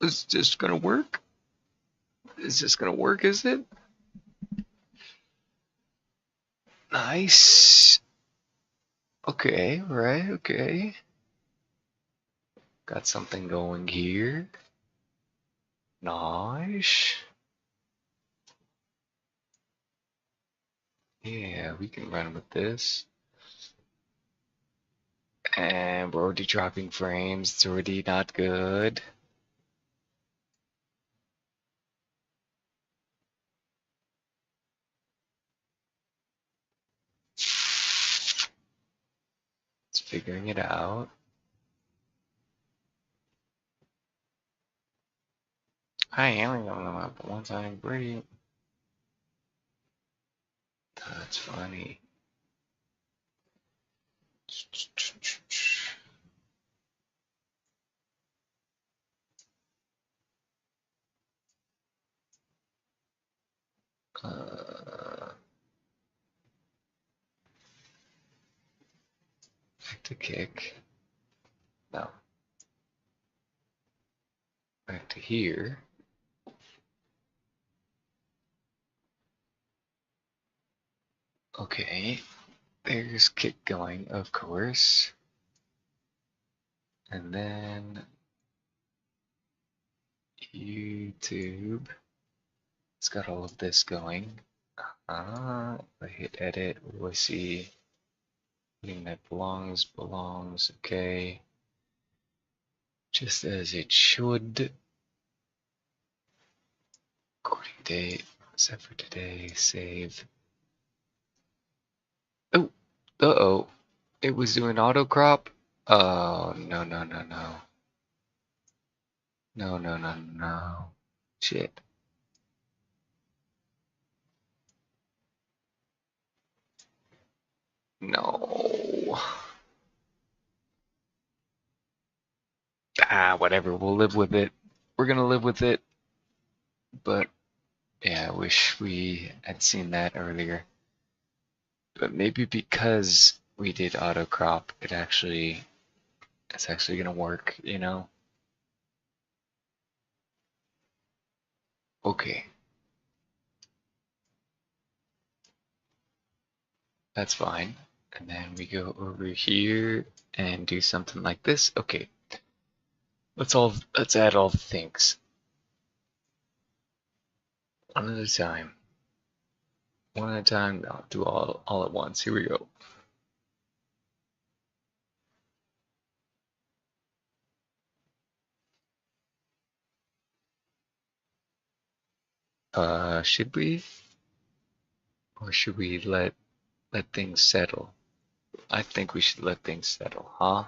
Is this gonna work? Is this gonna work, is it? Nice. Okay, right, okay. Got something going here. Nice. Yeah, we can run with this. And we're already dropping frames. It's already not good. It's figuring it out. I am going up one time. Great. That's funny. Back to kick. No. Back to here. Okay. There's kick going, of course. And then YouTube. It's got all of this going. I hit edit. What do I see? Thing that belongs. Okay. Just as it should. Recording date. Set for today. Save. Oh. Uh-oh. It was doing auto crop. Oh, no. No. Shit. No. Ah, whatever. We'll live with it. We're gonna live with it. But yeah, I wish we had seen that earlier. But maybe because we did auto crop, it's actually gonna work, you know? Okay. That's fine. And then we go over here and do something like this. Okay. Let's add all the things. One at a time. One at a time. I'll do all at once. Here we go. Should we? Or should we let things settle? I think we should let things settle, huh?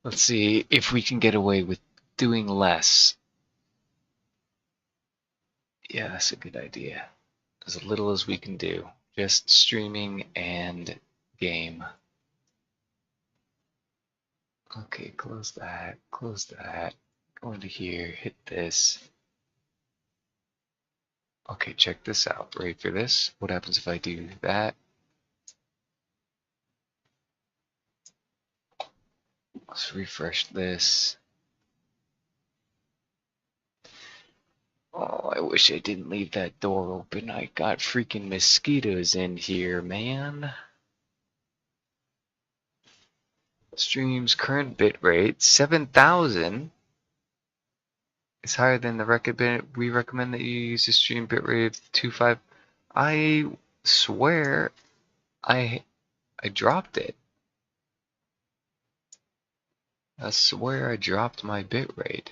Let's see if we can get away with doing less. Yeah, that's a good idea. As little as we can do. Just streaming and game. Okay, close that. Close that. Go into here. Hit this. Okay, check this out. Ready for this? What happens if I do that? Let's refresh this. Oh, I wish I didn't leave that door open. I got freaking mosquitoes in here, man. Stream's current bitrate, 7,000. Is higher than the recommend. We recommend that you use a stream bitrate of 2.5. I swear, I dropped it. I swear I dropped my bitrate.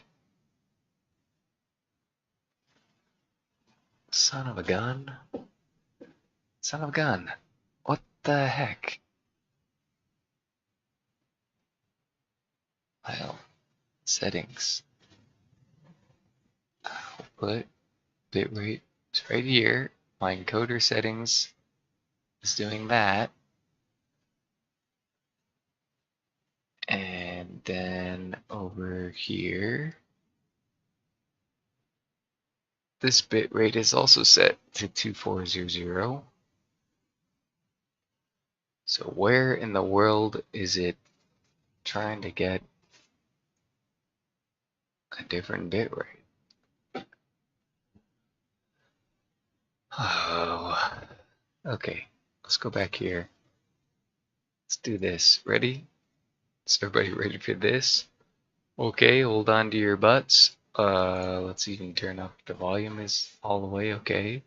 Son of a gun. Son of a gun. What the heck? Well, settings. Output. Bitrate. It's right here. My encoder settings is doing that. And then over here, this bitrate is also set to 2400. So where in the world is it trying to get a different bit rate. Oh, okay. Let's go back here. Let's do this. Ready? Is everybody ready for this? Okay, hold on to your butts. Let's even turn up the volume is all the way. Okay.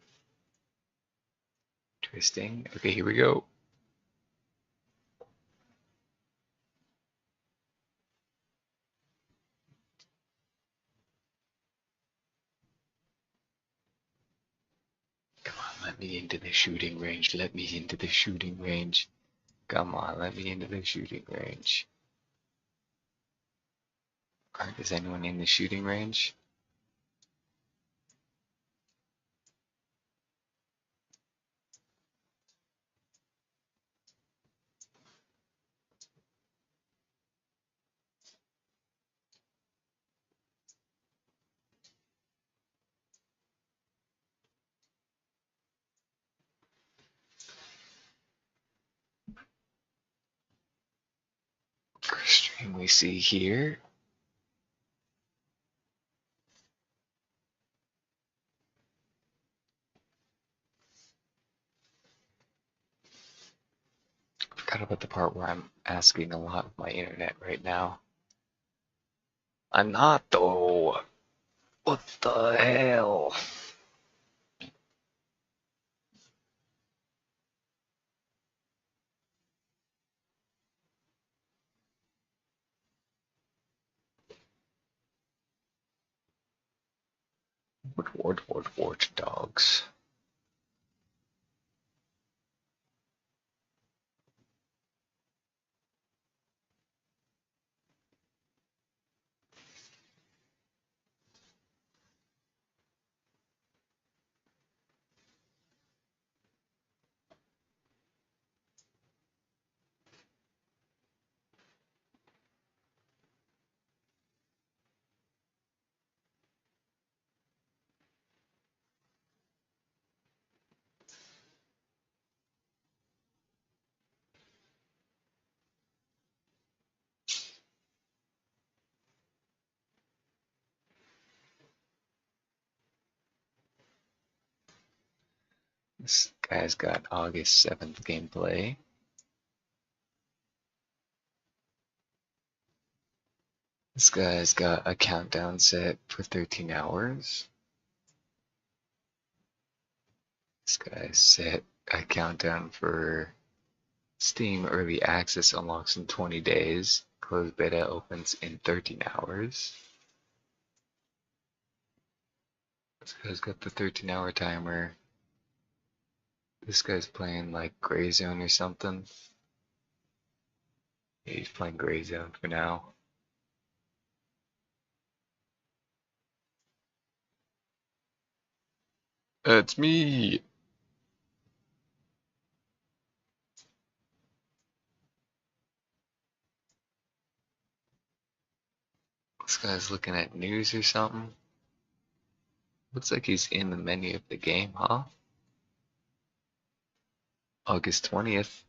Interesting. Okay, here we go. Come on, let me into the shooting range. Let me into the shooting range. Come on, let me into the shooting range. Alright, is anyone in the shooting range? First stream we see here. Forgot about the part where I'm asking a lot of my internet right now. I'm not though. What the hell? WARDOGS. This guy's got August 7th gameplay. This guy's got a countdown set for 13 hours. This guy's set a countdown for Steam Early Access unlocks in 20 days. Closed Beta opens in 13 hours. This guy's got the 13-hour timer. This guy's playing like Gray Zone or something. Yeah, he's playing Gray Zone for now. That's me! This guy's looking at news or something. Looks like he's in the menu of the game, huh? August 20th.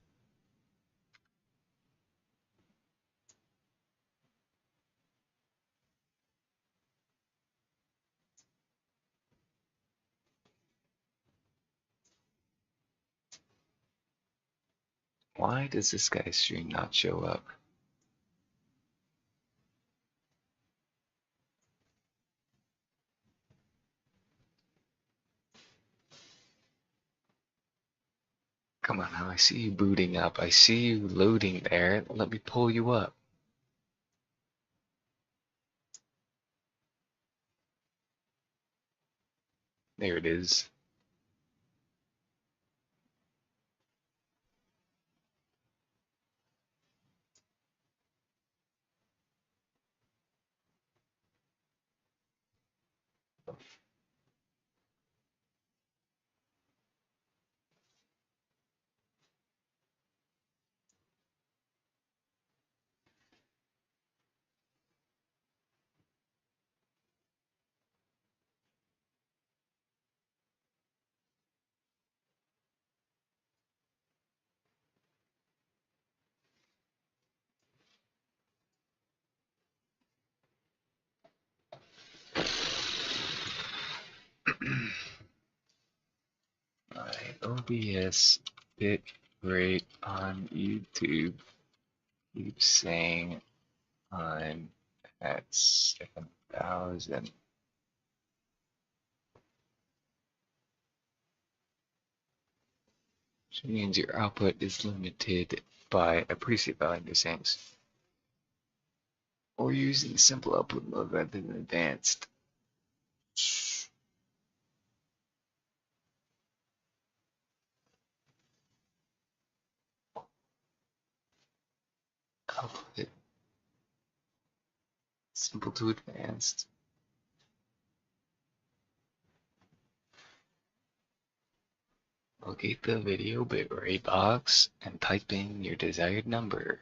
Why does this guy's stream not show up? Come on now, I see you booting up. I see you loading there. Let me pull you up. There it is. OBS bit rate on YouTube keeps saying I'm at 7,000. Which means your output is limited by a preset value in settings. Or using simple output mode rather than advanced. Output simple to advanced. Locate the video bitrate box and type in your desired number.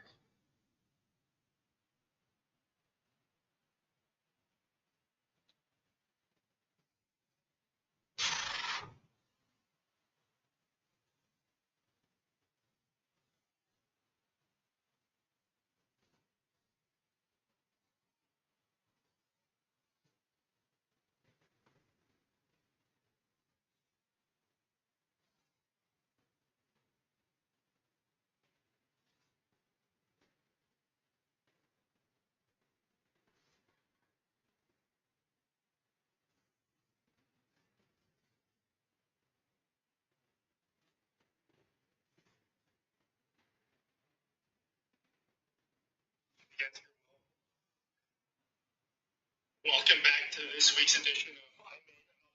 Welcome back to this week's edition of I Made Another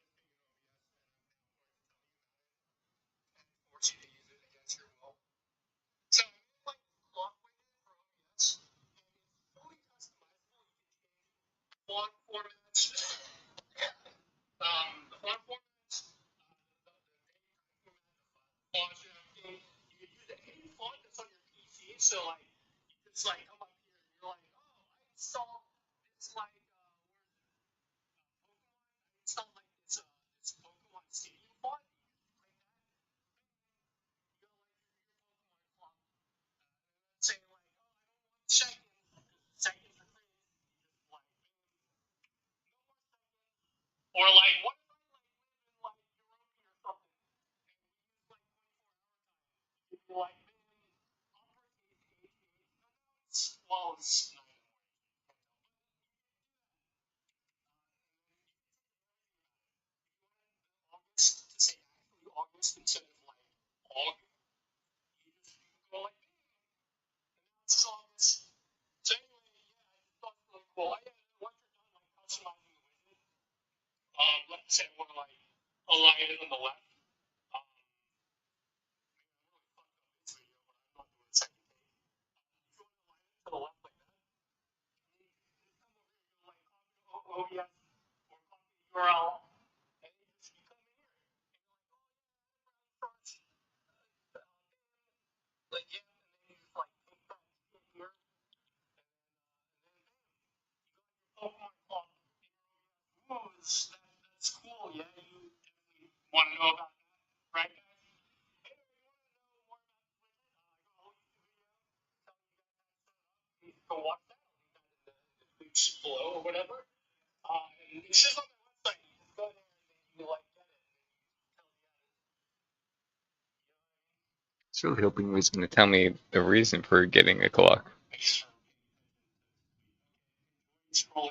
Thing to Use It Against Your Will. So I made like clock widget for OBS, and it's fully customizable. You can change font formats, the font formats, the fonts and everything. You can use any font that's on your PC. So like you just like come up here and you're like, oh, I installed this like installed like this Pokemon Stadium font. Say like, oh, I don't want second for free, like, or like, what if I like live in like Europe or something, and we use like 24-hour time? You'd be like, man, uppercase H, well, it's not August to say actually August instead of like August. You just go like, this is August. So anyway, yeah, I just thought it was really cool. Once you're done like customizing the widget, let's say I want to like align it on the left. This video, but I'm not doing a second take. If you want to align it to the left like that, you come over here, you like copy OBS or copy the URL, and you come in here, and you're like, oh yeah, first, like yeah, and then you just like take that in here, and then Pokemon Club. Ooh, that's cool. Yeah, you definitely want to know about that, right, guys? Anyway, you want to know more about the widget? I got a whole YouTube video telling you guys how to set it up. You can go watch that. I'll link that in the links below or whatever. And it's just on my website. You just go there and then you like get it, and then you tell the guys. I was really hoping he was going to tell me the reason for getting a clock. Make sure scrolling.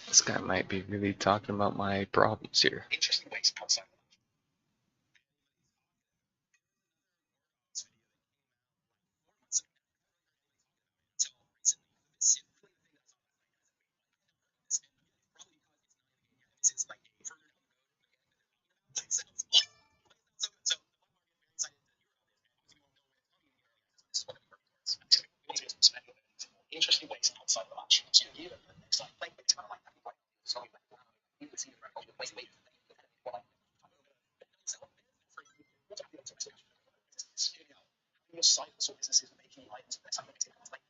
This guy might be really talking about my problems here. Interesting ways outside. most successful businesses making items that's not making like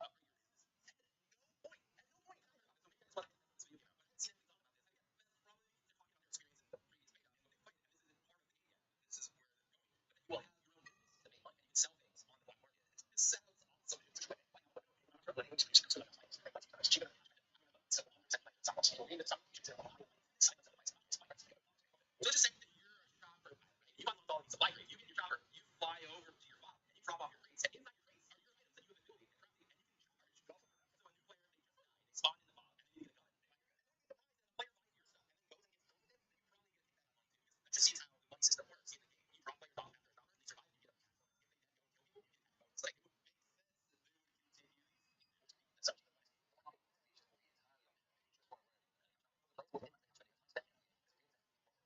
so just say that you're a shopper, right? You unlock all these supply crates. You get your shopper, you fly over to your bot, and you drop off your crates. And inside your crates are your items that you have been building and crafting, and you can charge go for them. So a new player may just die, they spawn in the bot, and then you get a gun. The player buys your stuff and then goes and gets killed with it, then you probably get that one too. That just seems how the money system works in the game. You drop players off after a shopper, they survive, and you get them. It's like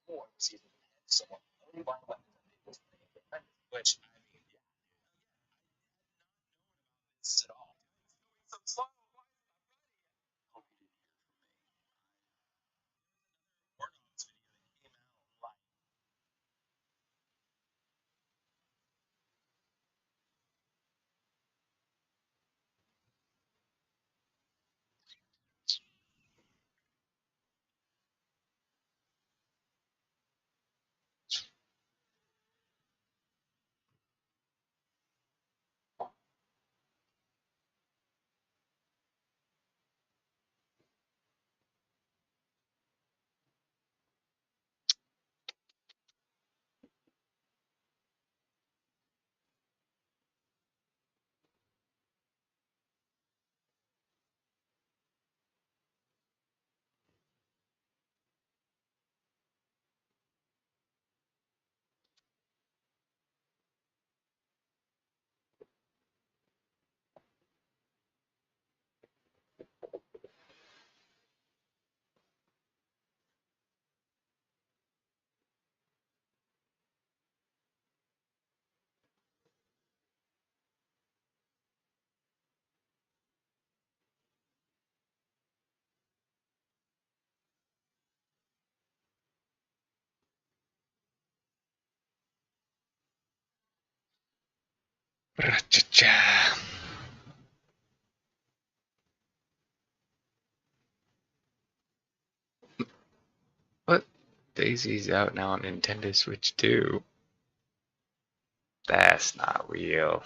more season someone only buying weapons and vehicles which I mean, yeah, it's at all. So slow. Wardogs video that came out like Ra-cha-cha. What? Daisy's out now on Nintendo Switch 2. That's not real.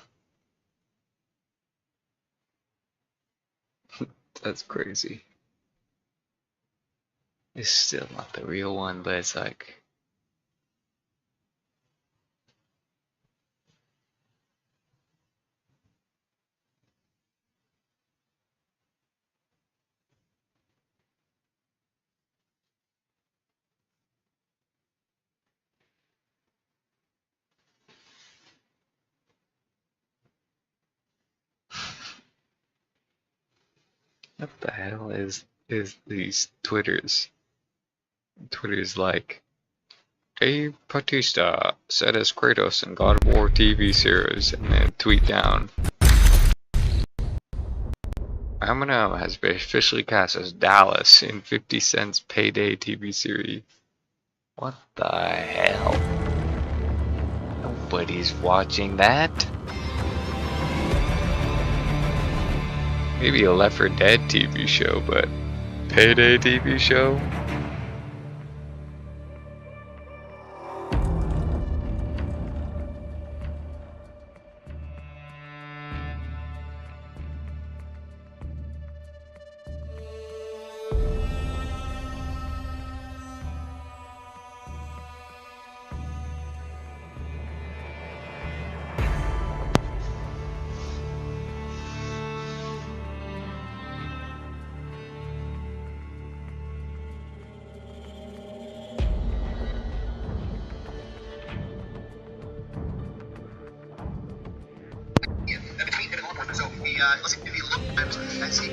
That's crazy. It's still not the real one, but it's like... What the hell is these Twitters? Twitter's like, Dave Bautista said as Kratos in God of War TV series, and then tweet down, Eminem has been officially cast as Dallas in 50 Cent's Payday TV series. What the hell? Nobody's watching that. Maybe a Left 4 Dead TV show, but Payday TV show? Let's see if you look and see.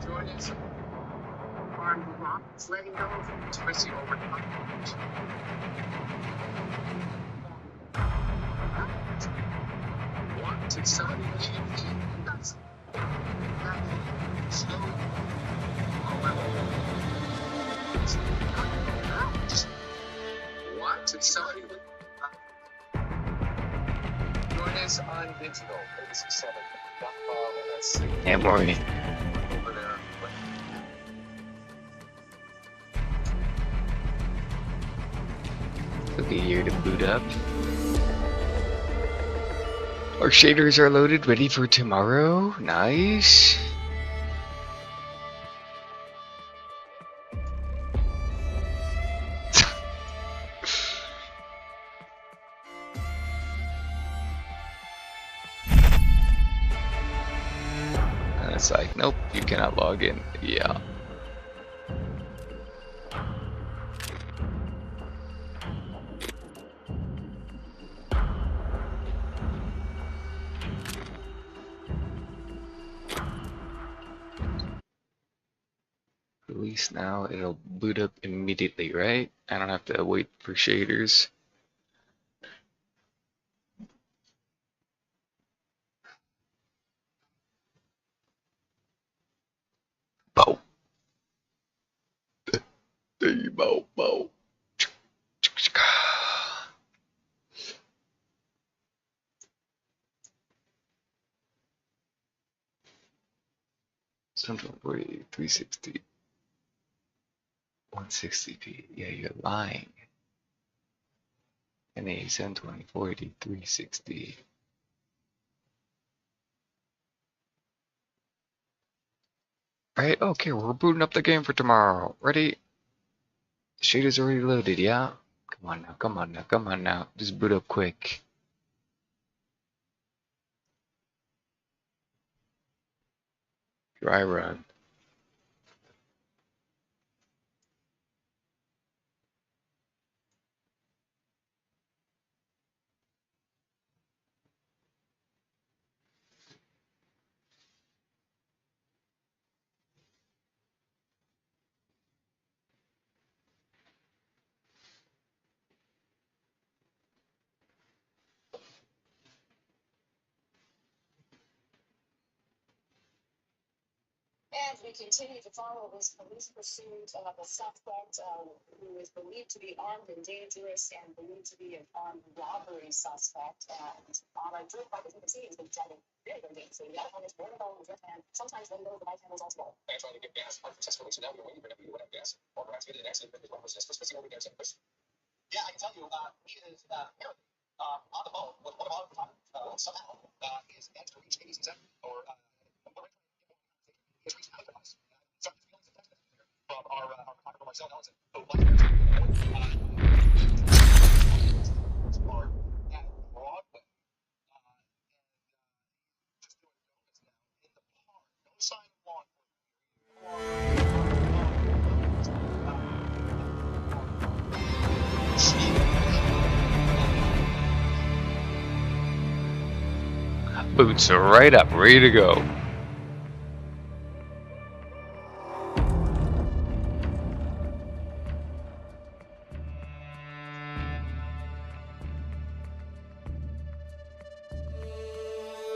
Join us. Farm the rock, letting go of it, especially over time. What to sell? That's What? It's somebody with join us on digital 867.com and that's Yeah, morning. over there. Okay, here to boot up. Our shaders are loaded, ready for tomorrow. Nice. And it's like, nope, you cannot log in. Yeah. Release now, it'll boot up immediately, right? I don't have to wait for shaders. Bow. Bow, bow. 740, 360, 160p. Yeah, you're lying. NA 720, 480, 360. Right, okay, we're booting up the game for tomorrow. Ready? Shaders already loaded, yeah? Come on now, come on now, come on now. Just boot up quick. Dry run. And we continue to follow this police pursuit of a suspect who is believed to be armed and dangerous and believed to be an armed robbery suspect. And on our drift bike, as you can see, he's been driving very, very dangerously. The other one is border on the drift, and sometimes when the bike handles also. And trying to get gas unsuccessfully, so now we're waiting for him to run out of gas. Or perhaps he did an accident with his one resist. Let's see what we get. Yeah, I can tell you, he is apparently on the phone with one of our somehow he has managed to reach ABC7 or has reached out to us. So I'm feeling some text messages here from our photographer Marcel Nelson, who was there are at Broadway and just doing donuts now in the park. No sign of law Boots are right up, ready to go.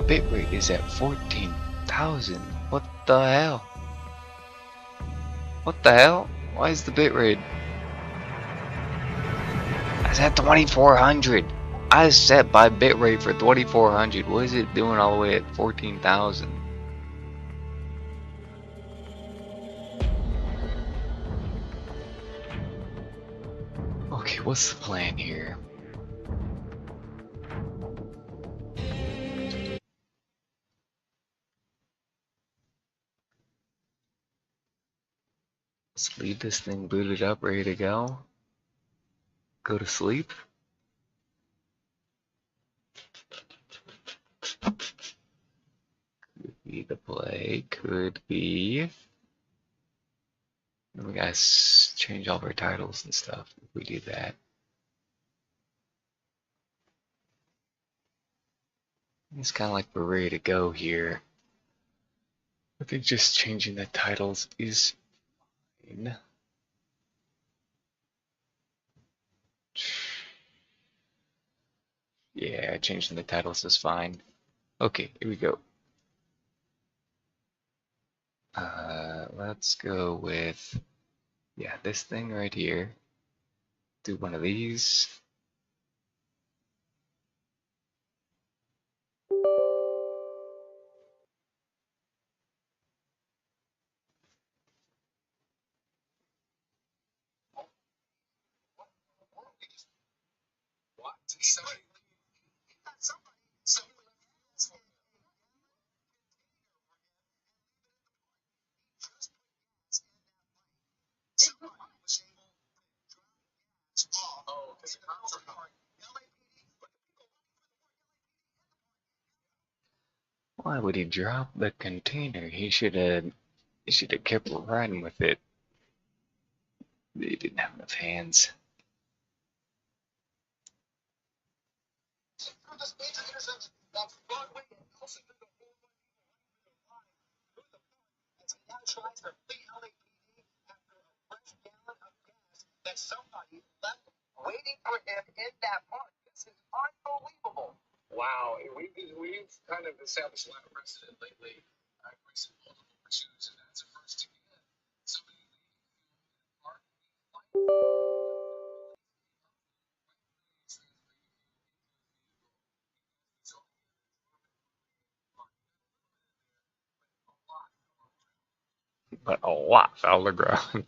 Bitrate is at 14,000. What the hell? What the hell? Why is the bitrate? It's at 2400. I set my bitrate for 2400. What is it doing all the way at 14,000? Okay, what's the plan here? Let's leave this thing booted up, ready to go. Go to sleep. Could be the play, could be. We gotta change all of our titles and stuff if we do that. It's kind of like we're ready to go here. I think just changing the titles is fine. Yeah, changing the titles is fine. Okay, here we go. Let's go with, yeah, this thing right here. Do one of these. What? Somebody oh, because the cops are coming. Why would he drop the container? He should have kept riding with it. They didn't have enough hands. Through this major intersection, that's Broadway and Nelson through the whole way through the as he now tries to flee LAPD after a fresh gallon of gas that somebody left waiting for him in that park. This is unbelievable. Wow, we've kind of established a lot of precedent lately. Recent multiple pursuits, and that's the first to get somebody leaving the park. But a lot fell to the ground.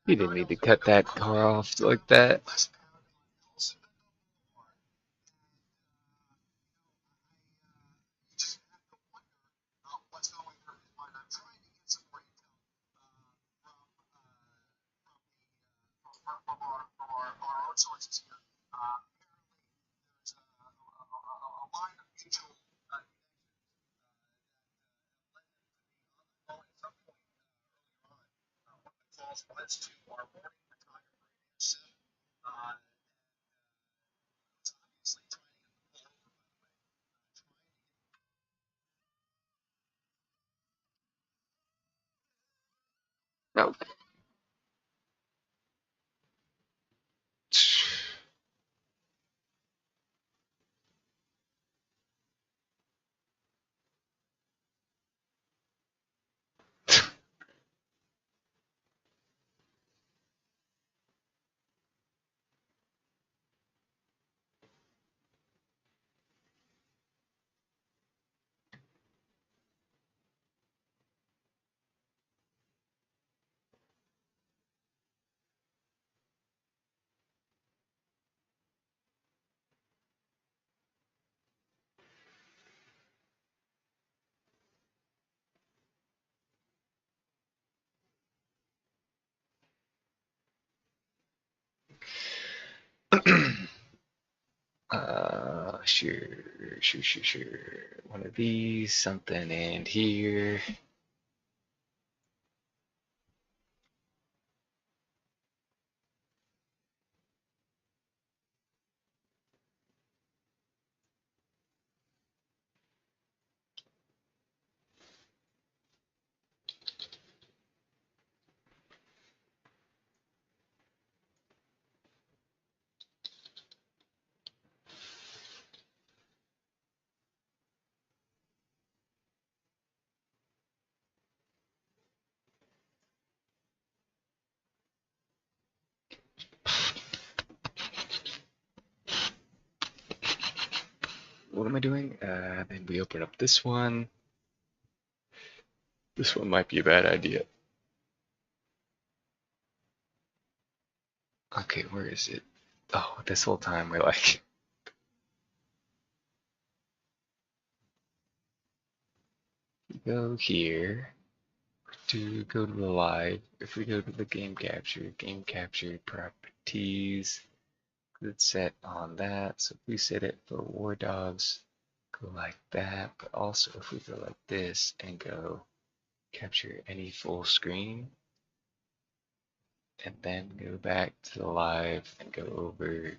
He didn't need to cut that car off like that. Sources here. There's a line of mutual at some point earlier on. One of the calls was to our morning photographer, Sim, obviously trying to get the pull over, No. Sure. One of these, something in here. What am I doing? Then we open up this one. This one might be a bad idea. Okay, where is it? Oh, this whole time we're like, go here to go to the live. If we go to the game capture properties, good set on that. So if we set it for War Dogs, go like that. But also if we go like this and go capture any full screen, and then go back to the live and go over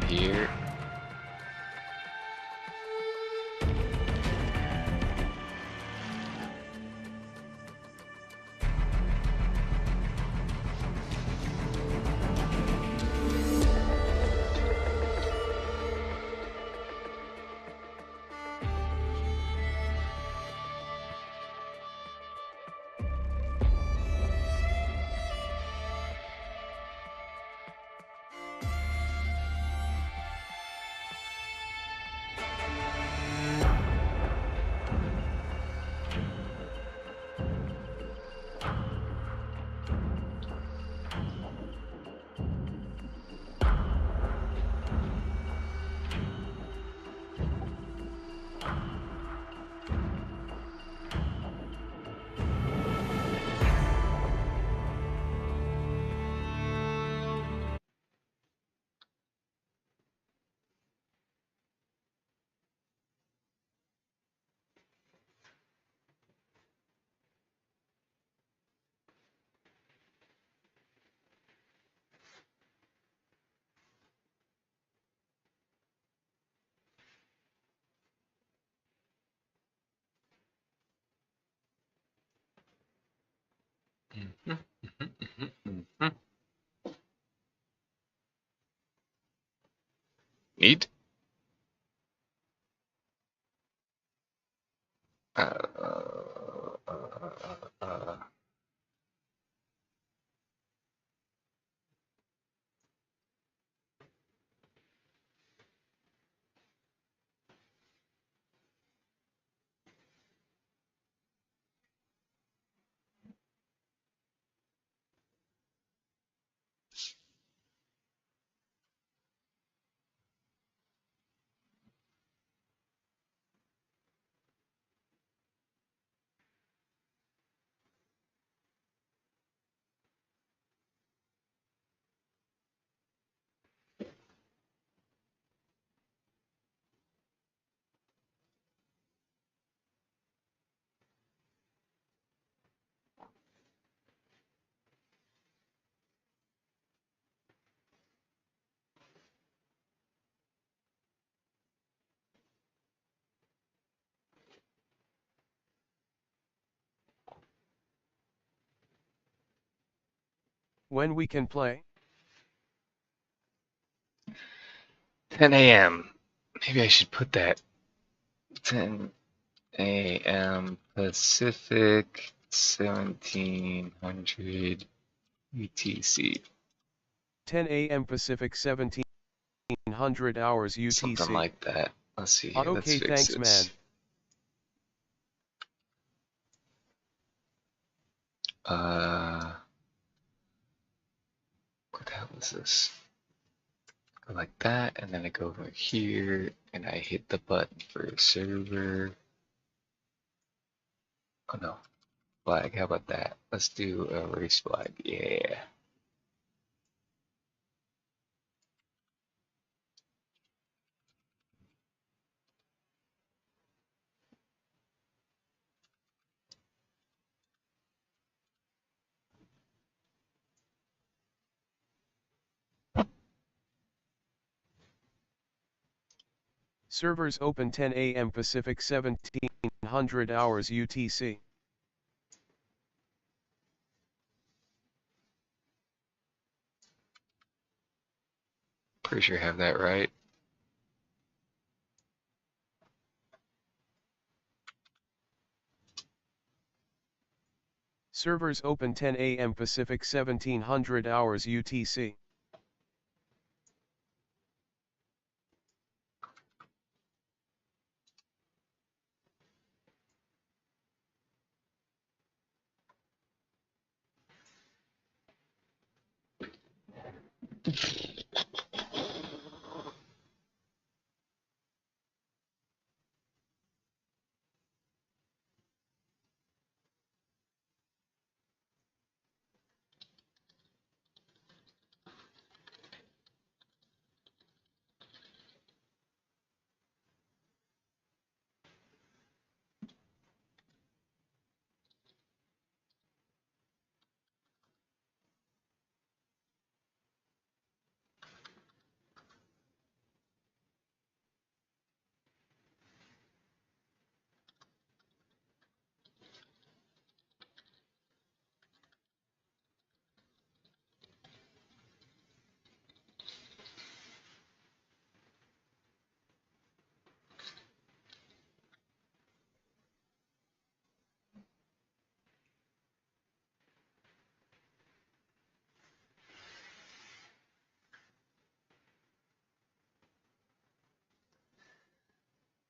here. Neat. Uh, When we can play? 10 a.m. Maybe I should put that 10 a.m. Pacific 1700 UTC. 10 a.m. Pacific 1700 hours UTC. Something like that. Let's see here. Let's Okay, fix thanks, this. man. What the hell is this? Go like that, and then I go over here, and I hit the button for server. Oh no, flag. How about that? Let's do a race flag. Yeah. Servers open 10 a.m. Pacific 1700 hours UTC. Pretty sure I have that right. Servers open 10 a.m. Pacific 1700 hours UTC.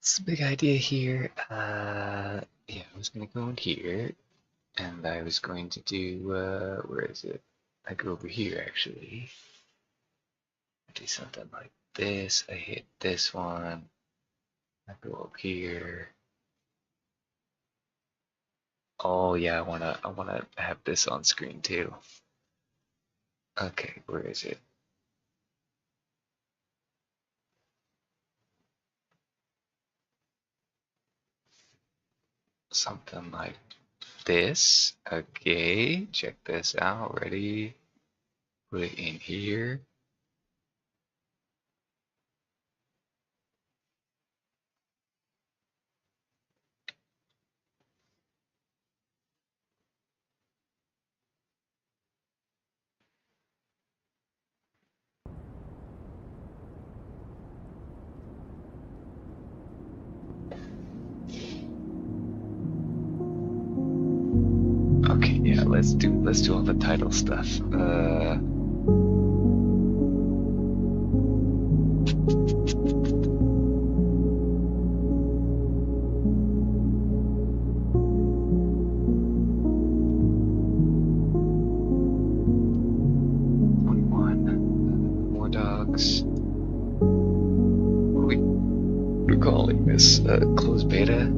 It's a big idea here. Yeah, I was gonna go in here, and I was going to do, where is it? I go over here actually. I do something like this. I hit this one. I go up here. Oh yeah, I wanna have this on screen too. Okay, where is it? Something like this. Okay, check this out. Ready? Put it in here. Okay, yeah, let's do all the title stuff. More dogs. What are we calling this? Closed beta?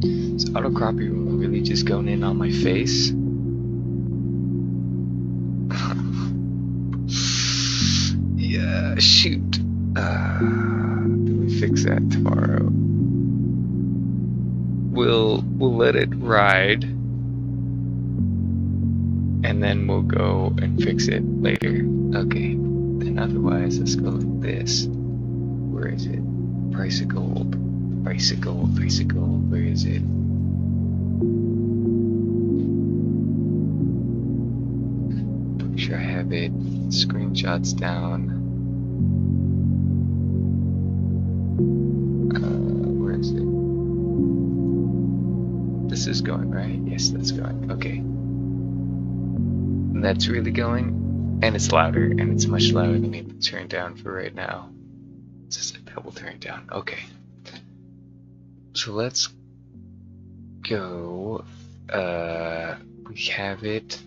Is autocropping really just going in on my face? Yeah, shoot. We fix that tomorrow. We'll let it ride, and then we'll go and fix it later. Okay. And otherwise, let's go like this. Where is it? Bicycle. Where is it? Make sure I have it. Screenshots down. Where is it? This is going, right? Yes, that's going. Okay. And that's really going, and it's louder, and it's much louder than the turn down for right now. It's just a double turn down. Okay. So let's go. We have it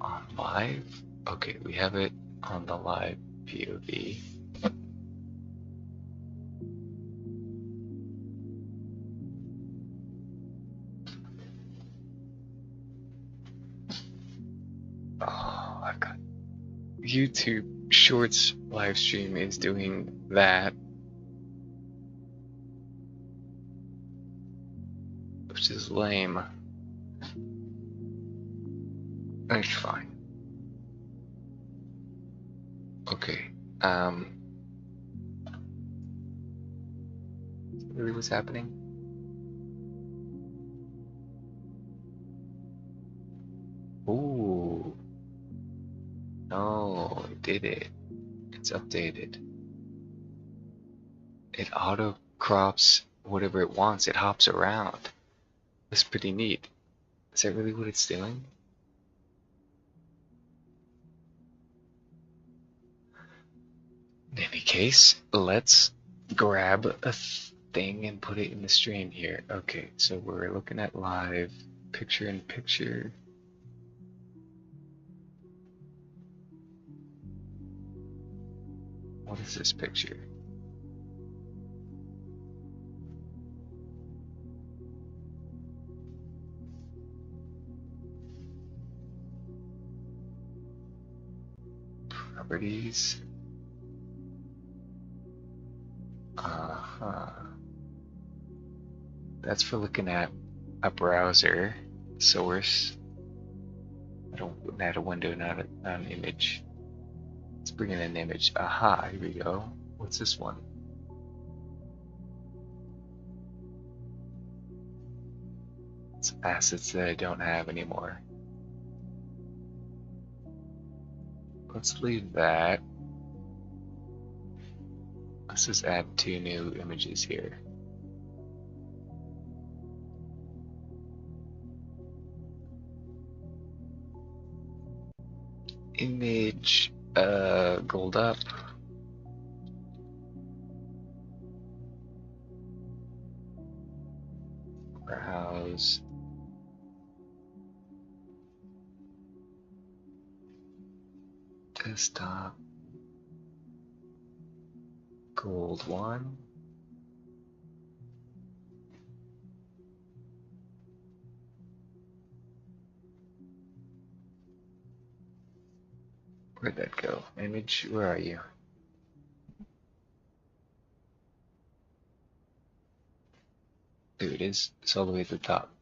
on live. Okay, we have it on the live POV. Oh, I've got YouTube Shorts live stream is doing that, which is lame. That's fine. Okay. Really what's happening? Ooh. No, it did it. It's updated. It auto crops whatever it wants. It hops around. That's pretty neat. Is that really what it's doing? In any case, let's grab a thing and put it in the stream here. Okay, so we're looking at live picture in picture. What is this picture? Properties. Uh-huh. That's for looking at a browser source. Not a window, not an image. Let's bring in an image. Aha, here we go. What's this one? It's assets that I don't have anymore. Let's leave that. Let's just add 2 new images here. Image, gold up. Browse. Desktop. Gold 1. Where'd that go? Image, where are you? There it is. It's all the way at the top.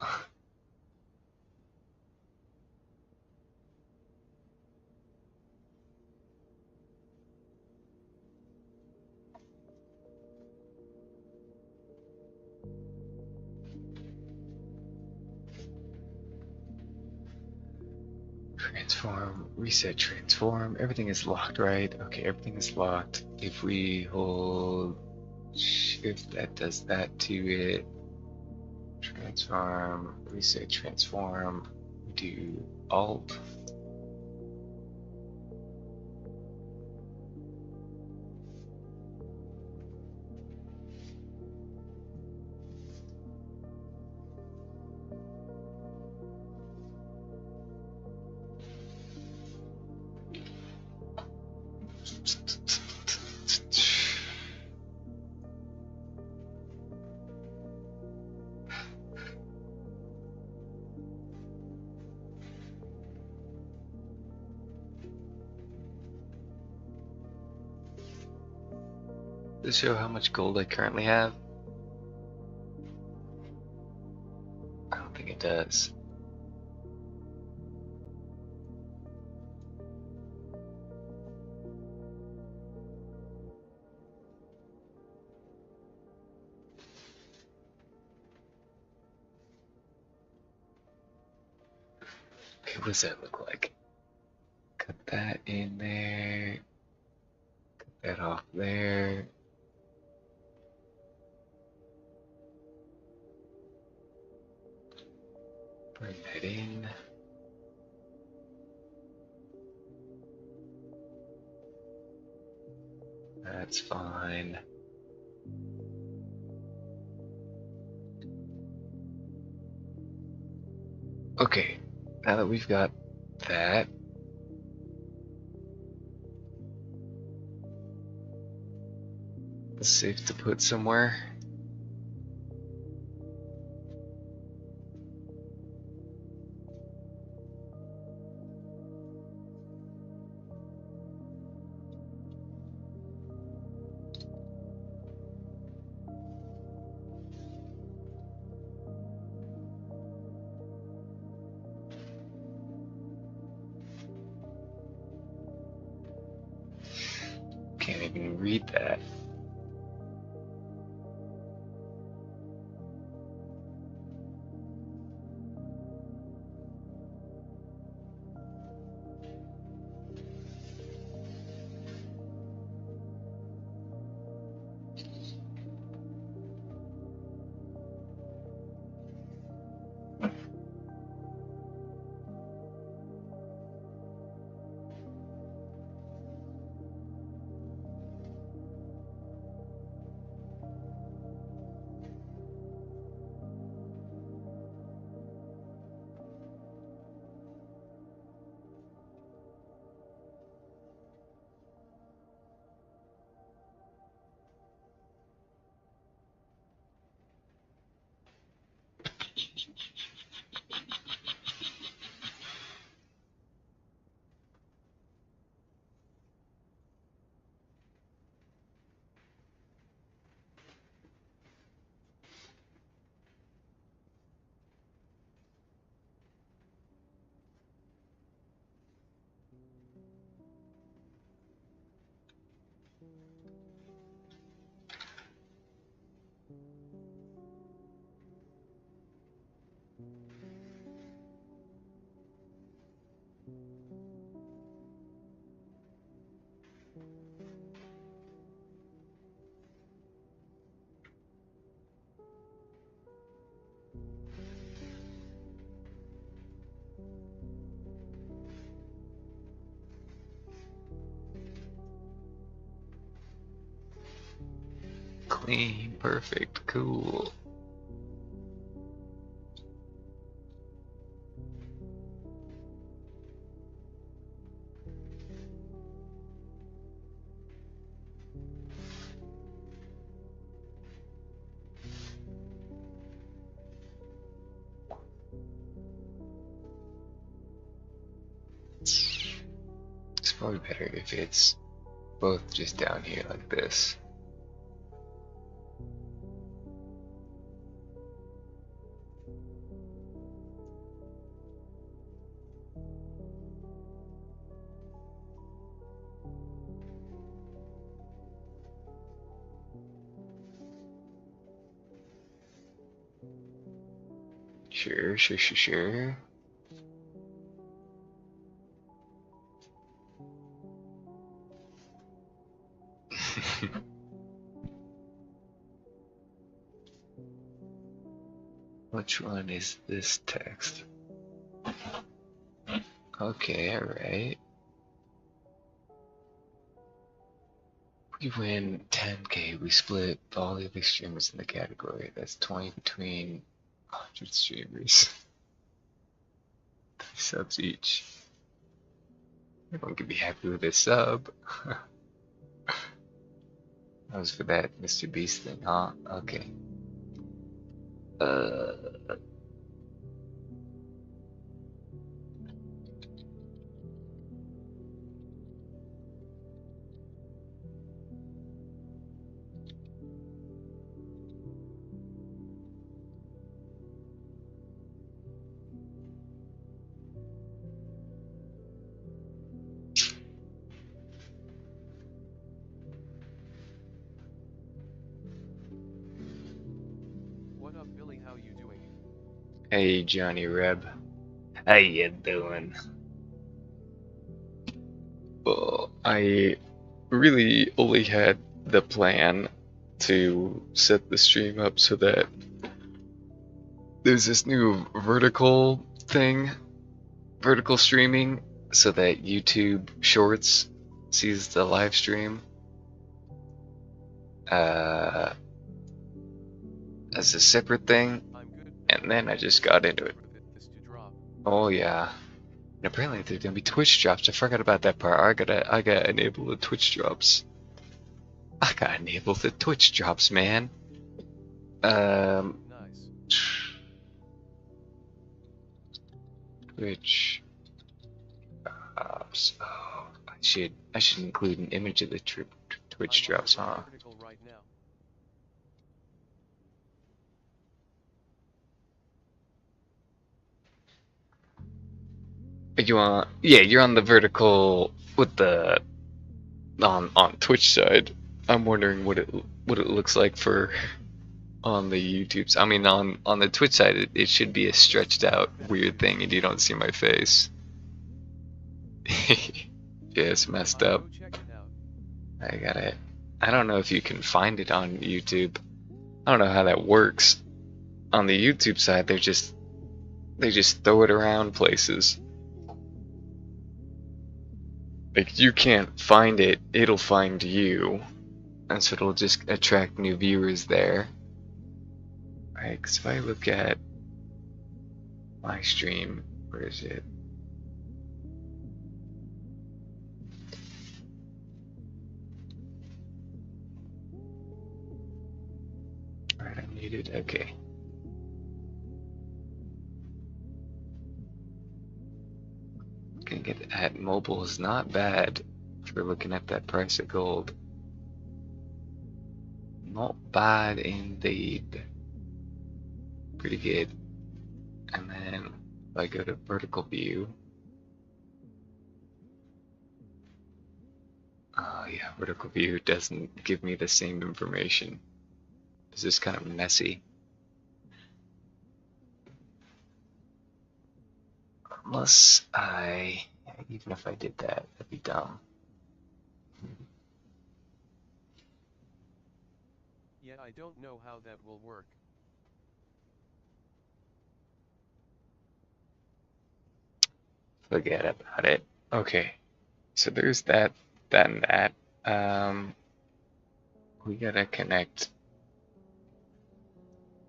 Transform, reset, transform. Everything is locked, right? Okay, everything is locked. If we hold shift, that does that to it. Transform, reset, transform. Do alt. Does it show how much gold I currently have? I don't think it does. Okay, what does that look like? Cut that in there. Cut that off there. Bring that in. That's fine. Okay, now that we've got that, it's safe to put somewhere. Can't even read that. clean, perfect, cool. It's probably better if it's both just down here like this. Sure, sure, sure, sure. Which one is this text? Okay, alright. We win 10k, we split all the other streamers in the category. That's 20 between 100 streamers. 3 subs each. Everyone can be happy with a sub. That was for that Mr. Beast thing, huh? Okay. What up, Billy? How you doing? Hey, Johnny Reb. How you doing? Well, I really only had the plan to set the stream up so that there's this new vertical thing, vertical streaming, so that YouTube Shorts sees the live stream as a separate thing, I'm good. and then I just got into it. For this to drop. Oh yeah. And apparently there's gonna be Twitch drops. I forgot about that part. I gotta enable the Twitch drops. I gotta enable the Twitch drops, man. Nice. Twitch drops. Oh, I should include an image of the Twitch I'm on drops, the huh? vertical right now. But yeah, you're on the vertical with the on Twitch side. I'm wondering what it looks like for on the YouTube's. I mean, on the Twitch side, it should be a stretched out weird thing, and you don't see my face. Yeah, it's messed up. Go check it out. I got it. I don't know if you can find it on YouTube. I don't know how that works. On the YouTube side, they just throw it around places. Like, you can't find it, it'll find you. And so it'll just attract new viewers there. Right, because if I look at my stream, where is it? Alright, I'm muted, okay. Gonna get at mobile is not bad for looking at that price of gold. Not bad indeed. Pretty good. And then if I go to vertical view, oh yeah, vertical view doesn't give me the same information. This is kind of messy. Unless even if I did that, that'd be dumb. Yeah, I don't know how that will work. Forget about it. Okay, so there's that, and that. We gotta connect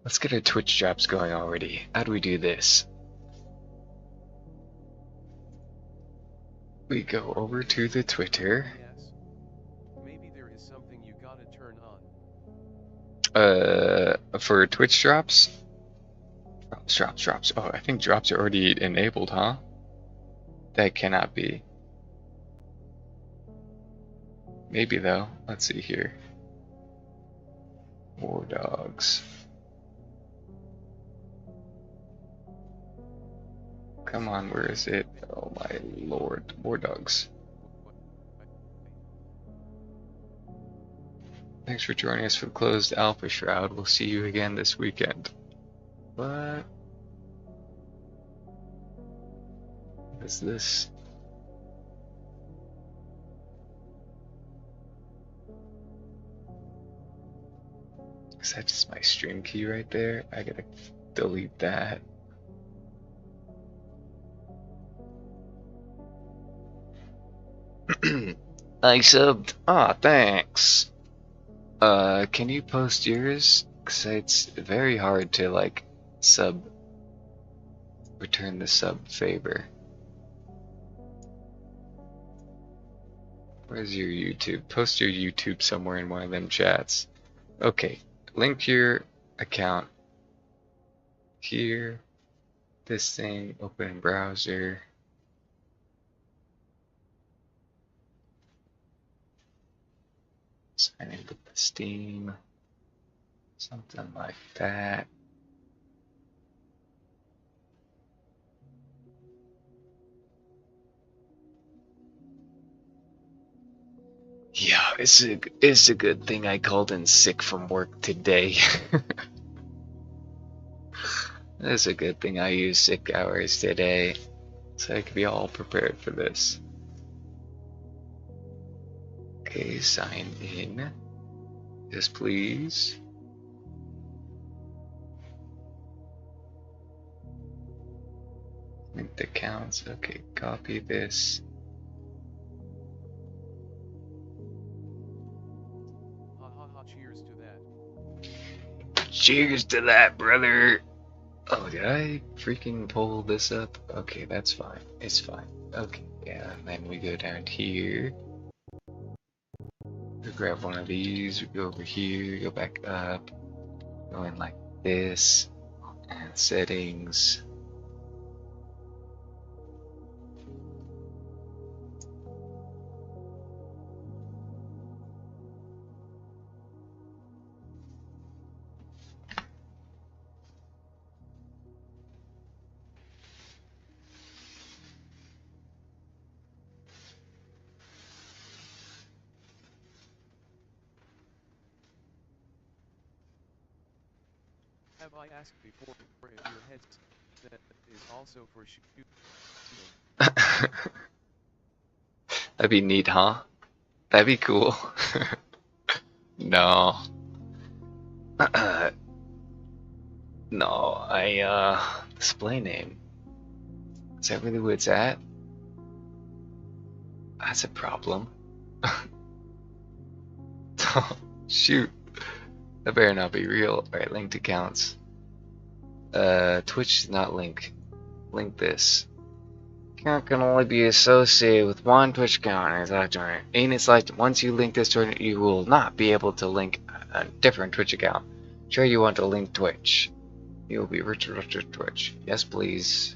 Let's get our Twitch drops going already. How do we do this? We go over to the Twitter. Yes. Maybe there is something you gotta turn on. For Twitch drops? Drops. Oh, I think drops are already enabled, huh? That cannot be. Maybe though. Let's see here. War dogs. Come on, where is it? Oh my lord. War dogs. Thanks for joining us for the closed alpha shroud. We'll see you again this weekend. What? What is this? Is that just my stream key right there? I gotta delete that. I subbed. Ah, thanks. Can you post yours? Cause it's very hard to like return the sub favor. Where's your YouTube? Post your YouTube somewhere in one of them chats. Okay, link your account here. This thing, open in browser. Sign in with the Steam. Something like that. Yeah, it's a good thing I called in sick from work today. It's a good thing I used sick hours today, so I could be all prepared for this. Okay, sign in. Yes, please. Link the accounts. Okay, copy this. Cheers to that. Cheers to that, brother. Oh, did I freaking pull this up? Okay, that's fine. It's fine. Okay, yeah, and then we go down here. We grab one of these, we go over here, go back up, go in like this, and settings. Have I asked before if your headset is also for shooting? That'd be neat, huh? That'd be cool. No. No, display name. Is that really what it's at? That's a problem. Shoot. That better not be real. Alright, linked accounts. Twitch is not linked. Link this. Account can only be associated with one Twitch account and it's like once you link this to it, you will not be able to link a different Twitch account. Sure, you want to link Twitch. You will be Richard Twitch. Yes, please.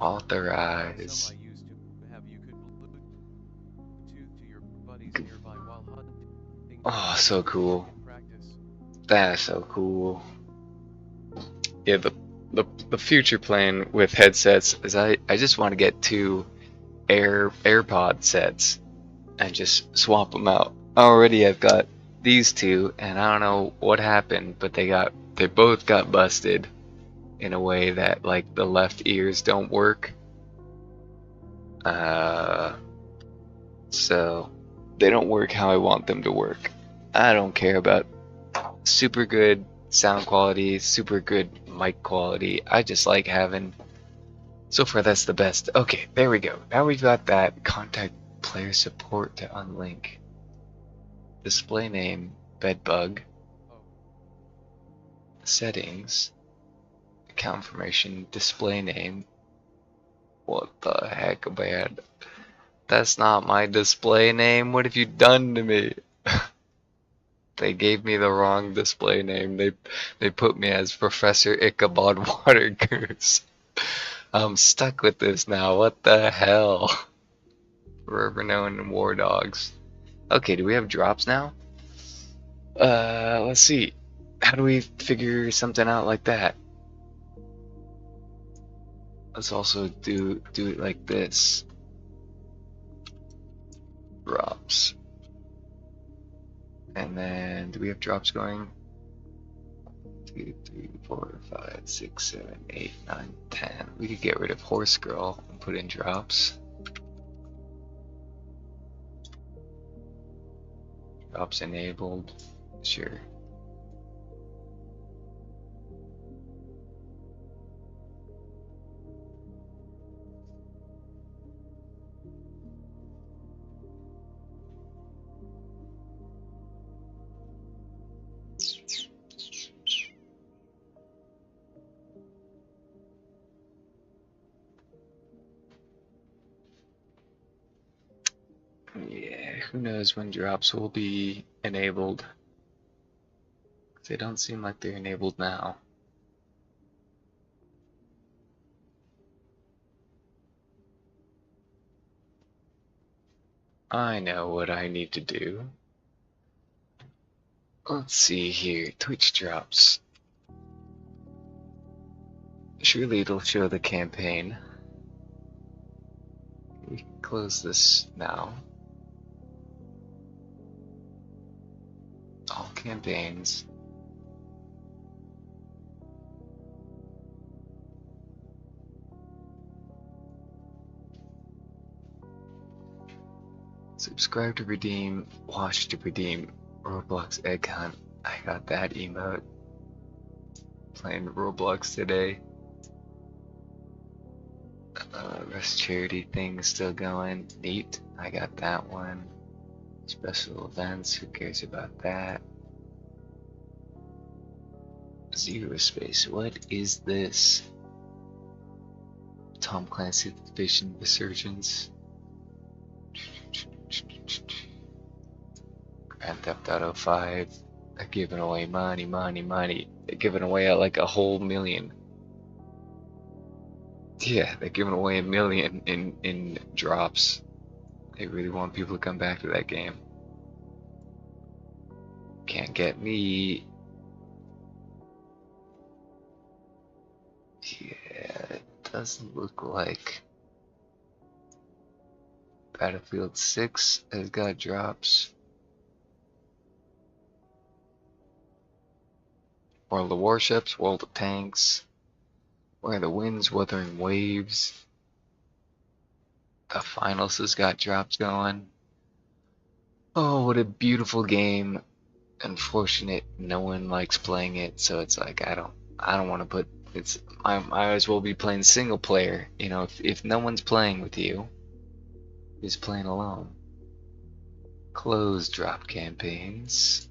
Authorize. Some I used to have you could Bluetooth to your buddies nearby while hunting. Oh, so cool. Practice. That is so cool. Yeah, the future plan with headsets is I just want to get 2 AirPod sets and just swap them out. Already I've got these 2 and I don't know what happened, but they both got busted in a way that like the left ears don't work. So they don't work how I want them to work. I don't care about super good sound quality, super good mic quality. I just like having, so far that's the best. Okay, there we go. Now we've got that. Contact player support to unlink. display name, bedbug, Oh, settings, account information, display name. What the heck, man? That's not my display name. What have you done to me? They gave me the wrong display name. They put me as Professor Ichabod Watergoose. I'm stuck with this now. What the hell? Forever known War Dogs. Okay, do we have drops now? Let's see. How do we figure something out like that? Let's also do it like this. Drops. And then do we have drops going? 2, 3, 4, 5, 6, 7, 8, 9, 10. We could get rid of Horse Girl and put in drops. Drops enabled. Sure. Yeah, who knows when drops will be enabled. They don't seem like they're enabled now. I know what I need to do. Let's see here. Twitch drops. Surely it'll show the campaign. We can close this now. All campaigns. Subscribe to redeem, watch to redeem, Roblox Egg Hunt. I got that emote. Playing Roblox today. Rest charity thing still going. Neat. I got that one. Special events, who cares about that? Zero Space, what is this? Tom Clancy Division Resurgence. Grand Theft Auto 5. They're giving away money. They're giving away like a whole million. Yeah, they're giving away $1 million in drops. They really want people to come back to that game. Can't get me. Yeah, it doesn't look like Battlefield 6 has got drops. World of Warships, World of Tanks. Where are the Winds, Wuthering Waves? The Finals has got drops going. Oh, what a beautiful game. Unfortunate, no one likes playing it, so it's like I don't want to put it's. I might as well be playing single player. You know, if no one's playing with you, just playing alone. Closed drop campaigns.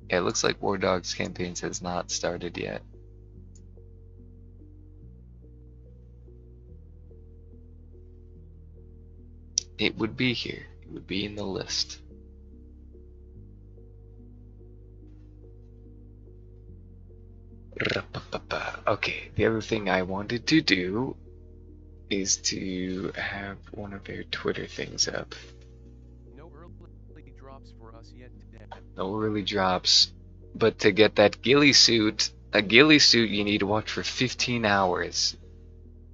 Yeah, it looks like War Dogs campaigns has not started yet. It would be here. It would be in the list. Okay, the other thing I wanted to do is to have one of their Twitter things up. no early drops for us yet, Dad. No early drops, but to get that ghillie suit, a ghillie suit you need to watch for 15 hours.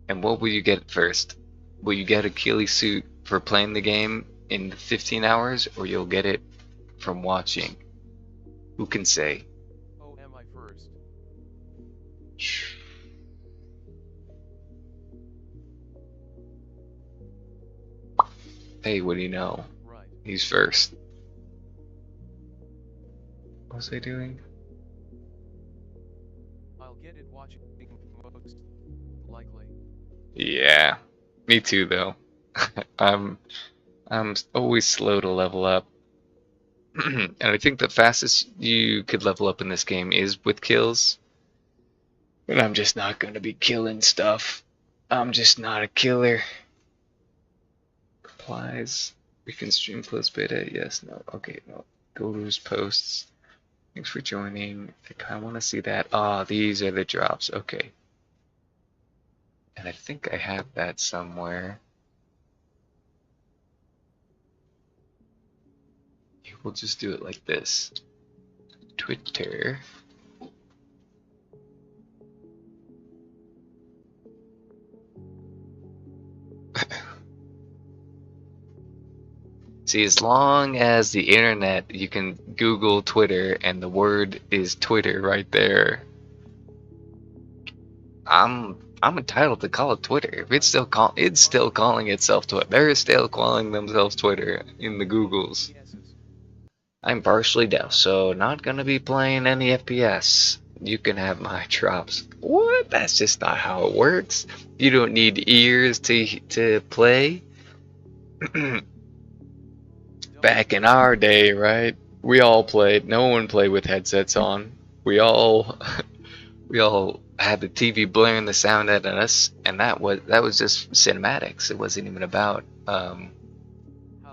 And what will you get first? Will you get a ghillie suit for playing the game in 15 hours, or you'll get it from watching? Who can say? Oh, am I first? Hey, what do you know? Right. He's first. What was I doing? I'll get it watching most likely. Yeah, me too though. I'm always slow to level up. And I think the fastest you could level up in this game is with kills. And I'm just not gonna be killing stuff. I'm just not a killer. Replies. We can stream closed beta. Yes, no. Okay, no. Go to his posts. Thanks for joining. I kind of want to see that. Ah, these are the drops. Okay. And I think I have that somewhere. We'll just do it like this. Twitter. See, as long as the internet, you can Google Twitter and the word is Twitter right there. I'm entitled to call it Twitter. If it's still calling itself Twitter. They're still calling themselves Twitter in the Googles. I'm partially deaf, so not gonna be playing any FPS. You can have my drops. What? That's just not how it works. You don't need ears to play. Back in our day, right? We all played. No one played with headsets on. We all had the TV blaring the sound at us, and that was just cinematics. It wasn't even about what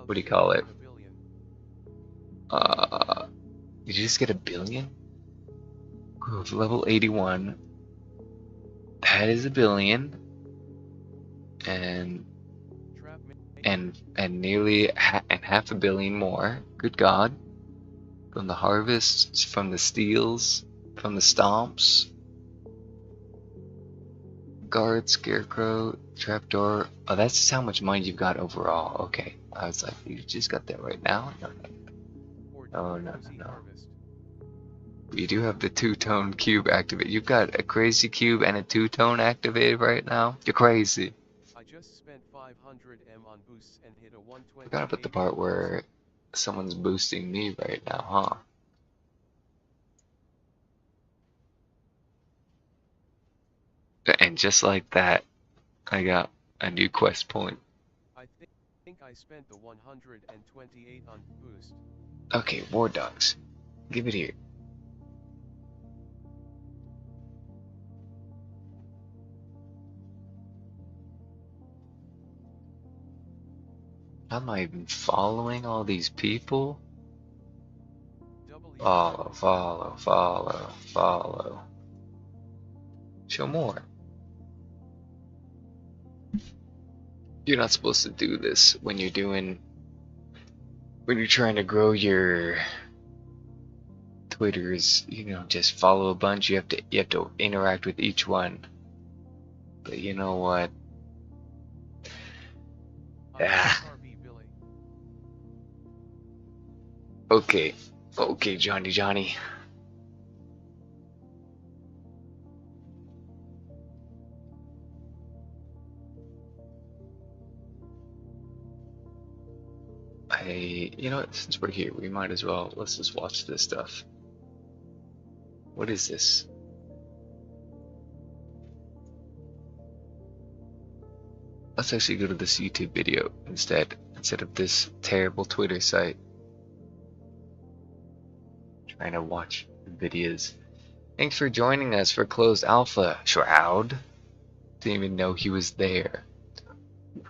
do you call it? Did you just get a billion? Growth level 81. That is a billion, and nearly half a billion more. Good God! From the harvests, from the steals, from the stomps. Guard, Scarecrow, Trapdoor. Oh, that's just how much money you've got overall. Okay. I was like, you just got that right now? No. You do have the two-tone cube activated. You've got a crazy cube and a two-tone activated right now? You're crazy. I just spent 500M on boosts and hit a 120. Forgot about the part where someone's boosting me right now, huh? And just like that, I got a new quest point. I think I spent the 128 on boost. Okay, War Dogs. Give it here. How am I even following all these people? Follow. Show more. You're not supposed to do this when you're trying to grow your Twitters, just follow a bunch. You have to interact with each one. But you know what? Okay, Johnny. You know what? Since we're here, we might as well. Let's just watch this stuff. What is this? Let's actually go to this YouTube video instead of this terrible Twitter site. Trying to watch videos. Thanks for joining us for Closed Alpha, Shroud. Didn't even know he was there.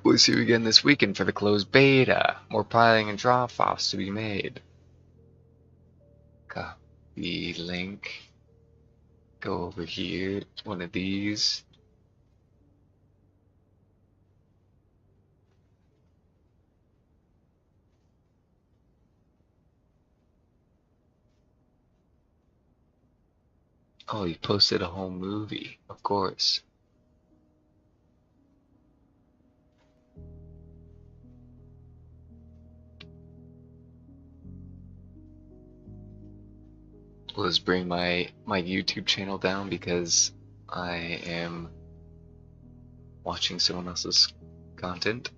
We'll see you again this weekend for the Closed Beta. More piling and drop-offs to be made. Copy link. Go over here. One of these. Oh, you posted a whole movie, of course. Let's bring my YouTube channel down because I am watching someone else's content.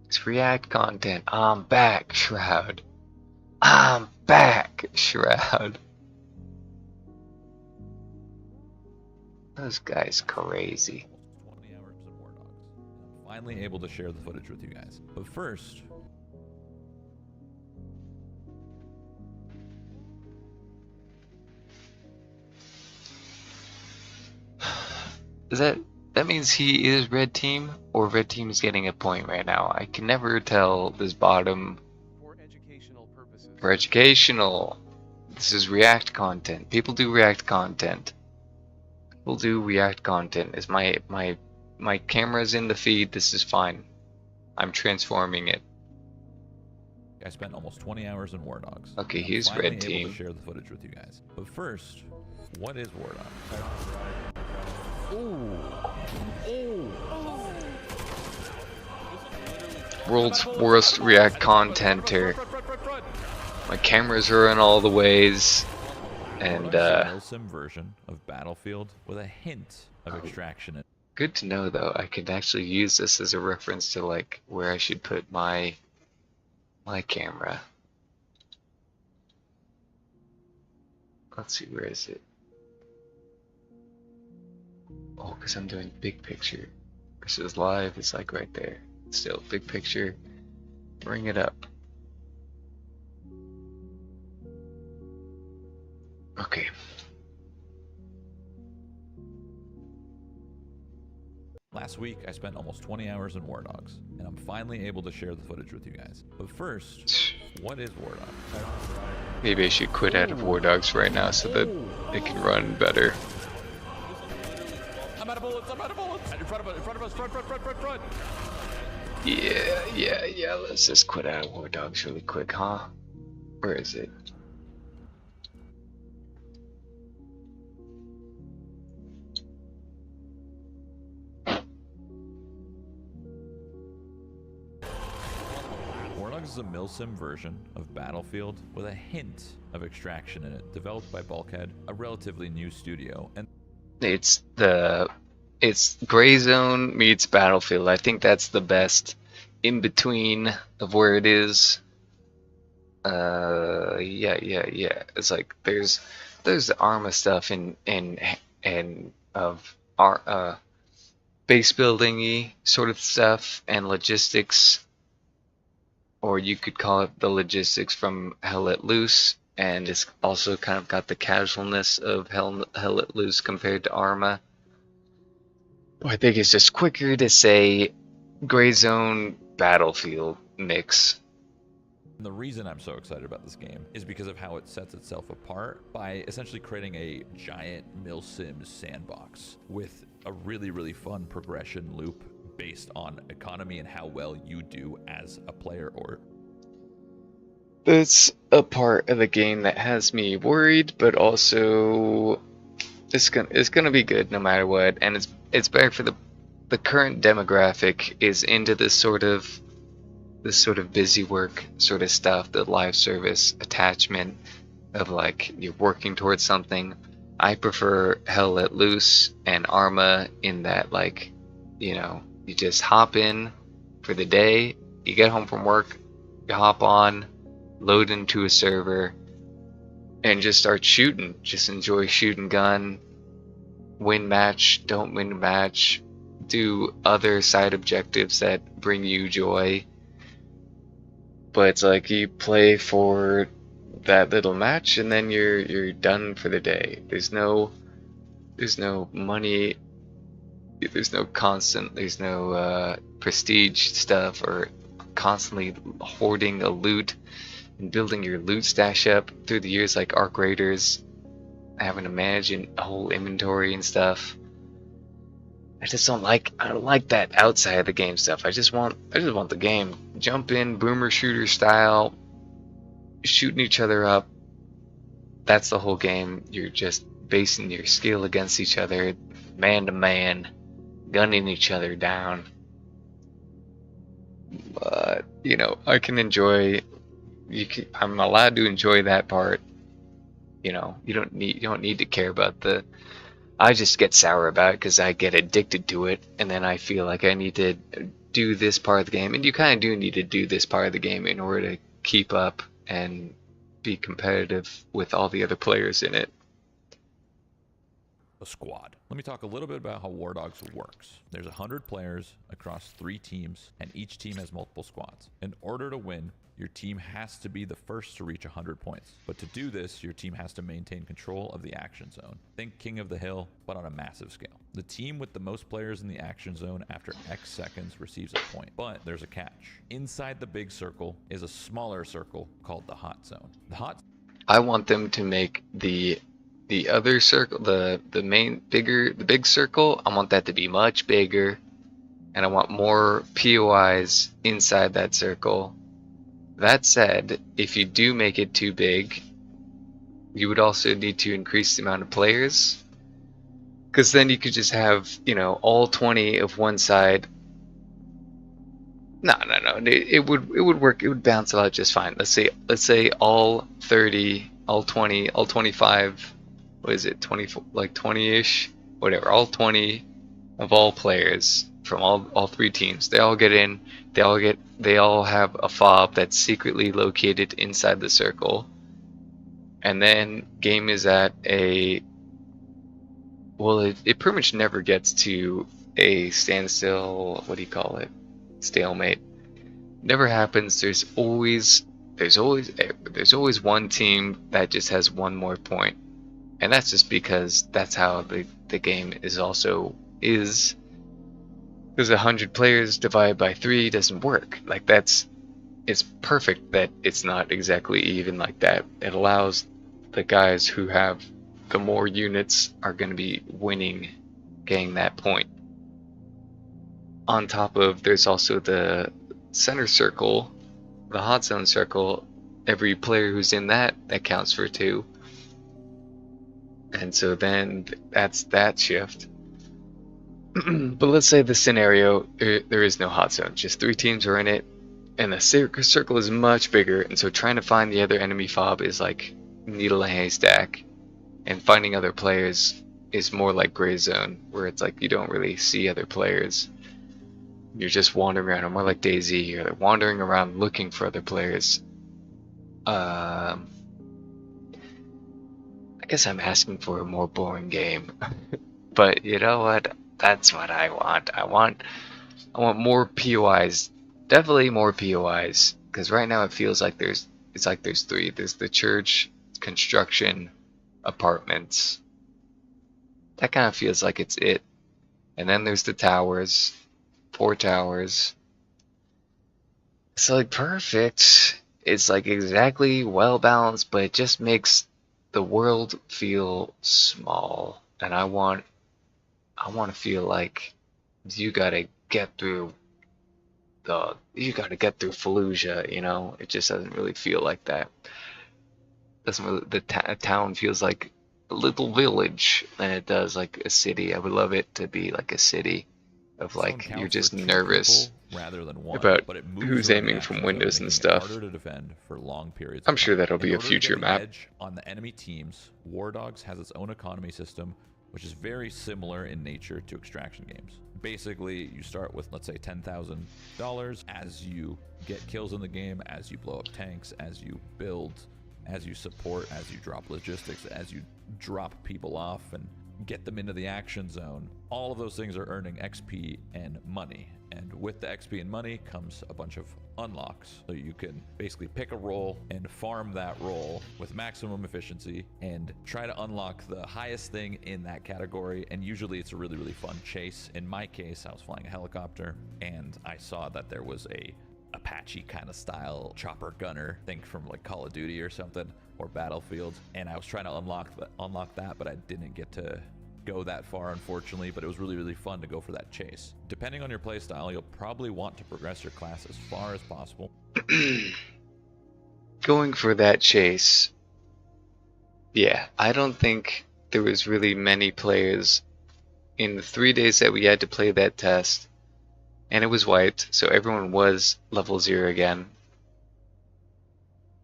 It's React content. I'm back, Shroud. I'm back, Shroud. Those guys crazy. 20 hours in War Dogs. I'm finally able to share the footage with you guys. But first, That means he is red team, or red team is getting a point right now. I can never tell this bottom. For educational purposes. For educational. This is React content. People do React content. People do React content. Is my camera's in the feed, this is fine. I'm transforming it. I spent almost 20 hours in War Dogs. Okay, and I'm here's finally red able team. to share the footage with you guys. But first, what is War Dogs? World's worst React contenter. My cameras are in all the ways, and War Dogs is a milsim version of Battlefield with a hint of extraction in it. good to know though. I could actually use this as a reference to like where I should put my camera. Let's see, where is it? Oh, because I'm doing big picture. Versus live, it's like right there. Still, big picture. Bring it up. Okay. Last week, I spent almost 20 hours in War Dogs, and I'm finally able to share the footage with you guys. But first, what is War Dogs? Maybe I should quit out of War Dogs right now so that it can run better. I'm out of bullets! I'm out of bullets! In front of us! Front! Yeah, let's just quit out of War Dogs really quick, huh? Where is it? War Dogs is a milsim version of Battlefield with a hint of extraction in it, developed by Bulkhead, a relatively new studio, and It's Gray Zone meets Battlefield. I think that's the best in between of where it is. Yeah. It's like there's the Arma stuff and of our base building-y sort of stuff and logistics, or you could call it the logistics from Hell Let Loose, and it's also kind of got the casualness of Hell Let Loose compared to Arma. I think it's just quicker to say Gray Zone Battlefield mix. the reason I'm so excited about this game is because of how it sets itself apart by essentially creating a giant milsim sandbox with a really fun progression loop based on economy and how well you do as a player. Or That's a part of the game that has me worried, but also it's gonna be good no matter what, and it's better for the current demographic is into this sort of busy work sort of stuff, the live service attachment of like you're working towards something. I prefer Hell Let Loose and Arma in that, like, you know, you just hop in for the day, you get home from work, you hop on, load into a server, and just start shooting. Just enjoy shooting gun, win match, don't win match, do other side objectives that bring you joy. But it's like you play for that little match and then you're done for the day. There's no money, there's no constant, there's no prestige stuff or constantly hoarding a loot and building your loot stash up through the years like Arc Raiders, having to manage a whole inventory and stuff. I don't like that outside of the game stuff. I just want the game. Jump in, boomer shooter style, shooting each other up. That's the whole game. You're just basing your skill against each other, man to man, gunning each other down. But you know, I can enjoy. I'm allowed to enjoy that part. You know, you don't need to care about the. I just get sour about it because I get addicted to it, and then I feel like I need to do this part of the game, and you kind of do need to do this part of the game in order to keep up and be competitive with all the other players in it. A squad. Let me talk a little bit about how War Dogs works. There's 100 players across 3 teams, and each team has multiple squads. In order to win, your team has to be the first to reach 100 points. But to do this, your team has to maintain control of the action zone. Think King of the Hill, but on a massive scale. The team with the most players in the action zone after X seconds receives a point. But there's a catch. Inside the big circle is a smaller circle called the hot zone. I want them to make the other circle, the big circle, I want that to be much bigger, and I want more POIs inside that circle. That said, if you do make it too big, you would also need to increase the amount of players, because then you could just have, you know, all 20 of one side. No, it would work. It would bounce out just fine. Let's say all 30, all 20, all 25. What is it, 24, like 20-ish, whatever, all 20 of all players from all 3 teams, they all get in, they all have a fob that's secretly located inside the circle, and then game is at a, well, it pretty much never gets to a standstill, what do you call it, stalemate. Never happens. There's always one team that just has one more point. And that's just because that's how the game is because 100 players divided by 3 doesn't work. Like it's perfect that it's not exactly even like that. It allows the guys who have the more units are going to be winning, getting that point. On top of, there's also the center circle, the hot zone circle. Every player who's in that counts for 2. And so then that's that shift. But let's say the scenario, there is no hot zone, just 3 teams are in it, and the circle is much bigger, and so trying to find the other enemy fob is like needle in a haystack, and finding other players is more like gray zone, where it's like you don't really see other players. You're just wandering around, or more like DayZ, you're wandering around looking for other players. I guess I'm asking for a more boring game, but you know what? That's what I want. I want more POIs. Definitely more POIs, because right now it feels like there's 3. There's the church, construction, apartments. That kind of feels like it's it. And then there's the towers, 4 towers. It's like perfect. It's like exactly well balanced, but it just makes the world feel small, and I want to feel like you gotta get through Fallujah, you know? It just doesn't really feel like that. Doesn't really, the town feels like a little village than it does like a city. I would love it to be like a city of like you're just nervous rather than one, about but it moves who's aiming from windows and stuff. Harder to defend for long periods. I'm sure that'll be a future map. Edge on the enemy teams, War Dogs has its own economy system, which is very similar in nature to extraction games. Basically, you start with, let's say, $10,000. As you get kills in the game, as you blow up tanks, as you build, as you support, as you drop logistics, as you drop people off and get them into the action zone, all of those things are earning XP and money. And with the XP and money comes a bunch of unlocks. So you can basically pick a role and farm that role with maximum efficiency and try to unlock the highest thing in that category. And usually it's a really, really fun chase. In my case, I was flying a helicopter and I saw that there was a Apache kind of style chopper gunner, think from like Call of Duty or something, or Battlefield, and I was trying to unlock that, but I didn't get to go that far, unfortunately. But it was really, really fun to go for that chase. Depending on your playstyle, you'll probably want to progress your class as far as possible. Going for that chase, yeah, I don't think there was really many players in the 3 days that we had to play that test, and it was wiped, so everyone was level 0 again.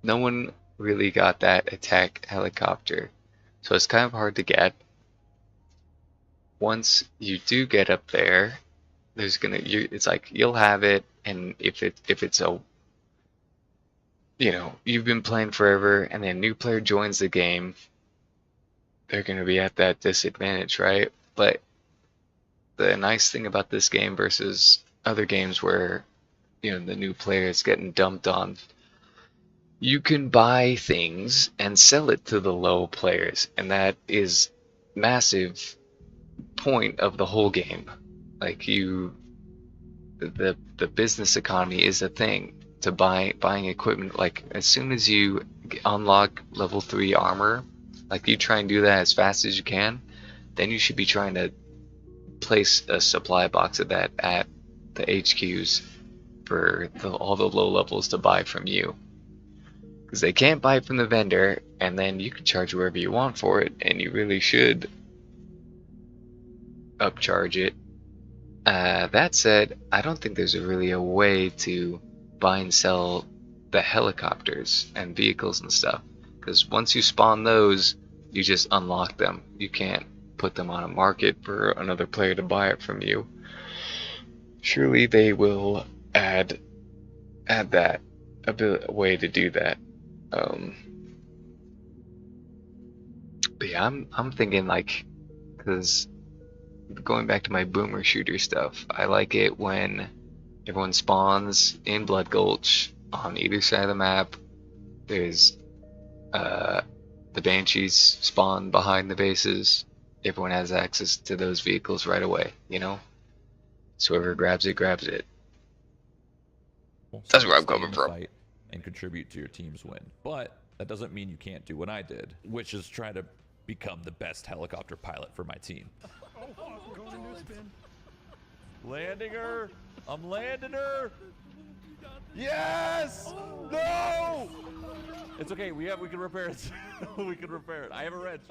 No one really got that attack helicopter, so it's kind of hard to get. Once you do get up there, it's like you'll have it, and if it's a you know, you've been playing forever and then a new player joins the game, they're going to be at that disadvantage, right? But the nice thing about this game versus other games where, you know, the new player is getting dumped on, you can buy things and sell it to the low players, and that is massive point of the whole game. Like the business economy is a thing to buying equipment. Like as soon as you unlock level 3 armor, like you try and do that as fast as you can, then you should be trying to place a supply box of that at the HQs for all the low levels to buy from you, because they can't buy from the vendor, and then you can charge wherever you want for it, and you really should upcharge it. That said, I don't think there's really a way to buy and sell the helicopters and vehicles and stuff, because once you spawn those, you just unlock them. You can't put them on a market for another player to buy it from you. Surely they will add that a way to do that. But yeah, I'm thinking like, because going back to my boomer shooter stuff, I like it when everyone spawns in Blood Gulch on either side of the map. There's the Banshees spawn behind the bases. Everyone has access to those vehicles right away, you know? So whoever grabs it, grabs it. That's where I'm Stay in coming the from. fight and contribute to your team's win. But that doesn't mean you can't do what I did, which is try to become the best helicopter pilot for my team. Landing her! I'm landing her! Yes! No! It's okay. We can repair it. We can repair it. I have a wrench.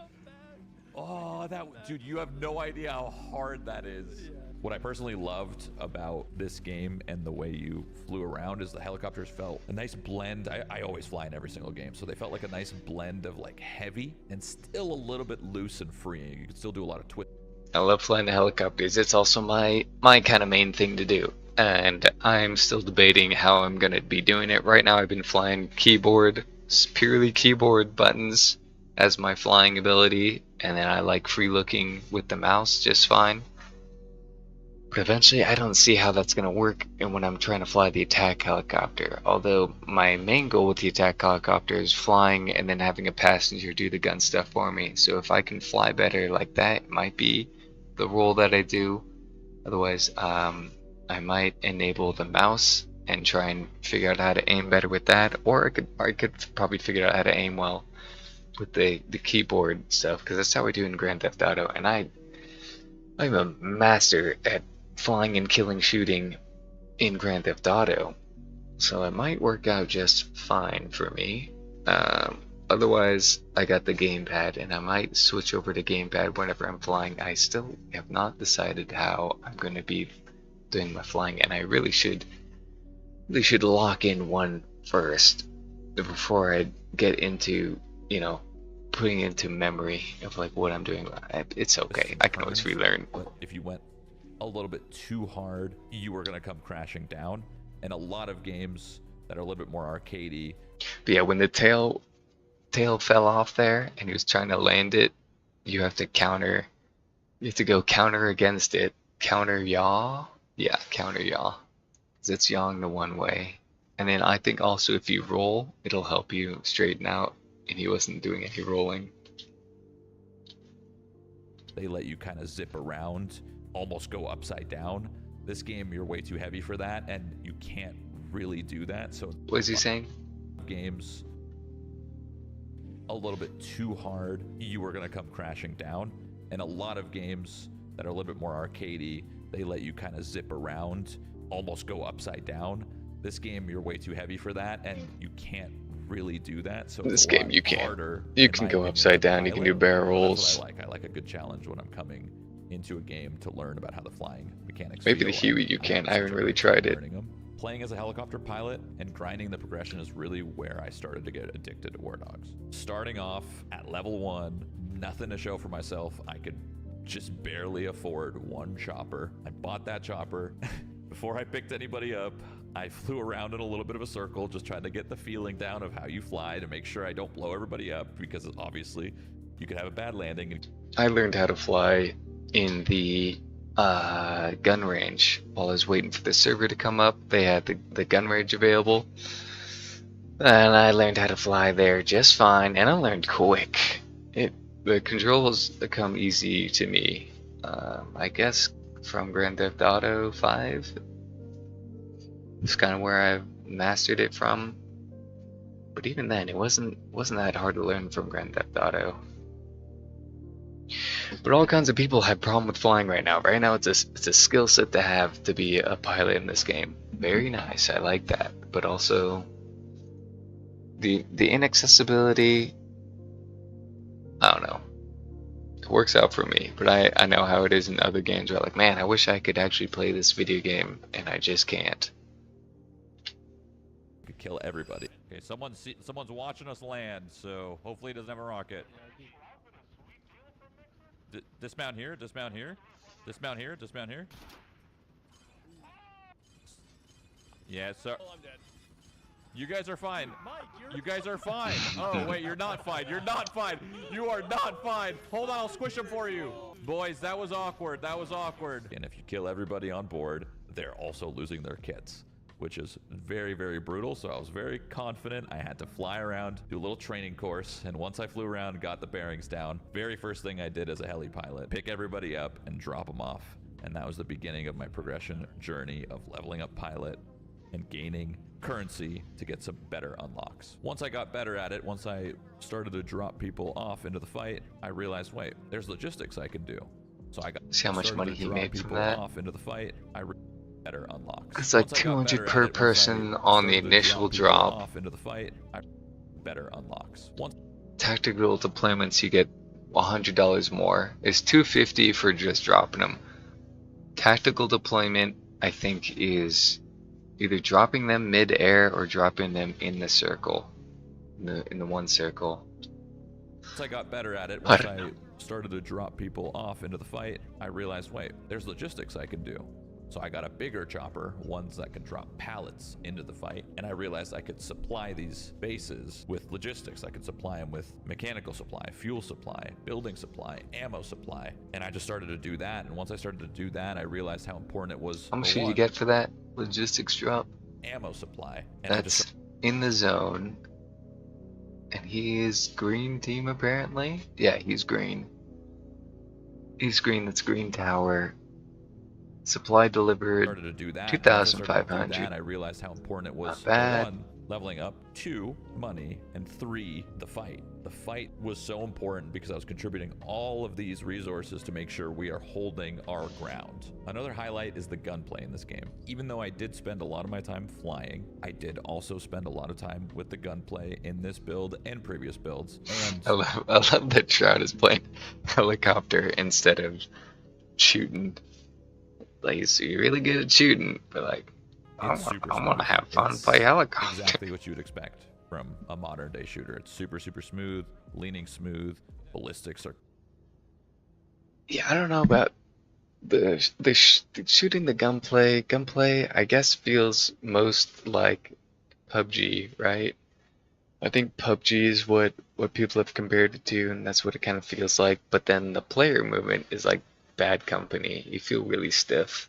Oh, dude, you have no idea how hard that is. What I personally loved about this game and the way you flew around is the helicopters felt a nice blend. I always fly in every single game, so they felt like a nice blend of like heavy and still a little bit loose and freeing. You could still do a lot of twist. I love flying the helicopters. It's also my kind of main thing to do, and I'm still debating how I'm gonna be doing it. Right now I've been flying keyboard, purely keyboard buttons as my flying ability, and then I like free looking with the mouse just fine. But eventually I don't see how that's gonna work and when I'm trying to fly the attack helicopter. Although my main goal with the attack helicopter is flying and then having a passenger do the gun stuff for me. So if I can fly better like that, it might be the role that I do. Otherwise, I might enable the mouse and try and figure out how to aim better with that, or I could probably figure out how to aim well with the keyboard stuff, because that's how I do in Grand Theft Auto, and I'm a master at flying and killing shooting in Grand Theft Auto, so it might work out just fine for me. Otherwise, I got the gamepad, and I might switch over to gamepad whenever I'm flying. I still have not decided how I'm going to be doing my flying, and I really should lock in one first before I get into, you know, putting into memory of like what I'm doing. It's okay. I can always relearn. But if you went a little bit too hard, you were gonna come crashing down. And a lot of games that are a little bit more arcadey. But yeah, when the tail fell off there and he was trying to land it, you have to counter. You have to go counter against it. Counter yaw. Yeah, counter yaw. Because it's yawing the one way. And then I think also if you roll, it'll help you straighten out. And he wasn't doing any rolling. They let you kind of zip around, almost go upside down. This game, you're way too heavy for that, and you can't really do that. So What is he saying? Games a little bit too hard, you were gonna come crashing down. And a lot of games that are a little bit more arcadey, they let you kind of zip around, almost go upside down. This game, you're way too heavy for that, and you can't really do that. So This game you can. Harder, You can go upside down, you can do barrel rolls. That's what I like a good challenge when I'm coming into a game to learn about how the flying mechanics Maybe the feel. Huey you can. I haven't really tried it. Playing as a helicopter pilot and grinding the progression is really where I started to get addicted to War Dogs. Starting off at level 1, nothing to show for myself. I could just barely afford one chopper. I bought that chopper. Before I picked anybody up, I flew around in a little bit of a circle, just trying to get the feeling down of how you fly to make sure I don't blow everybody up, because obviously you could have a bad landing. I learned how to fly in the gun range while I was waiting for the server to come up. They had the gun range available, and I learned how to fly there just fine, and I learned quick. The controls come easy to me, I guess from Grand Theft Auto 5. It's kind of where I mastered it from. But even then, it wasn't that hard to learn from Grand Theft Auto. But all kinds of people have problem with flying right now. Right now, it's a skill set to have to be a pilot in this game. Very nice, I like that. But also, the inaccessibility, I don't know. It works out for me, but I know how it is in other games where, like, man, I wish I could actually play this video game, and I just can't. Could kill everybody. Okay, someone's watching us land, so hopefully he doesn't have a rocket. Dismount here, dismount here, dismount here, dismount here. Yeah, sir. Oh, I'm dead. You guys are fine. Mike, You guys are fine. Oh, wait, you're not fine. You're not fine. You are not fine. Hold on, I'll squish them for you. Boys, that was awkward. That was awkward. And if you kill everybody on board, they're also losing their kits, which is very, very brutal. So I was very confident. I had to fly around, do a little training course. And once I flew around, got the bearings down, very first thing I did as a heli pilot, pick everybody up and drop them off. And that was the beginning of my progression journey of leveling up pilot and gaining currency to get some better unlocks. Once I got better at it, once I started to drop people off into the fight, I realized, wait, there's logistics I can do. So I got See how much money he made from that? off into the fight. Better unlocks. It's like 200 per person on the initial drop. Off into the fight. Better unlocks. Tactical deployments, you get $100 more. It's $250 for just dropping them. Tactical deployment, I think, is either dropping them mid-air or dropping them in the circle, in the one circle. Once I got better at it, once I started to drop people off into the fight, I realized, wait, there's logistics I can do. So I got a bigger chopper, ones that can drop pallets into the fight, and I realized I could supply these bases with logistics. I could supply them with mechanical supply, fuel supply, building supply, ammo supply, and I just started to do that. And once I started to do that, I realized how important it was. How much did you get for that logistics drop? Ammo supply. And that's in the zone. And he is green team apparently? Yeah, he's green. He's green, that's green tower. Supply delivered. Started to do that. 2,500. I realized how important it was. Not bad. 1, leveling up. 2, money. And 3, the fight. The fight was so important because I was contributing all of these resources to make sure we are holding our ground. Another highlight is the gunplay in this game. Even though I did spend a lot of my time flying, I did also spend a lot of time with the gunplay in this build and previous builds. And I love that Shroud is playing helicopter instead of shooting. Like, so you're really good at shooting, but like, I want to have fun, play helicopter. Exactly what you would expect from a modern day shooter. It's super, super smooth, leaning smooth, ballistics are. Yeah, I don't know about the shooting the gunplay. Gunplay, I guess, feels most like PUBG, right? I think PUBG is what people have compared it to, and that's what it kind of feels like. But then the player movement is like Bad Company. You feel really stiff.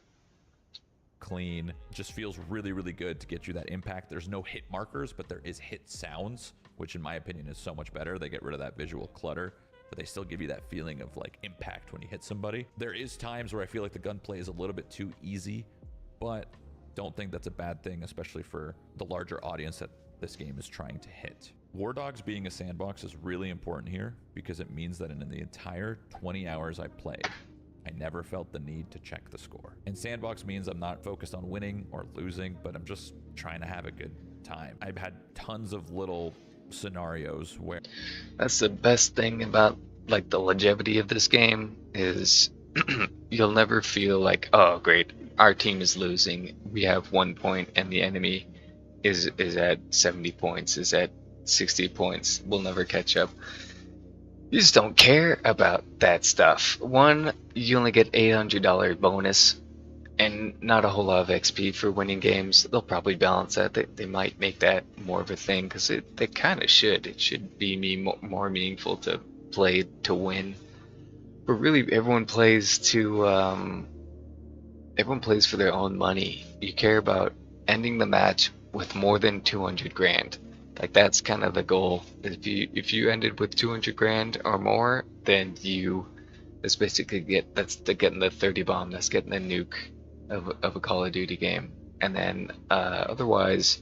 Clean. Just feels really, really good to get you that impact. There's no hit markers, but there is hit sounds, which in my opinion is so much better. They get rid of that visual clutter, but they still give you that feeling of like impact when you hit somebody. There is times where I feel like the gunplay is a little bit too easy, but don't think that's a bad thing, especially for the larger audience that this game is trying to hit. War Dogs being a sandbox is really important here because it means that in the entire 20 hours I played, I never felt the need to check the score. And sandbox means I'm not focused on winning or losing, but I'm just trying to have a good time. I've had tons of little scenarios where... That's the best thing about like the longevity of this game is you'll never feel like, oh great, our team is losing. We have 1 point and the enemy is at 70 points, is at 60 points. We'll never catch up. You just don't care about that stuff. One, you only get $800 bonus, and not a whole lot of XP for winning games. They'll probably balance that. They might make that more of a thing because they kind of should. It should be more meaningful to play to win. But really, everyone plays for their own money. You care about ending the match with more than 200 grand. Like that's kind of the goal. If you ended with 200 grand or more, then that's basically getting the 30 bomb. That's getting the nuke of a Call of Duty game. And then otherwise,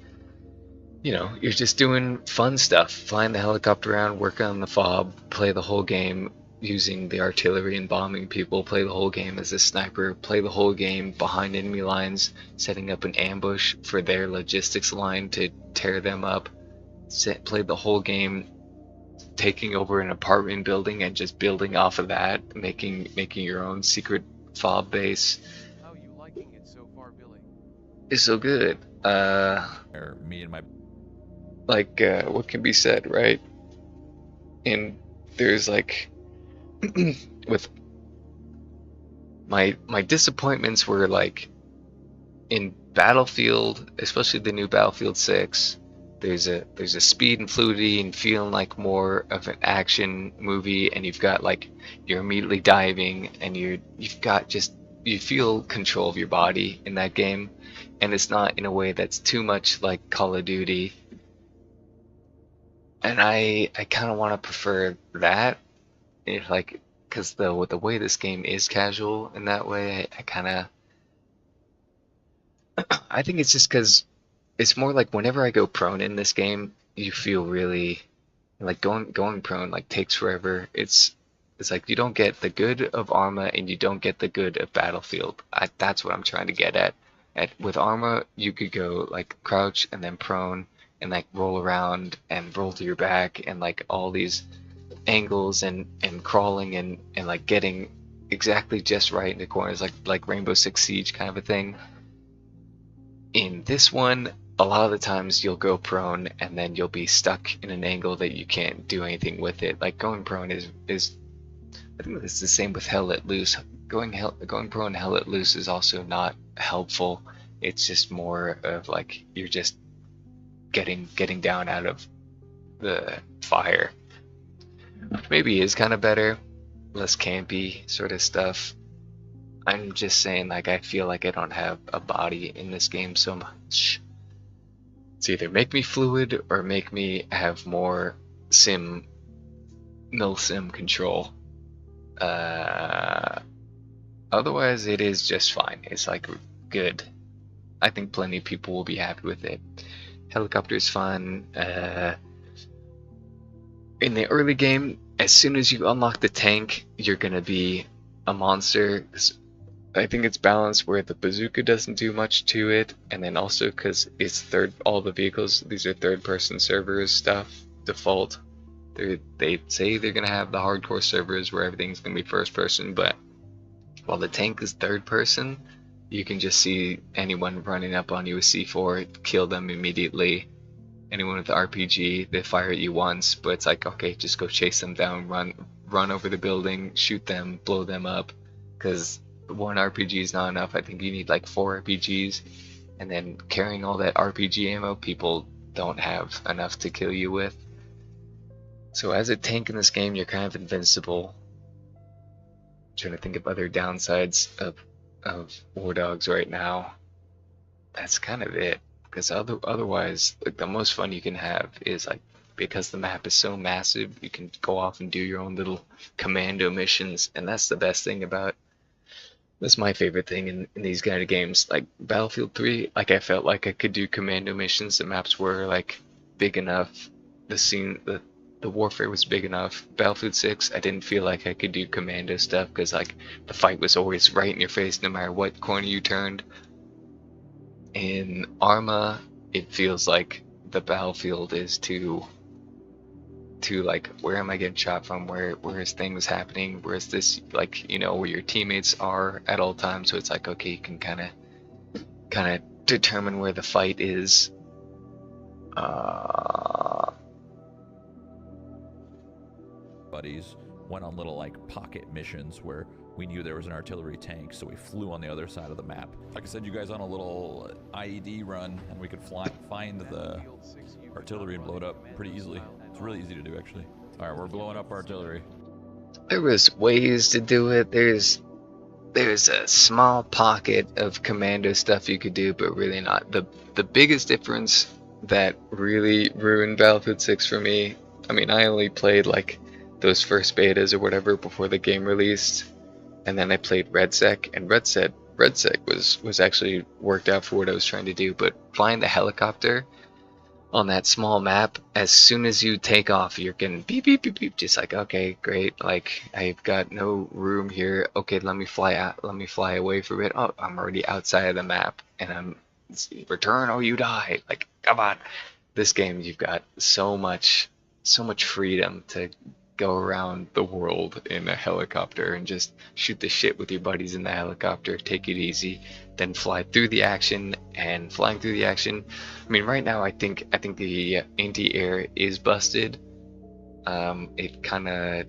you're just doing fun stuff, flying the helicopter around, working on the fob, play the whole game using the artillery and bombing people, play the whole game as a sniper, play the whole game behind enemy lines, setting up an ambush for their logistics line to tear them up, play the whole game taking over an apartment building and just building off of that, making your own secret fob base. How you liking it so far, Billy? Is so good. Or me and my What can be said, right? And there's like with my disappointments were like in Battlefield, especially the new Battlefield 6. There's a speed and fluidity and feeling like more of an action movie, and you're immediately diving, and you've got just you feel control of your body in that game, and it's not in a way that's too much like Call of Duty. And I kind of want to prefer that, because the way this game is casual in that way, I kind of I think it's just because it's more like whenever I go prone in this game, you feel really like going prone like takes forever. It's like you don't get the good of Arma and you don't get the good of Battlefield. That's what I'm trying to get at. With Arma, you could go like crouch and then prone and like roll around and roll to your back and like all these angles and crawling and like getting exactly just right in the corners like Rainbow Six Siege kind of a thing. In this one, a lot of the times you'll go prone and then you'll be stuck in an angle that you can't do anything with it. Like going prone is I think it's the same with Hell Let Loose. Going prone Hell Let Loose is also not helpful. It's just more of like you're just getting down out of the fire. Which maybe is kind of better, less campy sort of stuff. I'm just saying, like, I feel like I don't have a body in this game so much. It's either make me fluid or make me have more mil-sim control. Otherwise, it is just fine. It's like good. I think plenty of people will be happy with it. Helicopter is fun. In the early game, as soon as you unlock the tank, you're gonna be a monster. I think it's balanced where the bazooka doesn't do much to it, and then also because it's all the vehicles, these are third-person servers stuff, default. They say they're gonna have the hardcore servers where everything's gonna be first-person, but while the tank is third-person, you can just see anyone running up on you with C4, kill them immediately. Anyone with the RPG, they fire at you once, but it's like, okay, just go chase them down, run over the building, shoot them, blow them up, because one RPG is not enough. I think you need like 4 RPGs, and then carrying all that RPG ammo, people don't have enough to kill you with. So as a tank in this game, you're kind of invincible. I'm trying to think of other downsides of War Dogs right now. That's kind of it. Because otherwise, like the most fun you can have is like, because the map is so massive, you can go off and do your own little commando missions, and that's the best thing about. That's my favorite thing in these kind of games. Like Battlefield 3, like I felt like I could do commando missions. The maps were like big enough. The warfare was big enough. Battlefield 6, I didn't feel like I could do commando stuff because like the fight was always right in your face no matter what corner you turned. In Arma, it feels like the battlefield is too like, where am I getting shot from? Where is things happening? Where is this, like, where your teammates are at all times? So it's like, okay, you can kind of determine where the fight is. buddies went on little like pocket missions where we knew there was an artillery tank, so we flew on the other side of the map. I could send you guys on a little IED run, and we could find the artillery and blow it up pretty easily. It's really easy to do, actually. All right, we're blowing up artillery. There was ways to do it. There's a small pocket of commando stuff you could do, but really not. The biggest difference that really ruined Battlefield 6 for me, I mean, I only played like those first betas or whatever before the game released, and then I played RedSec, and RedSec was actually worked out for what I was trying to do, but flying the helicopter on that small map, as soon as you take off, you're getting beep beep beep beep, just like, okay, great, like I've got no room here, okay, let me fly out, let me fly away for a bit. Oh, I'm already outside of the map, and I'm return or you die. Like, come on. This game, you've got so much freedom to go around the world in a helicopter and just shoot the shit with your buddies in the helicopter, take it easy, then fly through the action. And flying through the action, I mean, right now I think the anti-air is busted. It kind of,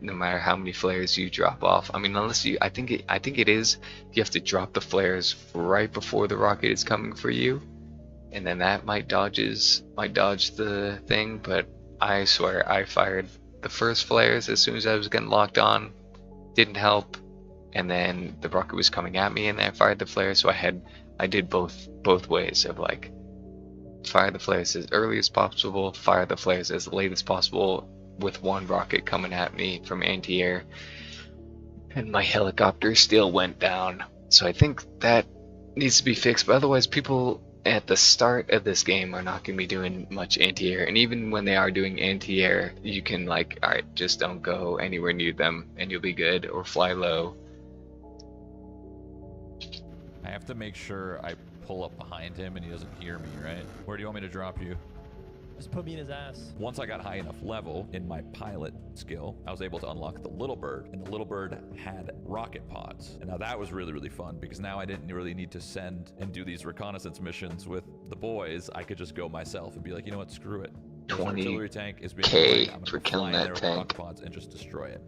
no matter how many flares you drop off, I mean, unless you, I think it is, you have to drop the flares right before the rocket is coming for you, and then that might dodge the thing. But I swear I fired the first flares as soon as I was getting locked on, didn't help, and then the rocket was coming at me and then I fired the flares. So I did both ways of like, fire the flares as early as possible, fire the flares as late as possible, with one rocket coming at me from anti-air, and my helicopter still went down. So I think that needs to be fixed, but otherwise people at the start of this game are not going to be doing much anti-air, and even when they are doing anti-air, you can like, alright, just don't go anywhere near them and you'll be good, or fly low. I have to make sure I pull up behind him and he doesn't hear me, right? Where do you want me to drop you? Just put me in his ass. Once I got high enough level in my pilot skill, I was able to unlock the Little Bird, and the Little Bird had rocket pods. And now that was really, really fun, because now I didn't really need to send and do these reconnaissance missions with the boys. I could just go myself and be like, you know what, screw it. This artillery tank is being deployed. I'm for gonna killing fly in that there with tank. rocket pods and just destroy it.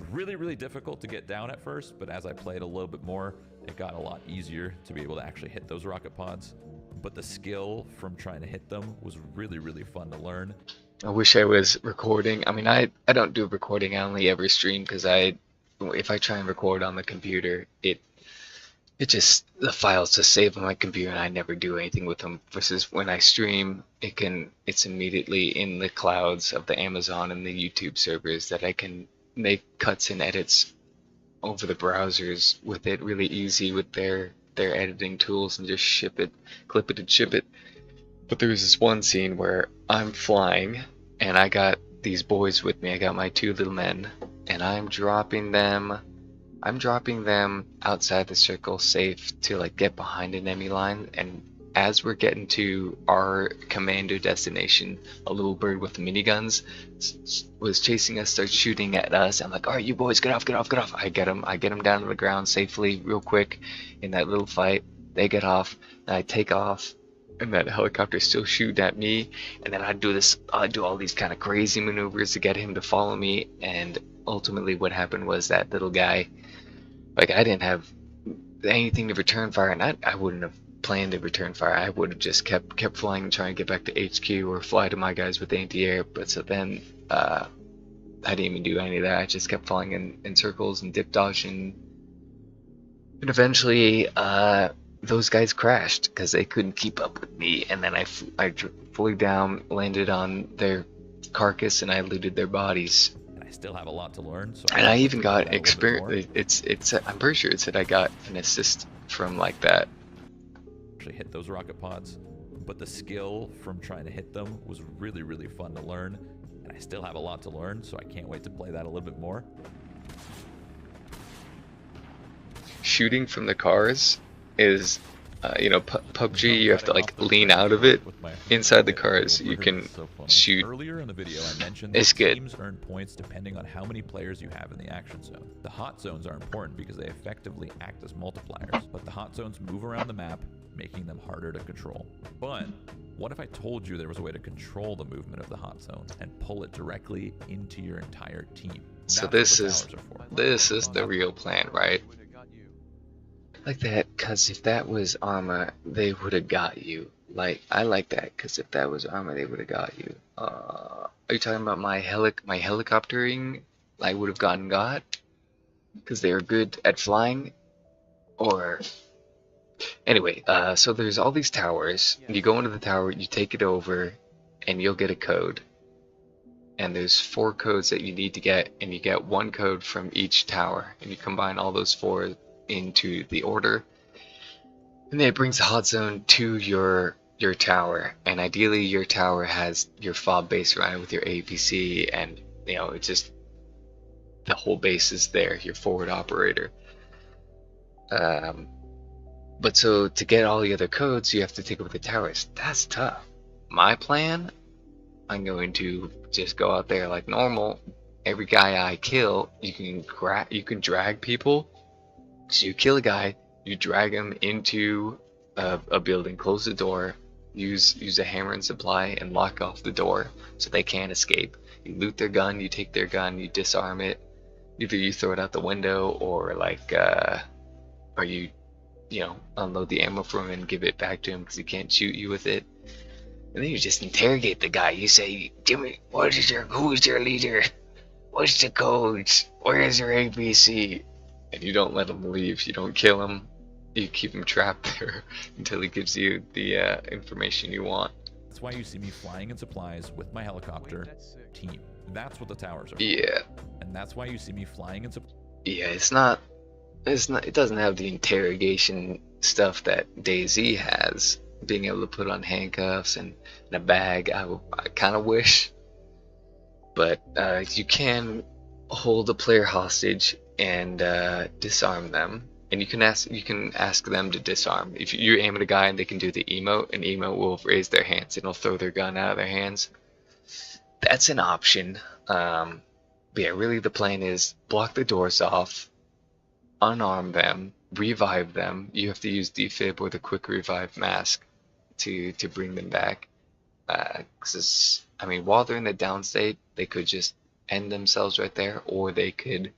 Really, really difficult to get down at first, but as I played a little bit more, it got a lot easier to be able to actually hit those rocket pods. But the skill from trying to hit them was really, really fun to learn. I wish I was recording. I mean, I don't do recording. I only ever stream, because if I try and record on the computer, it just, the files just save on my computer and I never do anything with them. Versus when I stream, it's immediately in the clouds of the Amazon and the YouTube servers, that I can make cuts and edits over the browsers with it really easy with their editing tools, and just ship it, clip it and ship it. But there was this one scene where I'm flying and I got these boys with me. I got my two little men, and I'm dropping them outside the circle, safe to like get behind an enemy line. And as we're getting to our commando destination, a Little Bird with miniguns was chasing us, starts shooting at us. I'm like, all right, you boys, get off, get off, get off. I get them down to the ground safely, real quick in that little fight. They get off, and I take off, and that helicopter still shooting at me. And then I do all these kind of crazy maneuvers to get him to follow me. And ultimately what happened was that little guy, like, I didn't have anything to return fire, and I wouldn't have planned to return fire. I would have just kept flying and trying to get back to HQ or fly to my guys with anti-air. But so then I didn't even do any of that. I just kept flying in circles and dip dodging, and eventually those guys crashed because they couldn't keep up with me. And then I flew down, landed on their carcass, and I looted their bodies. I still have a lot to learn. So and I even got experience. It's I'm pretty sure it said I got an assist from like that. Actually hit those rocket pods, but the skill from trying to hit them was really, really fun to learn, and I still have a lot to learn, so I can't wait to play that a little bit more. Shooting from the cars is, you know, PUBG, you have to like lean out of it. Inside the cars, you can shoot. Earlier in the video, I mentioned it's that good. teams earn points depending on how many players you have in the action zone. The hot zones are important because they effectively act as multipliers, but the hot zones move around the map, making them harder to control. But what if I told you there was a way to control the movement of the hot zone and pull it directly into your entire team? So That's this what the is towers are for. this is the real plan, right? Would have got you. Like that, cause if that was armor, they would have got you. Like I like that, cause if that was armor, they would have got you. Are you talking about my helicoptering? I would have got, cause they are good at flying, or anyway. So there's all these towers. You go into the tower, you take it over, and you'll get a code. And there's 4 codes that you need to get, and you get 1 code from each tower, and you combine all those 4 into the order, and then it brings the hot zone to your tower. And ideally your tower has your fob base around it with your APC, and you know, it's just the whole base is there, your forward operator. But so to get all the other codes, you have to take over the towers. That's tough. My plan, I'm going to just go out there like normal. Every guy I kill, you can drag people. So you kill a guy, you drag him into a building, close the door, use a hammer and supply, and lock off the door so they can't escape. You loot their gun, you take their gun, you disarm it. Either you throw it out the window, or like, or you know, unload the ammo from him and give it back to him because he can't shoot you with it. And then you just interrogate the guy. You say, Jimmy, who's your leader? What's the codes? Where's your APC? And you don't let him leave. You don't kill him. You keep him trapped there until he gives you the information you want. That's why you see me flying in supplies with my helicopter team. That's what the towers are for. Yeah. And that's why you see me flying in supplies. Yeah, it doesn't have the interrogation stuff that DayZ has. Being able to put on handcuffs and a bag, I kind of wish. But you can hold a player hostage and disarm them, and you can ask them to disarm. If you aim at a guy and they can do the emote, an emote will raise their hands and it'll throw their gun out of their hands. That's an option. But yeah, really the plan is block the doors off, unarm them, revive them. You have to use defib or the quick revive mask to bring them back. Because I mean, while they're in the down state, they could just end themselves right there, or they could,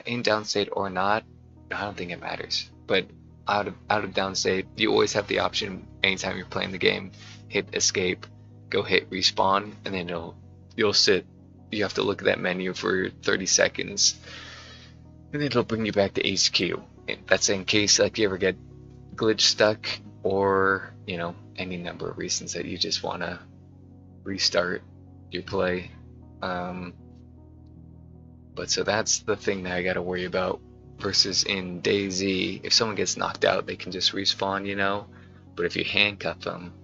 in down state or not, I don't think it matters. But out of down state, you always have the option anytime you're playing the game, hit escape, go hit respawn, and then you'll sit. You have to look at that menu for 30 seconds, and then it'll bring you back to HQ. And that's in case like you ever get glitch stuck, or you know, any number of reasons that you just want to restart your play. But so that's the thing that I got to worry about. Versus in DayZ, if someone gets knocked out, they can just respawn, you know. But if you handcuff them,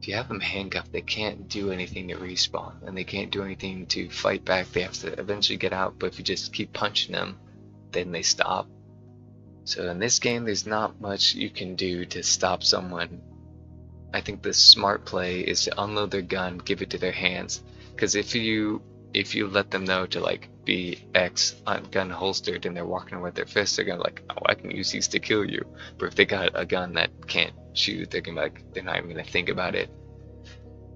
if you have them handcuffed, they can't do anything to respawn, and they can't do anything to fight back. They have to eventually get out, but if you just keep punching them, then they stop. So in this game, there's not much you can do to stop someone. I think the smart play is to unload their gun, give it to their hands. Because if you let them know to like be X gun holstered and they're walking around with their fists, they're gonna like, oh, I can use these to kill you. But if they got a gun that can't shoot, they're gonna like, they're not even gonna think about it.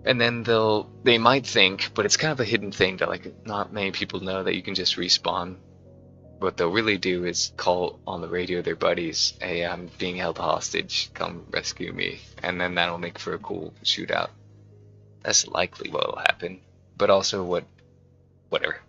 And then they might think, but it's kind of a hidden thing that like not many people know, that you can just respawn. What they'll really do is call on the radio their buddies, hey, I'm being held hostage, come rescue me. And then that'll make for a cool shootout. That's likely what will happen. But also whatever.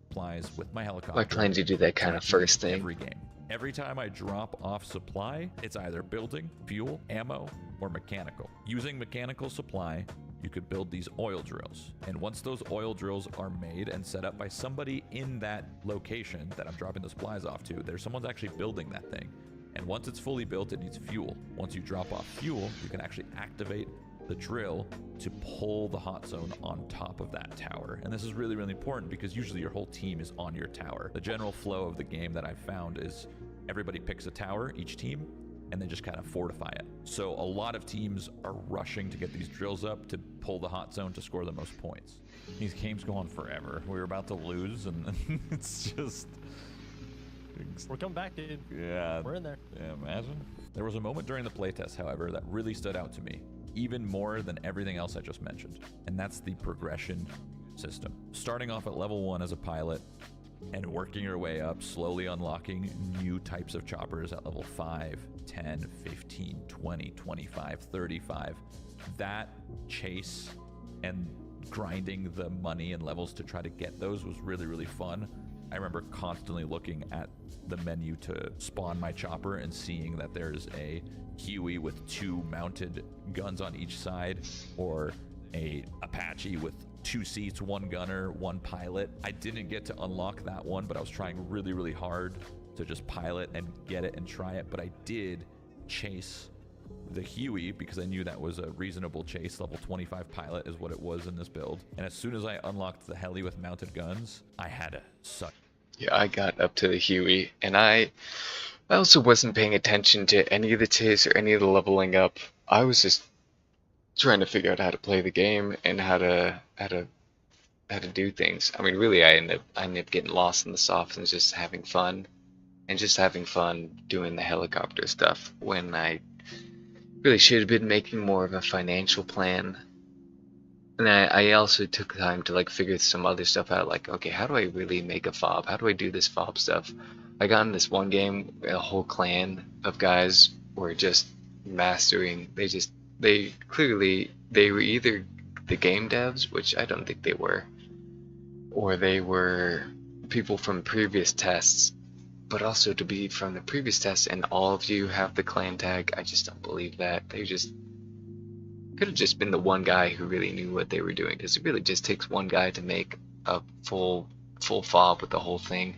Supplies with my helicopter. I plan to do that kind of first thing. Every game. Every time I drop off supply, it's either building, fuel, ammo, or mechanical. Using mechanical supply, you could build these oil drills. And once those oil drills are made and set up by somebody in that location that I'm dropping the supplies off to, there's someone's actually building that thing. And once it's fully built, it needs fuel. Once you drop off fuel, you can actually activate the drill to pull the hot zone on top of that tower. And this is really, really important because usually your whole team is on your tower. The general flow of the game that I've found is everybody picks a tower, each team, and then just kind of fortify it. So a lot of teams are rushing to get these drills up to pull the hot zone to score the most points. These games go on forever. We were about to lose, and it's just... We're coming back, dude. Yeah. We're in there. Yeah, imagine. There was a moment during the playtest, however, that really stood out to me, even more than everything else I just mentioned. And that's the progression system. Starting off at level 1 as a pilot and working your way up, slowly unlocking new types of choppers at level 5, 10, 15, 20, 25, 35. That chase and grinding the money and levels to try to get those was really, really fun. I remember constantly looking at the menu to spawn my chopper and seeing that there's a Huey with 2 mounted guns on each side, or a Apache with 2 seats, 1 gunner, 1 pilot. I didn't get to unlock that one, but I was trying really, really hard to just pilot and get it and try it. But I did chase the Huey because I knew that was a reasonable chase. Level 25 pilot is what it was in this build. And as soon as I unlocked the heli with mounted guns, I had such... Yeah, I got up to the Huey, and I also wasn't paying attention to any of the chase or any of the leveling up. I was just trying to figure out how to play the game and how to do things. I mean, really, I ended up getting lost in the softs and just having fun doing the helicopter stuff, when I really should have been making more of a financial plan. And I also took time to like figure some other stuff out, like, okay, how do I really make a fob? How do I do this fob stuff? I got in this one game, a whole clan of guys were just mastering. They clearly were either the game devs, which I don't think they were, or they were people from previous tests. But also to be from the previous tests and all of you have the clan tag, I just don't believe that. They just could have just been the one guy who really knew what they were doing, because it really just takes one guy to make a full fob with the whole thing.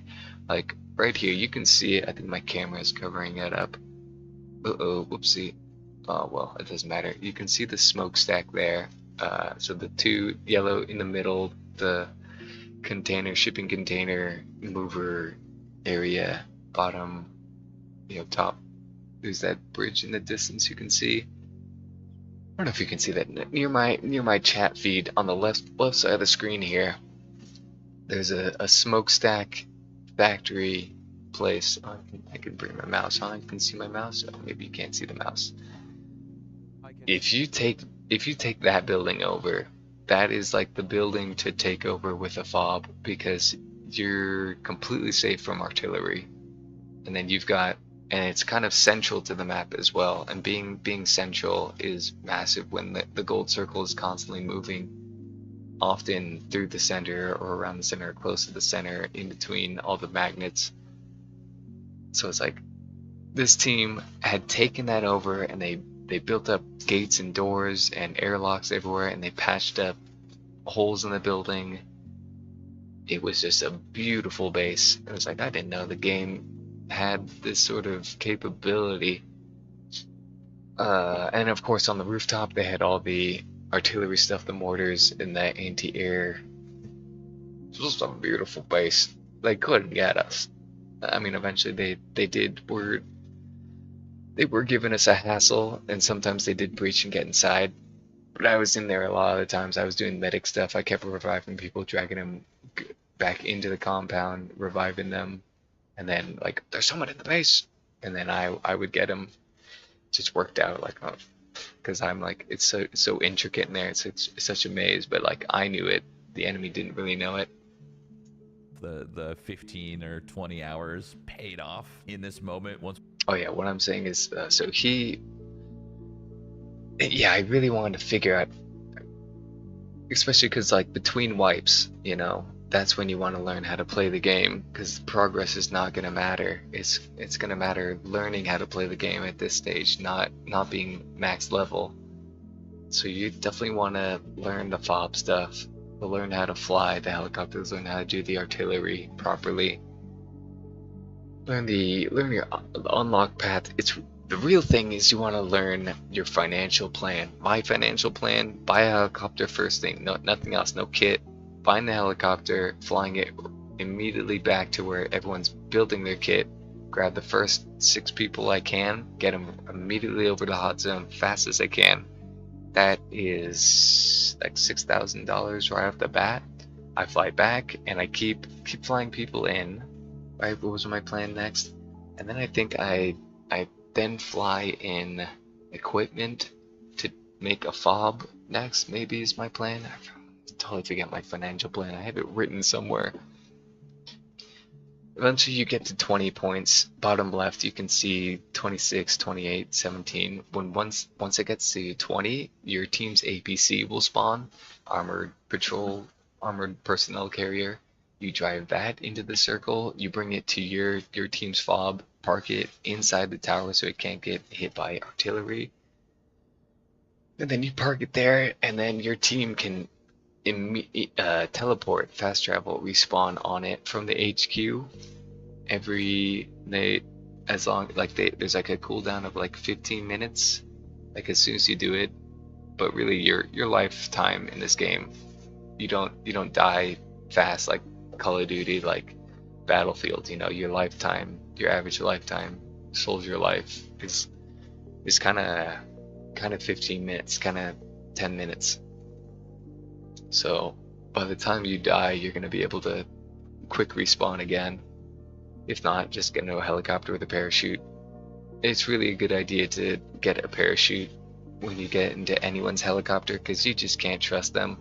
Like right here, you can see it. I think my camera is covering it up. Uh-oh, whoopsie. Oh, well, it doesn't matter. You can see the smokestack there. So the 2 yellow in the middle, the container, shipping container mover area, bottom, top. There's that bridge in the distance you can see. I don't know if you can see that near my chat feed on the left side of the screen here. There's a smokestack factory place. I can bring my mouse on. You can see my mouse. Oh, maybe you can't see the mouse. If you take that building over, that is like the building to take over with a fob, because you're completely safe from artillery, and then and it's kind of central to the map as well, and being central is massive when the gold circle is constantly moving, often through the center or around the center or close to the center, in between all the magnets. So it's like this team had taken that over, and they built up gates and doors and airlocks everywhere, and they patched up holes in the building. It was just a beautiful base. It was like, I didn't know the game had this sort of capability. And of course on the rooftop they had all the artillery stuff, the mortars and the anti-air. It was just a beautiful base. They couldn't get us. I mean, eventually they were giving us a hassle, and sometimes they did breach and get inside. But I was in there a lot of the times. I was doing medic stuff. I kept reviving people, dragging them back into the compound, reviving them, and then like, there's someone in the base, and then I would get them. It just worked out, like, oh, because I'm like, it's so intricate in there. It's such a maze, but like I knew it. The enemy didn't really know it. The 15 or 20 hours paid off in this moment once. Oh yeah, what I'm saying is, I really wanted to figure out, especially because like between wipes, that's when you want to learn how to play the game, because progress is not going to matter. It's going to matter learning how to play the game at this stage, not being max level. So you definitely want to learn the fob stuff, learn how to fly the helicopters, learn how to do the artillery properly, learn your unlock path. The real thing is you want to learn your financial plan. My financial plan: buy a helicopter first thing, nothing else, no kit. Find the helicopter, flying it immediately back to where everyone's building their kit. Grab the first 6 people I can, get them immediately over to hot zone fast as I can. That is like $6,000 right off the bat. I fly back and I keep flying people in. Right, what was my plan next? And then I think I then fly in equipment to make a fob next, maybe, is my plan. totally forget my financial plan. I have it written somewhere. Eventually you get to 20 points. Bottom left, you can see 26, 28, 17. Once it gets to 20, your team's APC will spawn, armored patrol, armored personnel carrier. You drive that into the circle. You bring it to your team's fob, park it inside the tower so it can't get hit by artillery. And then you park it there, and then your team can teleport, fast travel, respawn on it from the HQ. There's like a cooldown of like 15 minutes, like as soon as you do it. But really, your lifetime in this game, you don't die fast like Call of Duty, like Battlefield. You know, your average lifetime soldier life is kind of 15 minutes, kind of 10 minutes. So by the time you die, you're gonna be able to quick respawn again. If not, just get into a helicopter with a parachute. It's really a good idea to get a parachute when you get into anyone's helicopter, because you just can't trust them.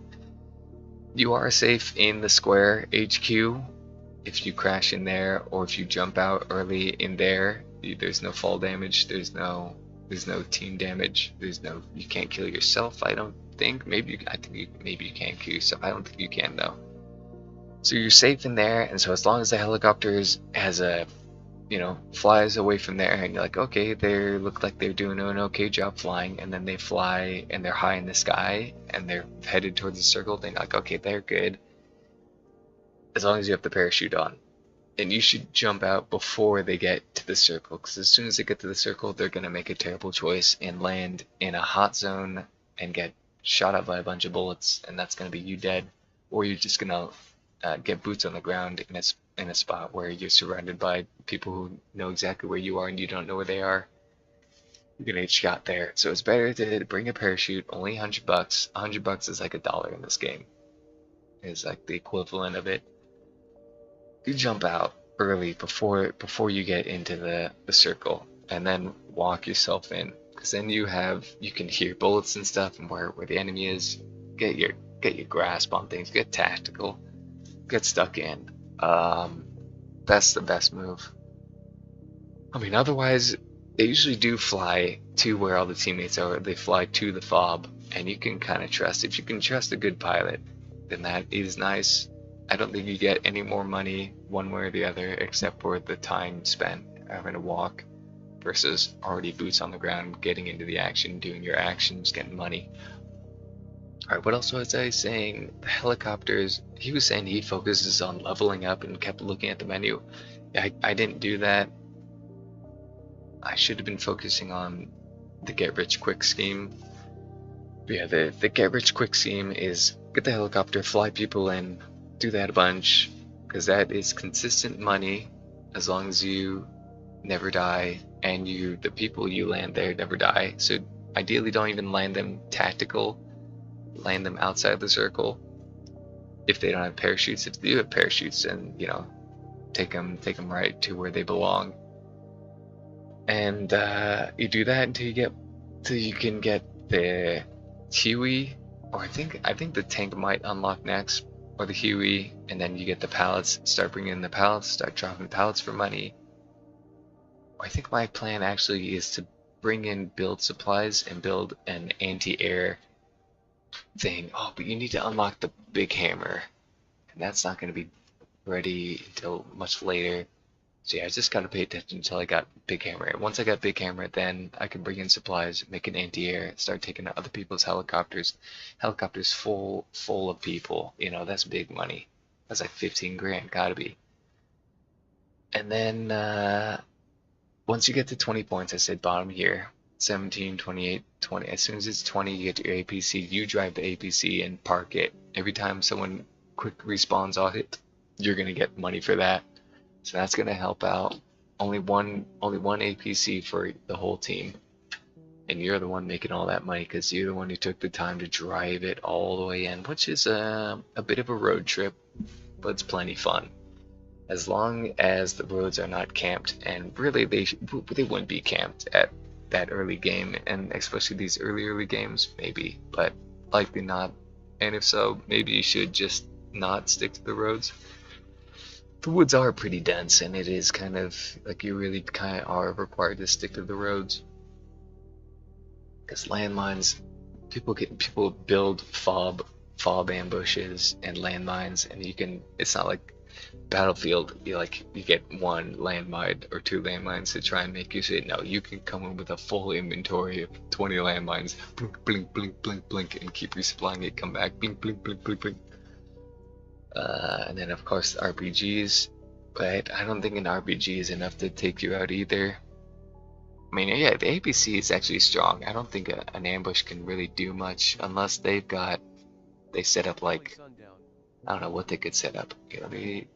You are safe in the square HQ. If you crash in there, or if you jump out early in there, there's no fall damage, there's no team damage, you can't kill yourself, I don't think. Maybe you can kill yourself. I don't think you can though. So you're safe in there, and so as long as the helicopter flies away from there, and you're like, okay, they look like they're doing an okay job flying, and then they fly and they're high in the sky and they're headed towards the circle, then you're like, okay, they're good. As long as you have the parachute on. And you should jump out before they get to the circle, because as soon as they get to the circle, they're going to make a terrible choice and land in a hot zone and get shot up by a bunch of bullets, and that's going to be you dead, or you're just going to get boots on the ground in a spot where you're surrounded by people who know exactly where you are and you don't know where they are. You're gonna get shot there. So it's better to bring a parachute. Only $100. $100 is like $1 in this game. It's like the equivalent of it. You jump out early before you get into the circle, and then walk yourself in, because then you can hear bullets and stuff and where the enemy is. Get your grasp on things. Get tactical. Get stuck in. That's the best move. I mean, otherwise, they usually do fly to where all the teammates are. They fly to the fob, and you can kind of trust. If you can trust a good pilot, then that is nice. I don't think you get any more money one way or the other, except for the time spent having to walk versus already boots on the ground, getting into the action, doing your actions, getting money. Alright, what else was I saying? The helicopters, he was saying he focuses on leveling up and kept looking at the menu. I didn't do that. I should have been focusing on the get rich quick scheme. But yeah, the get rich quick scheme is get the helicopter, fly people in, do that a bunch, because that is consistent money as long as you never die and the people you land there never die. So ideally don't even land them tactical. Land them outside the circle if they don't have parachutes. If they do have parachutes, then take them right to where they belong. And you do that until you can get the Huey, or I think the tank might unlock next, or the Huey, and then you get the pallets. Start bringing in the pallets. Start dropping pallets for money. I think my plan actually is to bring in build supplies and build an anti-air thing. Oh, but you need to unlock the big hammer, and that's not going to be ready until much later. So yeah, I just gotta pay attention until I got big hammer. Once I got big hammer, then I can bring in supplies, make an anti-air, start taking out other people's helicopters. Helicopters full of people. That's big money. That's like 15 grand, gotta be. And then once you get to 20 points, I said bottom here, 17, 28, 20. As soon as it's 20, you get your APC. You drive the APC and park it. Every time someone quick respawns on it, you're gonna get money for that. So that's gonna help out. Only one APC for the whole team, and you're the one making all that money because you're the one who took the time to drive it all the way in, which is a bit of a road trip, but it's plenty fun. As long as the roads are not camped, and really they wouldn't be camped at that early game, and especially these early games maybe, but likely not And if so, maybe you should just not stick to the roads. The woods are pretty dense, and it is kind of like you really kind of are required to stick to the roads. Because landmines, people build fob ambushes and landmines, and you can. It's not like Battlefield. You get one landmine or two landmines to try and make you say no. You can come in with a full inventory of 20 landmines, blink, blink, blink, blink, blink, and keep resupplying it. Come back, blink, blink, blink, blink, blink. And then of course RPGs, but I don't think an RPG is enough to take you out either. I mean, yeah, the APC is actually strong. I don't think an ambush can really do much unless they set up like, BillySundown. I don't know what they could set up. Okay,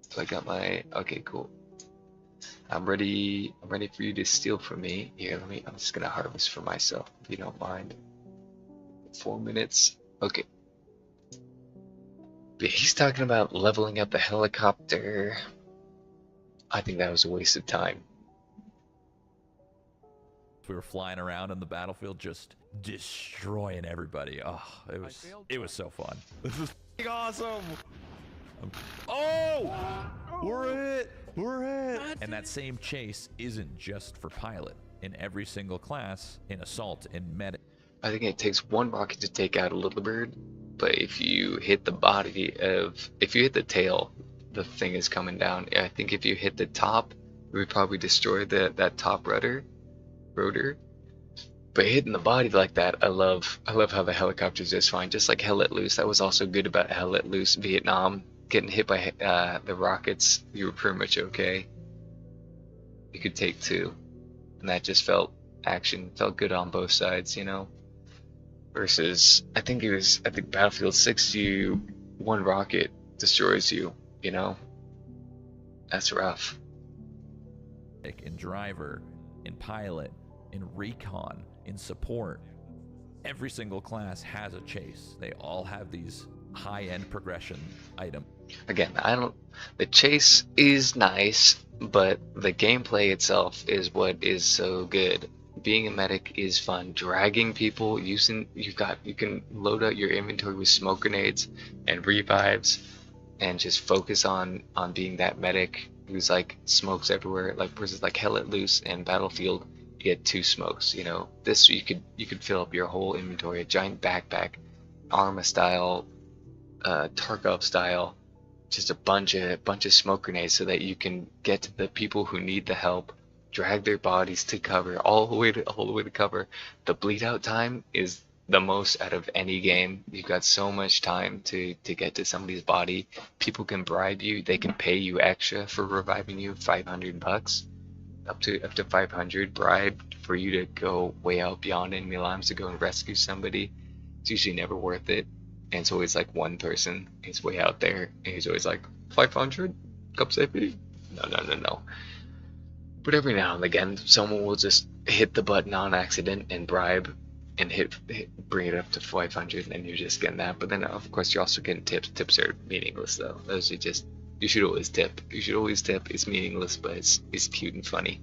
so I got my, okay, cool. I'm ready for you to steal from me. Here, I'm just gonna harvest for myself, if you don't mind. 4 minutes, okay. But he's talking about leveling up the helicopter. I think that was a waste of time. We were flying around in the battlefield, just destroying everybody. Oh, it was so fun. This is awesome. Oh, we're hit. And that same chase isn't just for pilot. In every single class, in assault, in medic. I think it takes one rocket to take out a little bird, but if you hit the tail, the thing is coming down. I think if you hit the top, it would probably destroy that top rotor. But hitting the body like that, I love how the helicopter's just fine. Just like Hell Let Loose. That was also good about Hell Let Loose Vietnam. Getting hit by the rockets, you were pretty much okay. You could take two, and that just felt good on both sides, you know. Versus, I think Battlefield 6, one rocket destroys you, you know. That's rough. In driver, in pilot, in recon, in support, every single class has a chase. They all have these high-end progression items. Again, the chase is nice, but the gameplay itself is what is so good. Being a medic is fun. Dragging people, you can load out your inventory with smoke grenades and revives, and just focus on being that medic who's like smokes everywhere. Like versus like Hell Let Loose and Battlefield, you get 2 smokes. You know, this you could fill up your whole inventory, a giant backpack, Arma style, Tarkov style, just a bunch of smoke grenades so that you can get to the people who need the help. Drag their bodies to cover, all the way to cover. The bleed out time is the most out of any game. You've got so much time to get to somebody's body. People can bribe you. They can pay you extra for reviving you, $500, up to 500 bribe for you to go way out beyond enemy lines to go and rescue somebody. It's usually never worth it, and it's always like one person. He's way out there, and he's always like 500, come save me. No. But every now and again, someone will just hit the button on accident and bribe and bring it up to 500, and you're just getting that. But then, of course, you're also getting tips. Tips are meaningless, though. Those are just, you should always tip. It's meaningless, but it's cute and funny.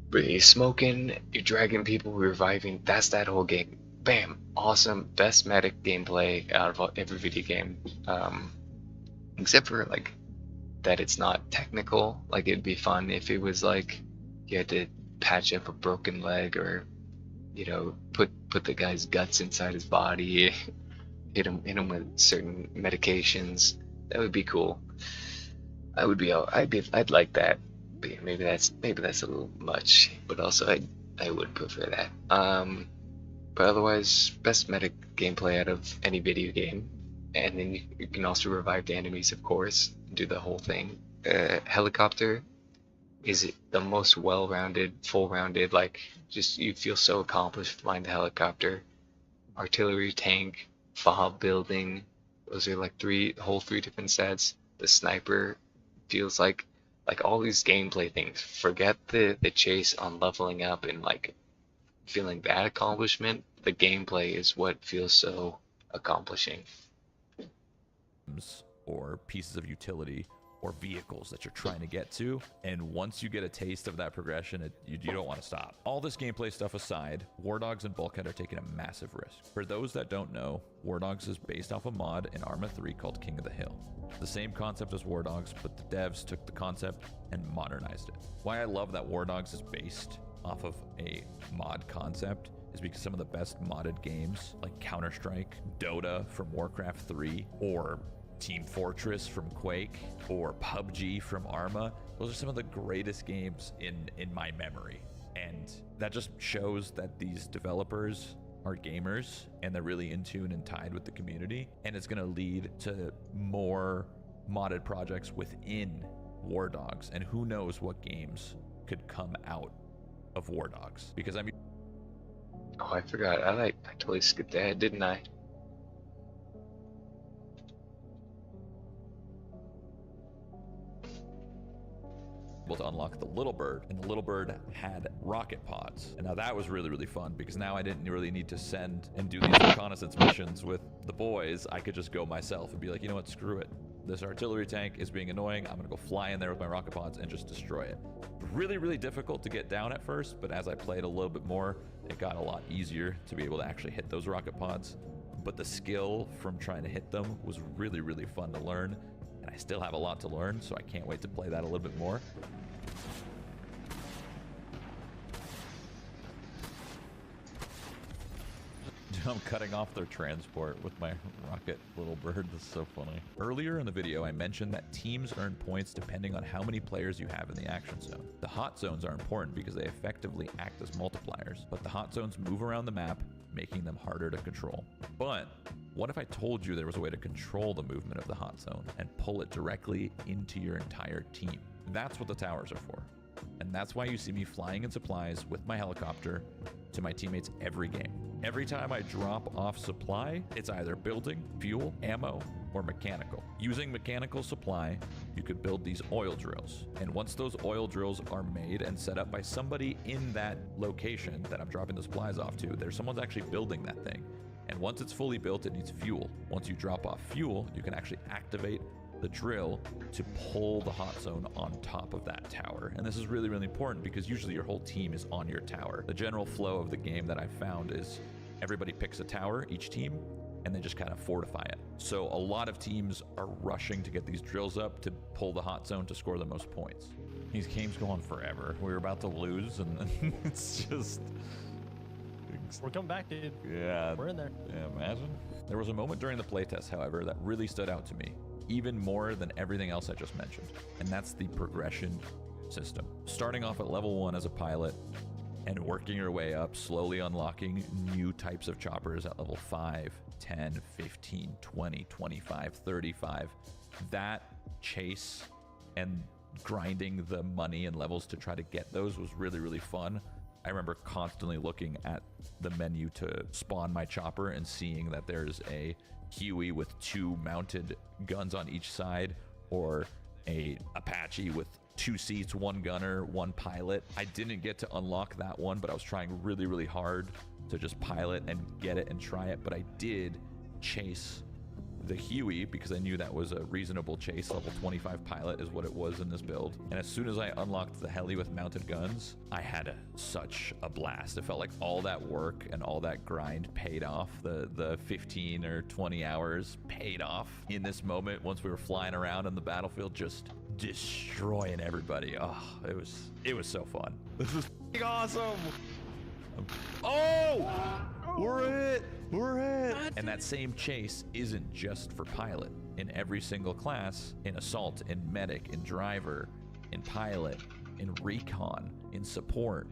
But you're smoking, you're dragging people, reviving. That's that whole game. Bam! Awesome. Best medic gameplay out of every video game. Except for, like, that it's not technical. Like, it'd be fun if it was like you had to patch up a broken leg, or you know, put the guy's guts inside his body, hit him with certain medications. That would be cool. I'd like that. But yeah, maybe that's a little much, but also I would prefer that. But otherwise, best medic gameplay out of any video game. And then you can also revive the enemies, of course, do the whole thing. Helicopter is the most well-rounded, full-rounded, like, just you feel so accomplished flying the helicopter. Artillery, tank, fob building, those are like three different sets. The sniper feels like all these gameplay things. Forget the chase on leveling up and like feeling that accomplishment. The gameplay is what feels so accomplishing. Or pieces of utility or vehicles that you're trying to get to. And once you get a taste of that progression, you don't want to stop. All this gameplay stuff aside, WARDOGS and Bulkhead are taking a massive risk. For those that don't know, WARDOGS is based off a mod in Arma 3 called King of the Hill. The same concept as WARDOGS, but the devs took the concept and modernized it. Why I love that WARDOGS is based off of a mod concept is because some of the best modded games like Counter-Strike, Dota from Warcraft 3, or Team Fortress from Quake, or PUBG from Arma, those are some of the greatest games in my memory. And that just shows that these developers are gamers and they're really in tune and tied with the community, and it's going to lead to more modded projects within WARDOGS, and who knows what games could come out of WARDOGS. Because I mean, Oh, I forgot. I totally skipped ahead, didn't I? able to unlock the Little Bird, and the Little Bird had rocket pods. And now that was really, really fun, because now I didn't really need to send and do these reconnaissance missions with the boys. I could just go myself and be like, you know what, screw it. This artillery tank is being annoying. I'm gonna go fly in there with my rocket pods and just destroy it. Really, really difficult to get down at first, but as I played a little bit more, it got a lot easier to be able to actually hit those rocket pods. But the skill from trying to hit them was really, really fun to learn. And I still have a lot to learn, so I can't wait to play that a little bit more. I'm cutting off their transport with my rocket Little Bird. This is so funny. Earlier in the video, I mentioned that teams earn points depending on how many players you have in the action zone. The hot zones are important because they effectively act as multipliers, but the hot zones move around the map, making them harder to control. But what if I told you there was a way to control the movement of the hot zone and pull it directly into your entire team? That's what the towers are for. And that's why you see me flying in supplies with my helicopter to my teammates every game. Every time I drop off supply, it's either building, fuel, ammo, or mechanical. Using mechanical supply, you could build these oil drills. And once those oil drills are made and set up by somebody in that location that I'm dropping the supplies off to, someone's actually building that thing. And once it's fully built, it needs fuel. Once you drop off fuel, you can actually activate the drill to pull the hot zone on top of that tower. And this is really, really important because usually your whole team is on your tower. The general flow of the game that I've found is everybody picks a tower, each team, and they just kind of fortify it. So a lot of teams are rushing to get these drills up to pull the hot zone to score the most points. These games go on forever. We're about to lose, and it's just... We're coming back, dude. Yeah. We're in there. Yeah, imagine. There was a moment during the playtest, however, that really stood out to me, even more than everything else I just mentioned, and that's the progression system. Starting off at level 1 as a pilot and working your way up, slowly unlocking new types of choppers at level 5, 10, 15, 20, 25, 35. That chase and grinding the money and levels to try to get those was really, really fun. I remember constantly looking at the menu to spawn my chopper and seeing that there's a Huey with 2 mounted guns on each side, or a Apache with 2 seats, 1 gunner, 1 pilot. I didn't get to unlock that one, but I was trying really, really hard to just pilot and get it and try it. But I did chase the Huey because I knew that was a reasonable chase. Level 25 pilot is what it was in this build. And as soon as I unlocked the heli with mounted guns, I had such a blast. It felt like all that work and all that grind paid off. The 15 or 20 hours paid off in this moment once we were flying around on the battlefield, just destroying everybody. Oh, it was so fun. This was awesome. Oh, we're it. And that same chase isn't just for pilot. In every single class, in assault, in medic, in driver, in pilot, in recon, in support,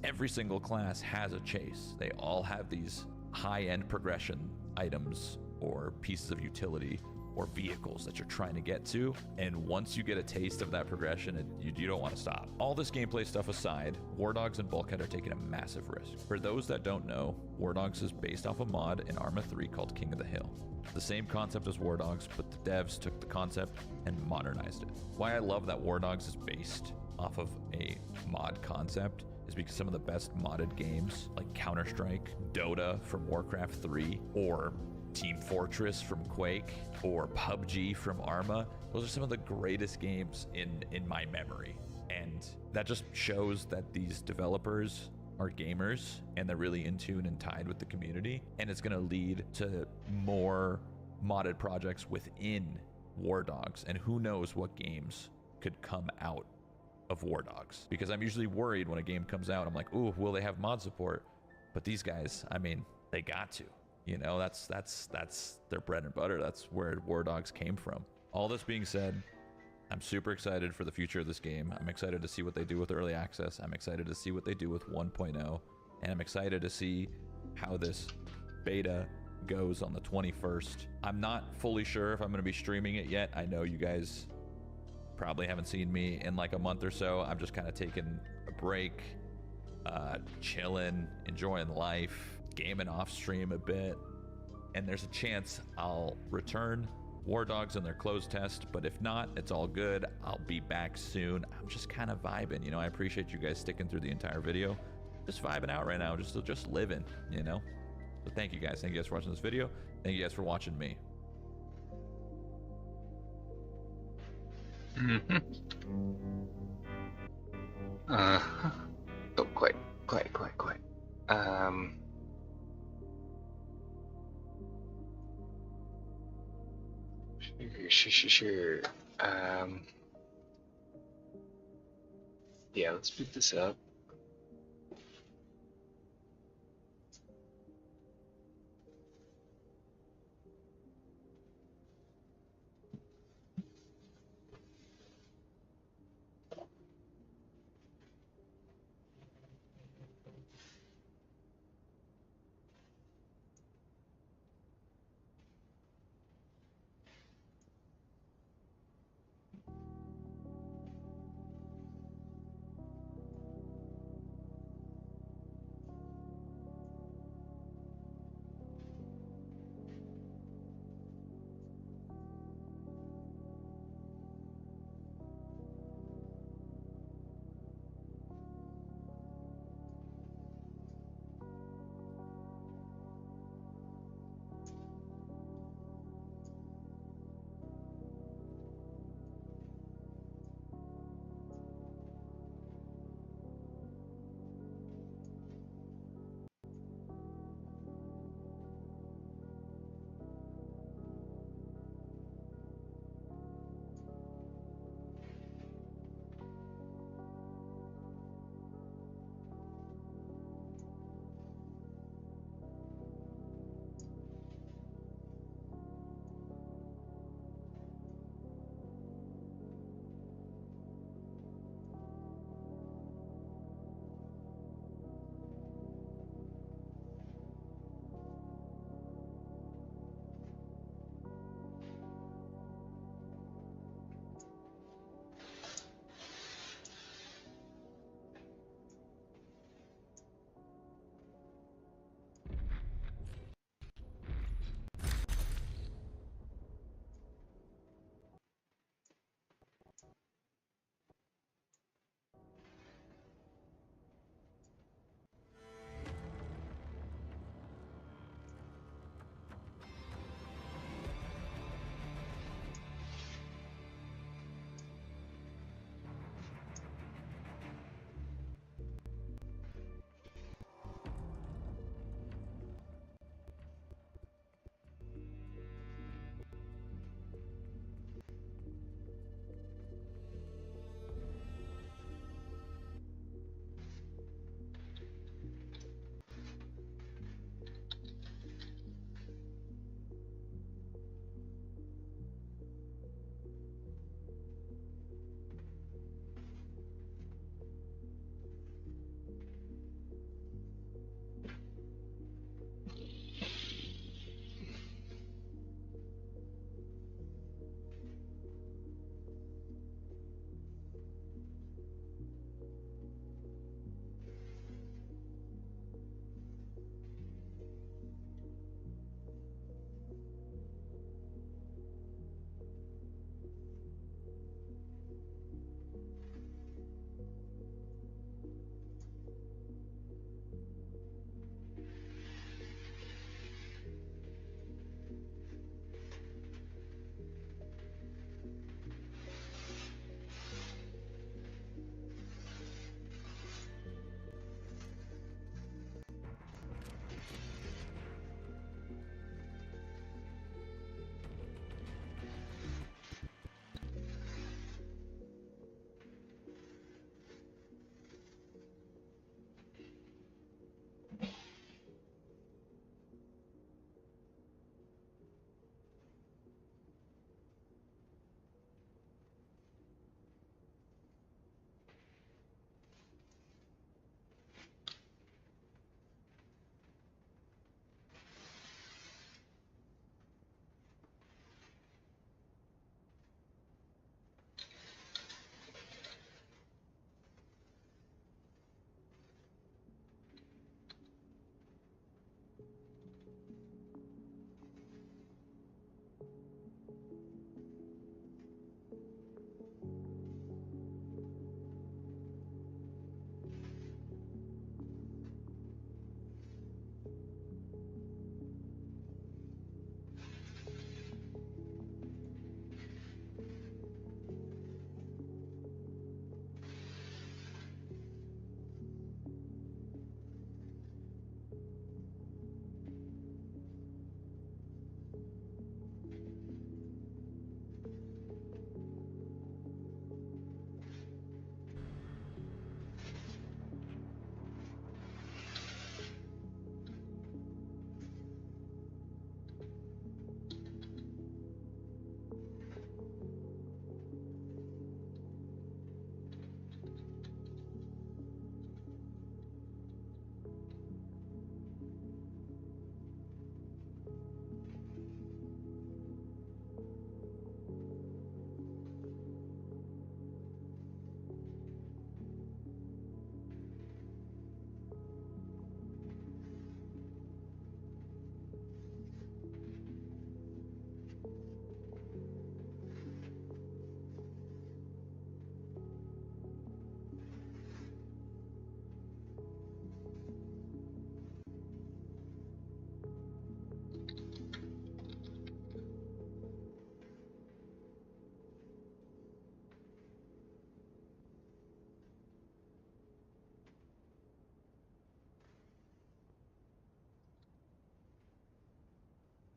every single class has a chase. They all have these high-end progression items or pieces of utility or vehicles that you're trying to get to, and once you get a taste of that progression, you don't want to stop. All this gameplay stuff aside, WARDOGS and Bulkhead are taking a massive risk. For those that don't know, WARDOGS is based off a mod in Arma 3 called King of the Hill. The same concept as WARDOGS, but the devs took the concept and modernized it. Why I love that WARDOGS is based off of a mod concept is because some of the best modded games like Counter-Strike, Dota from Warcraft 3, or Team Fortress from Quake, or PUBG from Arma, Those are some of the greatest games in my memory. And that just shows that these developers are gamers and they're really in tune and tied with the community. And it's going to lead to more modded projects within War Dogs. And who knows what games could come out of War Dogs. Because I'm usually worried when a game comes out. I'm like, ooh, will they have mod support? But these guys, I mean, they got to. You know, that's their bread and butter. That's where War Dogs came from. All this being said, I'm super excited for the future of this game. I'm excited to see what they do with early access. I'm excited to see what they do with 1.0. And I'm excited to see how this beta goes on the 21st. I'm not fully sure if I'm going to be streaming it yet. I know you guys probably haven't seen me in like a month or so. I'm just kind of taking a break, chilling, enjoying life, gaming off stream a bit. And there's a chance I'll return War Dogs in their closed test, but if not, it's all good. I'll be back soon. I'm just kind of vibing, you know. I appreciate you guys sticking through the entire video. Just vibing out right now, just living, you know. So thank you guys. Thank you guys for watching this video. Thank you guys for watching me. Oh, quite. Sure. Yeah, let's pick this up.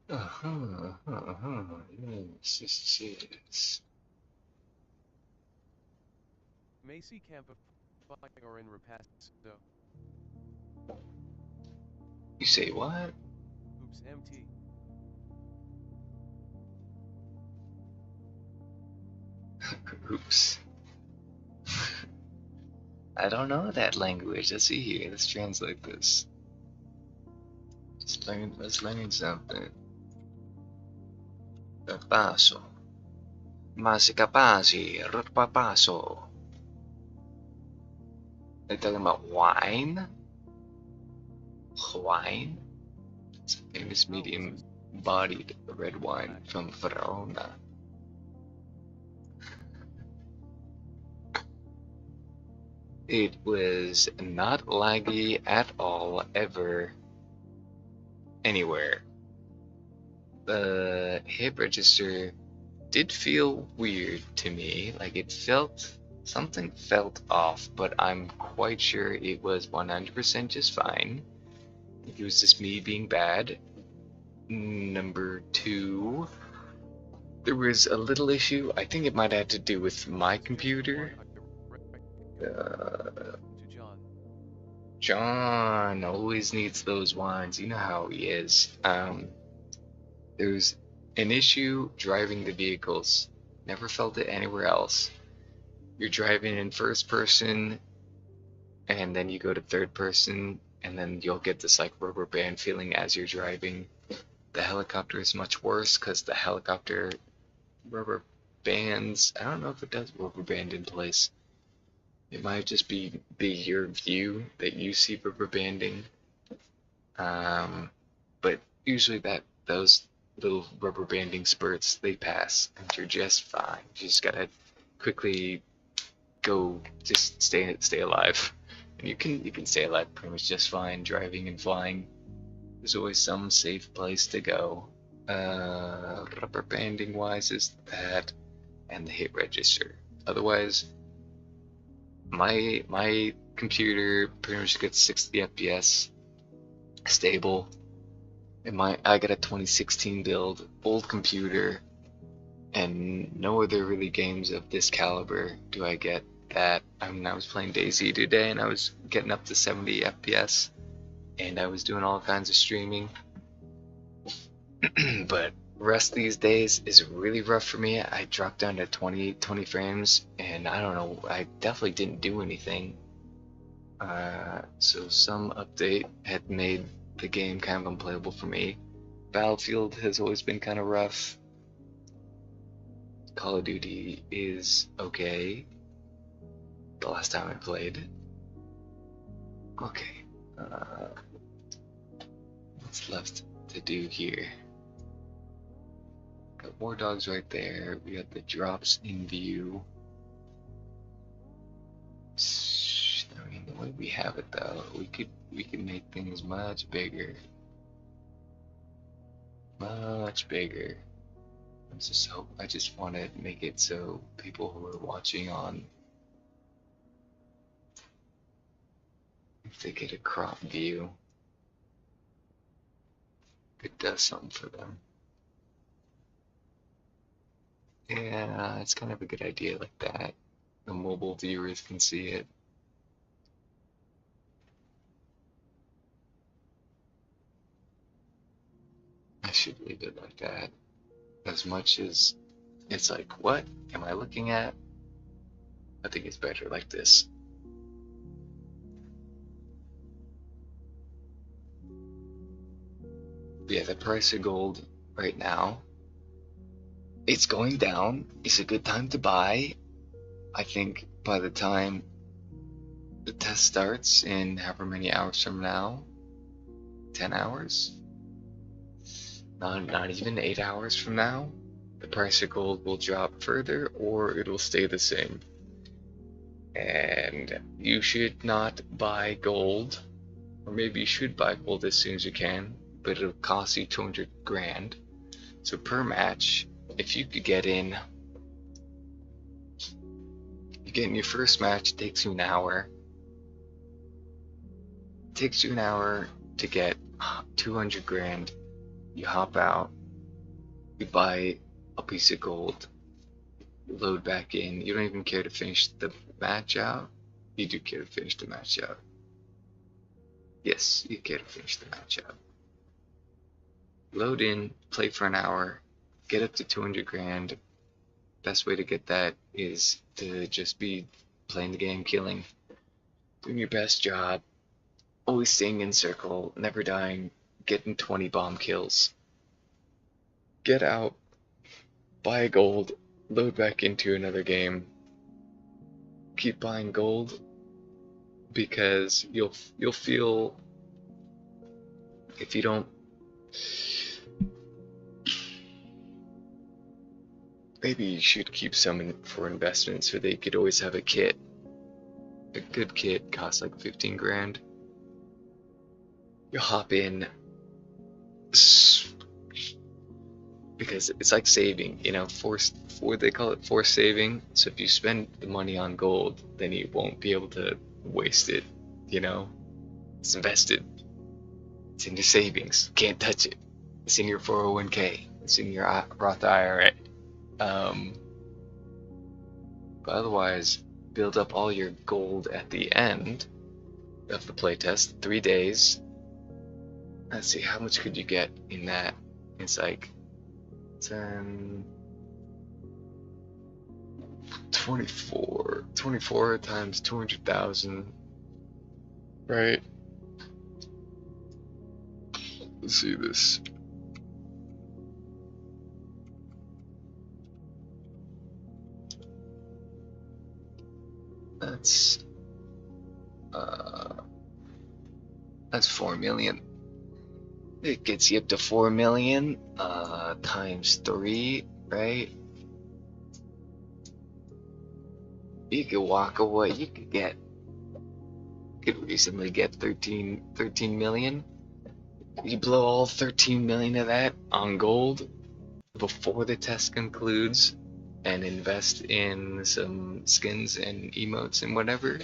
Yes, yes. Macy Camp of Flying or in Repasts, so. You say what? Oops, MT. Oops. I don't know that language. Let's see here. Let's translate this. Let's learn something. Paso. Mas capasi. Papaso. They're talking about wine? Wine? It's a famous medium-bodied red wine from Verona. It was not laggy at all, ever, anywhere. The hit register did feel weird to me, like something felt off, but I'm quite sure it was 100% just fine. It was just me being bad. Number two, there was a little issue. I think it might have to do with my computer. To John. John always needs those wines. You know how he is. There's an issue driving the vehicles. Never felt it anywhere else. You're driving in first person, and then you go to third person, and then you'll get this like rubber band feeling as you're driving. The helicopter is much worse because the helicopter rubber bands. I don't know if it does rubber band in place. It might just be your view that you see rubber banding. But usually those little rubber banding spurts, they pass and you're just fine. You just gotta quickly go, just stay alive. And you can stay alive pretty much just fine driving and flying. There's always some safe place to go. Rubber banding wise is that and the hit register. Otherwise, my computer pretty much gets 60 FPS stable. And I got a 2016 build, old computer, and no other really games of this caliber do I get that. I mean, I was playing DayZ today and I was getting up to 70 FPS, and I was doing all kinds of streaming. But rest these days is really rough for me. I dropped down to 20 frames, and I don't know, I definitely didn't do anything. So some update had made the game kind of unplayable for me. Battlefield has always been kind of rough. Call of Duty is okay. The last time I played. Okay. What's left to do here? Got War Dogs right there. We got the drops in view. I mean, the way we have it though, we could make things much bigger. Much bigger. I just want to make it so people who are watching on, if they get a crop view, it does something for them. Yeah, it's kind of a good idea like that. The mobile viewers can see it. I should leave it like that. As much as it's like, what am I looking at? I think it's better like this. Yeah, the price of gold right now, it's going down. It's a good time to buy. I think by the time the test starts in however many hours from now, 10 hours? Not even 8 hours from now, the price of gold will drop further or it'll stay the same. And you should not buy gold, or maybe you should buy gold as soon as you can, but it'll cost you 200 grand. So per match, if you could get in, you get in your first match, it takes you an hour. It takes you an hour to get 200 grand. You hop out, you buy a piece of gold, load back in. You don't even care to finish the match out. You do care to finish the match out. Yes, you care to finish the match out. Load in, play for an hour, get up to 200 grand. Best way to get that is to just be playing the game, killing, doing your best job, always staying in circle, never dying, getting 20 bomb kills. Get out, buy gold, load back into another game, keep buying gold, because you'll feel, if you don't, maybe you should keep some for investment so they could always have a kit. A good kit costs like 15 grand. You hop in, because it's like saving, you know, forced, what they call it, forced saving. So if you spend the money on gold, then you won't be able to waste it, you know. It's invested. It's in your savings. Can't touch it. It's in your 401k. It's in your Roth IRA. But otherwise, build up all your gold at the end of the playtest. 3 days. Let's see, how much could you get in that? It's like 10, 24 times 200,000, right? Let's see this. That's 4 million. It gets you up to 4 million times 3, right? You could walk away. You could reasonably get 13 million. You blow all 13 million of that on gold before the test concludes and invest in some skins and emotes and whatever.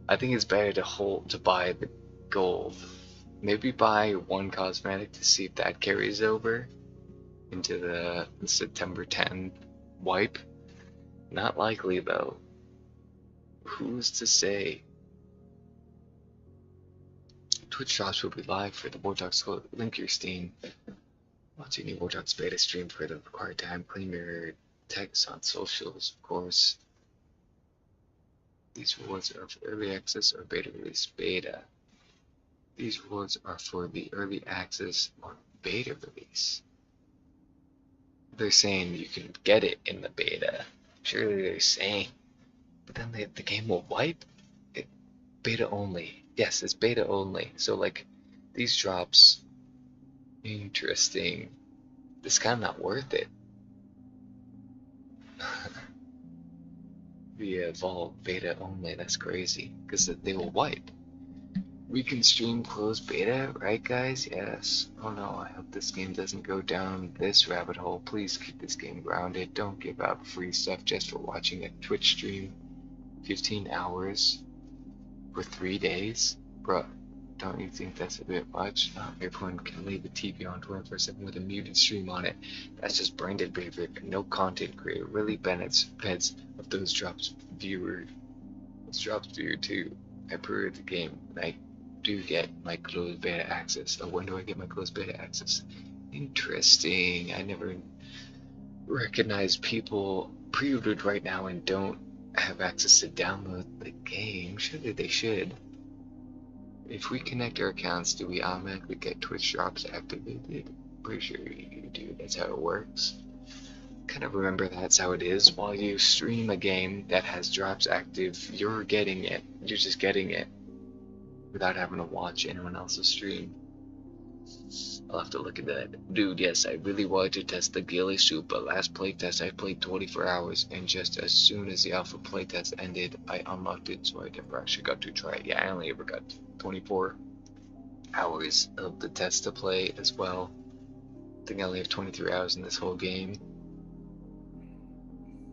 I think it's better to buy the gold. Maybe buy one cosmetic to see if that carries over into the September 10 wipe. Not likely though. Who's to say? Twitch drops will be live for the WARDOGS Closed. Link your Steam. Watch any WARDOGS beta stream for the required time. Claim your text on socials, of course. These rewards are for early access or beta release. Beta. These rewards are for the early access or beta release. They're saying you can get it in the beta. Surely they're saying. But then the game will wipe. Beta only. Yes, it's beta only. So like these drops. Interesting. It's kind of not worth it. The Vault beta only. That's crazy. Because they will wipe. We can stream closed beta, right guys? Yes. Oh no, I hope this game doesn't go down this rabbit hole. Please keep this game grounded. Don't give out free stuff just for watching a Twitch stream. 15 hours for 3 days? Bruh, don't you think that's a bit much? Everyone can leave the TV on 24/7 with a muted stream on it. That's just branded behavior. No content creator really benefits of those drops viewer. Those drops viewer too. I pre-ordered the game and I do get my closed beta access. Oh, when do I get my closed beta access? Interesting. I never recognized people pre-ordered right now and don't have access to download the game. Surely they should. If we connect our accounts, do we automatically get Twitch drops activated? Pretty sure you do. That's how it works. Kind of remember that's how it is. While you stream a game that has drops active, you're getting it. You're just getting it without having to watch anyone else's stream. I'll have to look at that. Dude, yes, I really wanted to test the ghillie suit, but last playtest I played 24 hours, and just as soon as the alpha playtest ended, I unlocked it, so I never actually got to try it. Yeah, I only ever got 24 hours of the test to play as well. I think I only have 23 hours in this whole game.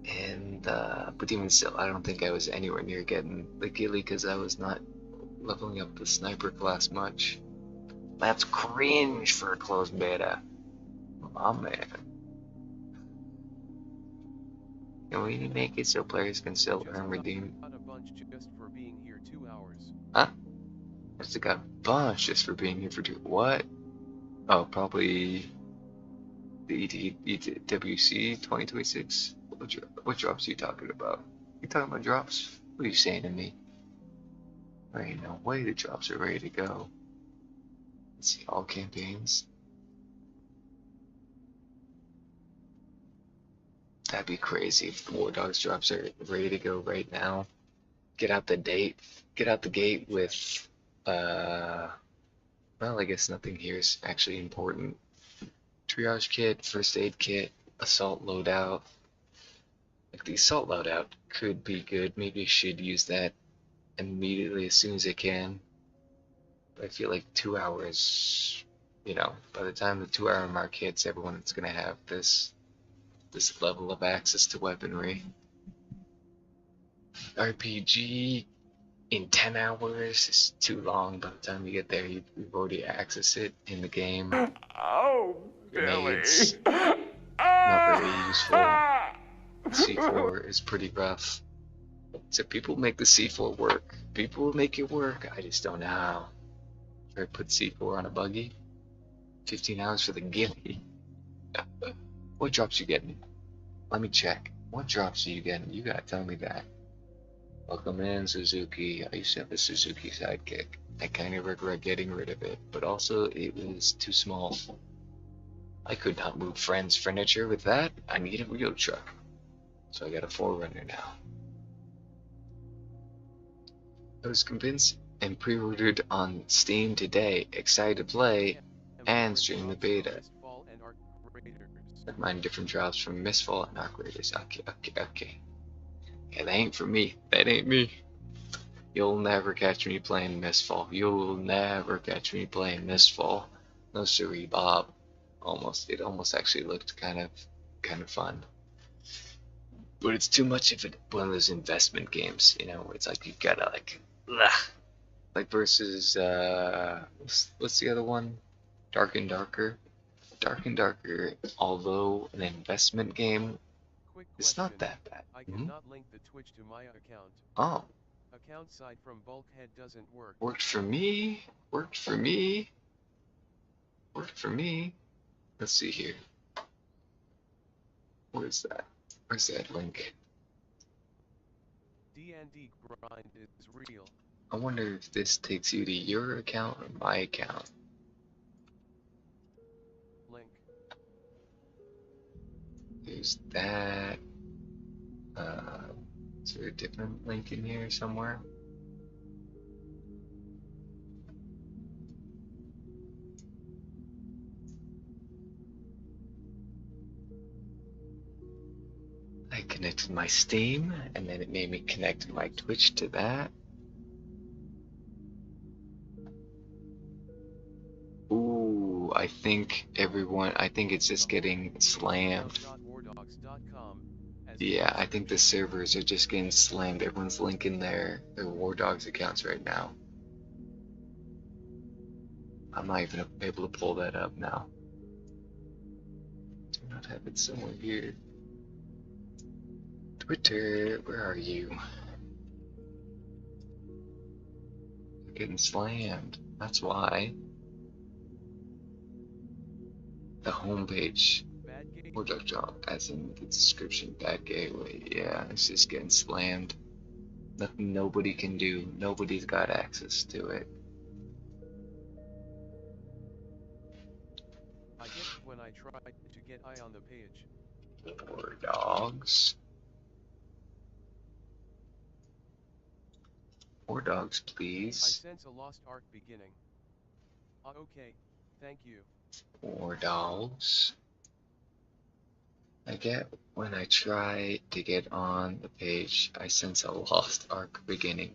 And, but even still, I don't think I was anywhere near getting the ghillie because I was not leveling up the sniper class much. That's cringe for a closed beta. Oh man. Can we make it so players can still earn redeem? Got a bunch just for being here 2 hours. Huh? I just got a bunch just for being here for two. What? Oh, probably the EWC 2026. What drops are you talking about? You talking about drops? What are you saying to me? There ain't no way the drops are ready to go. Let's see, all campaigns. That'd be crazy if the War Dogs drops are ready to go right now. Get out the gate with well, I guess nothing here is actually important. Triage kit, first aid kit, assault loadout. Like the assault loadout could be good. Maybe I should use that immediately as soon as I can. But I feel like 2 hours, you know, by the time the 2 hour mark hits, everyone's gonna have this level of access to weaponry. RPG in 10 hours is too long. By the time you get there, you've already accessed it in the game. Oh, Grenades, Billy. not very useful. C4 is pretty rough. So people make the C4 work. People will make it work. I just don't know how. Try to put C4 on a buggy. 15 hours for the ghillie. What drops you getting? Let me check. What drops are you getting? You gotta tell me that. Welcome in, Suzuki. I used to have a Suzuki Sidekick. I kind of regret getting rid of it, but also it was too small. I could not move friends' furniture with that. I need a real truck. So I got a 4Runner now. I was convinced and pre-ordered on Steam today. Excited to play and stream the beta. Mine different drops from Mistfall and Arc Raiders. Okay. Yeah, that ain't for me. That ain't me. You'll never catch me playing Mistfall. You'll never catch me playing Mistfall. No siree, Bob. It almost actually looked kind of fun. But it's too much of one of those investment games, you know, where it's like you gotta like versus what's the other one? Dark and Darker. Dark and Darker, although an investment game, it's not that bad. I cannot link the Twitch to my account. Oh. Account side from Bulkhead doesn't work. Worked for me. Worked for me. Worked for me. Let's see here. Where's that? Where's that link? D&D grind is real. I wonder if this takes you to your account or my account. Link. There's that. Is there a different link in here somewhere? I connected my Steam, and then it made me connect my Twitch to that. Ooh, I think it's just getting slammed. Yeah, I think the servers are just getting slammed. Everyone's linking their War Dogs accounts right now. I'm not even able to pull that up now. Do not have it somewhere here. Twitter, where are you? You're getting slammed. That's why. The homepage. War Dog job, as in the description, bad gateway. Yeah, it's just getting slammed. Nothing nobody can do. Nobody's got access to it. I get it when I try to get eye on the page. War Dogs. War Dogs, please. I sense a lost arc beginning. Okay, thank you. War Dogs. I get when I try to get on the page, I sense a lost arc beginning.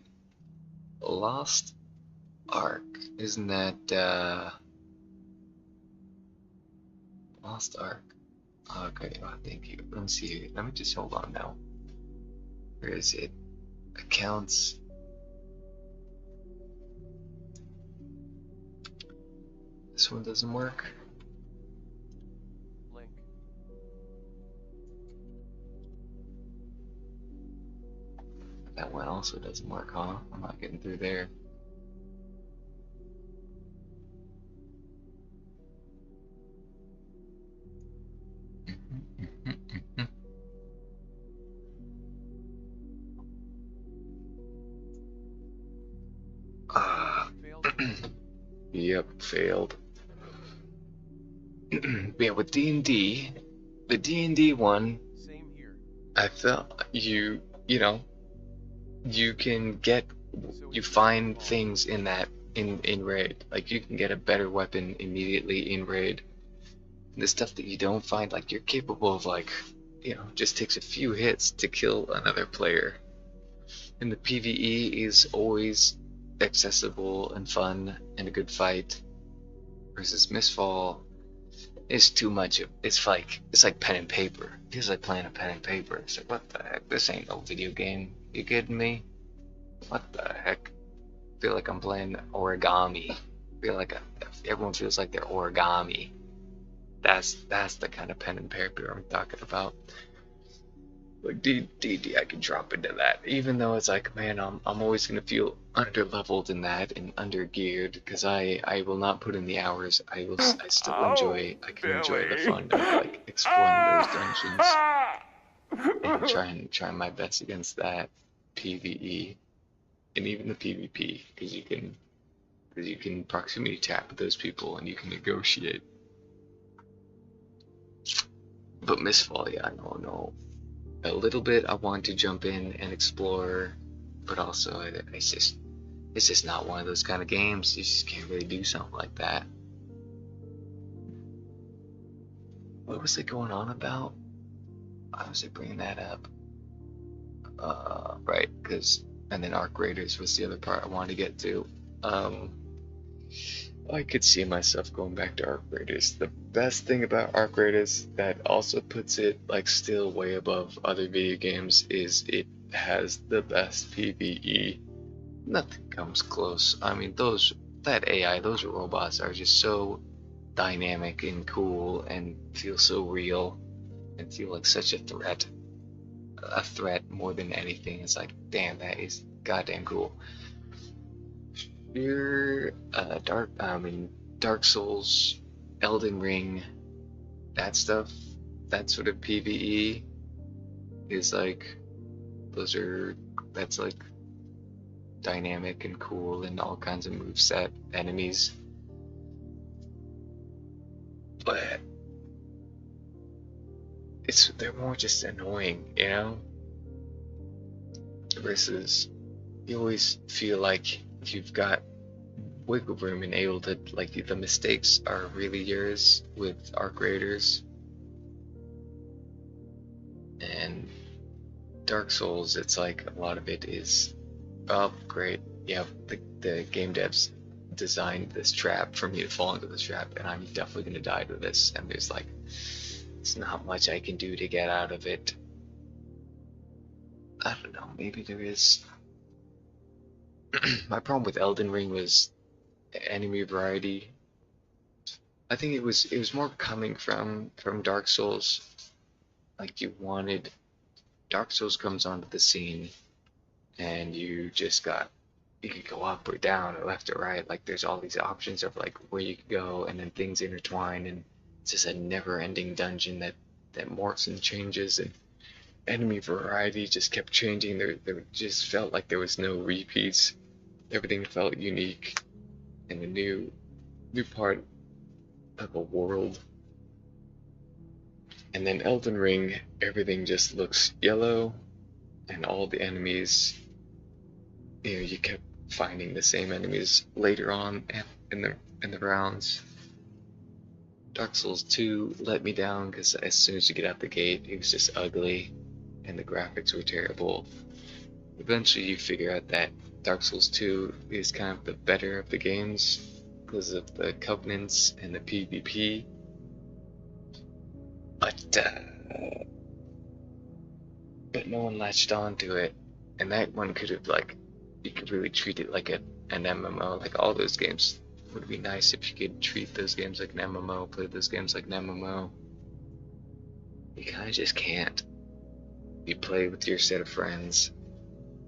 Lost arc, isn't that lost arc? Okay, well, thank you. Let me see here. Let me just hold on now. Where is it? Accounts. This one doesn't work. Link. That one also doesn't work, huh? I'm not getting through there. Failed twice. Yep, failed. Yeah, with D&D, the D&D one, Same here. I felt you know, you can get, So you it's find fault. things in that, in raid. Like, you can get a better weapon immediately in raid. The stuff that you don't find, like, you're capable of, like, you know, just takes a few hits to kill another player. And the PvE is always accessible and fun and a good fight. Versus Mistfall is too much of, it's like pen and paper. It feels like playing a pen and paper. It's like, what the heck? This ain't no video game. You kidding me? What the heck? I feel like I'm playing origami. I feel like everyone feels like they're origami. That's the kind of pen and paper I'm talking about. Like D&D, I can drop into that, even though it's like, man, I'm always gonna feel under-leveled in that and under-geared because I will not put in the hours. I still enjoy. I can enjoy the fun of like exploring those dungeons and trying my best against that PvE and even the PvP because you can proximity tap with those people and you can negotiate. But Mistfall, yeah, no. A little bit I want to jump in and explore, but also it's just not one of those kind of games. You just can't really do something like that. What was it going on about? Why was it bringing that up? Right, because and then Arc Raiders was the other part I wanted to get to. I could see myself going back to Arc Raiders. The best thing about Arc Raiders that also puts it like still way above other video games is it has the best PvE. Nothing comes close. I mean, that AI, those robots are just so dynamic and cool and feel so real and feel like such a threat. A threat more than anything. It's like, damn, that is goddamn cool. Dark Souls, Elden Ring, that stuff, that sort of PvE is like, that's like dynamic and cool and all kinds of moveset enemies. But they're more just annoying, you know? Versus you always feel like you've got wiggle room and able to, like, the mistakes are really yours with Arc Raiders. And Dark Souls, it's like a lot of it is, oh great, yeah, the game devs designed this trap for me to fall into this trap and I'm definitely going to die to this, and there's not much I can do to get out of it. I don't know, maybe there is. My problem with Elden Ring was enemy variety. I think it was more coming from Dark Souls. Like, Dark Souls comes onto the scene and you could go up or down or left or right. Like, there's all these options of like where you could go, and then things intertwine, and it's just a never-ending dungeon that morphs and changes, and enemy variety just kept changing. There just felt like there was no repeats. Everything felt unique and a new part of a world. And then Elden Ring, everything just looks yellow, and all the enemies, you kept finding the same enemies later on in the rounds. Dark Souls 2 let me down because as soon as you get out the gate, it was just ugly and the graphics were terrible. Eventually you figure out that Dark Souls 2 is kind of the better of the games because of the covenants and the PvP. But no one latched on to it, and that one could have, like, you could really treat it like an MMO. Like, all those games Would it be nice if you could treat those games like an MMO, play those games like an MMO? You kind of just can't. You play with your set of friends,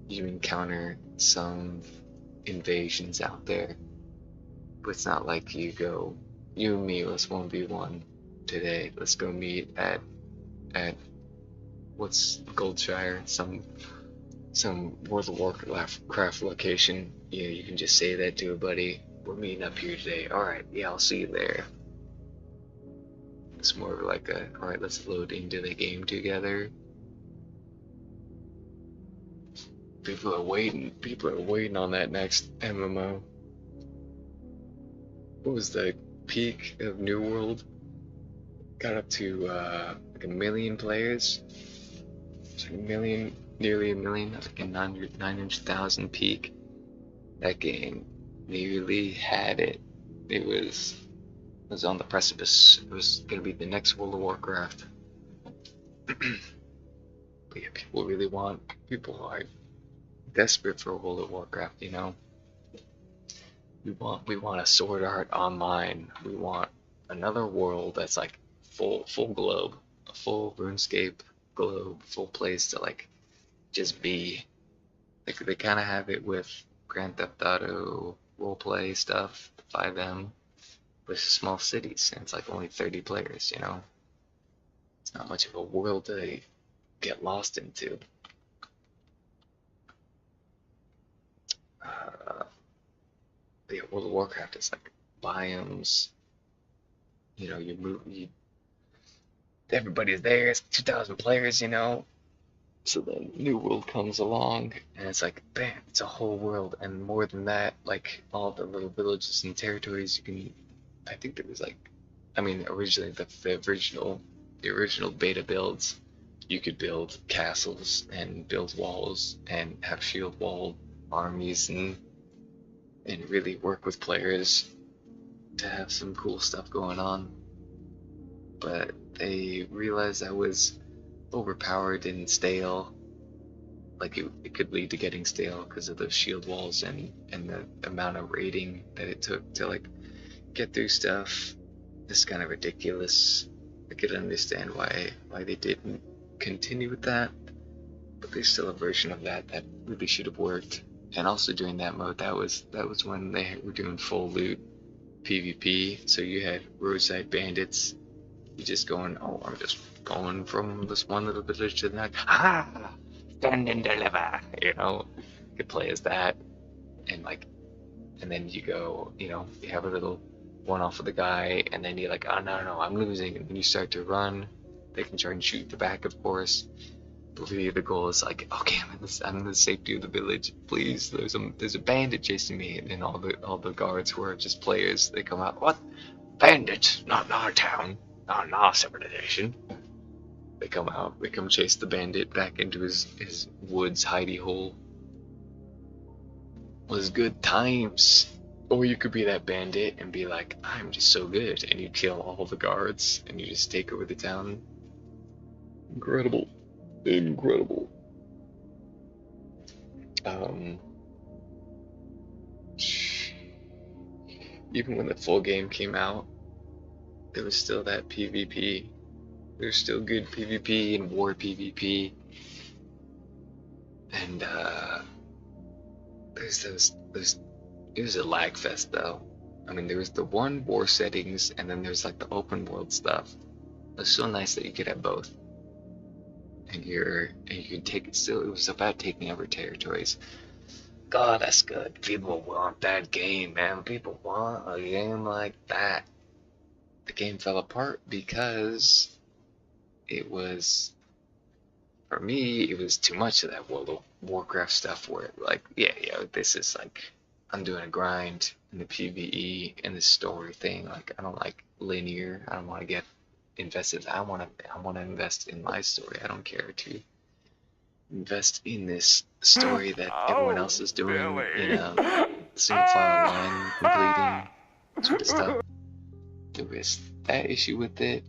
you encounter some invasions out there, but it's not like you go, you and me, let's 1v1 today. Let's go meet at what's Goldshire, some World of Warcraft location. Yeah, you can just say that to a buddy. We're meeting up here today. Alright, yeah, I'll see you there. It's more like a, alright, let's load into the game together. People are waiting on that next MMO. What was the peak of New World? Got up to like 1 million players. It's like nearly a million, like a 900,000 peak. That game nearly had it. It was on the precipice. It was gonna be the next World of Warcraft. But yeah, people are desperate for World of Warcraft, you know. We want a Sword Art Online. We want another world that's like full globe, a full RuneScape globe, full place to like just be. Like they kind of have it with Grand Theft Auto roleplay stuff, 5M, with small cities, and it's like only 30 players, you know. It's not much of a world to get lost into. Yeah, World of Warcraft is like biomes. You know, everybody's there. It's 2,000 players, you know. So then New World comes along, and it's like, bam, it's a whole world, and more than that, like all the little villages and territories you can. I think there was like, I mean, originally the original beta builds, you could build castles and build walls and have shield wall armies and really work with players to have some cool stuff going on. But they realized that was overpowered and stale. Like it could lead to getting stale because of those shield walls and the amount of raiding that it took to like get through stuff. It's kind of ridiculous. I could understand why they didn't continue with that, but there's still a version of that really should have worked. And also during that mode, that was when they were doing full loot PvP. So you had roadside bandits. You just going, oh, I'm just going from this one little village to the next. Ah, stand and deliver. You know, you could play as that, and then you go, you know, you have a little one off with the guy, and then you're like, oh no, I'm losing, and then you start to run. They can try and shoot you back, of course. But really, the goal is like, okay, I'm in the safety of the village. Please, there's a bandit chasing me, and then all the guards who are just players, they come out. What? Bandits? Not in our town. Not in our civilization. They come out. They come chase the bandit back into his woods hidey hole. Was good times. Or you could be that bandit and be like, I'm just so good, and you kill all the guards and you just take over the town. Incredible. Even when the full game came out, there was still that PvP. There's still good PvP and war PvP. And it was a lag fest though. I mean, there was the one war settings, and then there's like the open world stuff. It was so nice that you could have both. And you can take it still. It was about taking over territories. God, that's good. People want that game, man. People want a game like that. The game fell apart because it was, for me, it was too much of that World of Warcraft stuff where, like, yeah, this is like, I'm doing a grind in the PvE and the story thing. Like, I don't like linear. I don't want to get invested. I want to invest in my story. I don't care to invest in this story that everyone else is doing in a single file line completing sort of stuff. There was that issue with it.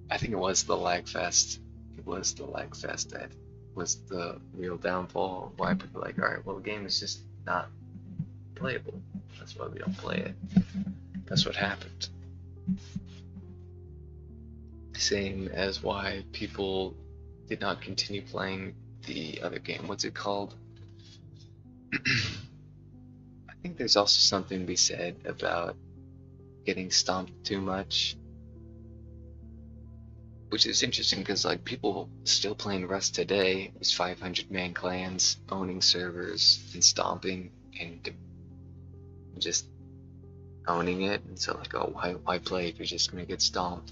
I think it was the lag fest. It was the lag fest that was the real downfall. Why people are like, alright, well, the game is just not playable. That's why we don't play it. That's what happened. Same as why people did not continue playing the other game. What's it called? I think there's also something to be said about getting stomped too much, which is interesting because like people still playing Rust today is 500-man clans, owning servers and stomping and just owning it. And so like, oh, why play if you're just gonna get stomped?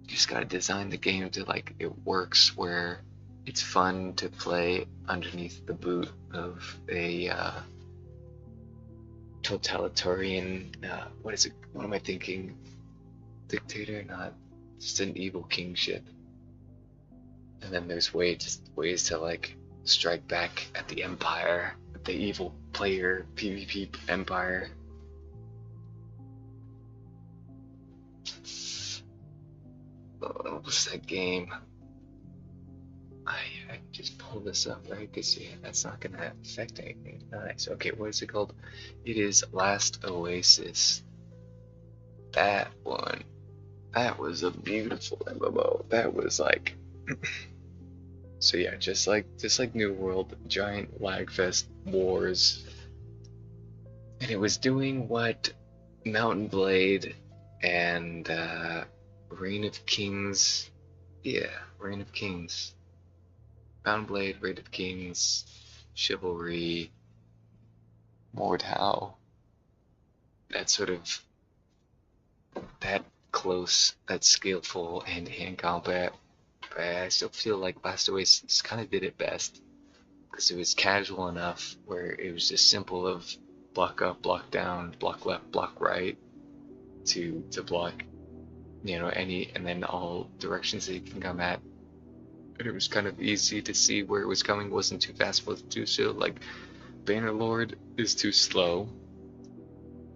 You just gotta design the game to like it works where it's fun to play underneath the boot of a totalitarian, what is it? What am I thinking? Dictator, not just an evil kingship. And then there's ways to like strike back at the empire, the evil player PvP empire. What was that game? I just pull this up, right? Because yeah, that's not gonna affect anything. Nice. Okay, what is it called? It is Last Oasis. That one. That was a beautiful MMO. That was like so yeah, just like New World, giant lagfest wars. And it was doing what Mountain Blade and Reign of Kings, yeah, Reign of Kings, Mountain Blade, Reign of Kings, Chivalry, Mordhau, that sort of, that close, that skillful hand-to-hand combat. But I still feel like Last Oasis just kind of did it best because it was casual enough where it was just simple of block up, block down, block left, block right to block, you know, any, and then all directions that you can come at. And it was kind of easy to see where it was coming. Wasn't too fast, wasn't too slow. Like Bannerlord is too slow,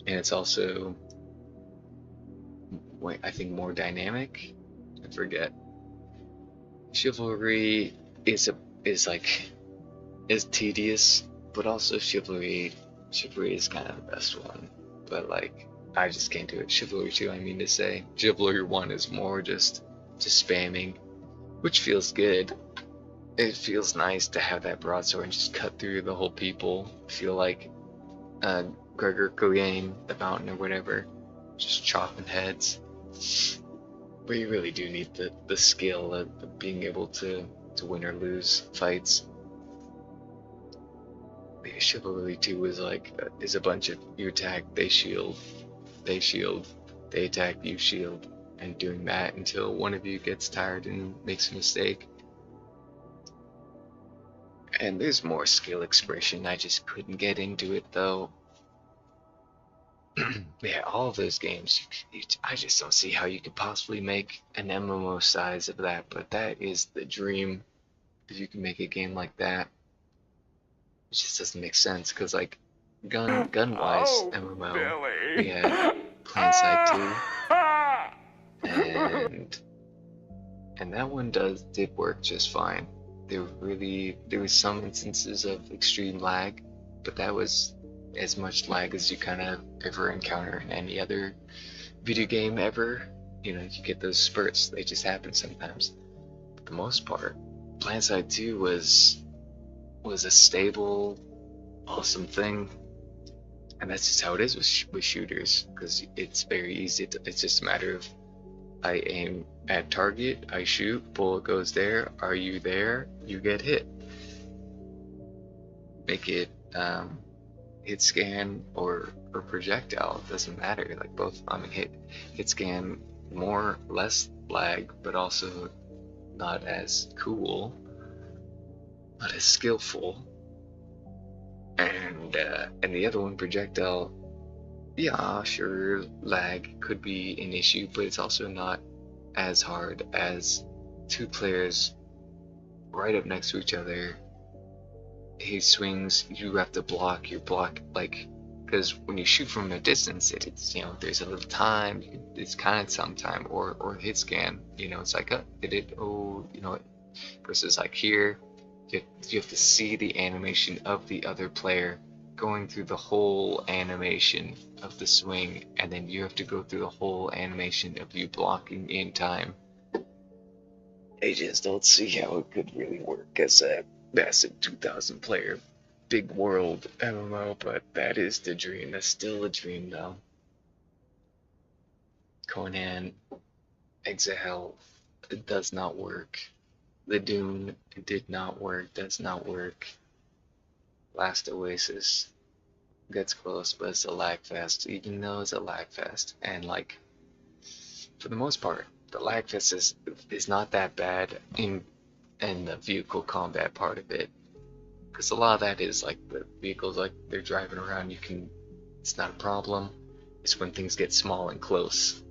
and it's also, wait, I think more dynamic. I forget. Chivalry is tedious, but also Chivalry is kind of the best one. But like, I just can't do it. Chivalry 2, I mean to say. Chivalry 1 is more just spamming, which feels good. It feels nice to have that broadsword and just cut through the whole people. Feel like Gregor Clegane, the mountain or whatever, just chopping heads. But you really do need the skill of being able to win or lose fights. The Chivalry 2 is like, is a bunch of, you attack, they shield, they attack, you shield, and doing that until one of you gets tired and makes a mistake. And there's more skill expression, I just couldn't get into it though. Yeah, all of those games, I just don't see how you could possibly make an MMO size of that, but that is the dream, if you can make a game like that. It just doesn't make sense, because like, gun-wise MMO, Billy. we had PlanSide 2, and that one did work just fine. There was some instances of extreme lag, but that was as much lag as you kind of ever encounter in any other video game ever. You know, you get those spurts, they just happen sometimes. For the most part, PlanSide 2 was a stable, awesome thing, and that's just how it is with shooters, because it's very easy. It's just a matter of, I aim at target, I shoot, bullet goes there, are you there, you get hit. Make it hit scan or projectile, it doesn't matter. Like both, I mean, hit scan, more, less lag, but also not as cool, not as skillful. And the other one, projectile, yeah, sure, lag could be an issue, but it's also not as hard as two players right up next to each other. He swings, you have to block, like, because when you shoot from a distance, it's, you know, there's a little time, it's kind of some time, or hit scan, you know, it's like, you know, versus like here, you have to see the animation of the other player going through the whole animation of the swing, and then you have to go through the whole animation of you blocking in time. I just don't see how it could really work as a massive 2,000 player big world MMO, but that is the dream. That's still a dream though. Conan, Exile, it does not work. The Dune, it did not work, does not work. Last Oasis gets close, but it's a lag fest, even though it's a lag fest. And like, for the most part, the lag fest is not that bad in the vehicle combat part of it. Because a lot of that is like the vehicles, like they're driving around, it's not a problem. It's when things get small and close.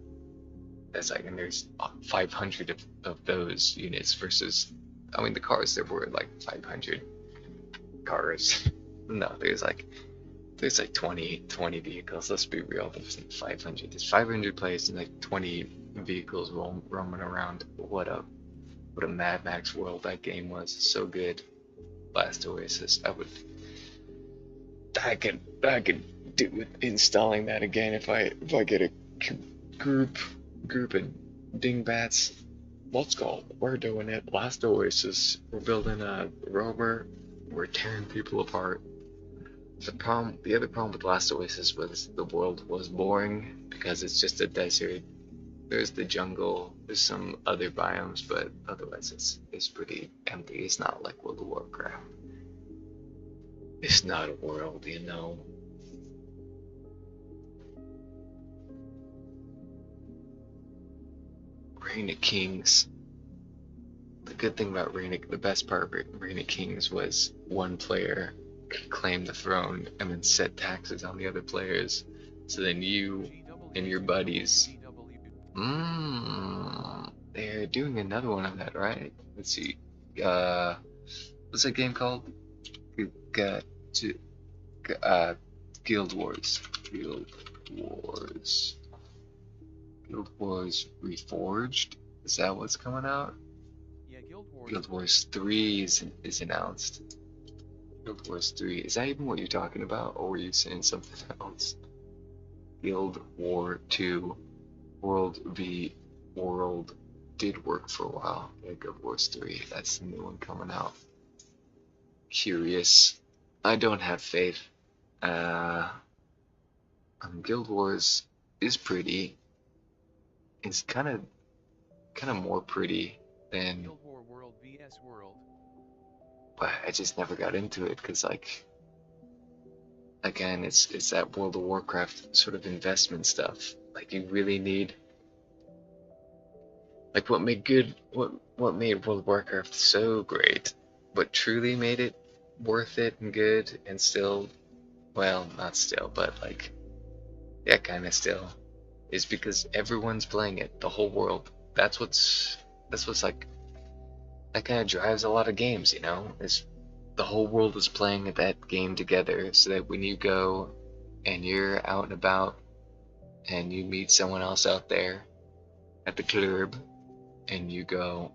That's like, and there's 500 of those units versus, I mean, the cars, there were like 500 cars. No, there's like 20 vehicles. Let's be real. There's like 500. There's 500 players and like 20 vehicles roaming around. What a Mad Max world that game was. So good. Last Oasis. I could do with installing that again if I get a group of dingbats. Let's go. We're doing it. Last Oasis. We're building a rover. We're tearing people apart. The other problem with Last Oasis was the world was boring because it's just a desert. There's the jungle, there's some other biomes, but otherwise it's pretty empty. It's not like World of Warcraft. It's not a world, you know. Reign of Kings. The good thing about the best part of Reign of Kings was one player could claim the throne and then set taxes on the other players. So then you and your buddies. They're doing another one of that, right? Let's see. What's that game called? Guild Wars. Guild Wars Reforged. Is that what's coming out? Yeah, Guild Wars 3 is announced. Guild Wars 3. Is that even what you're talking about, or were you saying something else? Guild War 2. World v World did work for a while. Yeah, Guild Wars 3. That's the new one coming out. Curious. I don't have faith. Guild Wars is pretty. It's kind of more pretty than. Guild War World vs World. But I just never got into it because, like, again, it's that World of Warcraft sort of investment stuff. Like, you really need, like, what made World of Warcraft so great, what truly made it worth it and good, and still, well, not still, but like, yeah, kind of still, is because everyone's playing it, the whole world. That's what's like, that kind of drives a lot of games, you know? Is the whole world is playing that game together, so that when you go and you're out and about and you meet someone else out there at the club and you go,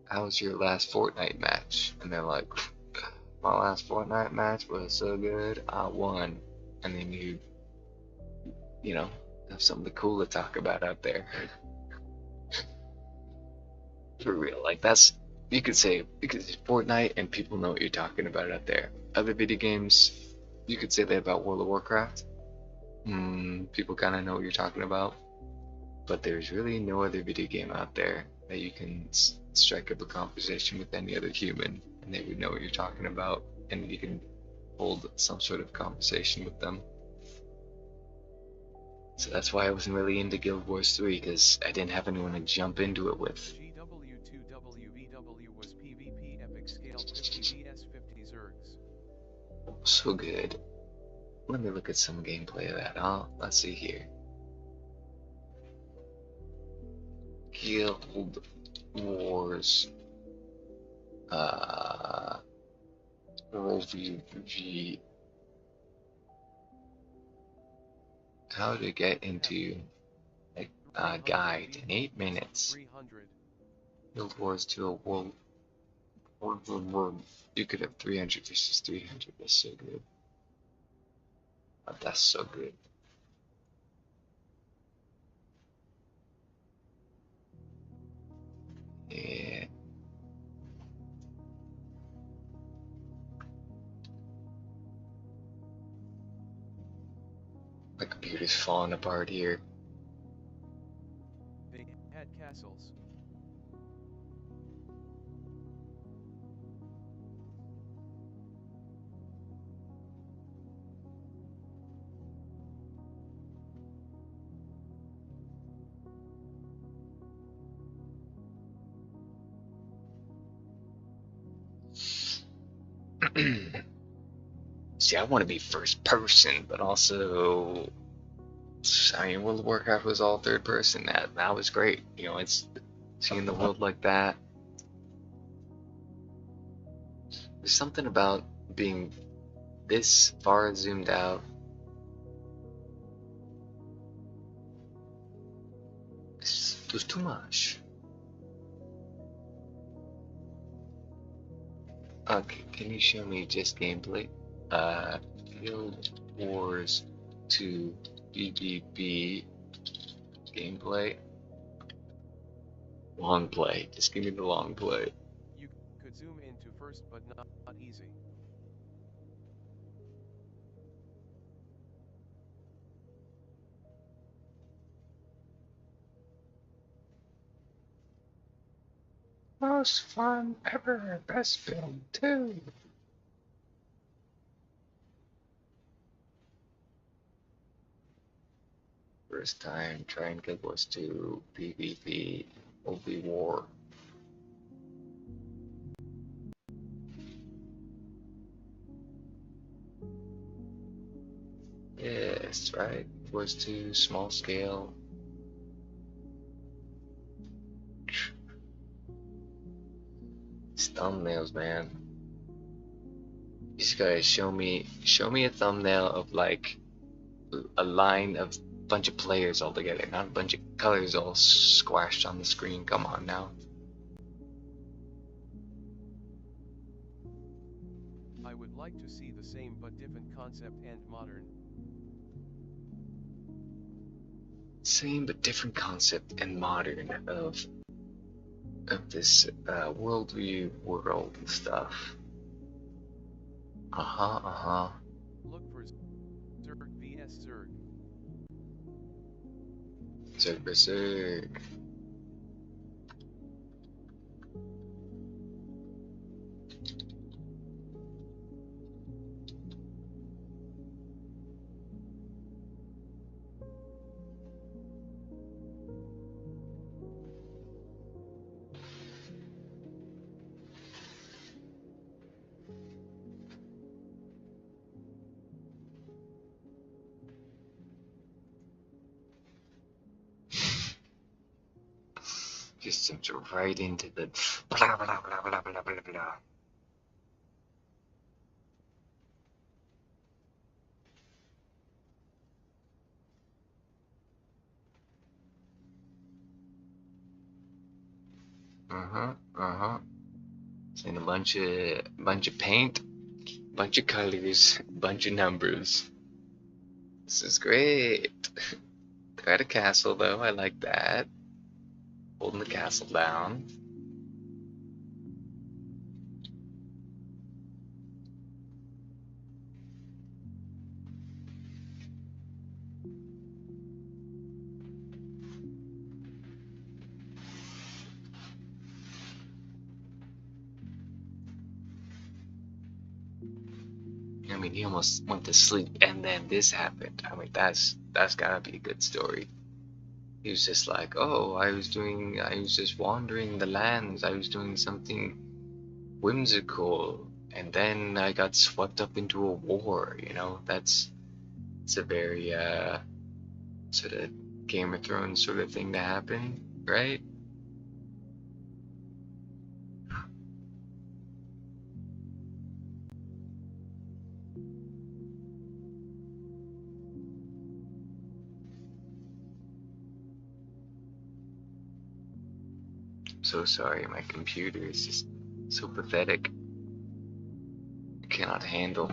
how was your last Fortnite match? And they're like, my last Fortnite match was so good, I won. And then you know, have something cool to talk about out there. For real, like you could say Fortnite and people know what you're talking about out there. Other video games, you could say that about World of Warcraft. People kind of know what you're talking about. But there's really no other video game out there that you can strike up a conversation with any other human and they would know what you're talking about and you can hold some sort of conversation with them. So that's why I wasn't really into Guild Wars 3, because I didn't have anyone to jump into it with. GW2WVW was PvP epic scale 50 vs 50 Zergs. So good. Let me look at some gameplay of that. Let's see here. Guild Wars OVG. How to get into a guide in 8 minutes. 300. Guild Wars to a world. You could have 300 versus 300. That's so good. Oh, that's so good. Yeah. My computer's falling apart here. They had castles. See, I want to be first person, but also, I mean, World of Warcraft was all third person. That was great. You know, it's seeing the world like that. There's something about being this far zoomed out. It was too much. Okay, can you show me just gameplay? Guild Wars 2 BBB gameplay. Long play. Just give me the long play. You could zoom into first, but not easy. Most fun ever. Best film too. First time trying Guild Wars 2 PvP Holy War. Yes, right. Guild Wars 2 small scale. These thumbnails, man. These guys show me a thumbnail of like a line of bunch of players all together, not a bunch of colors all squashed on the screen. Come on now. I would like to see the same but different concept and modern. Same but different concept and modern of this worldview world and stuff. Look for Zerg vs Zerg. Zerg Berserk. Just jumps right into the blah blah blah blah blah blah blah. Seeing a bunch of paint, bunch of colors, bunch of numbers. This is great. They're at a castle though. I like that. Holding the castle down. I mean, he almost went to sleep, and then this happened. I mean, that's gotta be a good story. He was just like, oh, I was just wandering the lands. I was doing something whimsical, and then I got swept up into a war. You know, it's a very sort of Game of Thrones sort of thing to happen, right? So sorry, my computer is just so pathetic. I cannot handle.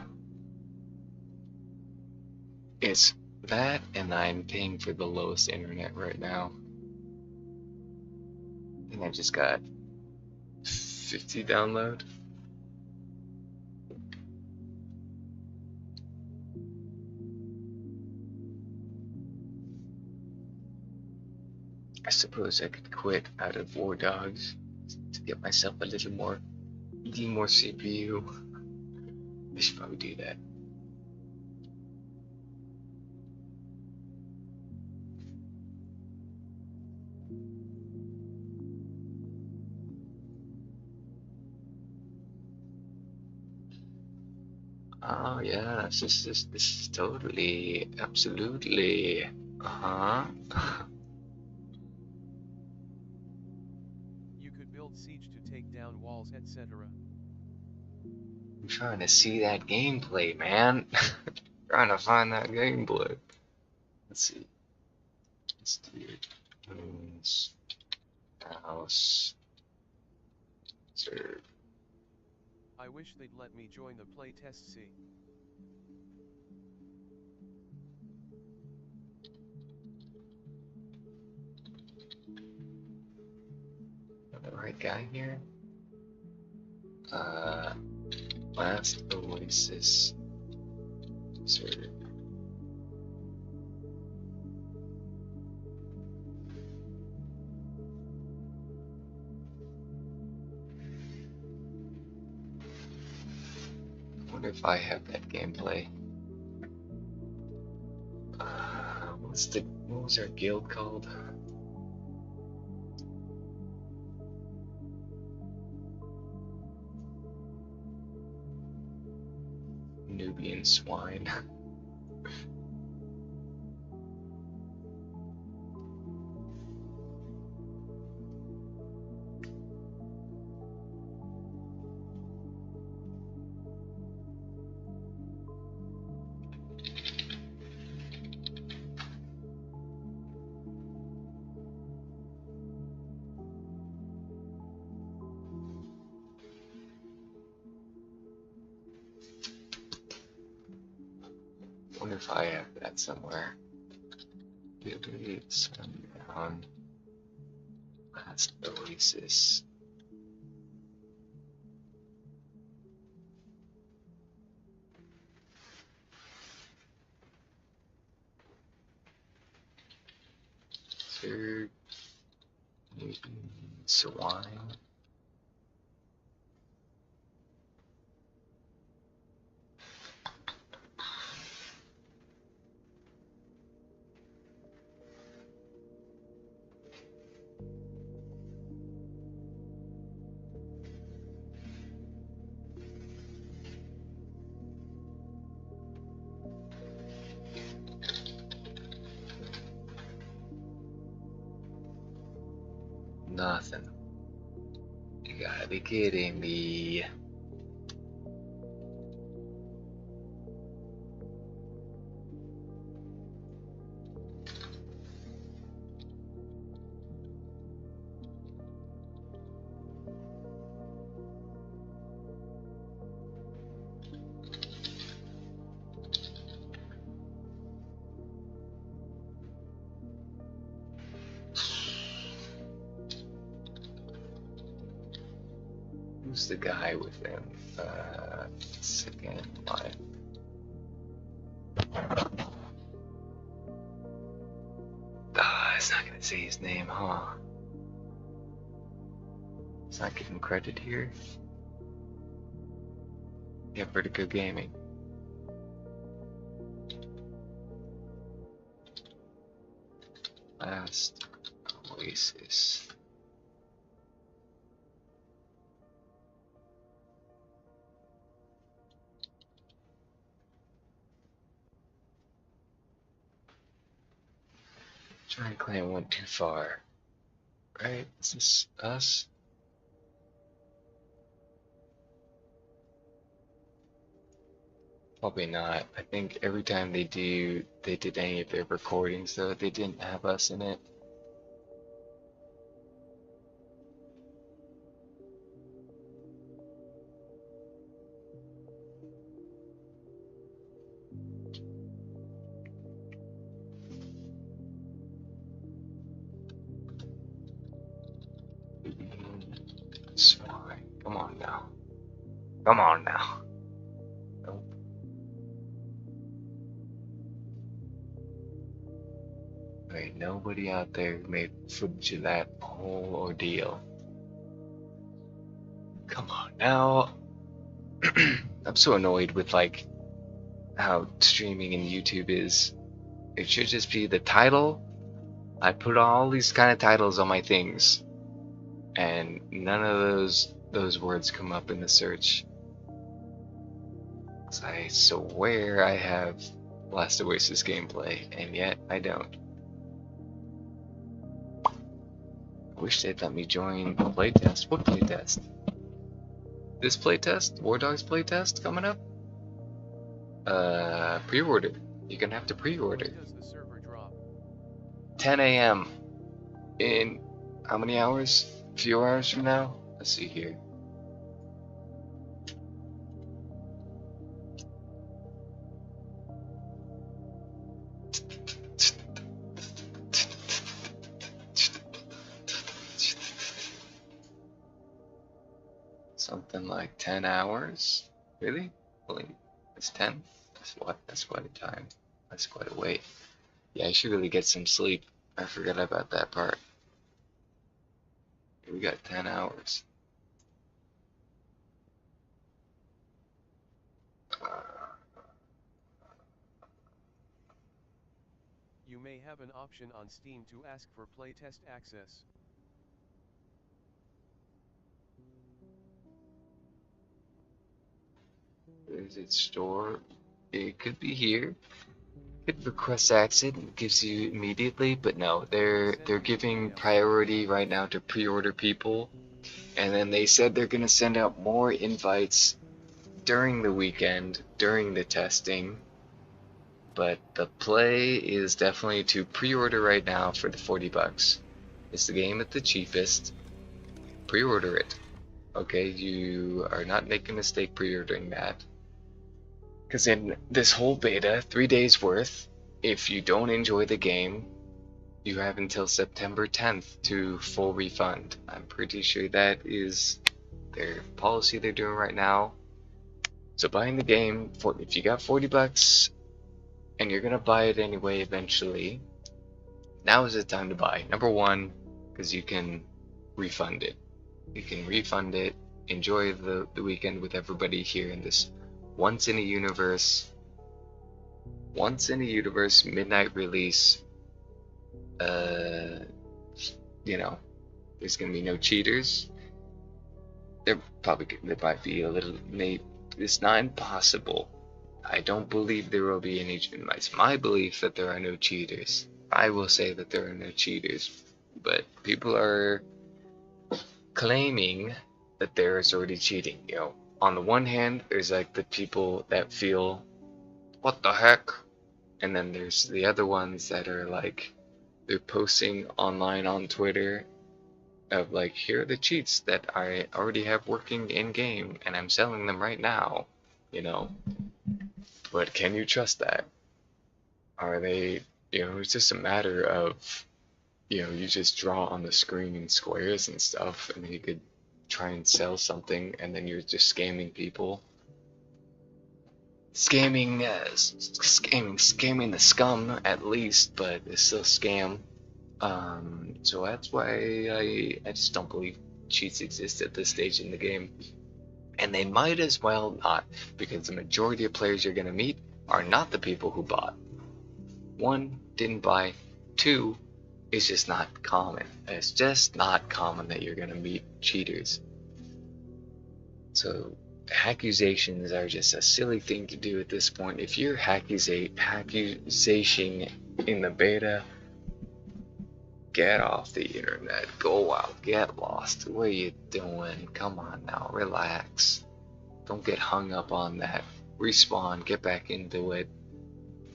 It's that, and I'm paying for the lowest internet right now. And I just got 50 download. I suppose I could quit out of War Dogs to get myself a little more CPU. I should probably do that. Oh yeah, this is totally, absolutely, uh-huh. You could build siege to take down walls, etc. I'm trying to see that gameplay, man. Trying to find that gameplay. Let's see. Let's do it. Moons, house, serve. I wish they'd let me join the playtest. See. Am I the right guy here? Last Oasis, serve. I wonder if I have that gameplay. What was our guild called? Nubian swine. Wonder if I have that somewhere. BillySundown. Last Oasis. Third, Nubian swine. Nothing. You gotta be kidding me. Who's the guy with him? Second life. Ah, it's not gonna say his name, huh? It's not giving credit here. Yeah, Vertigo Gaming. Last Oasis. Giant Clan went too far. Right? Is this us? Probably not. I think every time they did any of their recordings though, they didn't have us in it. Come on now. Nope. There ain't nobody out there who made footage of that whole ordeal. Come on now. I'm so annoyed with like how streaming and YouTube is. It should just be the title. I put all these kind of titles on my things, and none of those words come up in the search. So I swear I have Last Oasis gameplay, and yet I don't. I wish they'd let me join the playtest. What playtest? This playtest? WARDOGS playtest coming up? Pre-order. You're gonna have to pre-order. When does the server drop? 10 a.m. in how many hours? A few hours from now? Let's see here. Something like 10 hours? Really? Only it's 10? That's what? That's quite a time. That's quite a wait. Yeah, I should really get some sleep. I forgot about that part. We got 10 hours. You may have an option on Steam to ask for playtest access. Is it store? It could be here. Could request access, it gives you immediately, but no, they're giving priority right now to pre-order people, and then they said they're gonna send out more invites during the weekend, during the testing. But the play is definitely to pre-order right now for the $40. It's the game at the cheapest. Pre-order it. Okay, you are not making a mistake pre-ordering that. Because in this whole beta, 3 days worth, if you don't enjoy the game, you have until September 10th to full refund. I'm pretty sure that is their policy they're doing right now. So buying the game, if you got $40 and you're gonna buy it anyway eventually, now is the time to buy. Number one, because you can refund it. You can refund it, enjoy the weekend with everybody here in this once in a universe midnight release. You know, there's gonna be no cheaters. There might be a little. It's not impossible. I don't believe there will be any. It's my belief that there are no cheaters. I will say that there are no cheaters, but people are claiming that there is already cheating. You know, on the one hand, there's like the people that feel, what the heck? And then there's the other ones that are like, they're posting online on Twitter of like, here are the cheats that I already have working in game and I'm selling them right now, you know. But can you trust that? Are they, you know, it's just a matter of, you know, you just draw on the screen in squares and stuff, and then you could try and sell something, and then you're just scamming people. Scamming the scum at least, but it's still scam. So that's why I just don't believe cheats exist at this stage in the game. And they might as well not, because the majority of players you're gonna meet are not the people who bought. One, didn't buy. Two, it's just not common. It's just not common that you're gonna meet cheaters. So accusations are just a silly thing to do at this point. If you're accusation in the beta, get off the internet. Go out. Get lost. What are you doing? Come on now. Relax. Don't get hung up on that. Respawn. Get back into it.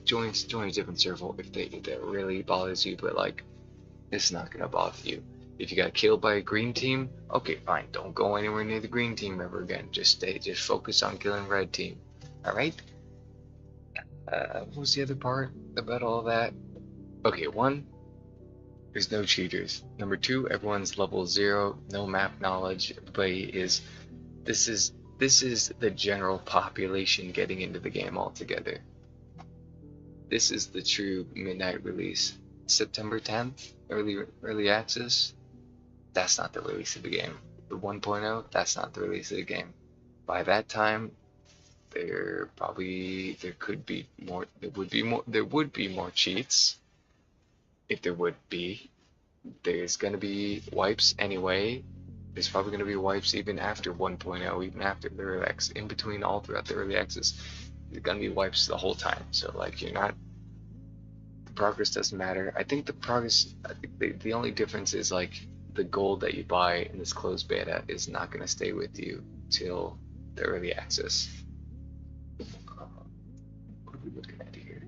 Join a different server if that really bothers you, but like, it's not gonna bother you. If you got killed by a green team, okay, fine. Don't go anywhere near the green team ever again. Just focus on killing red team. Alright? What was the other part about all that? Okay, one, there's no cheaters. Number two, everyone's level 0, no map knowledge. Everybody is, this is this is the general population getting into the game altogether. This is the true midnight release. September 10th, early access. That's not the release of the game. The 1.0, that's not the release of the game. By that time, there would be more cheats. If there would be, there's gonna be wipes anyway. There's probably gonna be wipes even after 1.0, even after the early access, in between all throughout the early access. There's gonna be wipes the whole time. So like the progress doesn't matter. I think the only difference is like the gold that you buy in this closed beta is not gonna stay with you till the early access. What are we looking at here?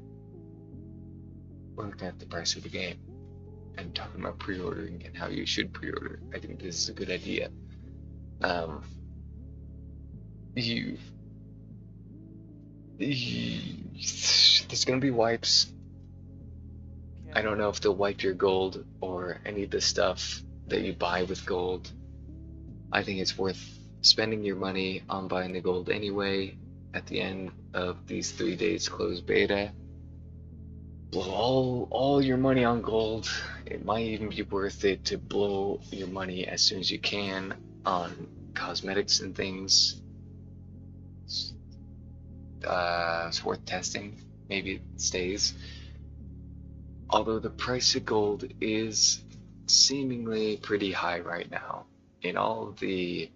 We're looking at the price of the game and talking about pre-ordering and how you should pre-order. I think this is a good idea. There's gonna be wipes. I don't know if they'll wipe your gold or any of the stuff that you buy with gold. I think it's worth spending your money on buying the gold anyway at the end of these 3 days closed beta. Blow all your money on gold. It might even be worth it to blow your money as soon as you can on cosmetics and things. It's worth testing. Maybe it stays. Although the price of gold is seemingly pretty high right now. In all of the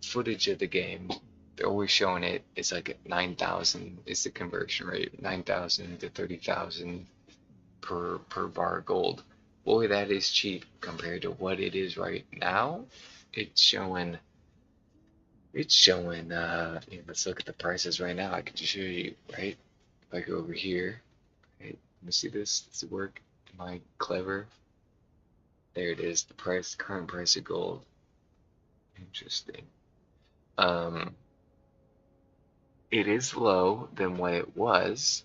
footage of the game, they're always showing it's like 9,000 is the conversion rate, 9,000 to 30,000 per bar of gold. Boy, that is cheap compared to what it is right now. It's showing. Let's look at the prices right now. I can just show you, right? If I go over here, right? Let me see this. Does it work? Am I clever? There it is. The current price of gold. Interesting. It is low than what it was.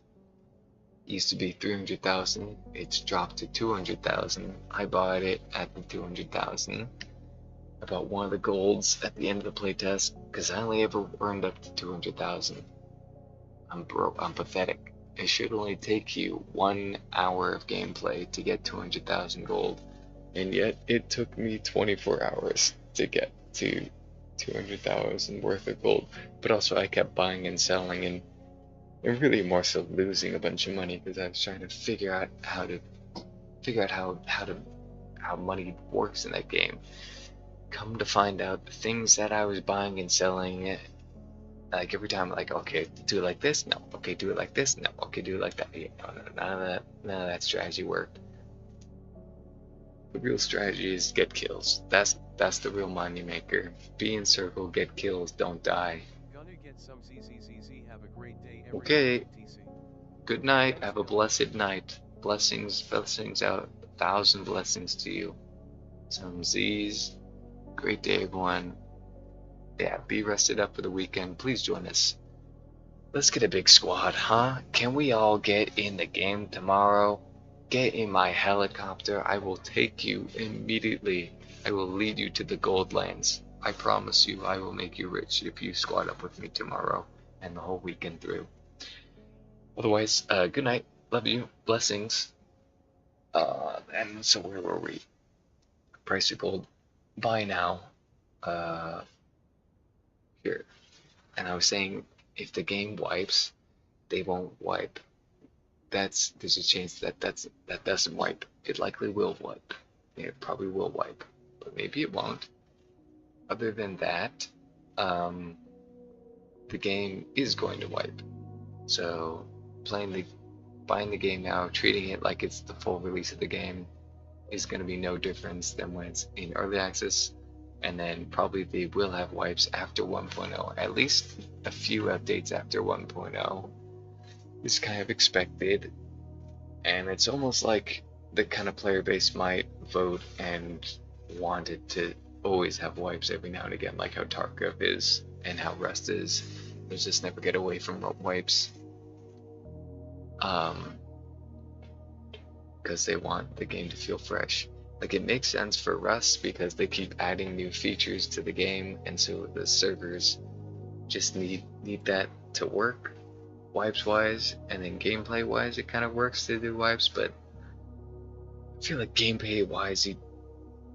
It used to be 300,000. It's dropped to 200,000. I bought it at the 200,000. I bought one of the golds at the end of the playtest because I only ever earned up to 200,000. I'm broke. I'm pathetic. It should only take you 1 hour of gameplay to get 200,000 gold, and yet it took me 24 hours to get to 200,000 worth of gold. But also I kept buying and selling and really more so losing a bunch of money because I was trying to figure out how money works in that game. Come to find out, the things that I was buying and selling, like every time, like, okay, do it like this, no, okay, do it like this, no, okay, do it like that. Yeah, no, none of that strategy worked. The real strategy is get kills. That's the real money maker. Be in circle, get kills, don't die. Gonna get some ZZZZ. Have a great day. Okay. TC. Good night. Have a blessed night. Blessings out. 1,000 blessings to you. Some Z's. Great day, everyone. Yeah, be rested up for the weekend. Please join us. Let's get a big squad, huh? Can we all get in the game tomorrow? Get in my helicopter. I will take you immediately. I will lead you to the gold lands. I promise you, I will make you rich if you squad up with me tomorrow and the whole weekend through. Otherwise, good night. Love you. Blessings. And so where were we? Price of gold. Buy now. Here. And I was saying, if the game wipes, they won't wipe. There's a chance that doesn't wipe. It likely will wipe. It probably will wipe, but maybe it won't. Other than that, the game is going to wipe. So buying the game now, treating it like it's the full release of the game, is going to be no difference than when it's in early access. And then probably they will have wipes after 1.0, at least a few updates after 1.0. It's kind of expected, and it's almost like the kind of player base might vote and wanted to always have wipes every now and again, like how Tarkov is and how Rust is. There's just never get away from wipes. Because they want the game to feel fresh. Like, it makes sense for Rust because they keep adding new features to the game, and so the servers just need that to work wipes wise, and then gameplay wise it kind of works to do wipes, but I feel like gameplay wise you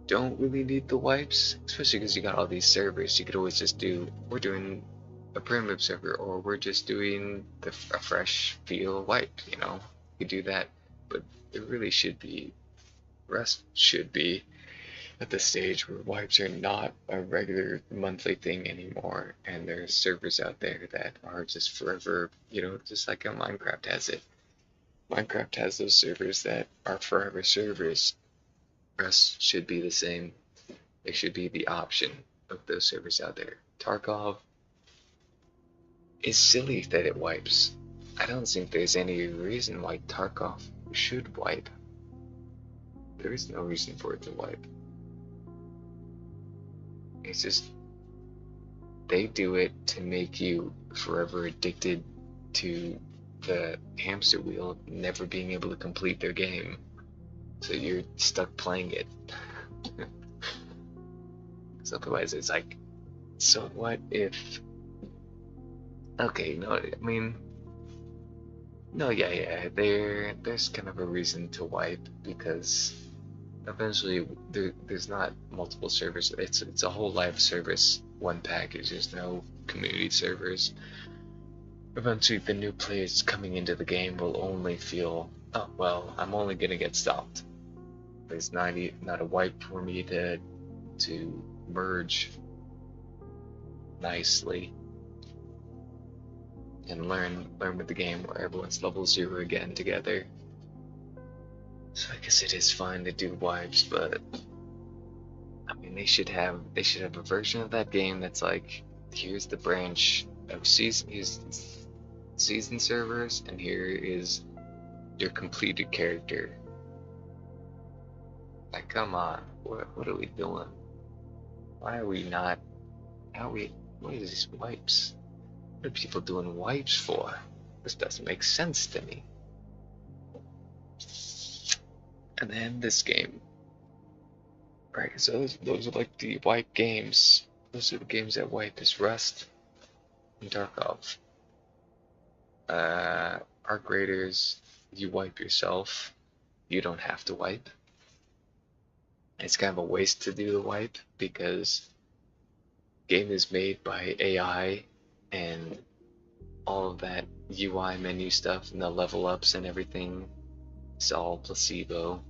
don't really need the wipes, especially because you got all these servers. You could always just do, we're doing a primitive server, or we're just doing a fresh feel wipe, you know, you could do that. But it really should be, Rust should be at the stage where wipes are not a regular monthly thing anymore, and there's servers out there that are just forever, you know, just like how Minecraft has it. Minecraft has those servers that are forever servers. Rust should be the same. There should be the option of those servers out there. Tarkov is silly that it wipes. I don't think there's any reason why Tarkov should wipe. There is no reason for it to wipe. It's just, they do it to make you forever addicted to the hamster wheel of never being able to complete their game. So you're stuck playing it. Because otherwise it's like, so what if... Okay, no, I mean... No, yeah, there's kind of a reason to wipe, because eventually there's not multiple servers. It's a whole live service, one package. There's no community servers. Eventually the new players coming into the game will only feel, oh well, I'm only gonna get stopped. There's not a wipe for me to merge nicely and learn with the game where everyone's level 0 again together. So I guess it is fine to do wipes, but I mean they should have a version of that game that's like, here's the branch of season servers, and here is your completed character. Like, come on, what are we doing? Why are we not? What is these wipes? What are people doing wipes for? This doesn't make sense to me. And then this game. Right, so those are like the wipe games. Those are the games that wipe, is Rust and Tarkov. Arc Raiders, you wipe yourself. You don't have to wipe. It's kind of a waste to do the wipe, because game is made by AI, and all of that UI menu stuff and the level ups and everything, it's all placebo.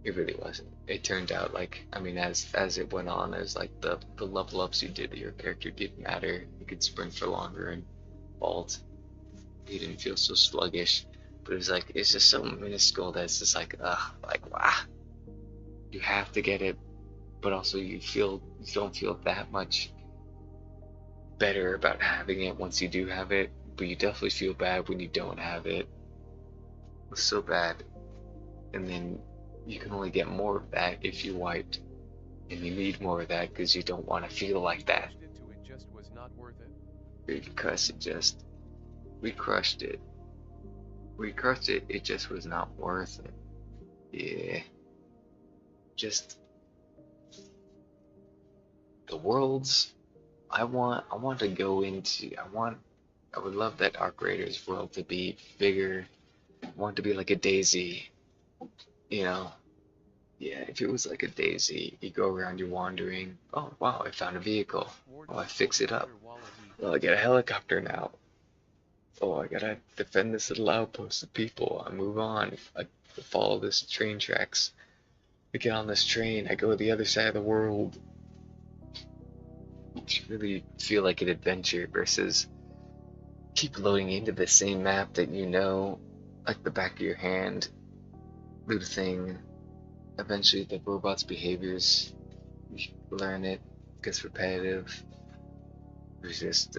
It really wasn't. It turned out like, I mean, as it went on, it was like the level ups you did to your character didn't matter. You could sprint for longer and vault. You didn't feel so sluggish. But it was like, it's just so minuscule that it's just like, wow. You have to get it, but also you don't feel that much better about having it once you do have it, but you definitely feel bad when you don't have it. It's so bad. And then you can only get more of that if you wiped, and you need more of that because you don't want to feel like that. It just was not worth it. Because we crushed it. It just was not worth it. Yeah. Just the worlds I want to go into. I would love that Arc Raiders world to be bigger. I want it to be like a Daisy, you know. Yeah, if it was like a Daisy, you go around, you're wandering. Oh wow, I found a vehicle. Oh, I fix it up. Oh, I get a helicopter now. Oh, I gotta defend this little outpost of people. I move on. I follow this train tracks. I get on this train. I go to the other side of the world. To really feel like an adventure versus keep loading into the same map that you know like the back of your hand. Do the thing. Eventually the robot's behaviors, you learn it, gets repetitive. There's just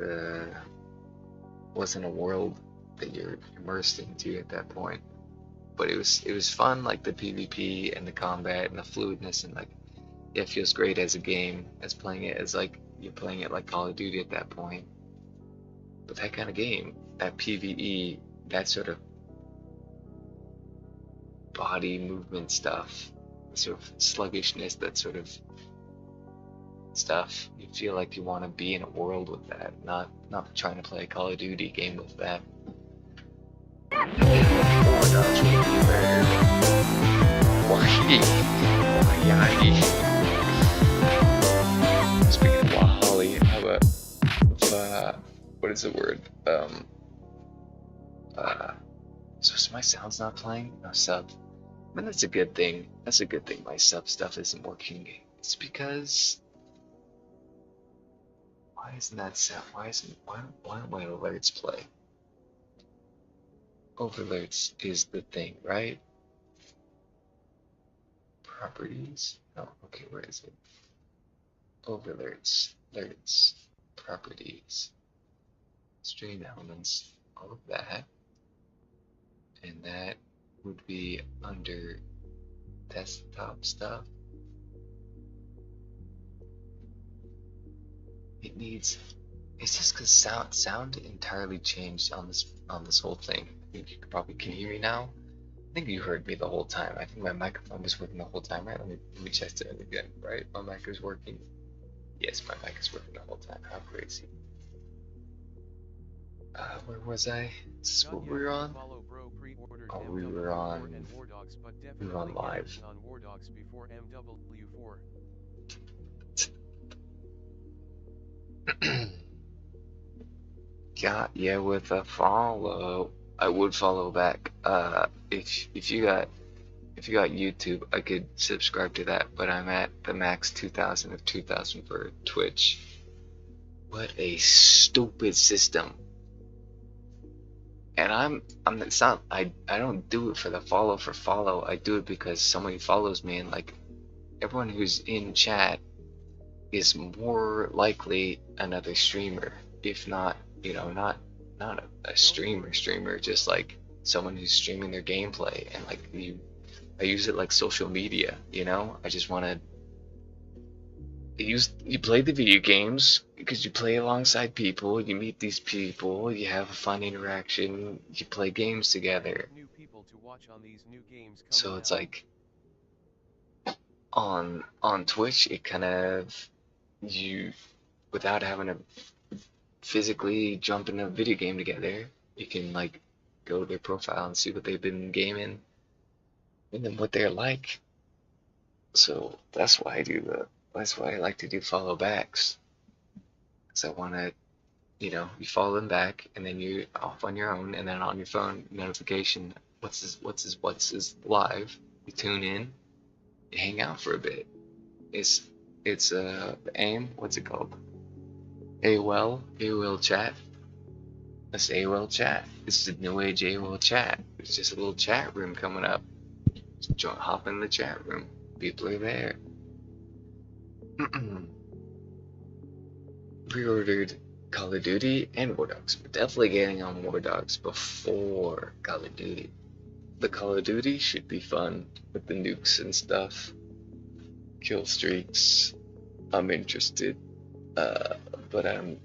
wasn't a world that you're immersed into at that point. But it was fun, like the PvP and the combat and the fluidness, and like, yeah, it feels great as a game, as playing it as like you're playing it like Call of Duty at that point. But that kind of game, that PvE, that sort of body movement stuff, sort of sluggishness, that sort of stuff. You feel like you want to be in a world with that, not trying to play a Call of Duty game with that. WARDOGS would be murdered. Why? Speaking of Wahali, how about what is the word? So my sound's not playing? No sub. I mean, that's a good thing. That's a good thing my sub stuff isn't working. It's because why isn't that sound? Why don't my alerts play? Overlerts is the thing, right? Properties? Oh, okay, where is it? Overlerts, alerts, properties, stream elements, all of that. And that would be under desktop stuff. It's just because sound entirely changed on this whole thing. I think you probably can hear me now. I think you heard me the whole time. I think my microphone was working the whole time, right? Let me check it again, right? My mic is working. Yes, my mic is working the whole time. How crazy. Where was I? Is this what we were on? Oh, we were on live. Got ya with a follow. I would follow back. If you got YouTube, I could subscribe to that, but I'm at the max 2,000 of 2,000 for Twitch. What a stupid system. And it's not, I don't do it for the follow. I do it because somebody follows me, and like everyone who's in chat is more likely another streamer, if not, you know, not a streamer, just like someone who's streaming their gameplay. And like I use it like social media, you know. I just want to you play the video games because you play alongside people, you meet these people, you have a fun interaction, you play games together. So it's like on Twitch, it kind of, you, without having to physically jump in a video game together, you can like go to their profile and see what they've been gaming and then what they're like. So that's why I like to do follow backs, because I want to, you know, you follow them back and then you're off on your own, and then on your phone notification, what's this live, you tune in, you hang out for a bit. It's AIM, what's it called? AOL chat. That's AOL chat. It's the new age AOL chat. It's just a little chat room coming up. Just hop in the chat room. People are there. Pre-ordered Call of Duty and WARDOGS. We're definitely getting on WARDOGS before Call of Duty. The Call of Duty should be fun with the nukes and stuff. Kill streaks. I'm interested. But I'm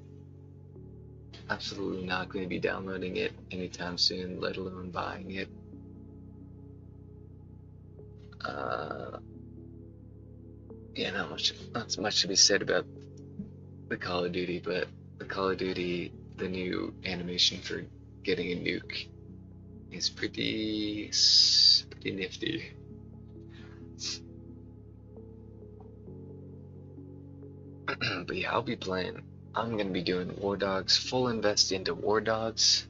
absolutely not going to be downloading it anytime soon, let alone buying it. Yeah, not much to be said about the Call of Duty, but the Call of Duty, the new animation for getting a nuke is pretty nifty. But yeah, I'll be playing. I'm gonna be doing WARDOGS, full invest into WARDOGS.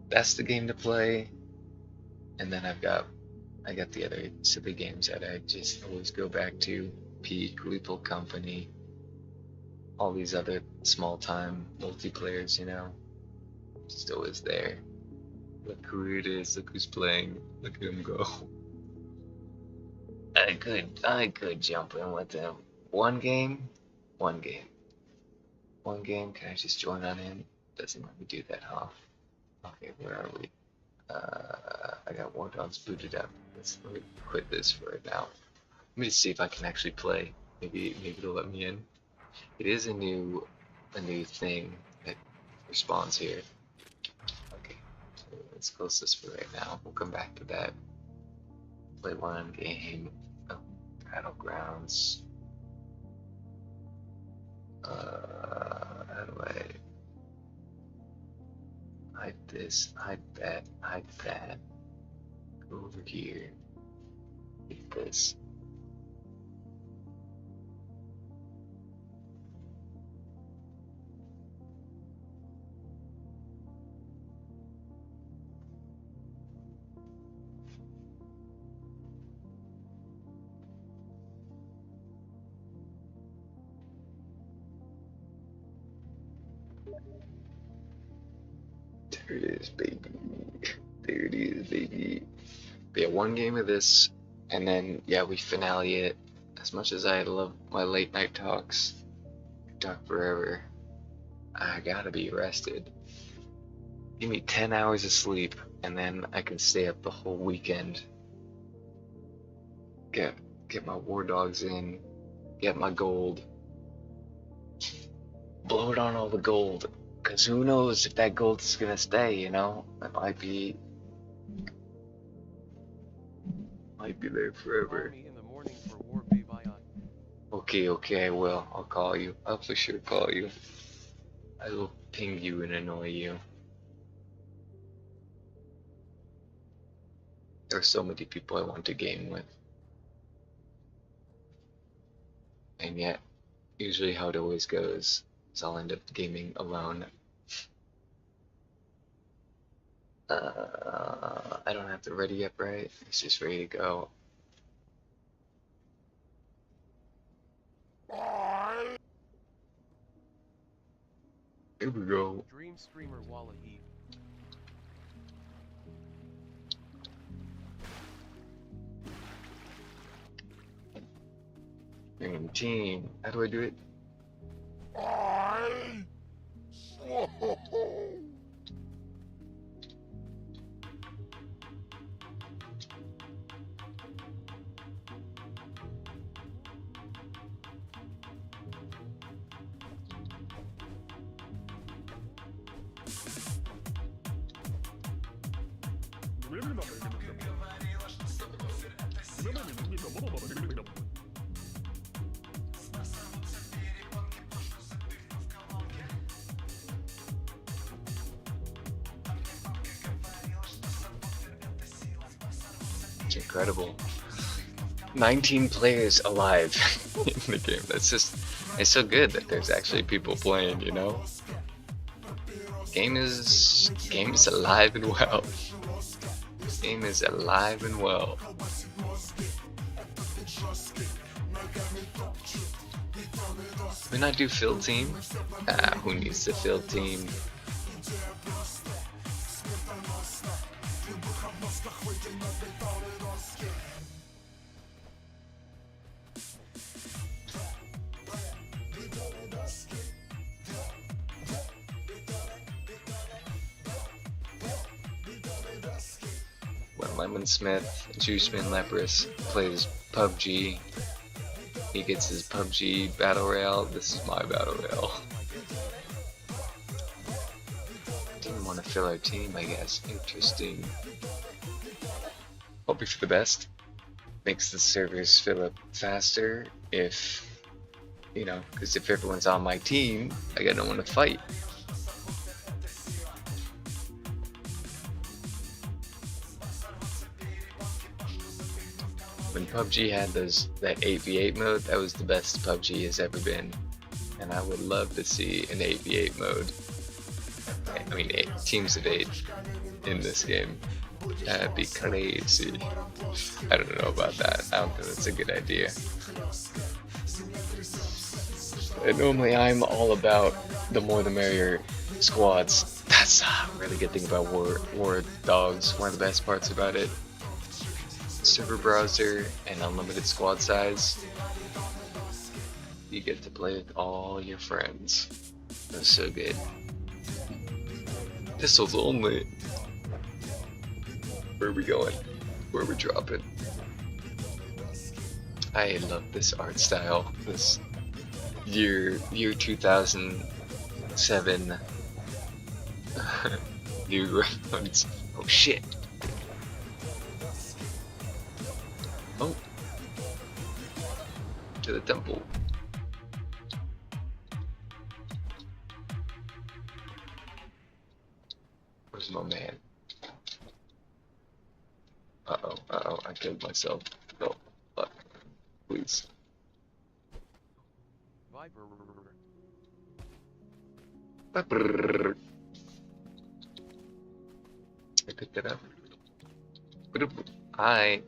That's the game to play. And then I got the other silly games that I just always go back to. Peak, Lethal Company, all these other small time multiplayers, you know. Just always there. Look who it is, look who's playing, look at him go. I could jump in with them. One game, can I just join on in? Doesn't let me do that, huh? Okay, where are we? I got WARDOGS booted up. Let me quit this for right now. Let me just see if I can actually play. Maybe it'll let me in. It is a new thing that respawns here. Okay, so let's close this for right now. We'll come back to that. Play one game. Oh, Battlegrounds. this. I bet. Over here. Get this. There it is, baby. There it is, baby. But yeah, one game of this, and then yeah, we finale it. As much as I love my late night talks, talk forever, I gotta be rested. Give me 10 hours of sleep, and then I can stay up the whole weekend. Get my war dogs in, get my gold, blow it on all the gold. Cause who knows if that gold is gonna stay, you know? It might be there Call forever. me in the morning for war Baby. Okay, I will. I'll call you. I'll for sure call you. I will ping you and annoy you. There are so many people I want to game with. And yet, usually how it always goes is I'll end up gaming alone. I don't have to ready up, right? It's just ready to go. Here we go. Dream streamer Wallahi. Team. How do I do it? It's incredible. 19 players alive in the game. It's so good that there's actually people playing, you know? Game is alive and well. Game is alive and well. We not do field team? Who needs the field team? When Lemon Smith, Juiceman Leprous plays PUBG, he gets his PUBG Battle Royale. This is my Battle Royale. Didn't want to fill our team, I guess. Interesting. Hoping for the best. Makes the servers fill up faster if, you know, because if everyone's on my team, I got no one to fight. When PUBG had that 8v8 mode, that was the best PUBG has ever been. And I would love to see an 8v8 mode. I mean, teams of 8 in this game. That'd be crazy. I don't know about that. I don't think that's a good idea. And normally I'm all about the more the merrier squads. That's a really good thing about War Dogs. One of the best parts about it. Server browser and unlimited squad size. You get to play with all your friends. That's so good. Pistols only. Where are we going? Where are we dropping? I love this art style. This year 2007 new roads. Oh shit. Oh. To the temple. Where's my man. Uh-oh, I killed myself. No, fuck. Please. Viper. I picked it up. Hi.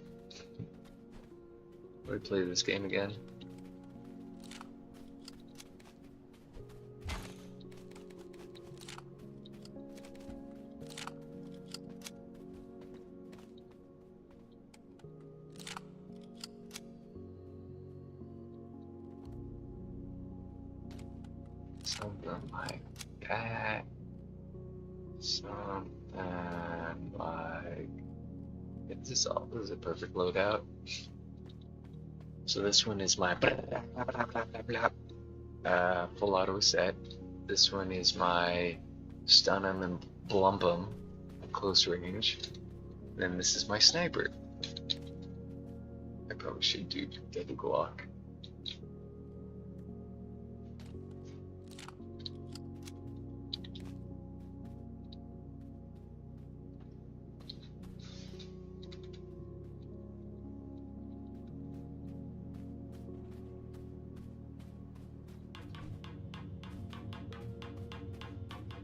Let me play this game again. Something like that. Something like. Is this all? This is a perfect loadout. So this one is my full auto set. This one is my stun 'em and blump 'em at close range. And then this is my sniper. I probably should do double Glock.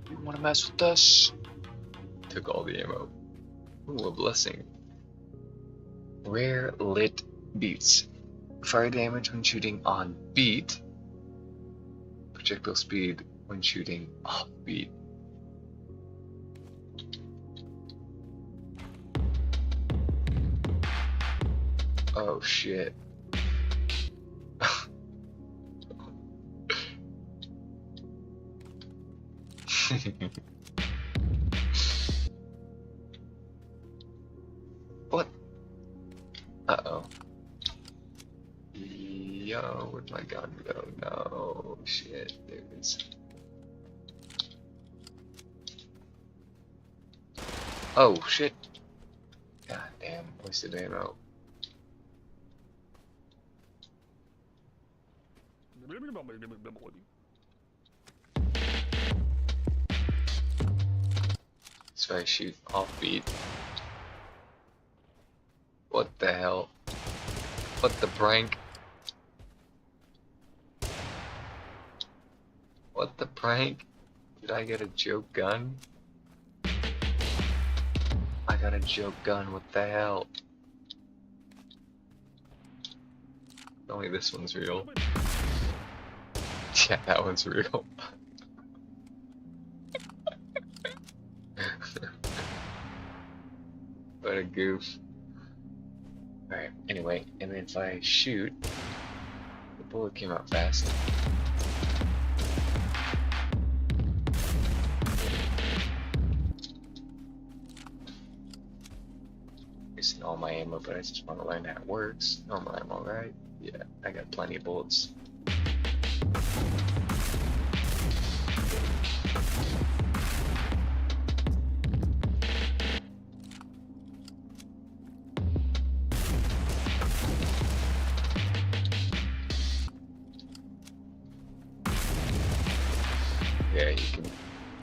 You wanna mess with us? Took all the ammo. Ooh, a blessing. Rare lit beats. Fire damage when shooting on beat. Projectile speed when shooting off beat. Oh shit. What? Uh-oh. Yo, where'd my gun go? No, shit, there it is. Oh, shit. God damn, wasted ammo. So I shoot off beat. What the hell? What the prank? What the prank? Did I get a joke gun? I got a joke gun, what the hell? Only this one's real. Yeah, that one's real. What a goof. Alright, anyway, and if I shoot, the bullet came out fast. Wasting all my ammo, but I just want to learn how it works. Normal ammo, right? Yeah, I got plenty of bullets. Yeah, you can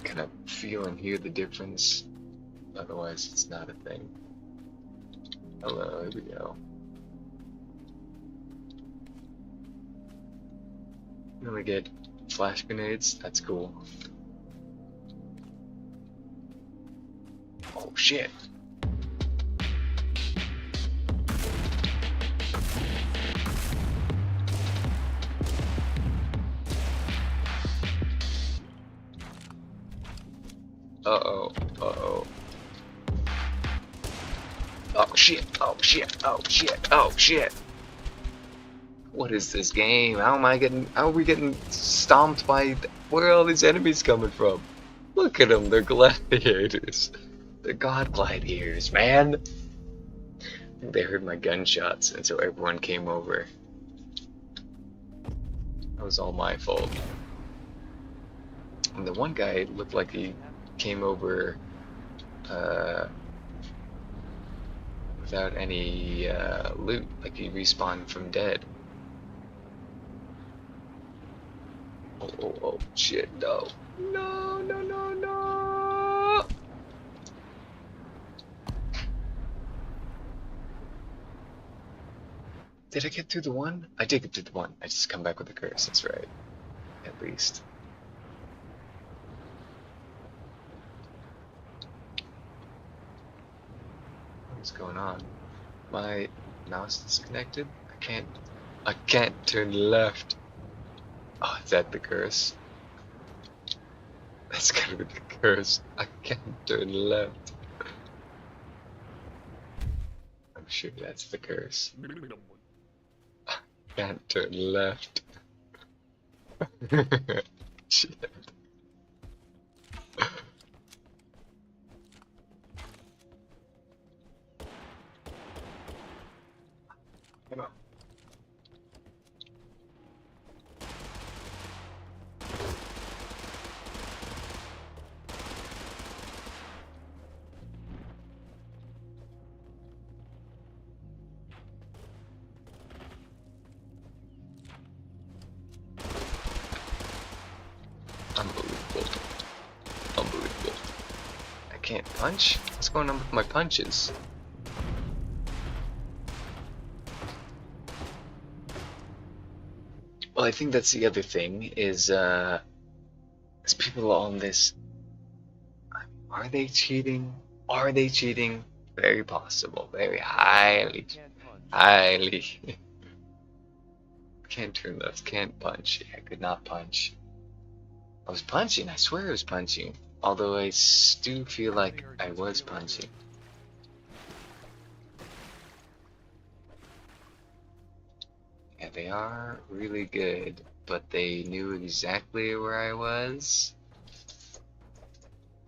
kind of feel and hear the difference. Otherwise, it's not a thing. Hello, here we go. Then we get flash grenades. That's cool. Oh shit. Uh-oh, uh-oh. Oh shit, oh shit, oh shit, oh shit. What is this game? How are we getting stomped by, where are all these enemies coming from? Look at them, they're gladiators. They're god gladiators, man. I think they heard my gunshots, and so everyone came over. That was all my fault. And the one guy looked like he came over without any loot, like he respawned from dead. Oh, shit, no. No. Did I get through the one? I did get through the one. I just come back with a curse. That's right. At least. What's going on? My mouse disconnected? I can't turn left. Oh, is that the curse? That's gotta be the curse. I can't turn left. I'm sure that's the curse. Can't turn left. Shit. Come on. Unbelievable. Unbelievable. I can't punch? What's going on with my punches? Well, I think that's the other thing is people on this, are they cheating? Are they cheating? Very possible. Very highly. Highly. Can't turn left, can't punch. I could not punch. I was punching, I swear I was punching. Although I do feel like I was punching. Yeah, they are really good, but they knew exactly where I was.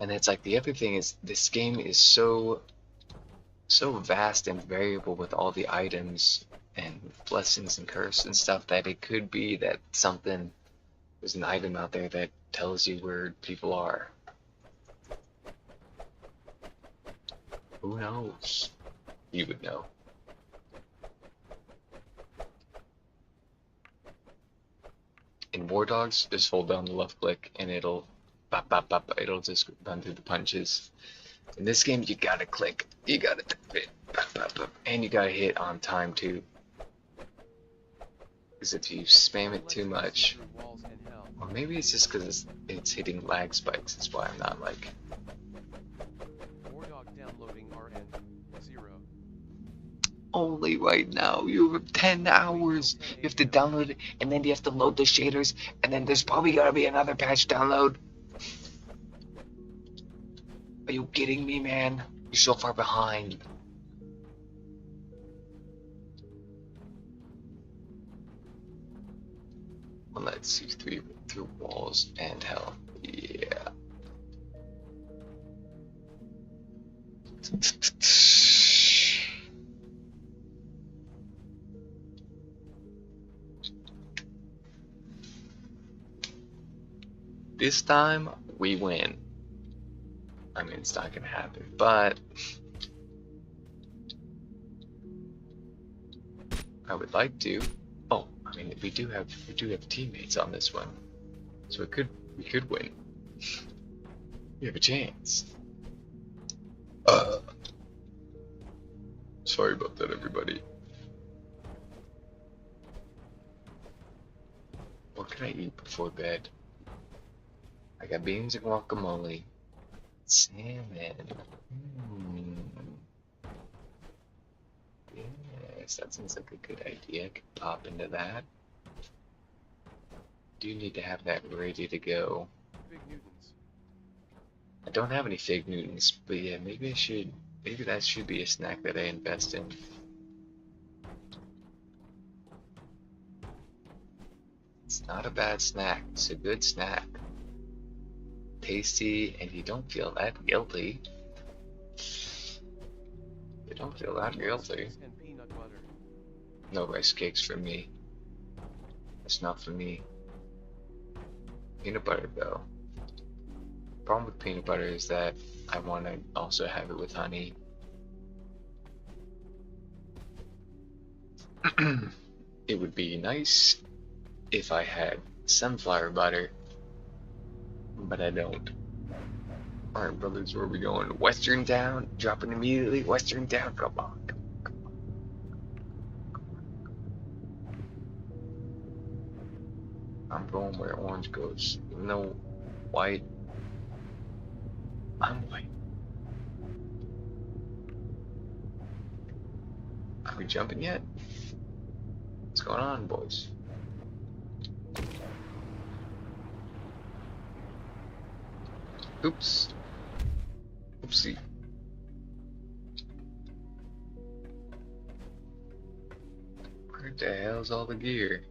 And it's like the other thing is this game is so vast and variable with all the items and blessings and curse and stuff that it could be that there's an item out there that tells you where people are. Who knows? You would know. In War Dogs, just hold down the left click and it'll bop, bop, bop, it'll just run through the punches. In this game, you gotta click, you gotta hit, bop, bop, bop, and you gotta hit on time too. Because if you spam it too much, or maybe it's just because it's hitting lag spikes, that's why I'm not like. Wardog downloading RN 0. Only right now, you have 10 hours. You have to download it, and then you have to load the shaders, and then there's probably gotta be another patch download. Are you kidding me, man? You're so far behind. Well, let's see through walls and hell. Yeah. This time we win. I mean, it's not gonna happen, but I would like to. Oh, I mean, we do have teammates on this one, so we could win. We have a chance. Sorry about that, everybody. What can I eat before bed? I got beans and guacamole. Salmon. Yes, that seems like a good idea. I could pop into that. Do need to have that ready to go. Big Newtons. I don't have any fig Newtons, but yeah, maybe I should. Maybe that should be a snack that I invest in. It's not a bad snack. It's a good snack. Tasty, and you don't feel that guilty. You don't feel that guilty. And peanut butter. No rice cakes for me. That's not for me. Peanut butter though. Problem with peanut butter is that I want to also have it with honey. It would be nice if I had sunflower butter, but I don't. Alright, brothers, where are we going? Western Town? Dropping immediately? Western Town? Come on. I'm going where orange goes. No white. I'm white. Are we jumping yet? What's going on, boys? Oops. Oopsie. Where the hell's all the gear?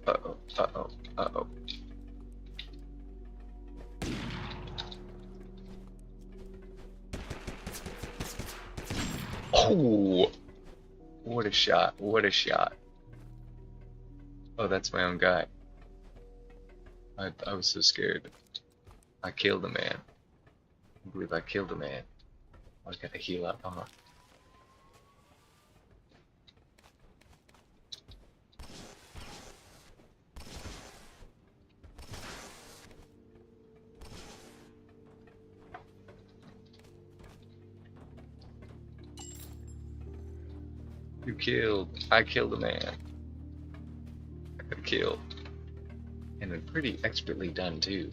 Uh-oh, uh-oh, uh-oh. Oh! What a shot, what a shot. Oh, that's my own guy. I was so scared. I killed a man. I believe I killed a man. I gotta heal up, huh? I killed a man. I got killed. And pretty expertly done too.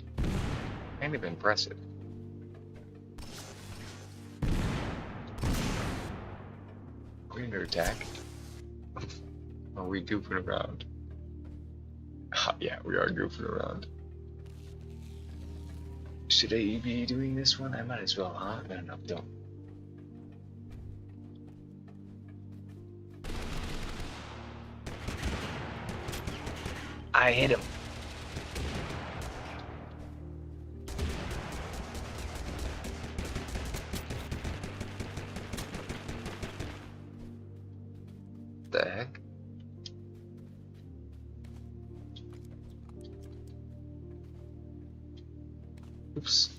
Kind of impressive. Are we under attack? Are we goofing around? Yeah, we are goofing around. Should I be doing this one? I might as well, huh? No, don't. I hit him. The heck? Oops.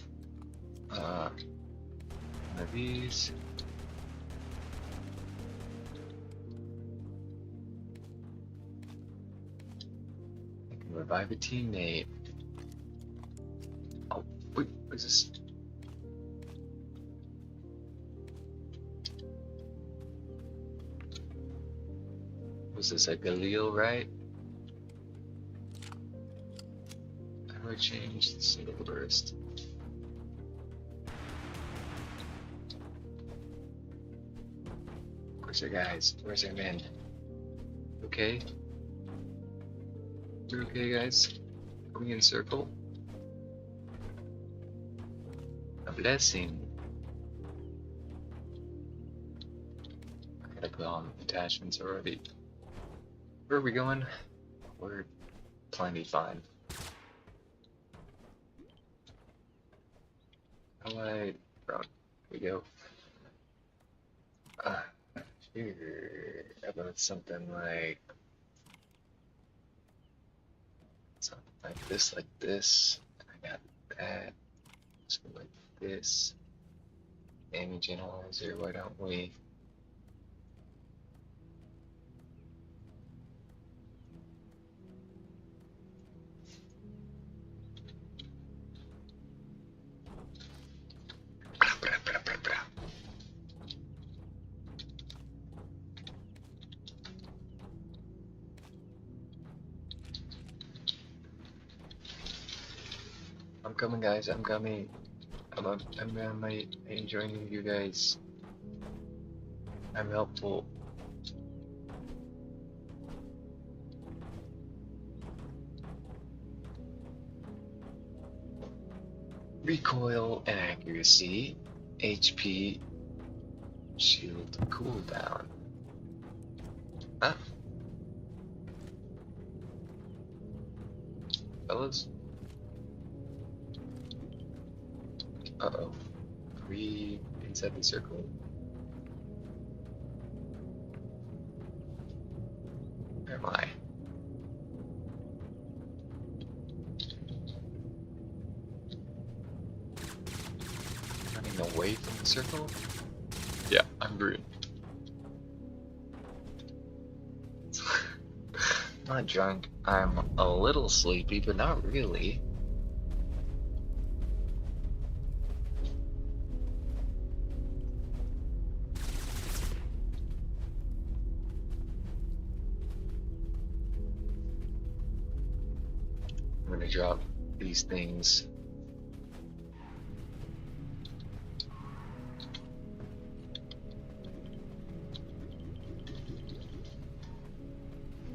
One of these. I can revive a teammate. Oh, wait, what is this? Was this like a Leo, right? How do I change the single burst? Where's our guys? Where's our men? Okay? You okay, guys? Are we in circle? A blessing. I gotta put on attachments already. Where are we going? We're plenty fine. How do I... Round. We go. Here. How about something like this, like this. I got that. Something like this. Damage analyzer, why don't we? I'm coming, guys. I'm coming. I'm joining you guys. I'm helpful. Recoil and accuracy, HP, shield cooldown. Huh? Fellas? Uh-oh. Are we inside the circle? Where am I? Running away from the circle? Yeah, I'm green. Not drunk. I'm a little sleepy, but not really. drop these things.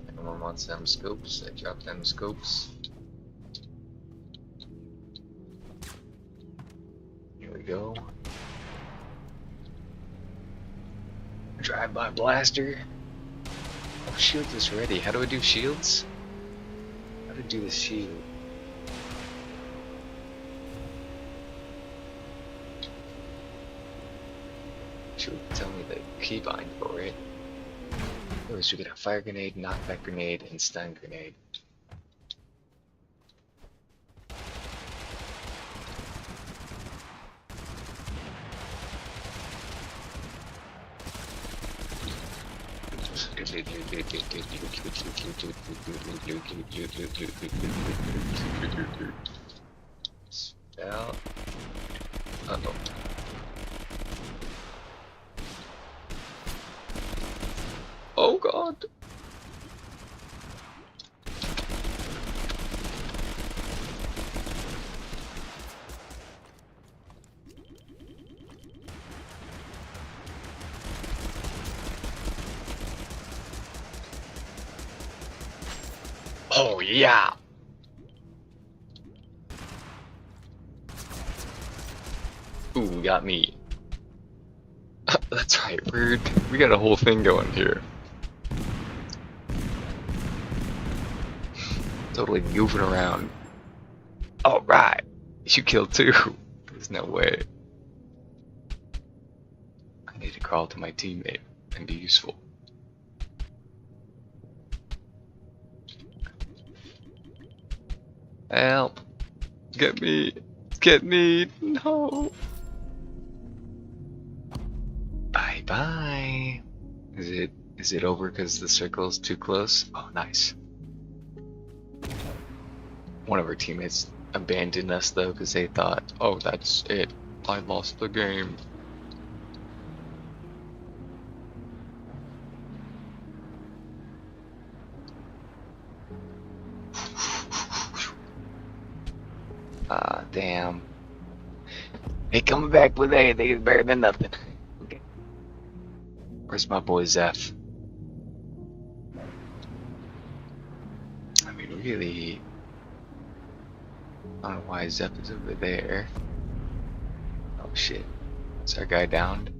Anyone wants them scopes? I drop them scopes. Here we go. Drive-by blaster. Oh, shields is ready. How do I do shields? How to do the shield? Should tell me the keybind for it. First, we get a fire grenade, knockback grenade, and stun grenade. Spell. Uh-oh. Oh god. Oh yeah. Ooh, got me. That's right, we got a whole thing going here. Totally goofing around. Alright, you killed two. There's no way. I need to crawl to my teammate and be useful. Help! Get me! Get me! No! Bye bye! Is it over because the circle's too close? Oh, nice. One of our teammates abandoned us though because they thought, oh, that's it. I lost the game. Ah, damn. Hey, coming back with anything is better than nothing. Okay. Where's my boy Zeph? I mean, really. I don't know why Zeph is over there. Oh shit. Is our guy downed?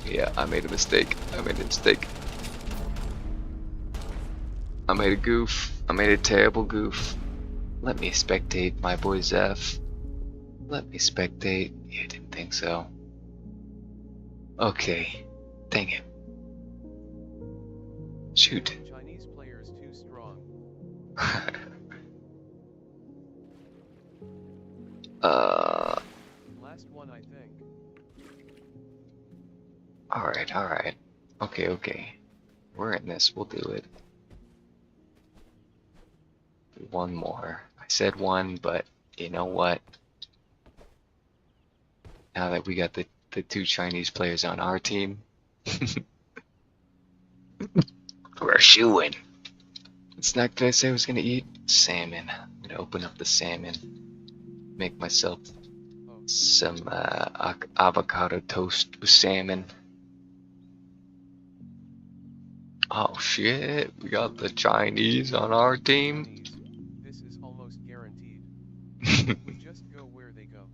Yeah, I made a mistake. I made a mistake. I made a goof. I made a terrible goof. Let me spectate my boy Zeph. Let me spectate. Yeah, didn't think so. Okay. Dang it. Shoot. Chinese players too strong. Last one, I think. Alright, alright. Okay, okay. We're in this. We'll do it. One more. I said one, but you know what? Now that we got the two Chinese players on our team, we're shooing. What snack did I say I was gonna eat? Salmon. I'm gonna open up the salmon. Make myself some avocado toast with salmon. Oh shit, we got the Chinese on our team. Chinese. This is almost guaranteed. We just go where they go.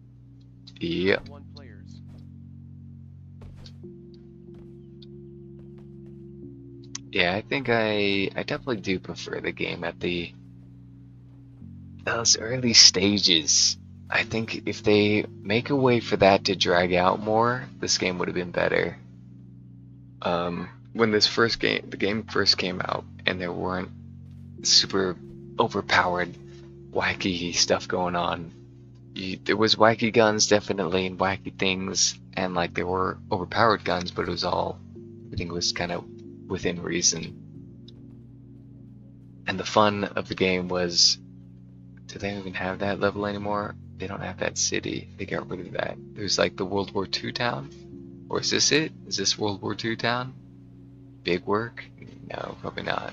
Yep. One players. Yeah, I think I definitely do prefer the game at those early stages. I think if they make a way for that to drag out more, this game would have been better. When the game first came out, and there weren't super overpowered, wacky stuff going on. There was wacky guns definitely, and wacky things, and like there were overpowered guns, but everything was kind of within reason. And the fun of the game was, do they even have that level anymore? They don't have that city. They got rid of that. There's like the World War II town, or is this it? Is this World War II town? big work? No, probably not.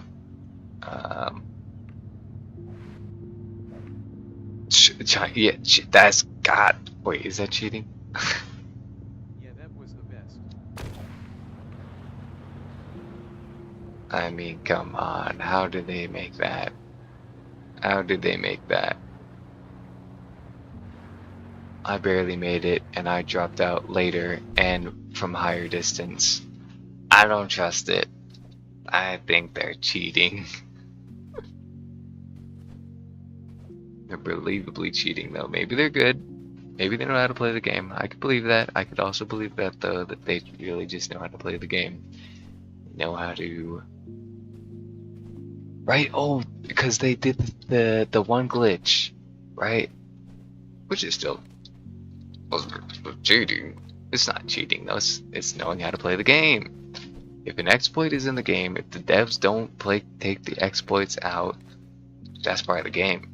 Yeah, that's God. Wait, is that cheating? Yeah, that was the best. I mean, come on. How did they make that? How did they make that? I barely made it, and I dropped out later and from higher distance. I don't trust it. I think they're cheating. They're believably cheating, though. Maybe they're good. Maybe they know how to play the game. I could believe that. I could also believe that, though, that they really just know how to play the game. Know how to... Right? Oh, because they did the one glitch, right? Which is still cheating. It's not cheating, though. It's knowing how to play the game. If an exploit is in the game, if the devs don't take the exploits out, that's part of the game.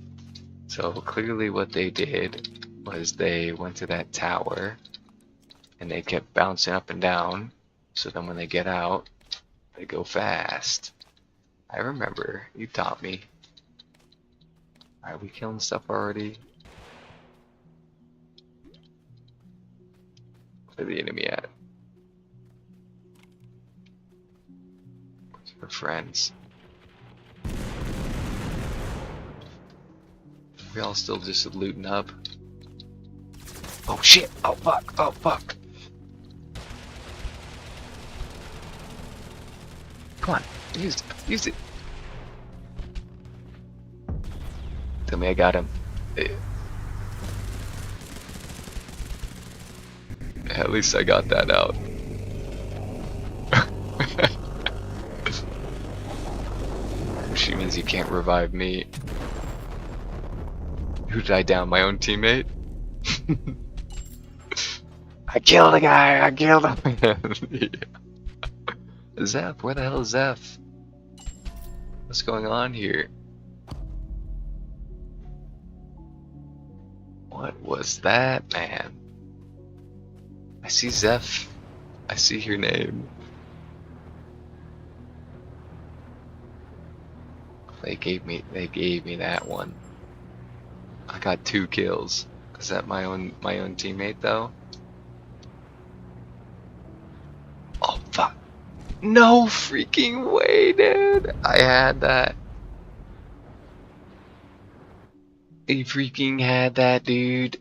So clearly what they did was they went to that tower and they kept bouncing up and down. So then when they get out, they go fast. I remember, you taught me. Are we killing stuff already? Where's the enemy at? Where's our friends? We all still just looting up. Oh shit! Oh fuck! Oh fuck! Come on, use it! Use it! Tell me I got him. At least I got that out. Which means you can't revive me. Who did I down? My own teammate? I killed a guy! I killed him! Yeah. Zeph, where the hell is Zeph? What's going on here? What was that, man? I see Zeph. I see your name. They gave me that one. I got 2 kills. Is that my own teammate though? Oh fuck. No freaking way, dude. I had that. You freaking had that, dude.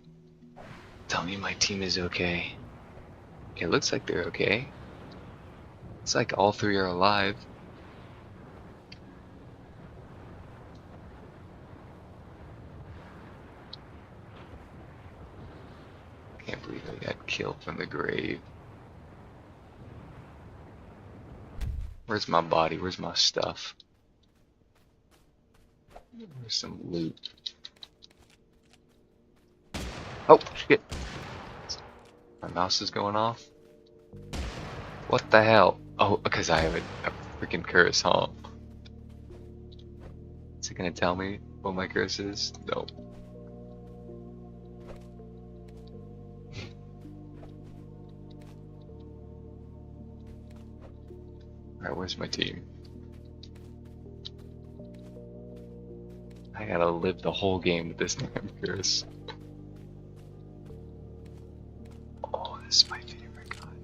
Tell me my team is okay. It looks like they're okay. It's like all 3 are alive. Can't believe I got killed from the grave. Where's my body? Where's my stuff? Where's some loot? Oh, shit. My mouse is going off. What the hell? Oh, because I have a freaking curse, huh? Is it gonna tell me what my curse is? No. Alright, where's my team? I gotta live the whole game with this damn curse. Oh, this is my favorite gun.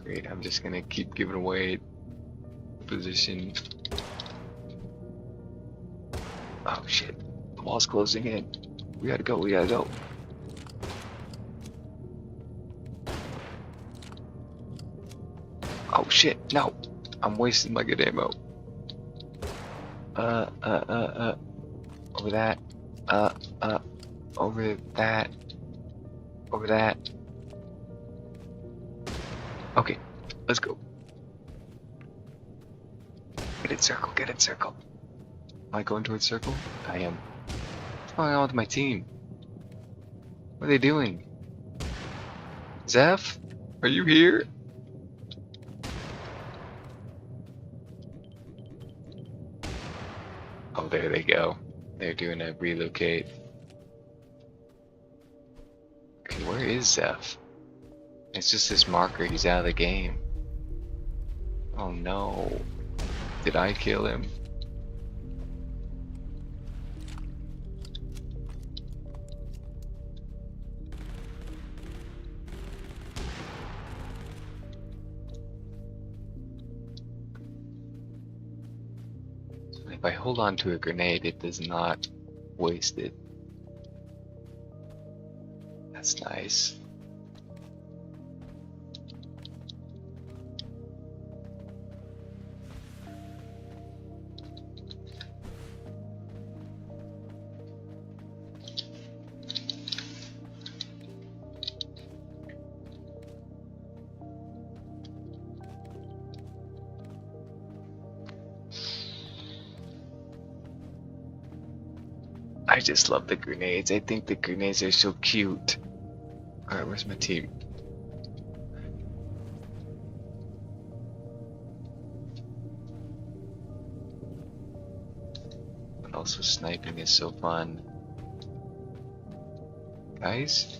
Great, I'm just gonna keep giving away position. Oh shit, the wall's closing in. We gotta go, we gotta go. Oh shit, no. I'm wasting my good ammo. Over that. Over that. Over that. Okay, let's go. Get in circle, get in circle. Am I going towards circle? I am. What's going on with my team? What are they doing? Zeph? Are you here? Oh, there they go. They're doing a relocate. Okay, where is Zeph? It's just this marker, he's out of the game. Oh no. Did I kill him? If I hold on to a grenade, it does not waste it. That's nice. I just love the grenades. I think the grenades are so cute. Alright, where's my team? But also sniping is so fun. Guys?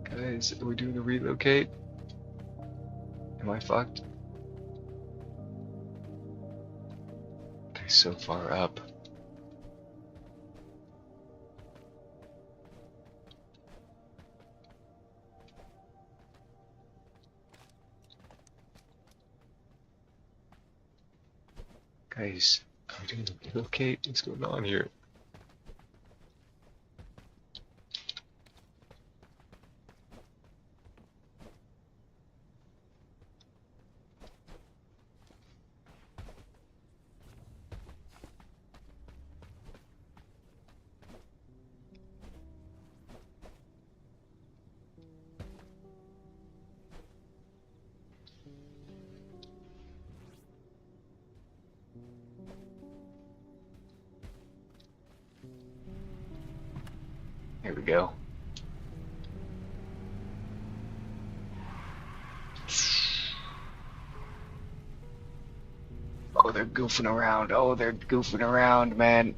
Guys, are we doing a relocate? Am I fucked? They're so far up. Guys, are we doing a relocate? What's going on here? Here we go. Oh, they're goofing around. Oh, they're goofing around, man.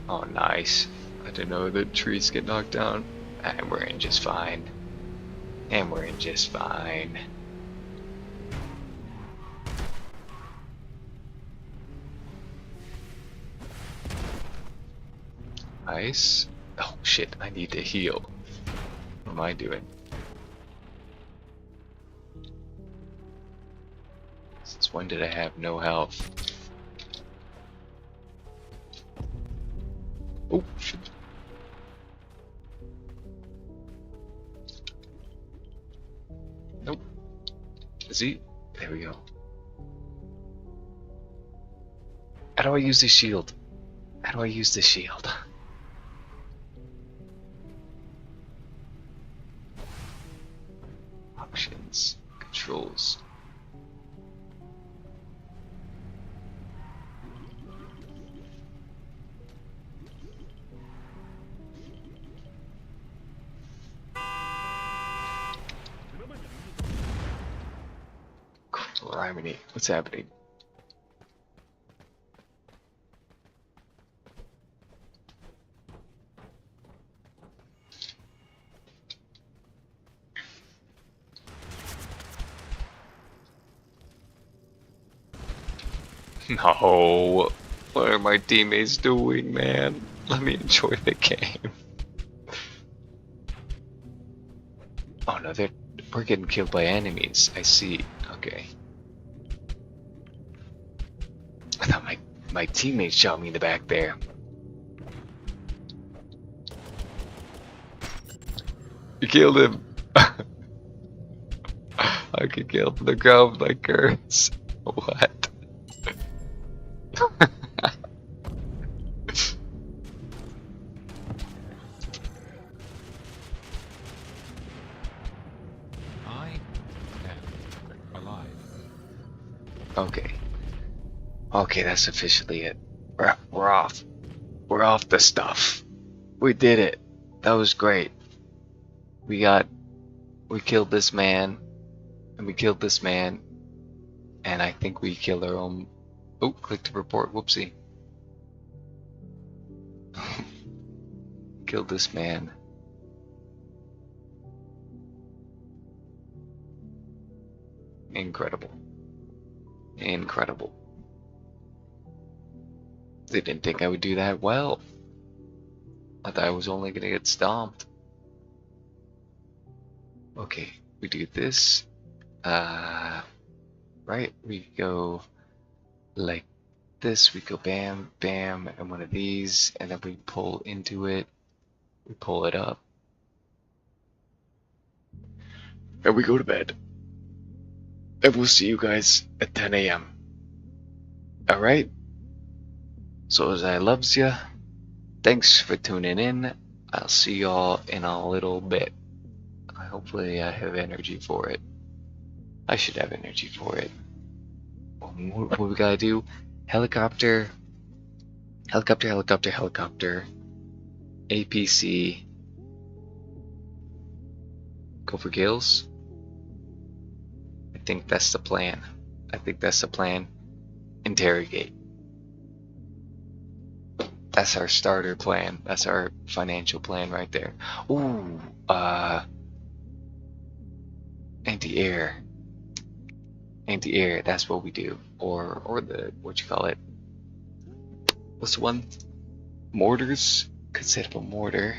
Oh, nice. I didn't know the trees get knocked down. And we're in just fine. And we're in just fine. Nice. Oh shit, I need to heal. What am I doing? Since when did I have no health? Oh shit. Nope. Is he? There we go. How do I use the shield? How do I use the shield? Options, controls. Criminy, what's happening? No, what are my teammates doing, man? Let me enjoy the game. Oh no, we're getting killed by enemies. I see. Okay. I thought my teammates shot me in the back there. You killed him. I could kill from the ground like curse. What? I am alive. Okay. Okay, that's officially it. We're off. We're off the stuff. We did it. That was great. We killed this man, and we killed this man, and I think we killed our own. Oh, click to report. Whoopsie. Killed this man. Incredible. Incredible. They didn't think I would do that well. I thought I was only gonna get stomped. Okay, we do this. Right, we go like this, we go bam, bam, and one of these, and then we pull into it. We pull it up. And we go to bed. And we'll see you guys at 10 a.m. Alright? So as I loves ya, thanks for tuning in. I'll see y'all in a little bit. Hopefully I have energy for it. I should have energy for it. What we gotta do? Helicopter. Helicopter, helicopter, helicopter. APC. Go for kills. I think that's the plan. Interrogate. That's our starter plan. That's our financial plan right there. Ooh, anti-air. Anti-air, that's what we do. Or the, what you call it? What's the one? Mortars? Could set up a mortar.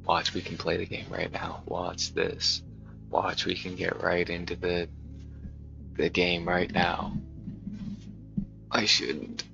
Watch, we can play the game right now. Watch this. Watch, we can get right into the game right now. I shouldn't.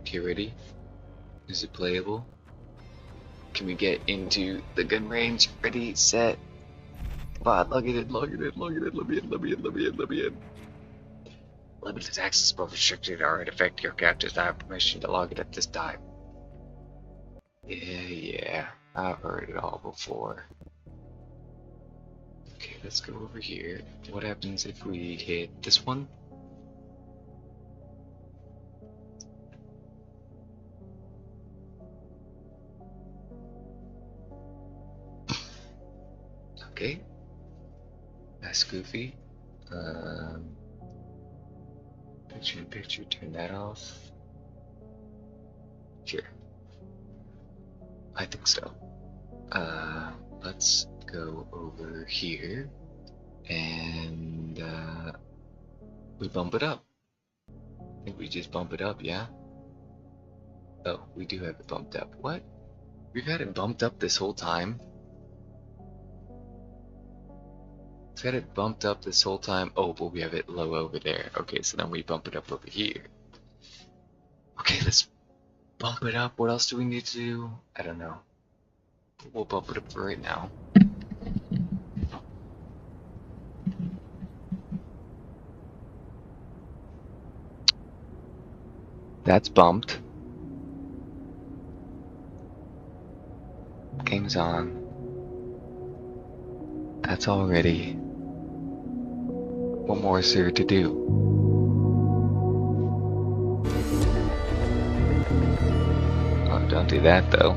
Okay, ready? Is it playable? Can we get into the gun range? Ready, set. Come on, log it in, log it in, log it in, let me in, let me in, let me in, let me in. Limited access but restricted are in effect. Your account does not have permission to log it at this time. Yeah, I've heard it all before. Okay, let's go over here. What happens if we hit this one? Okay, that's goofy. Picture in picture, turn that off. Sure. I think so. Let's go over here and we bump it up. I think we just bump it up, yeah? Oh, we do have it bumped up. What? We've had it bumped up this whole time? We've had it bumped up this whole time. Oh, but we have it low over there. Okay, so then we bump it up over here. Okay, let's bump it up. What else do we need to do? I don't know. We'll bump it up for right now. That's bumped. Game's on. That's all ready. What more is there to do? Oh, don't do that though.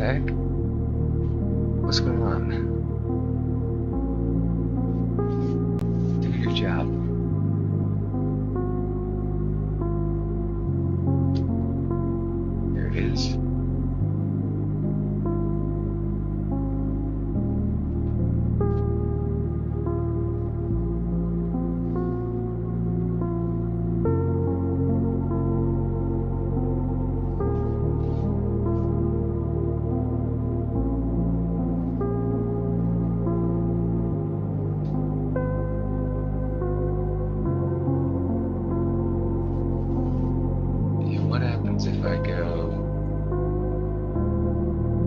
the heck? What's going on? Do your job. There it is. Yeah, what happens if I go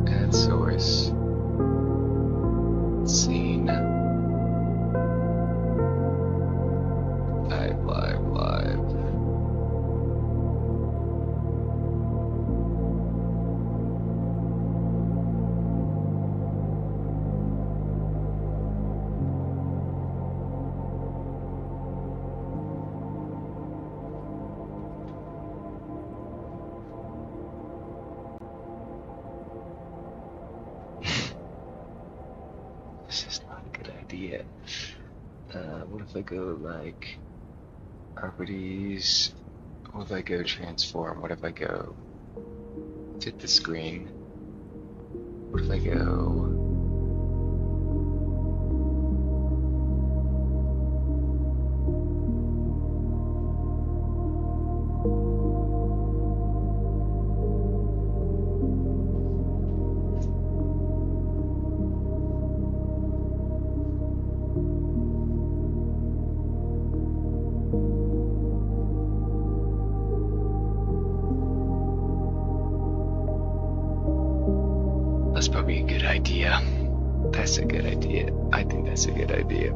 add source, scene, live. This is not a good idea. What if I go like properties? What if I go transform? What if I go fit the screen? What if I go That's probably a good idea. That's a good idea. I think that's a good idea.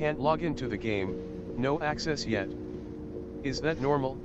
Can't log into the game, no access yet. Is that normal?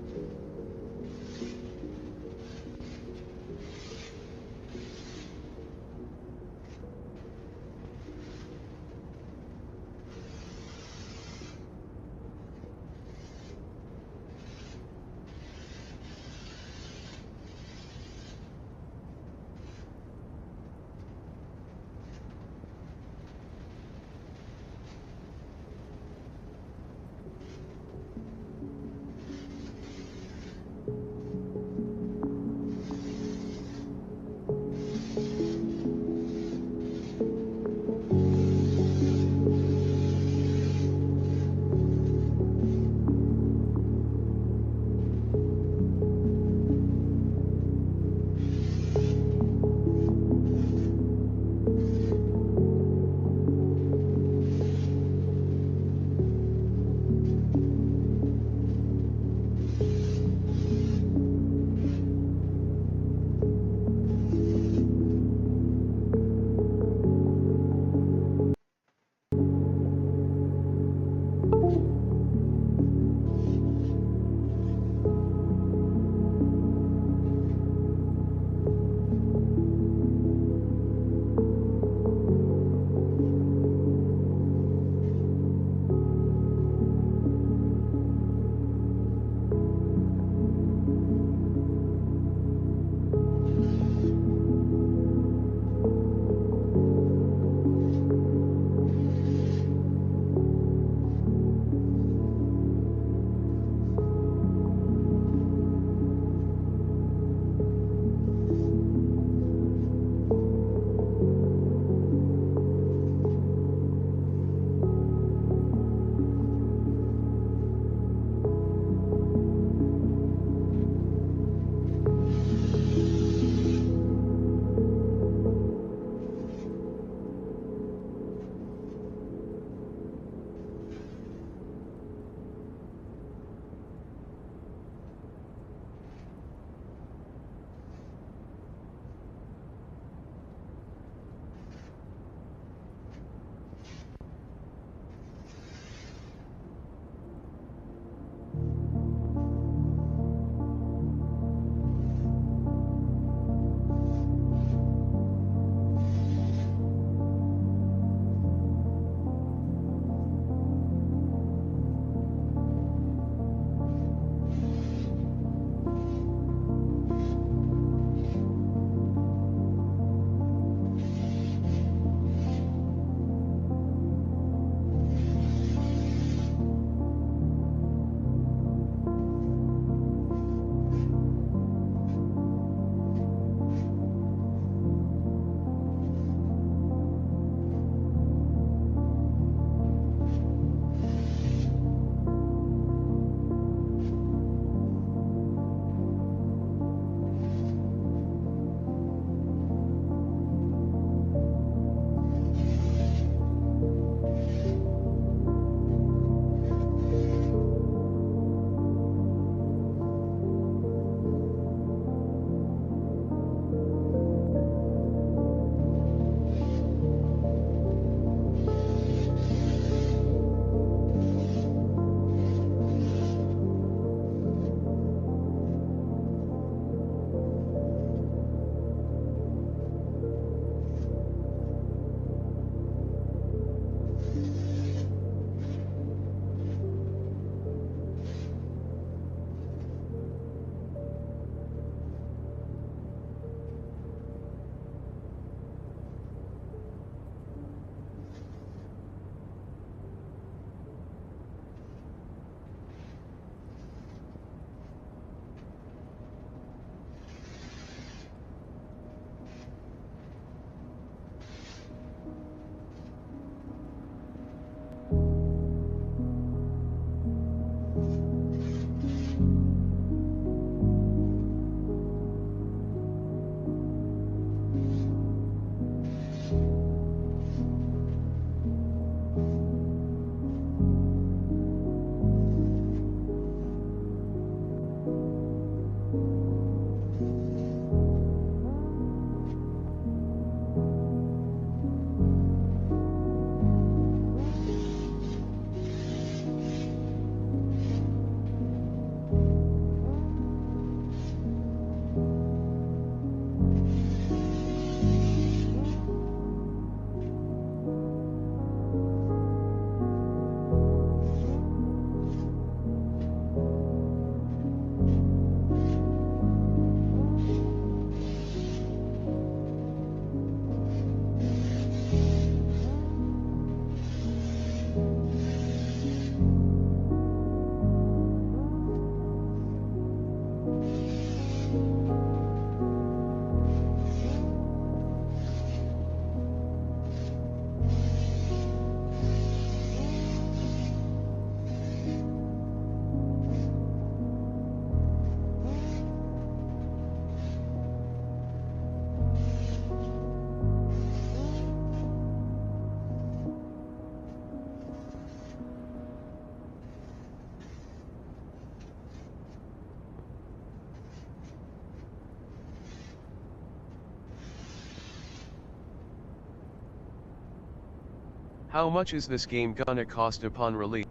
How much is this game gonna cost upon release?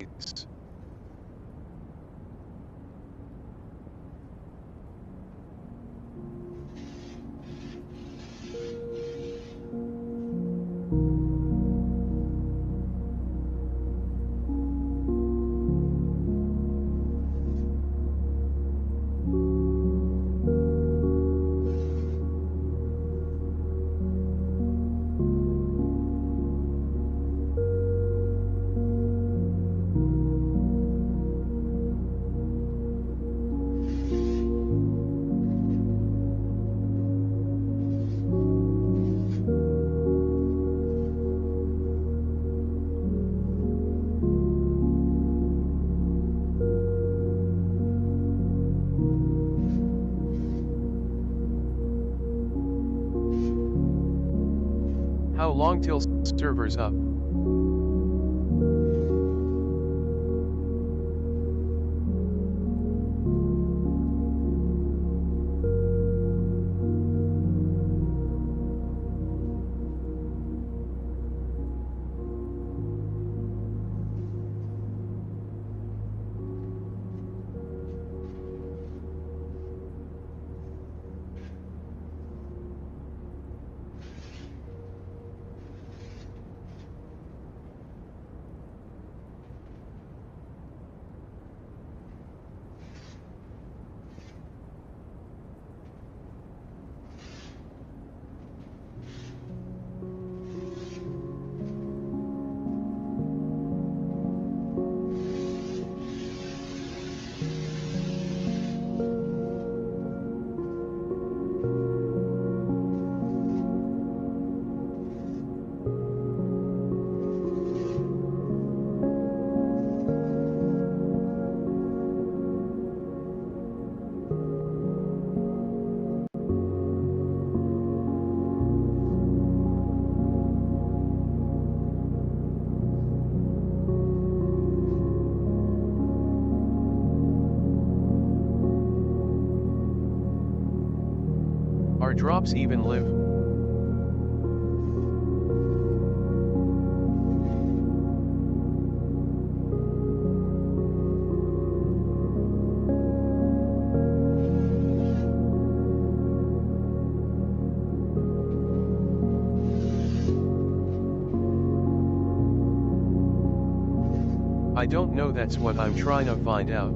How long till servers up? Are drops even live? I don't know, that's what I'm trying to find out.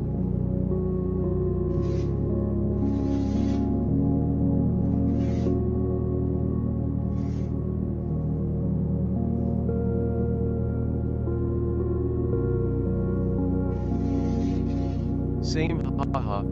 Same, haha.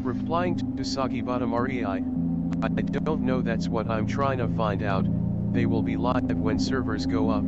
Replying to Sakibata Marii, I don't know, that's what I'm trying to find out. They will be live when servers go up.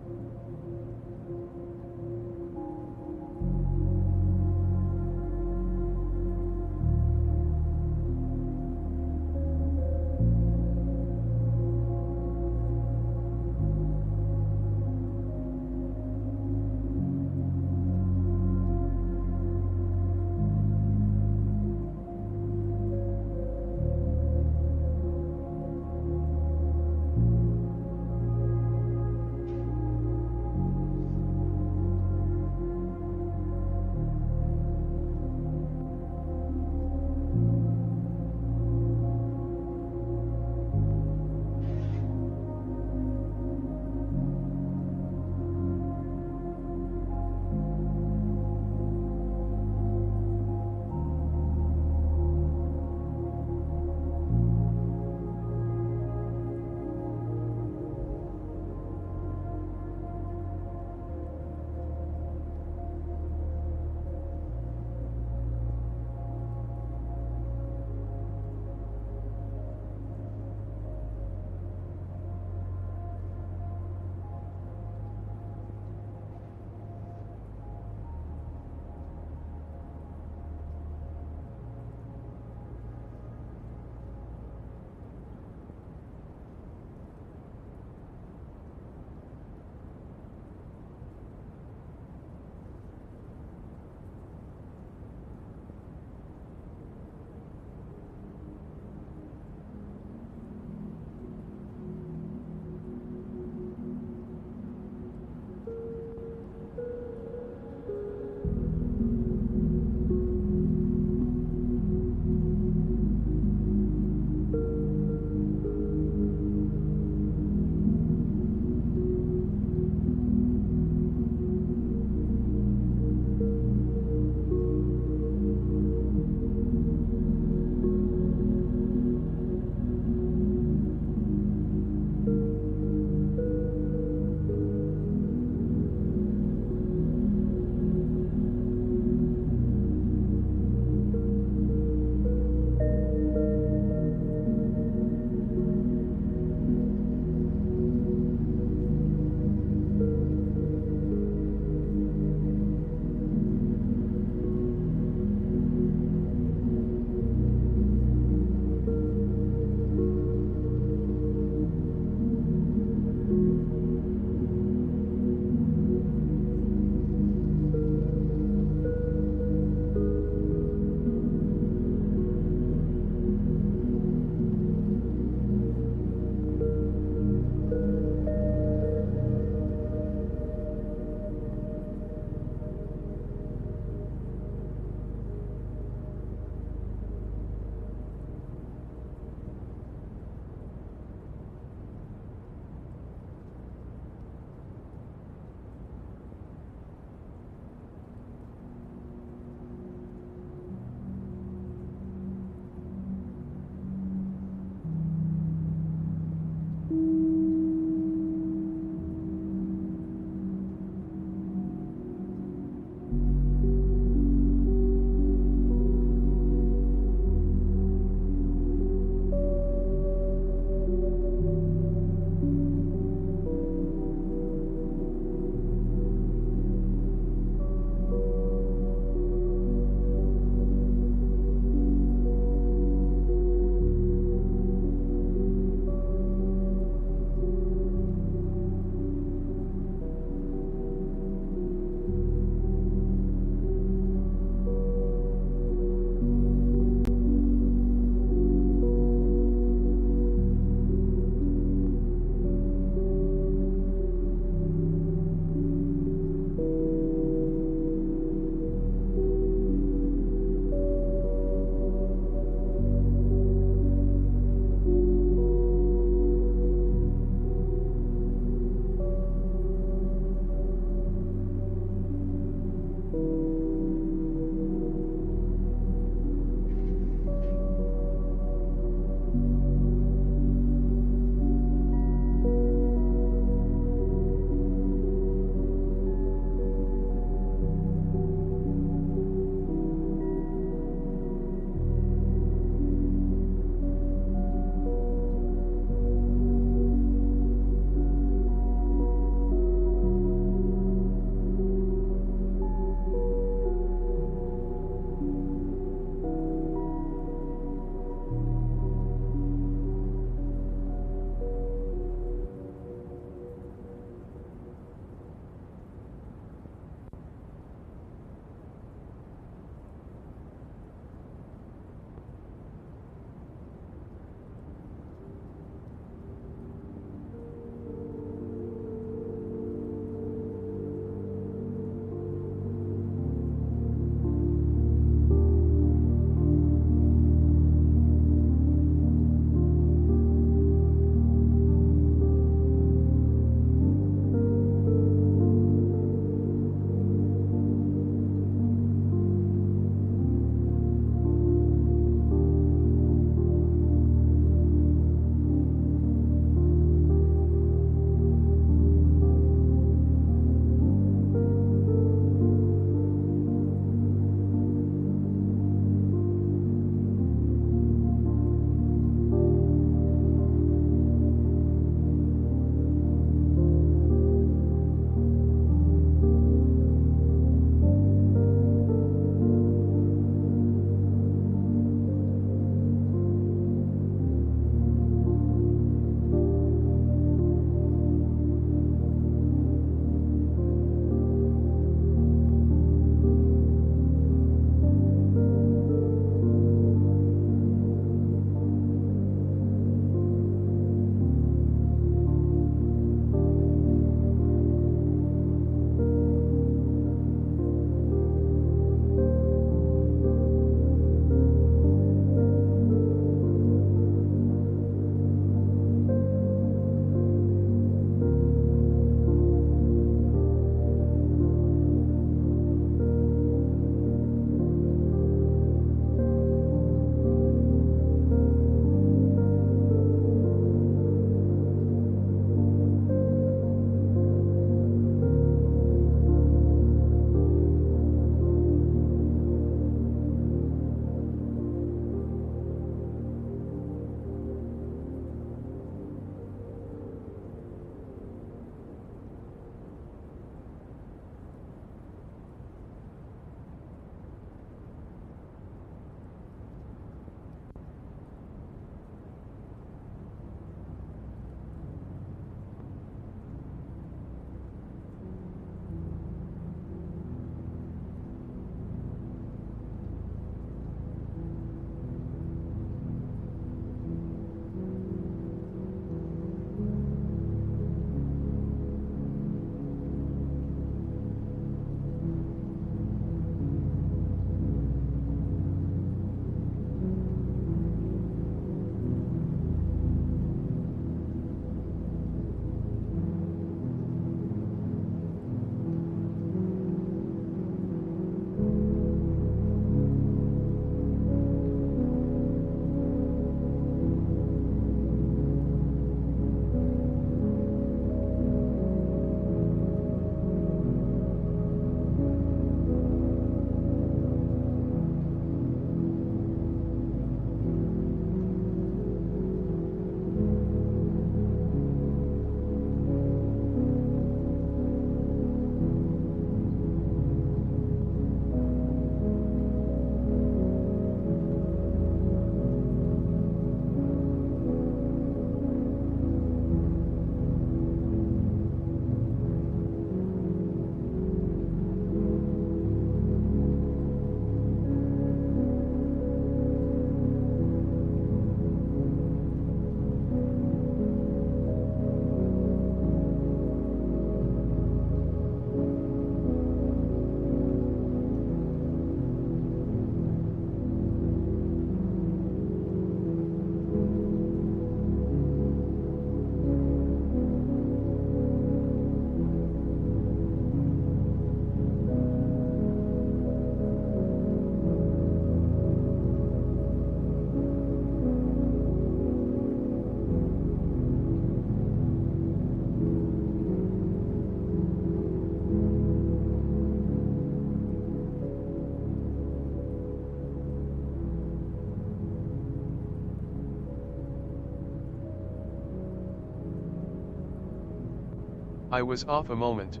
I was off a moment.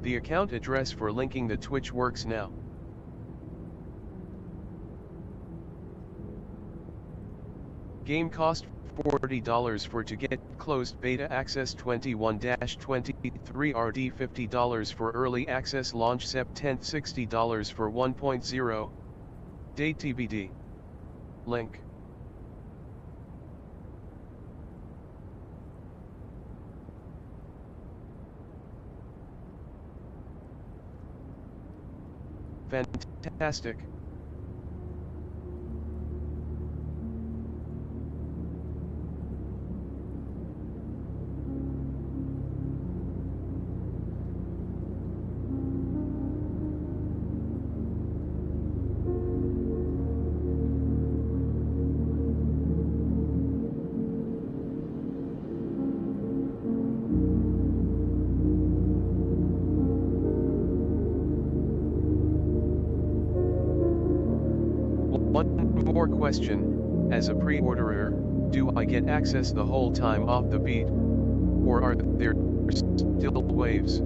The account address for linking the Twitch works now. Game cost $40 for to get closed beta access 21-23 RD $50 for early access launch Sep 10th $60 for 1.0. Date TBD. Link. Fantastic. One more question, as a pre-orderer, do I get access the whole time off the beat? Or are there still waves?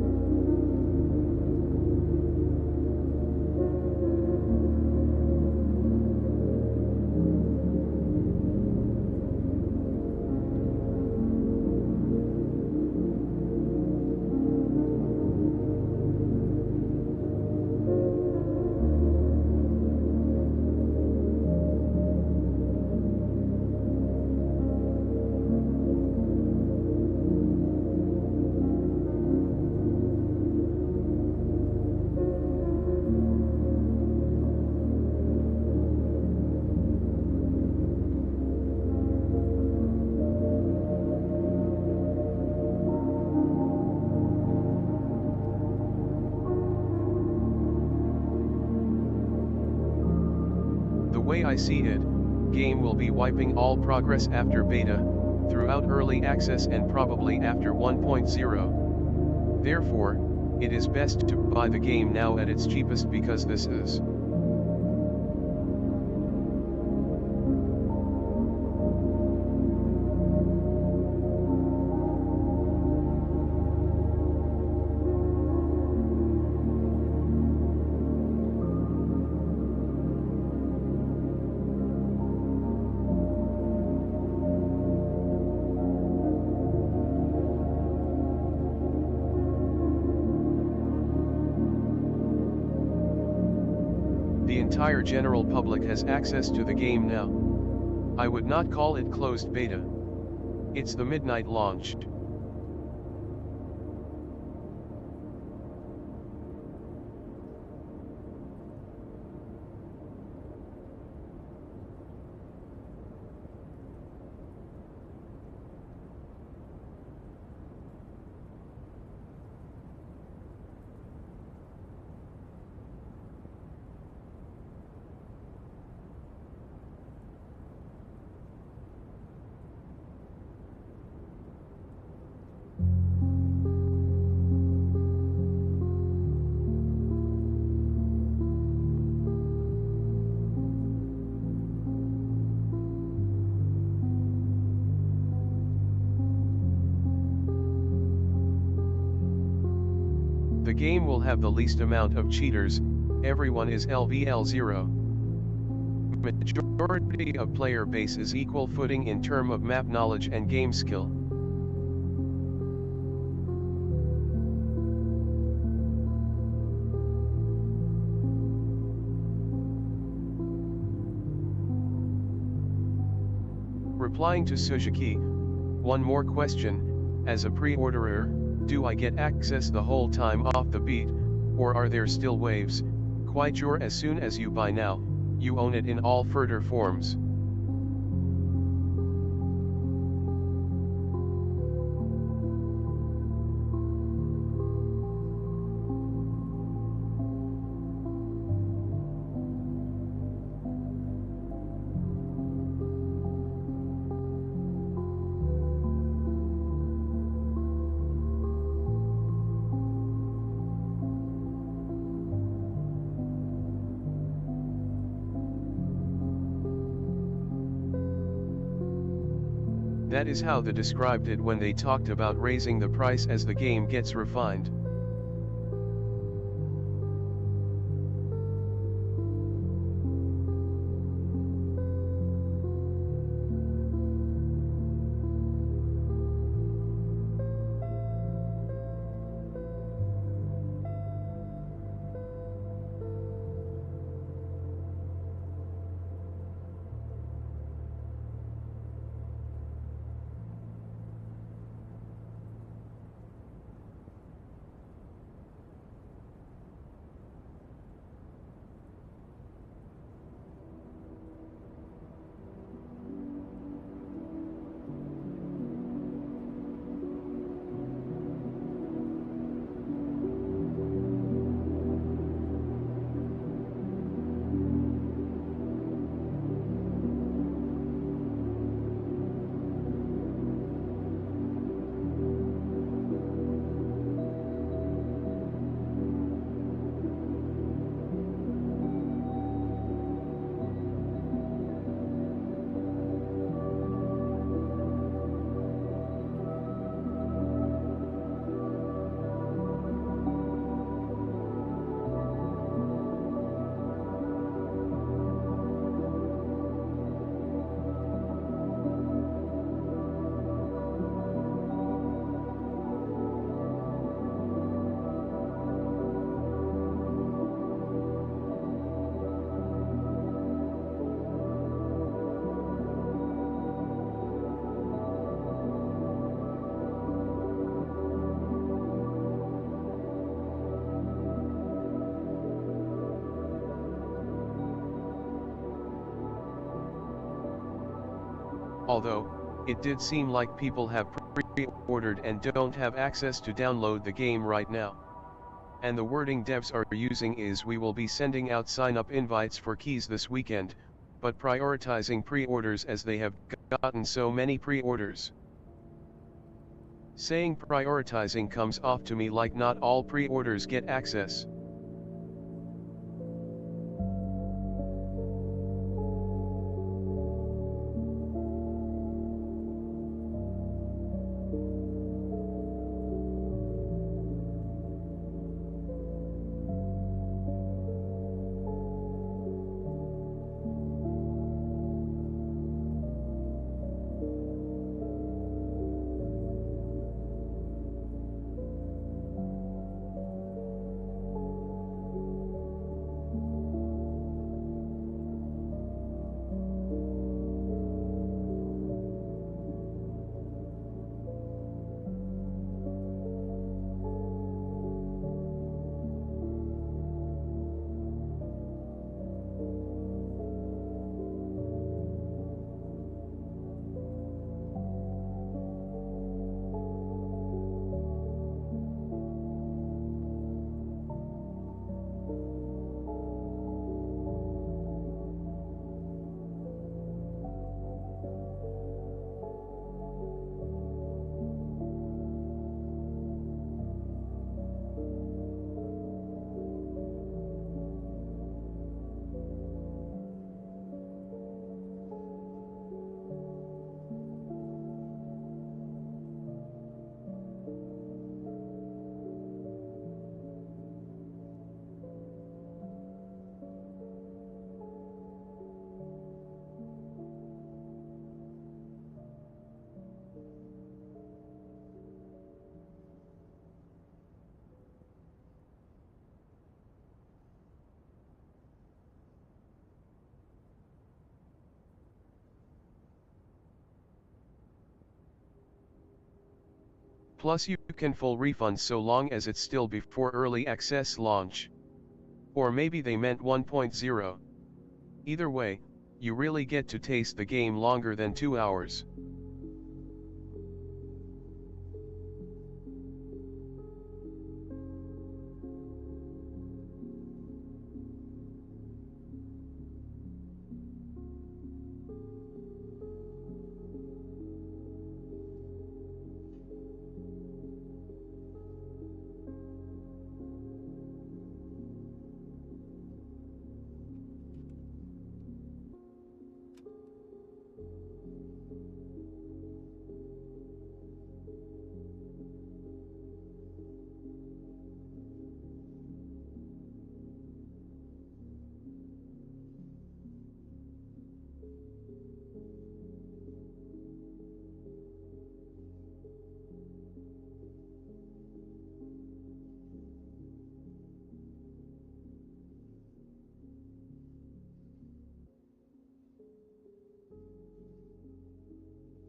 The way I see it, game will be wiping all progress after beta, throughout early access and probably after 1.0. Therefore, it is best to buy the game now at its cheapest because this is the entire general public has access to the game now. I would not call it closed beta. It's the midnight launch. The game will have the least amount of cheaters, everyone is LVL0. Majority of player base is equal footing in term of map knowledge and game skill. Replying to Suzuki, one more question, as a pre-orderer, do I get access the whole time off the beat, or are there still waves? Quite sure as soon as you buy now, you own it in all further forms. That is how they described it when they talked about raising the price as the game gets refined. Although, it did seem like people have pre-ordered and don't have access to download the game right now. And the wording devs are using is we will be sending out sign-up invites for keys this weekend, but prioritizing pre-orders as they have gotten so many pre-orders. Saying prioritizing comes off to me like not all pre-orders get access. Plus you can full refund so long as it's still before early access launch. Or maybe they meant 1.0. Either way, you really get to taste the game longer than 2 hours.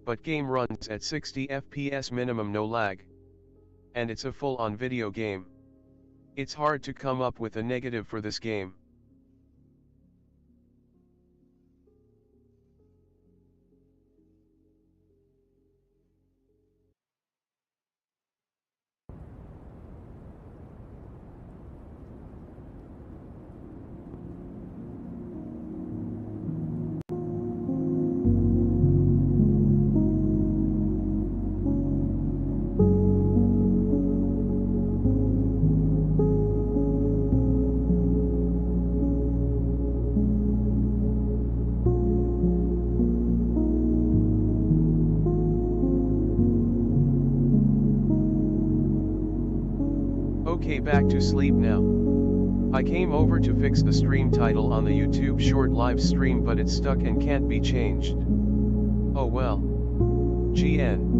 but game runs at 60 FPS minimum no lag. And it's a full-on video game. It's hard to come up with a negative for this game. Okay, back to sleep now. I came over to fix the stream title on the YouTube short live stream, but it's stuck and can't be changed. Oh well. GN.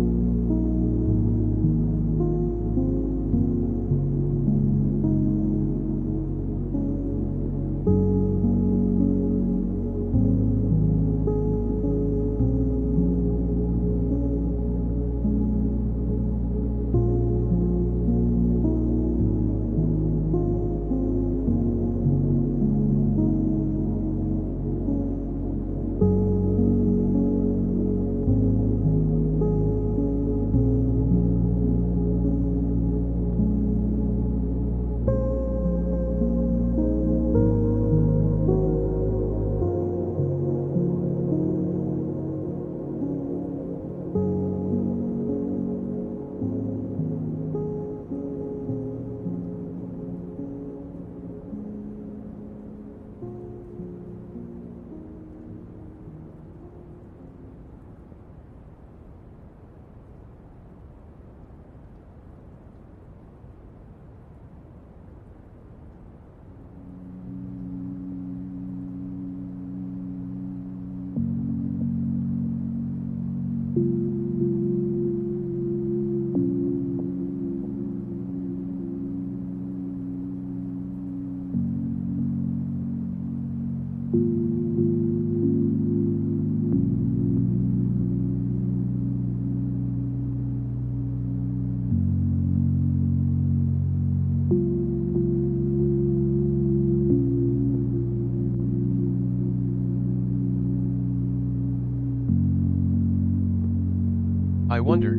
I wonder,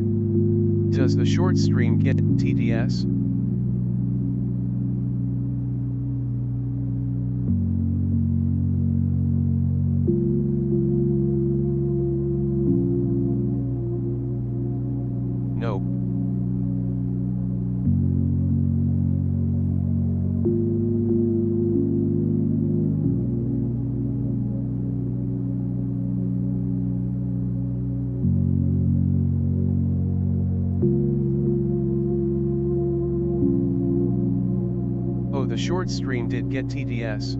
does the short stream get TDS? Nope. Oh, the short stream did get TDS.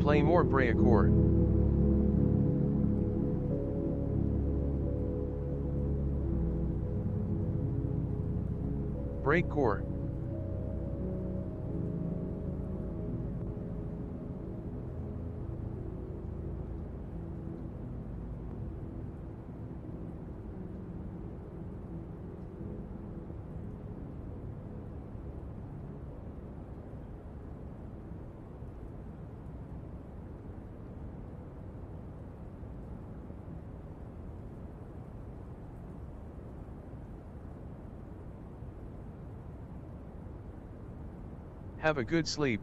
Play more Breakcore. Breakcore. Have a good sleep.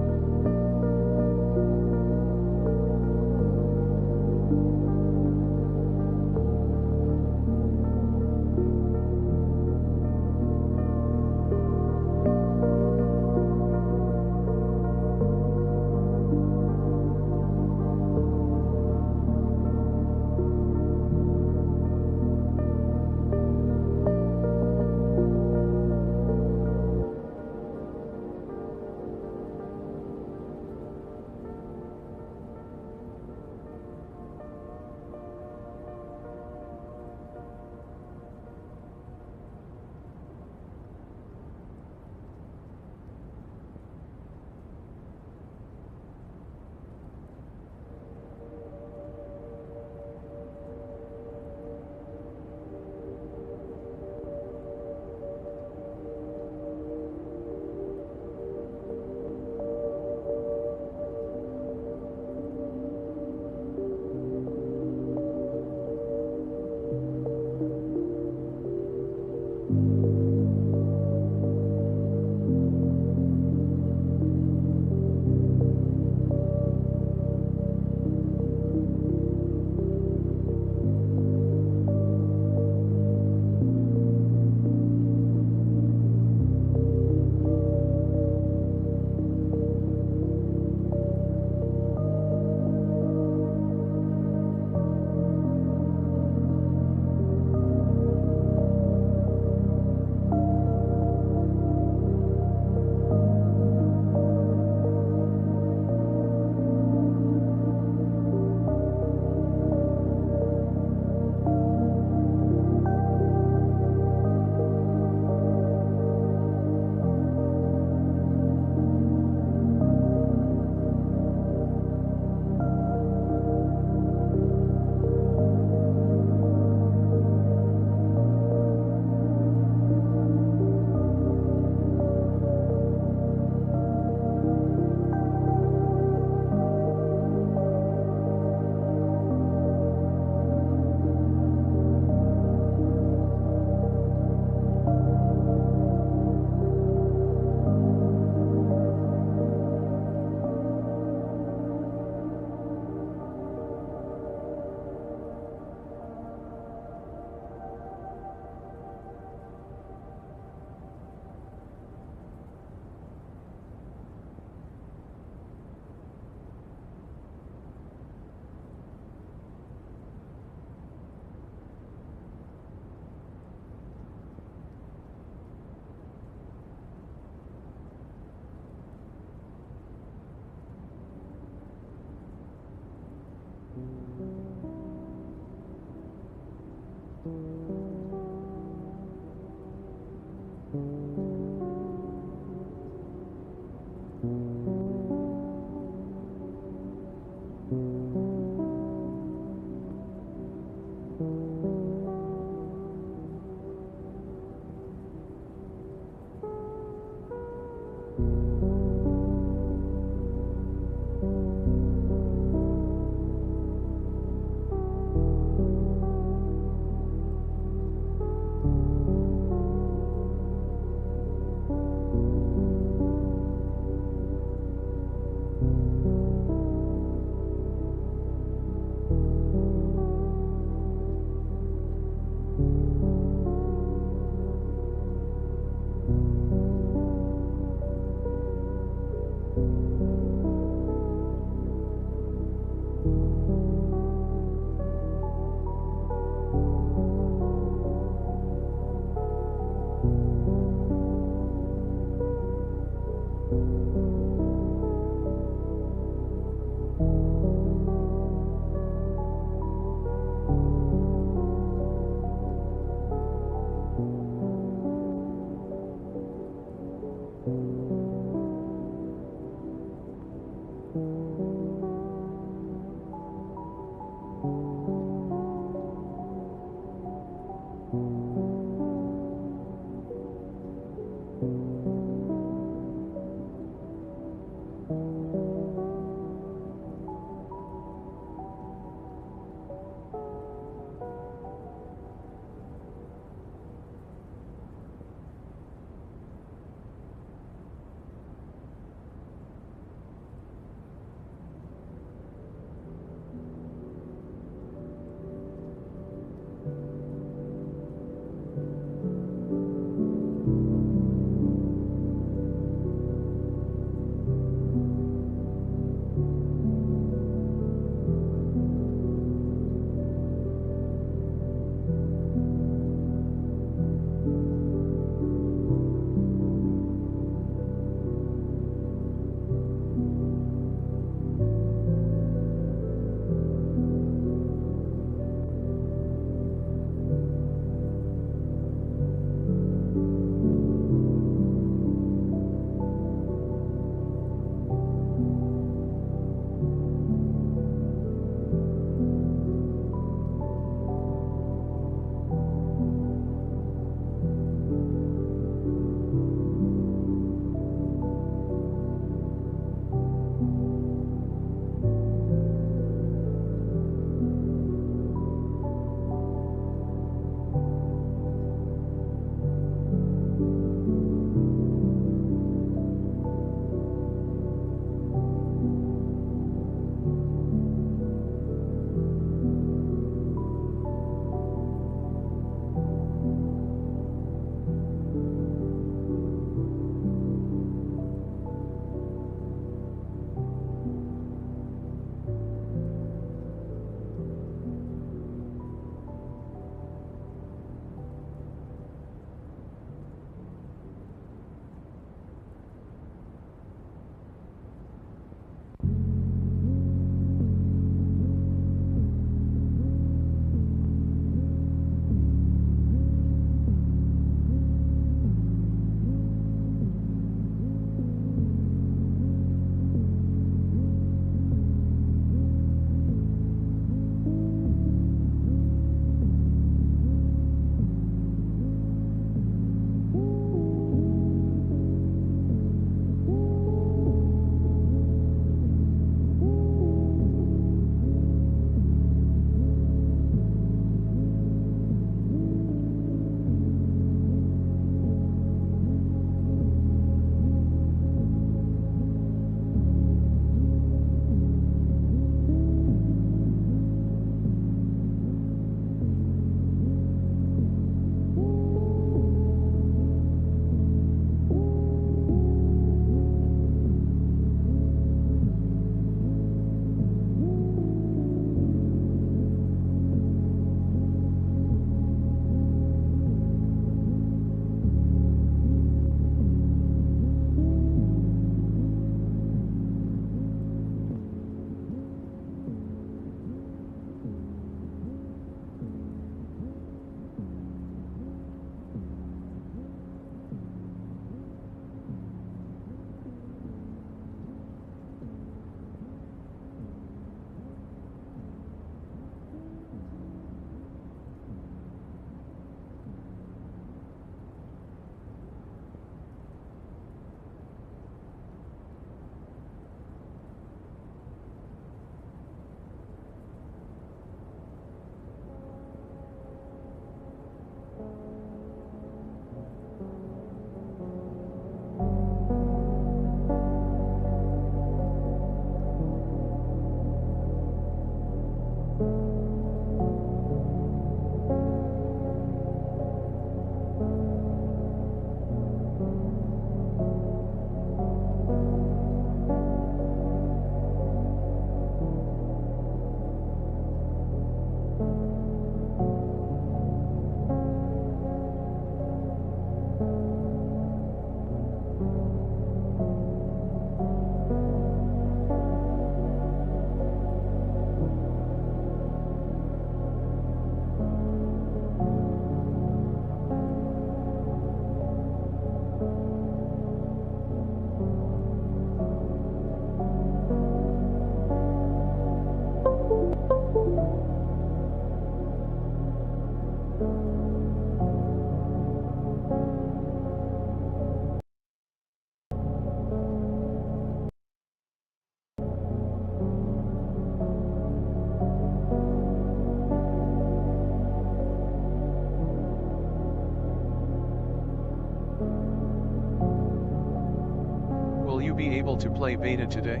be able to play beta today?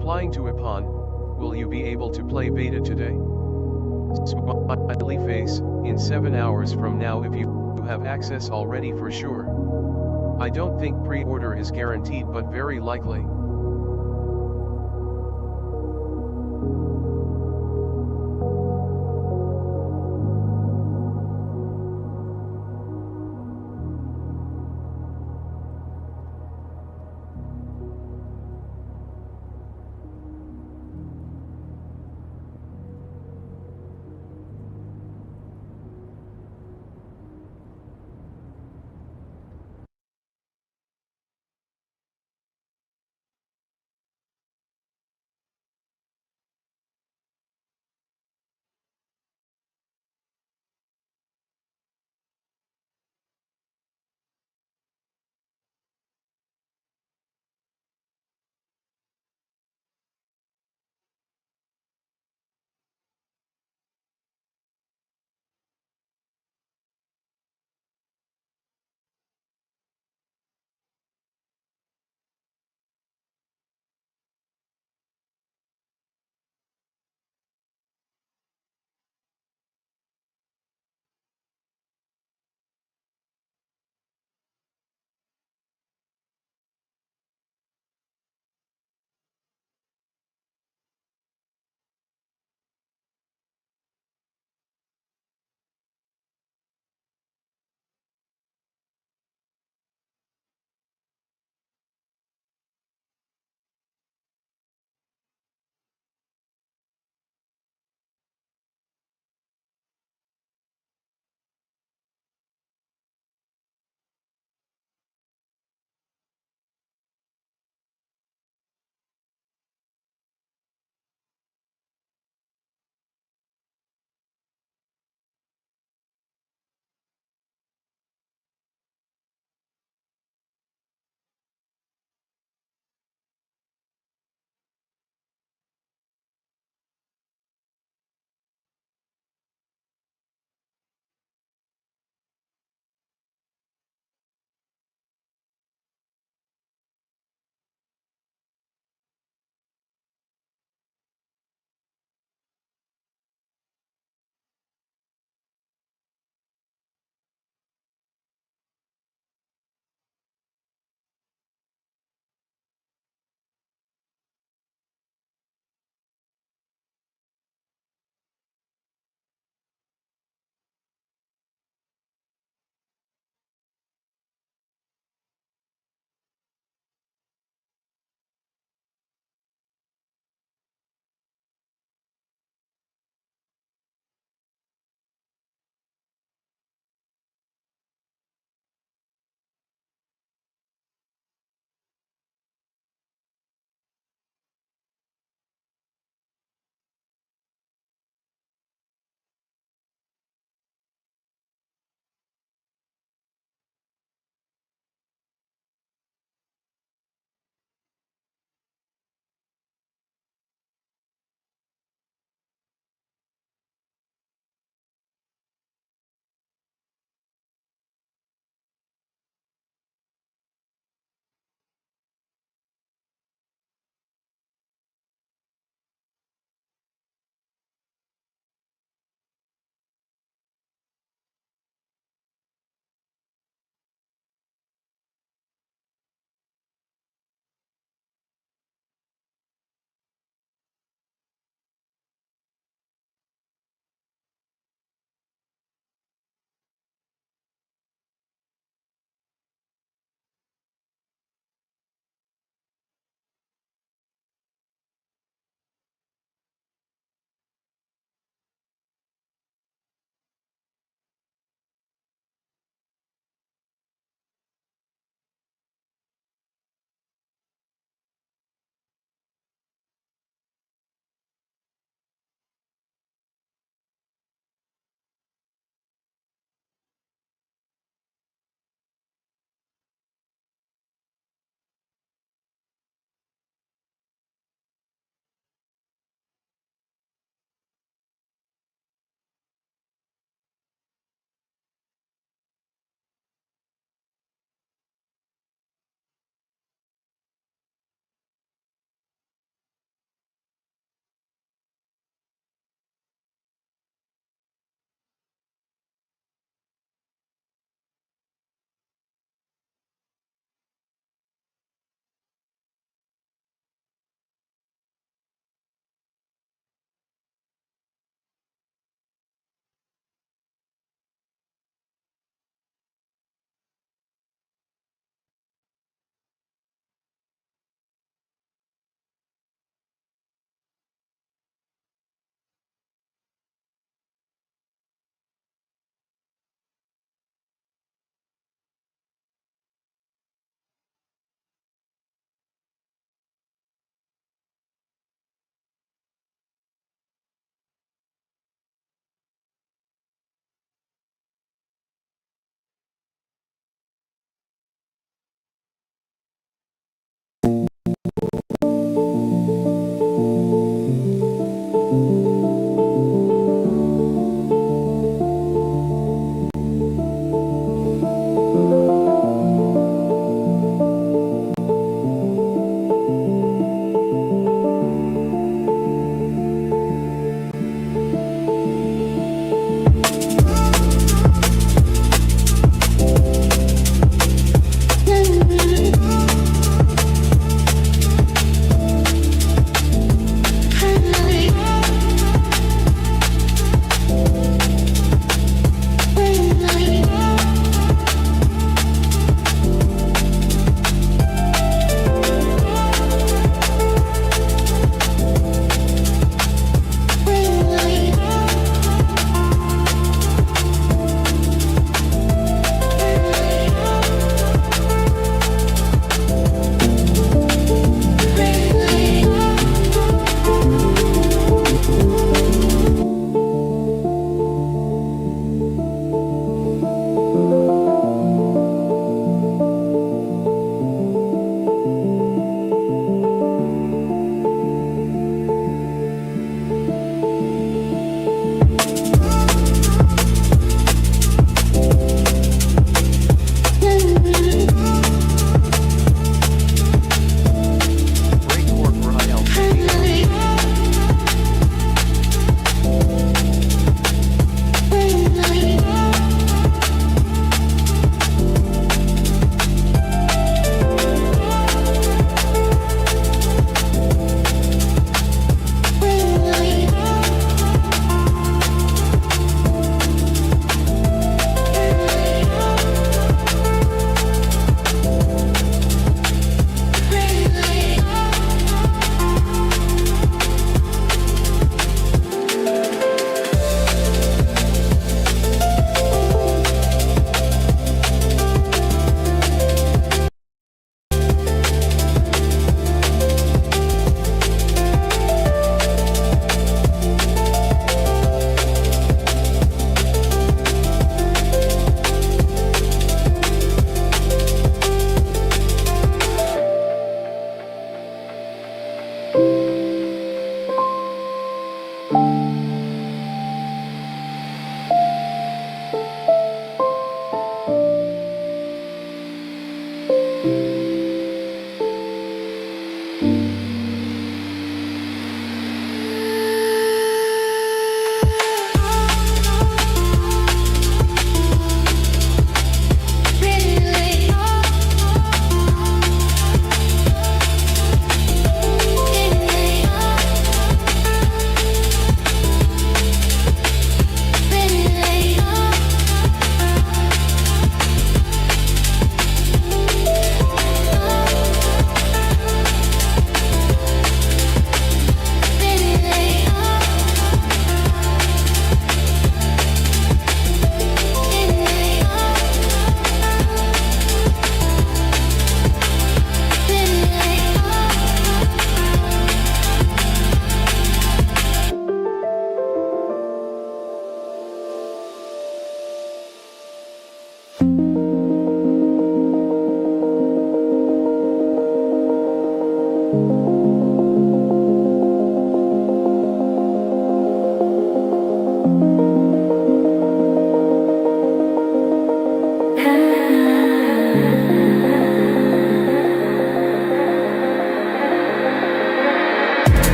Replying to Ipan, will you be able to play beta today? Smiley face, in 7 hours from now if you have access already for sure. I don't think pre-order is guaranteed but very likely.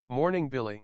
Morning, Billy.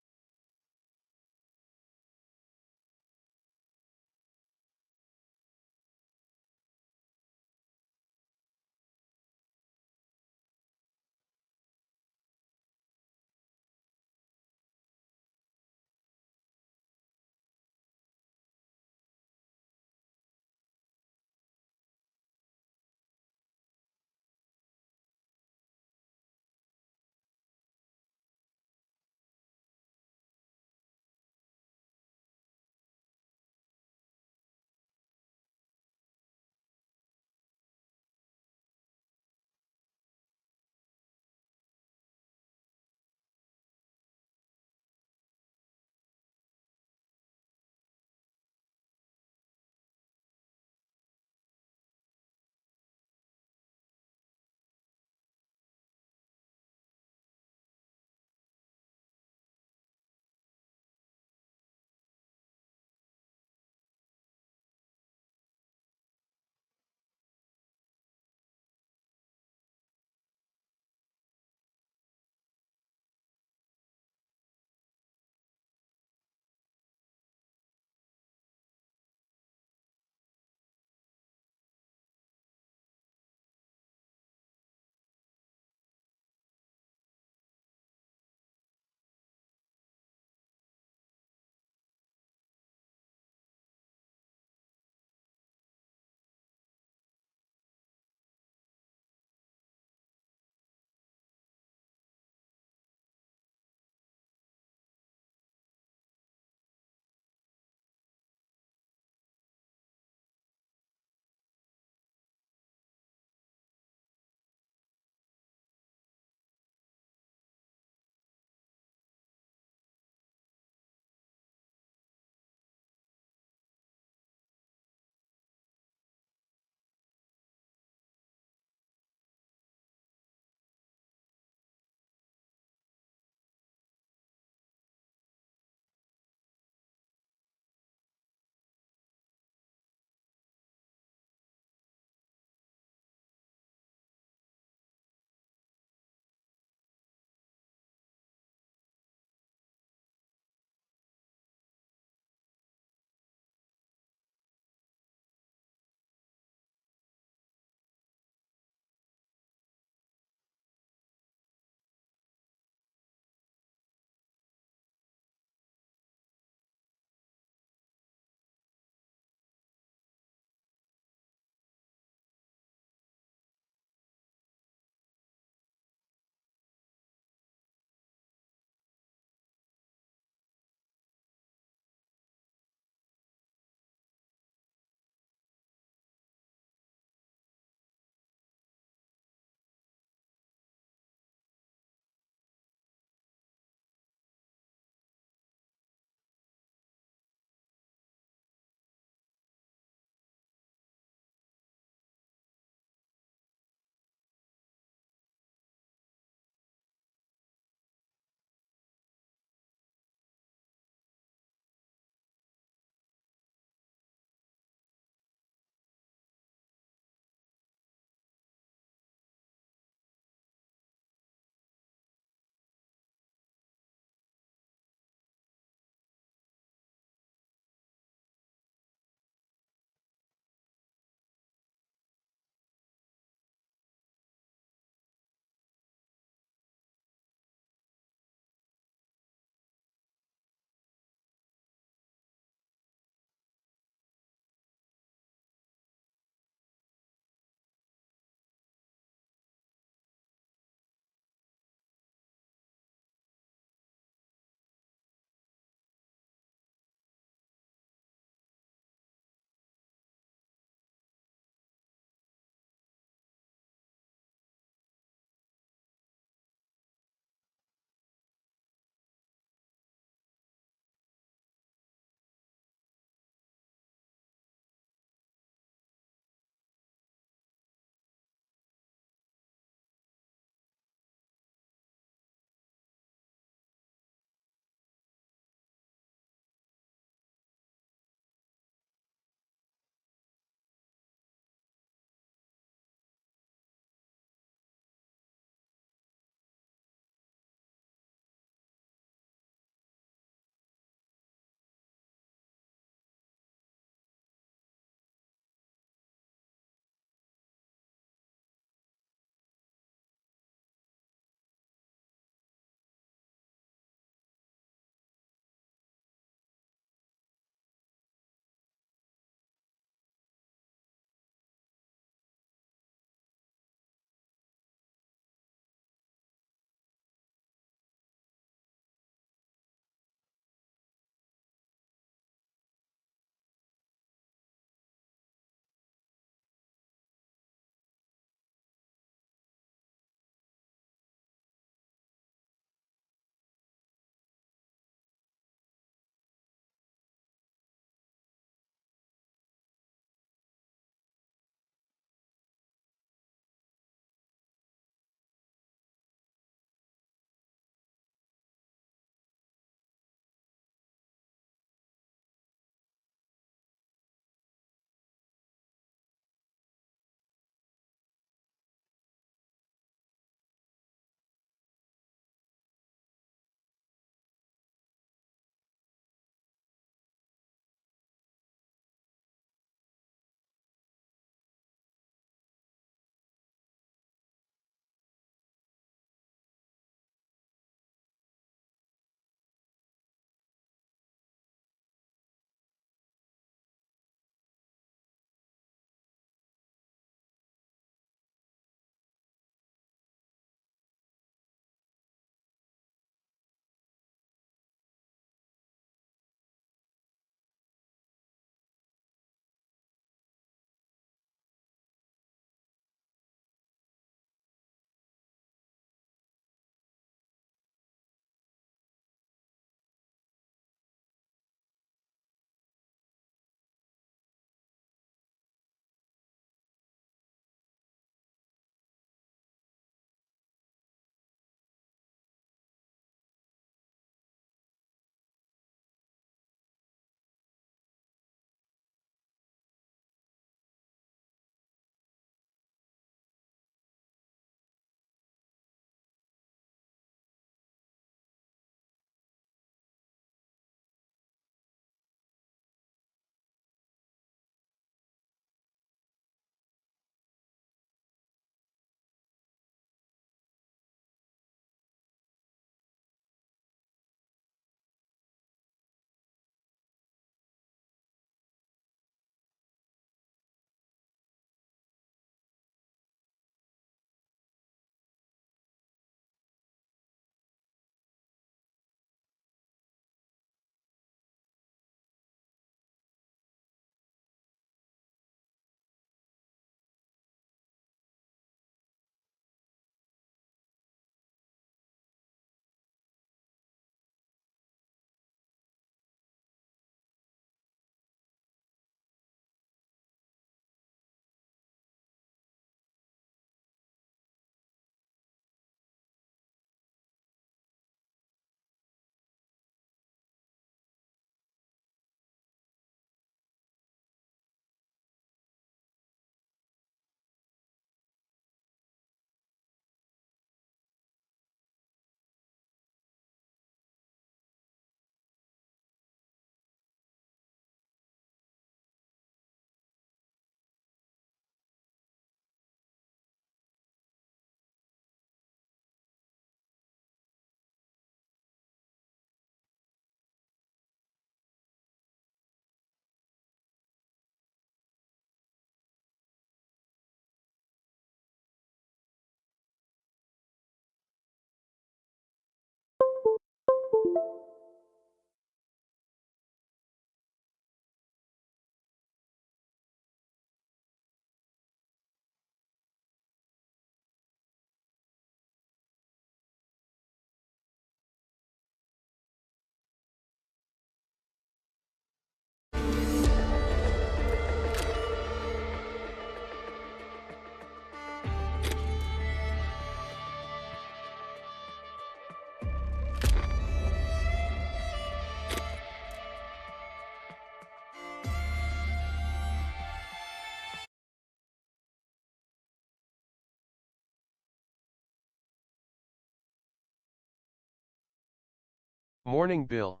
Morning, Bill.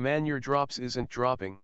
Man, your drops isn't dropping.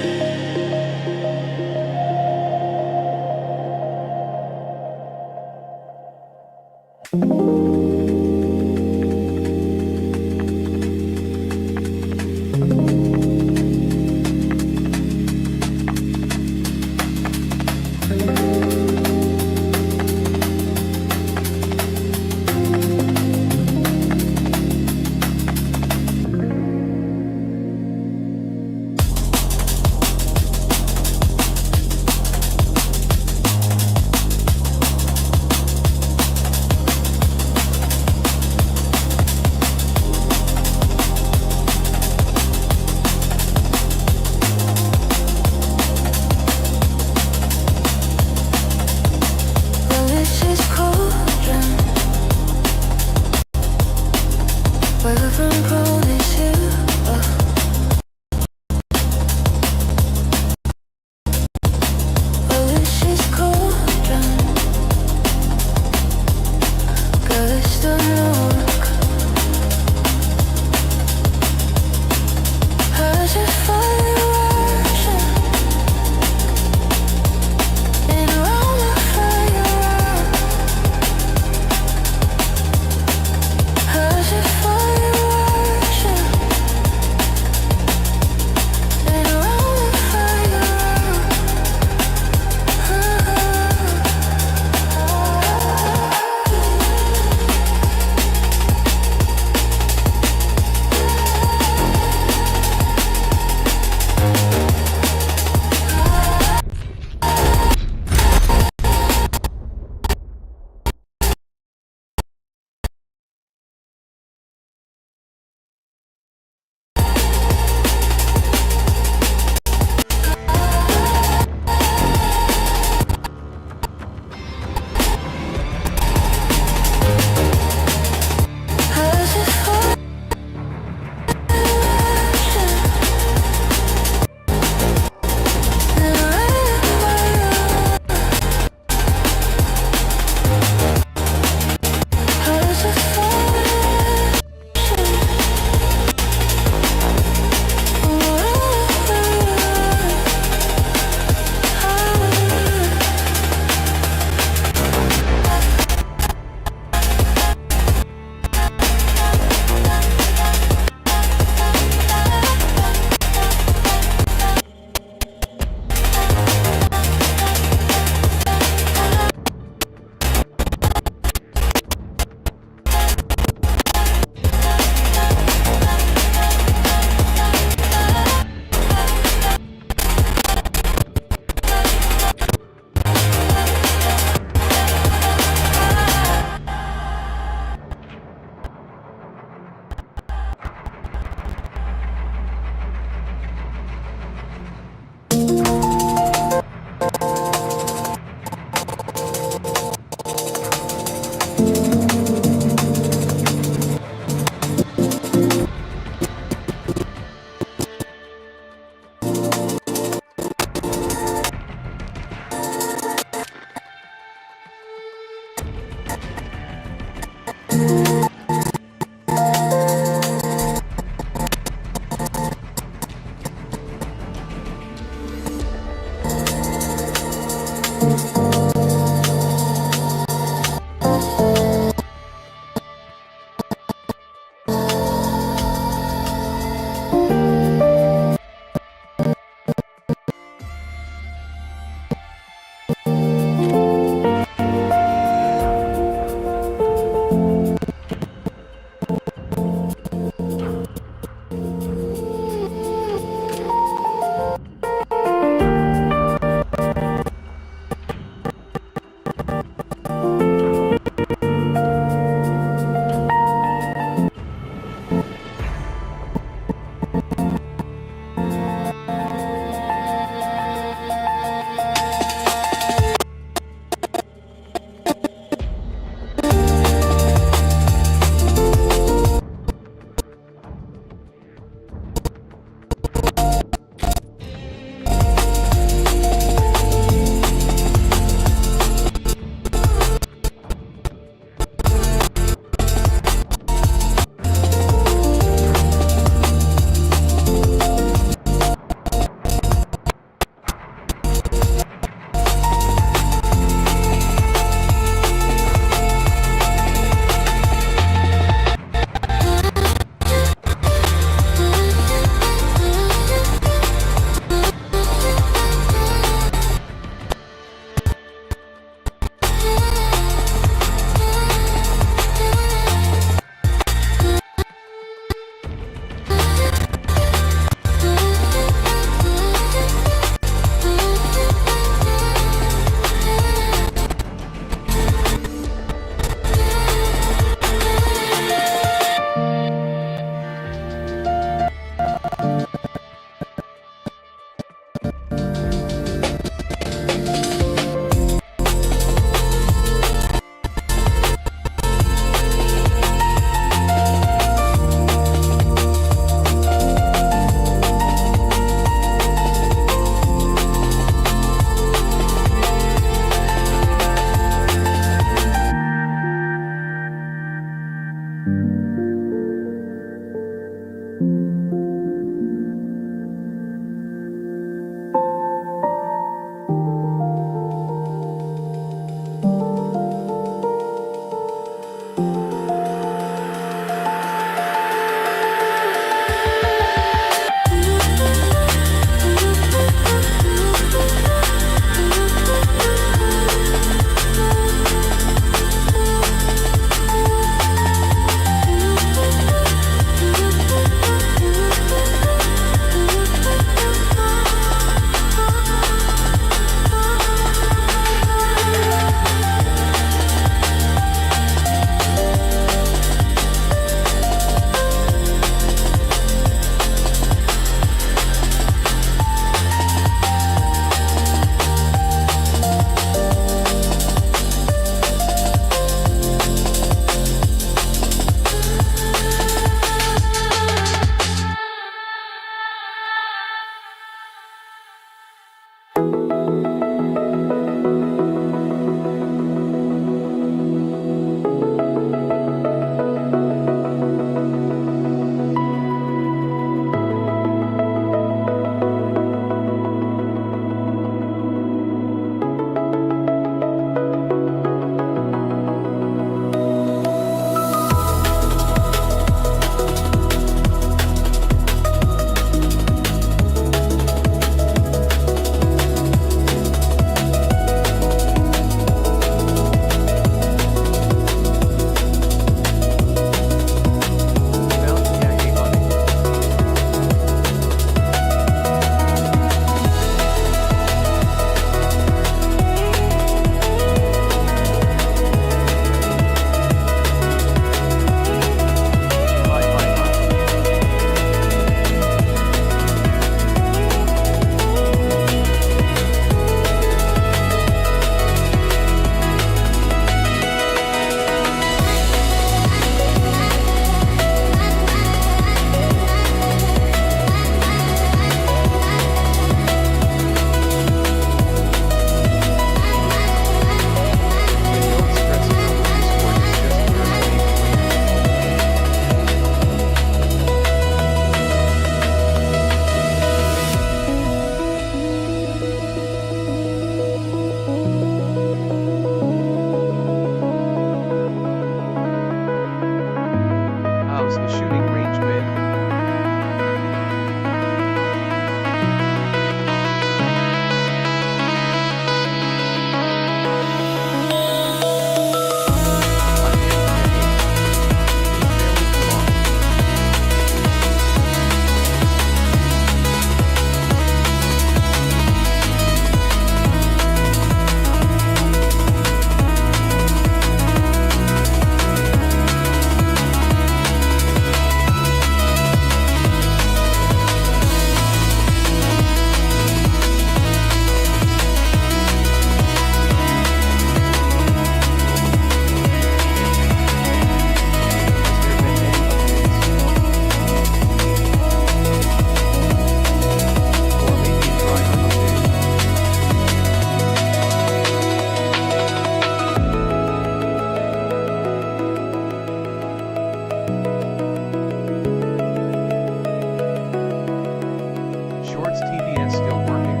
Shorts TVS still working?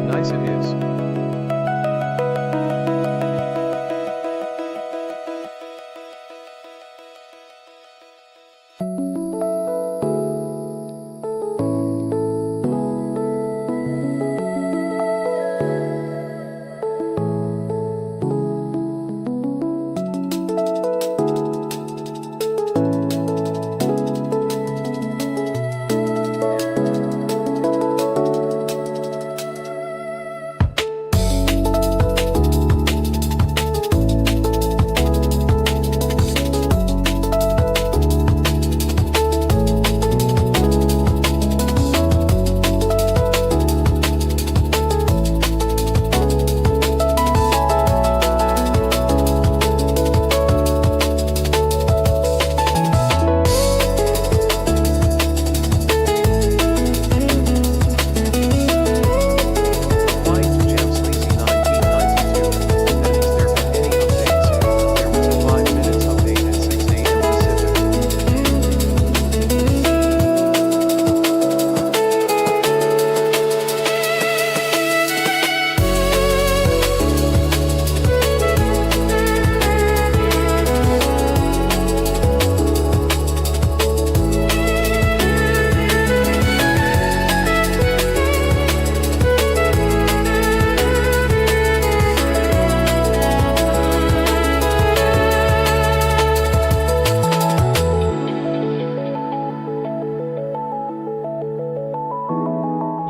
Nice it is.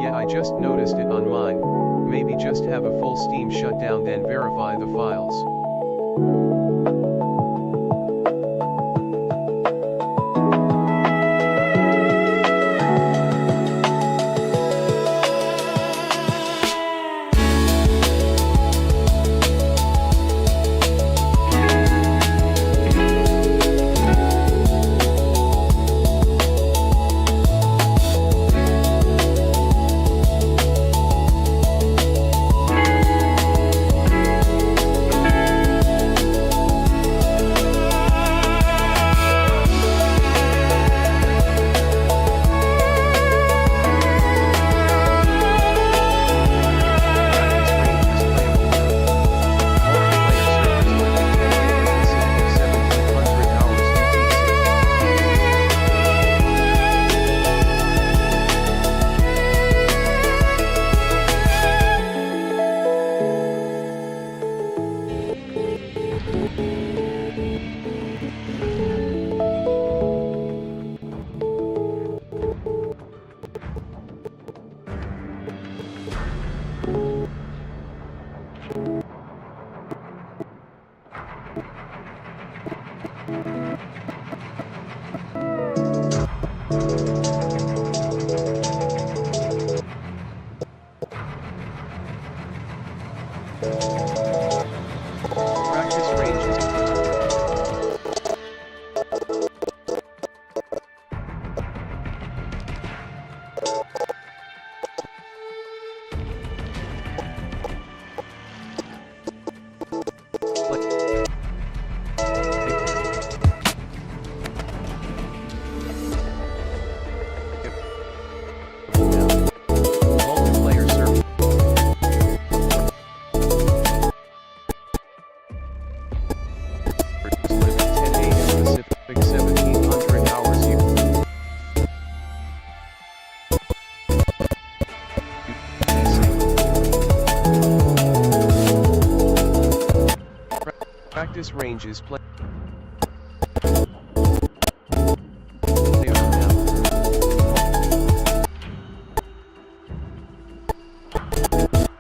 Yeah, I just noticed it on mine. Maybe just have a full Steam shutdown then verify the files. Practice ranges. Multiplayer server. Live at 10 a.m. Pacific 1700 hours Practice ranges play.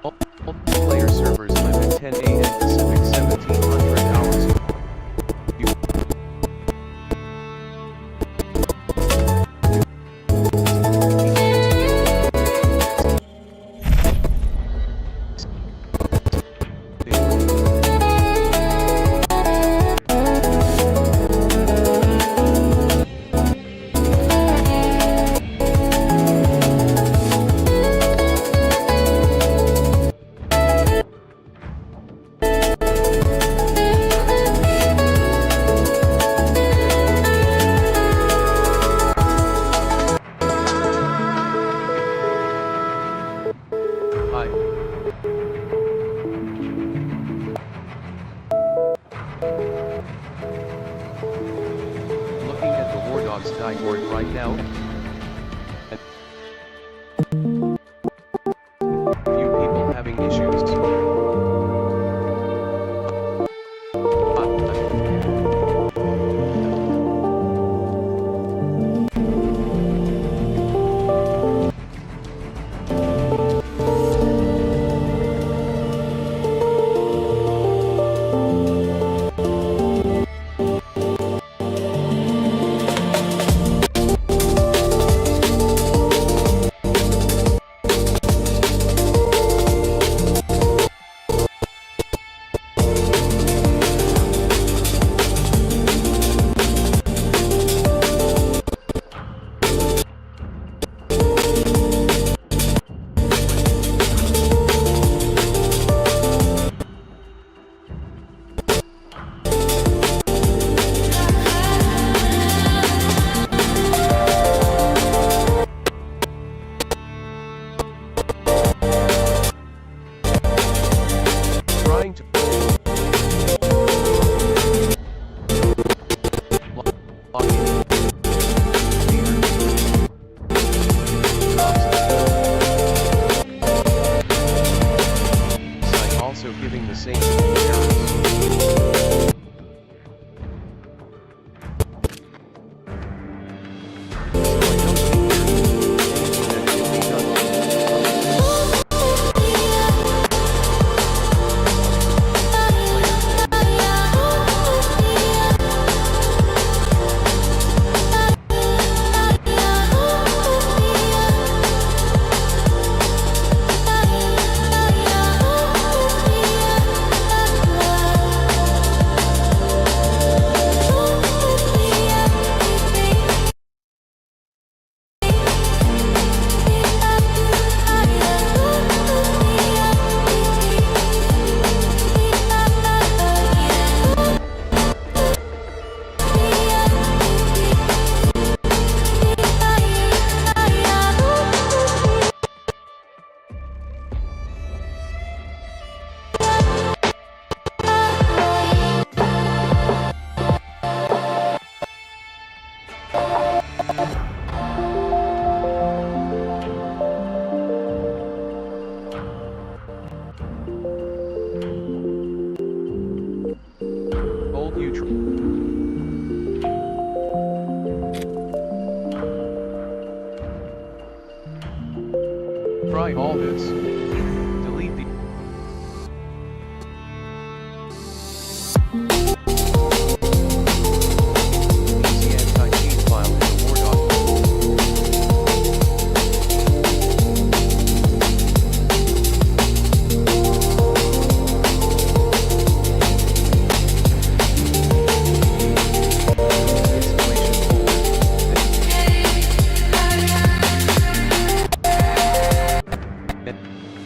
Multiplayer servers live at 10 a.m. Pacific 1700 hours. WARDOGS Discord right now. Few people having issues. Trying to log in. Site also giving the same errors. Old neutral. Try all this. Delete the easy anti-cheat file in the Wardog. Installation folder.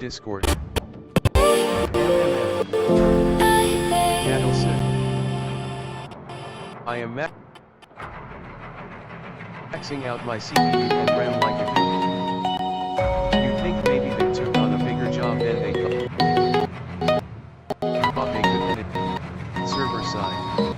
Discord. Adelson. I am maxing out my CPU and RAM like a goon. You think maybe they took on a bigger job than they thought they could. Server side.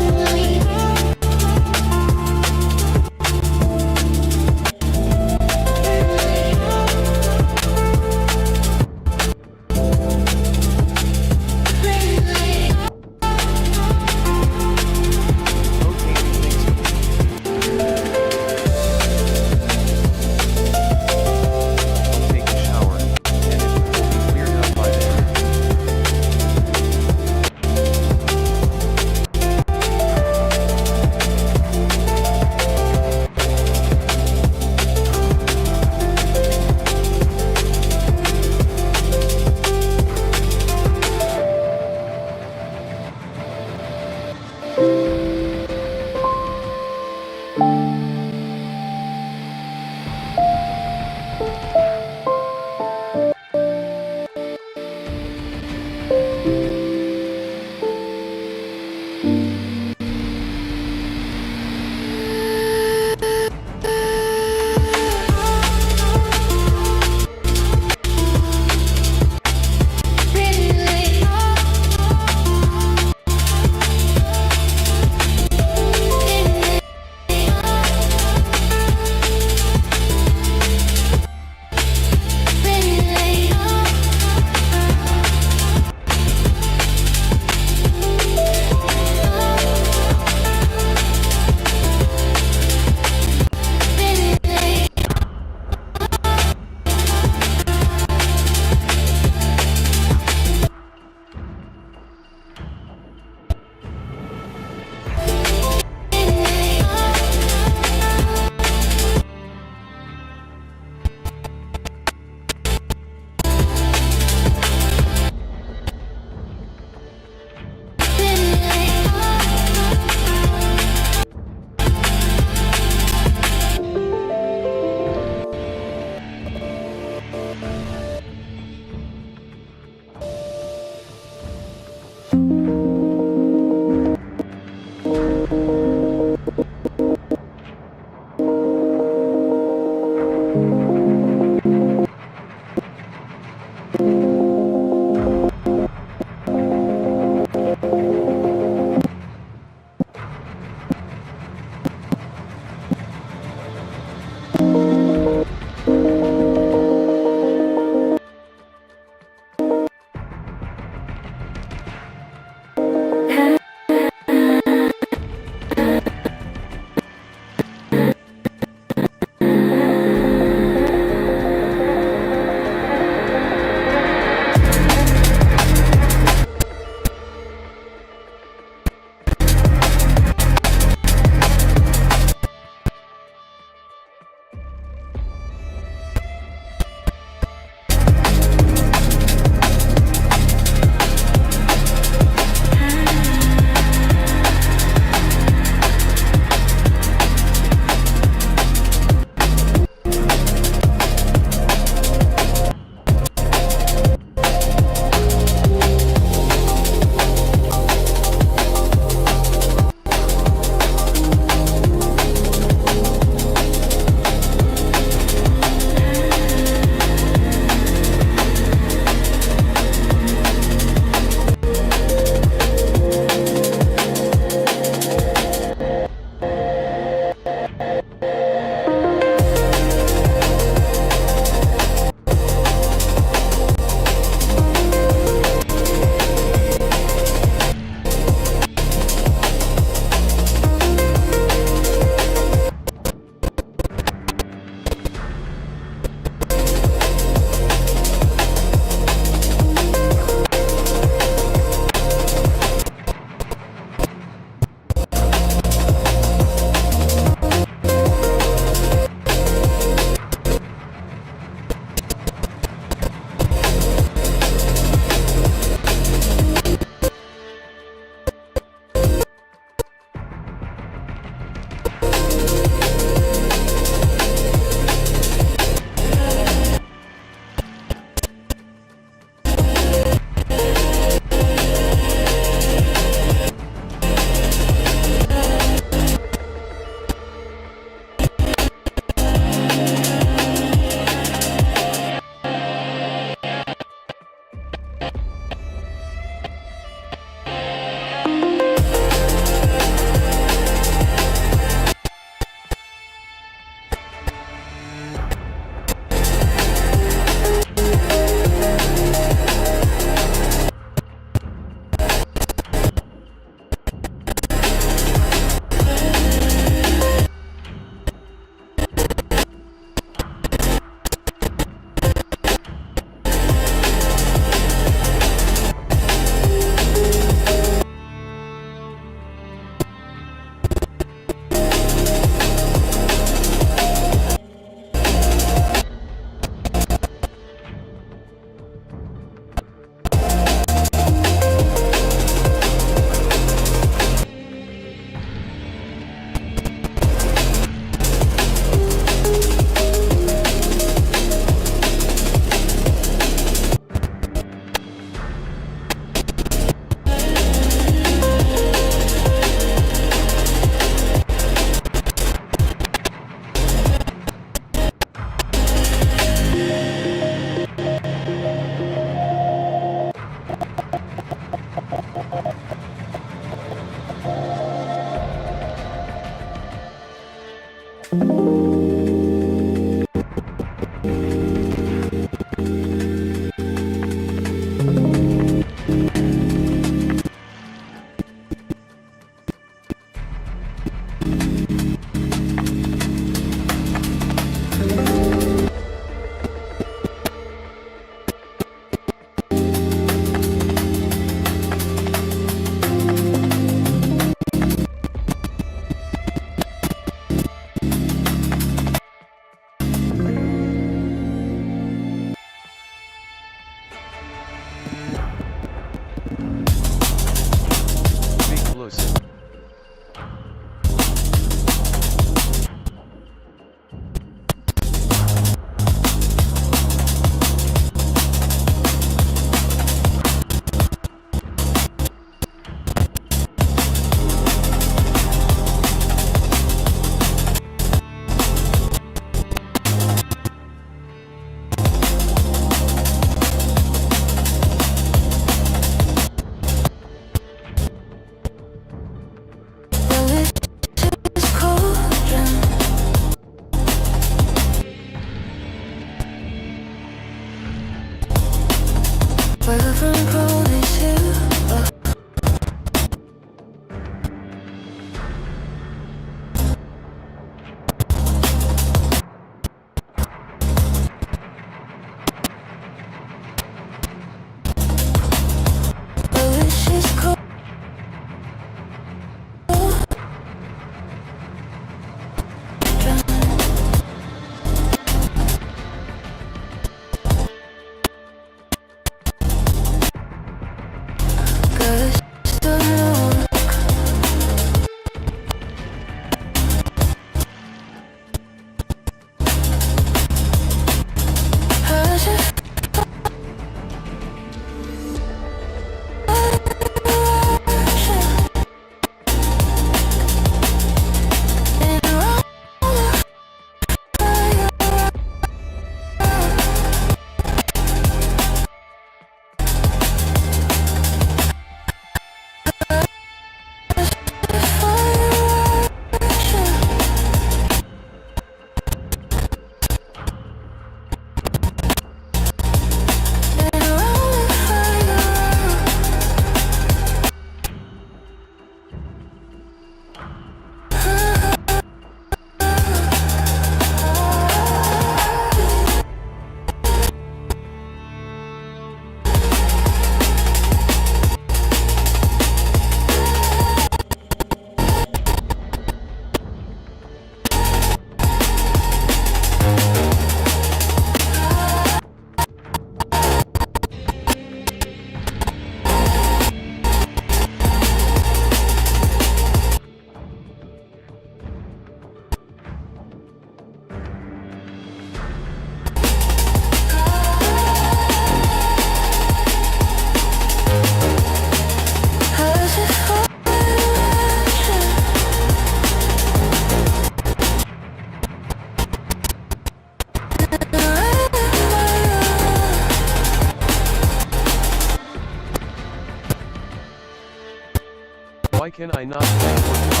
Why can I not play Wardogs?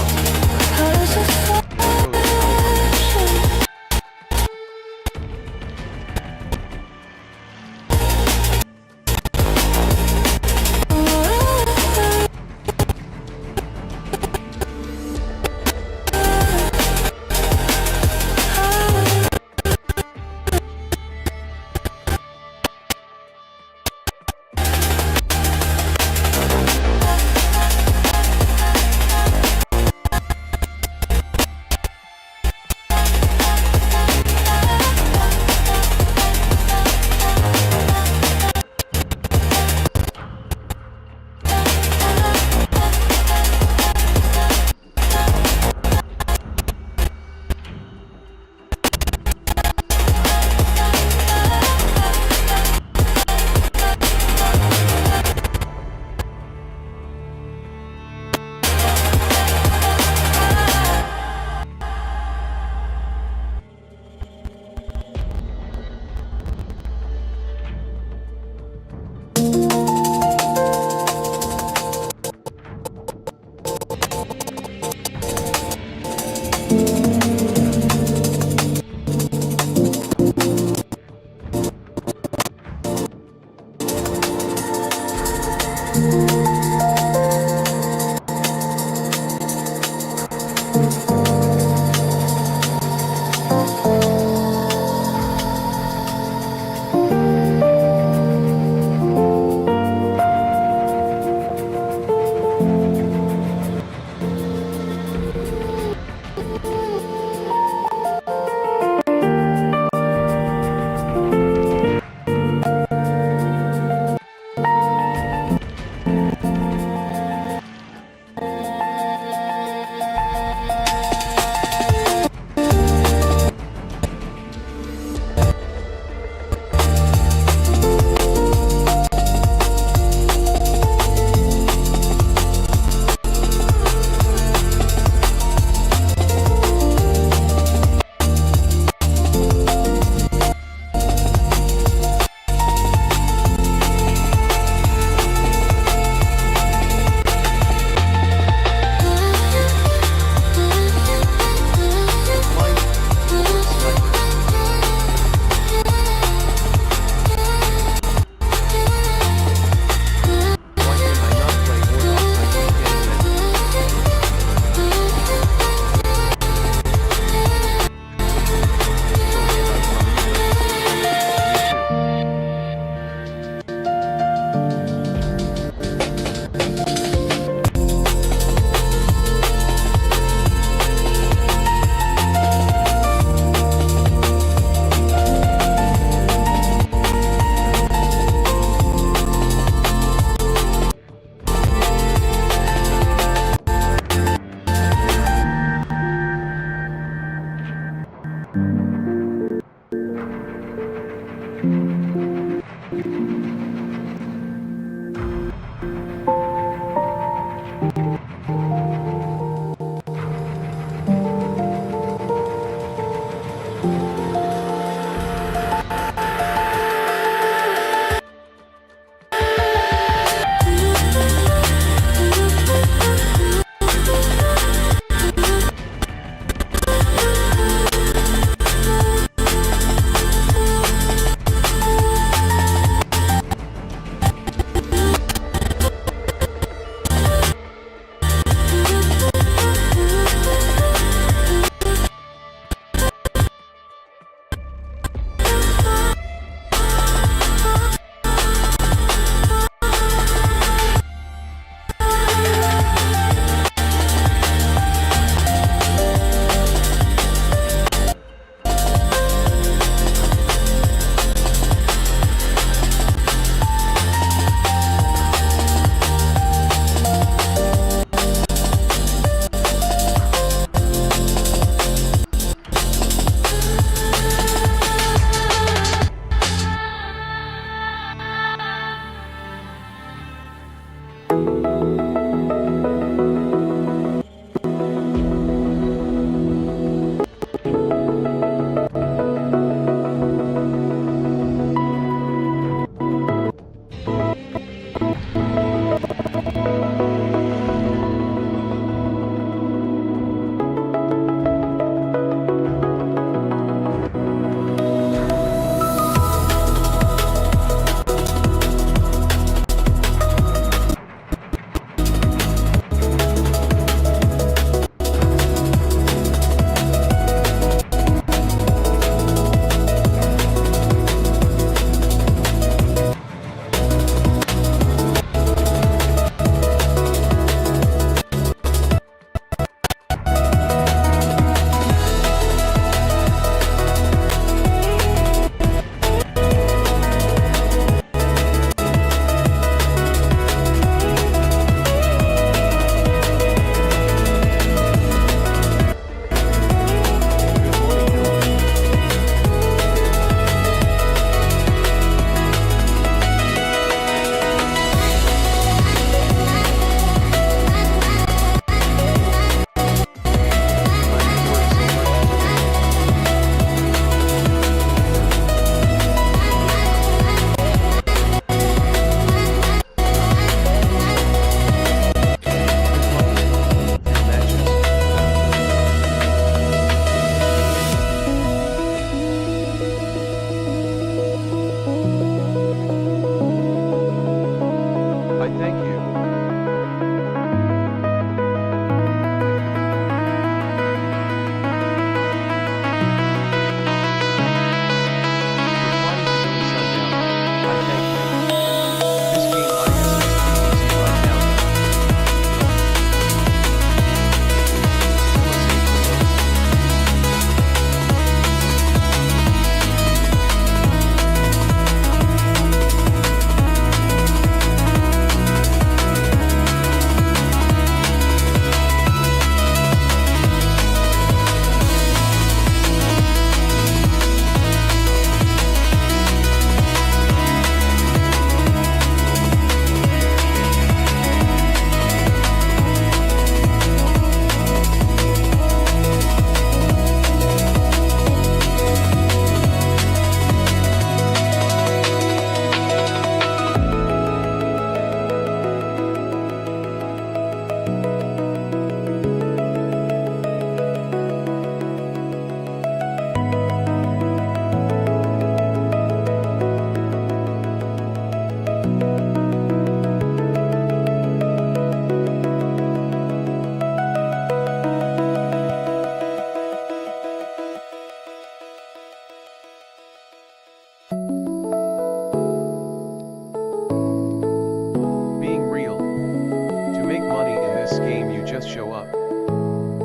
this game you just show up.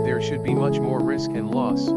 There should be much more risk and loss.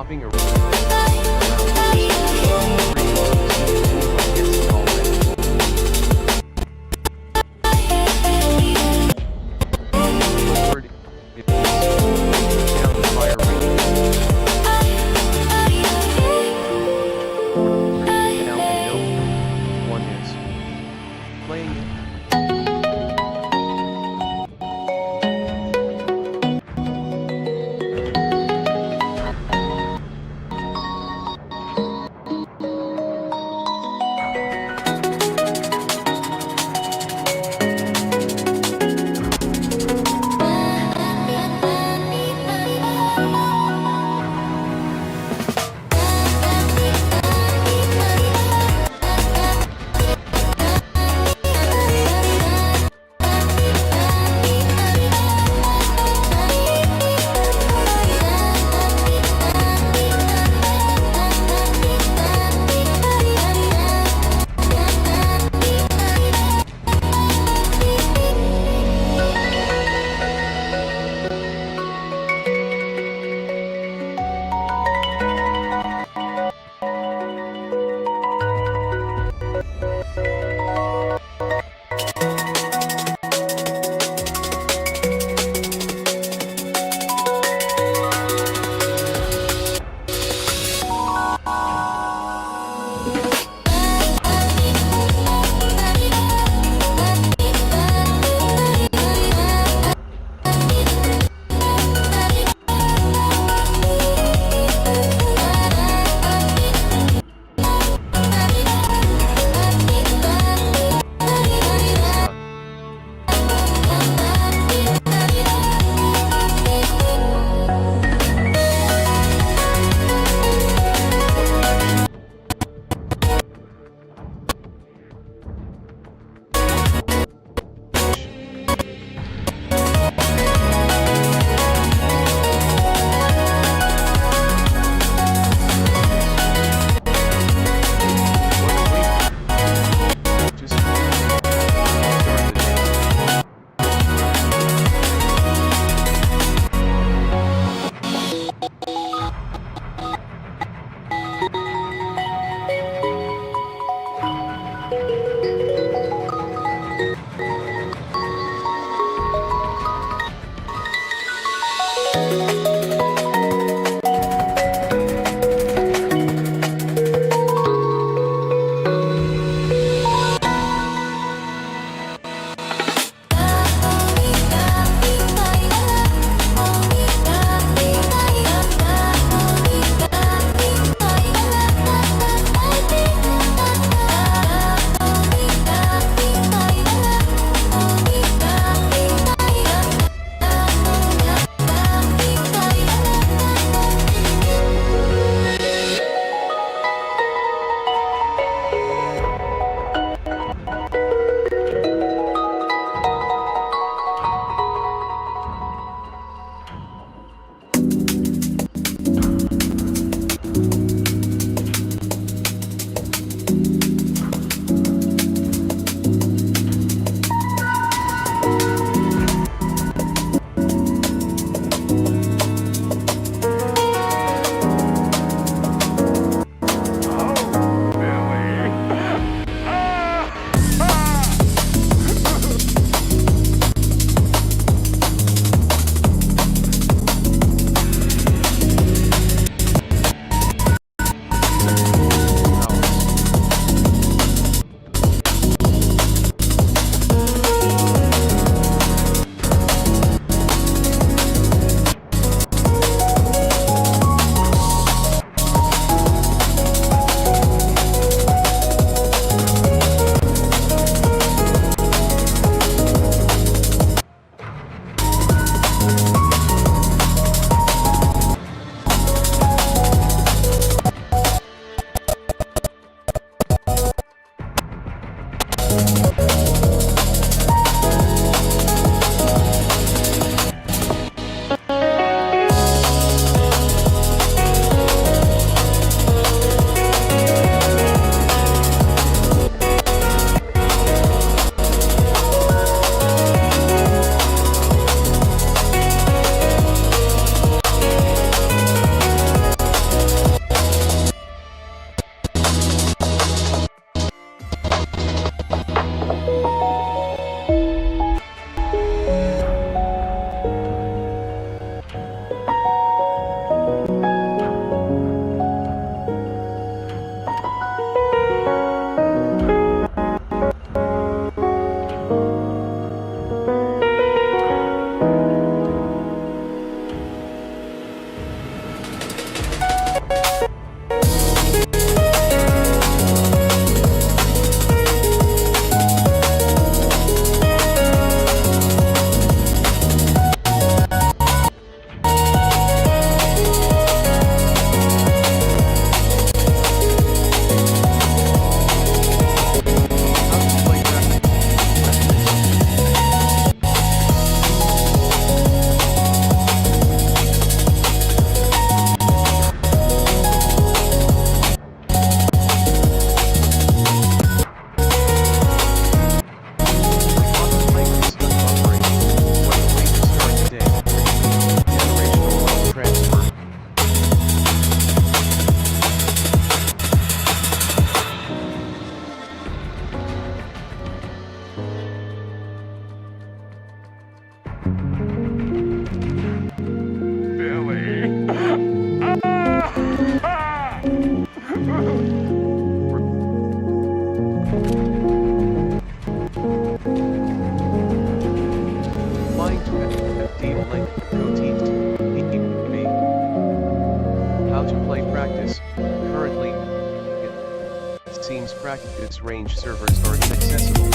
skipping around Word, it down the fire rate. Now and no one is playing it. game's practice range servers are inaccessible.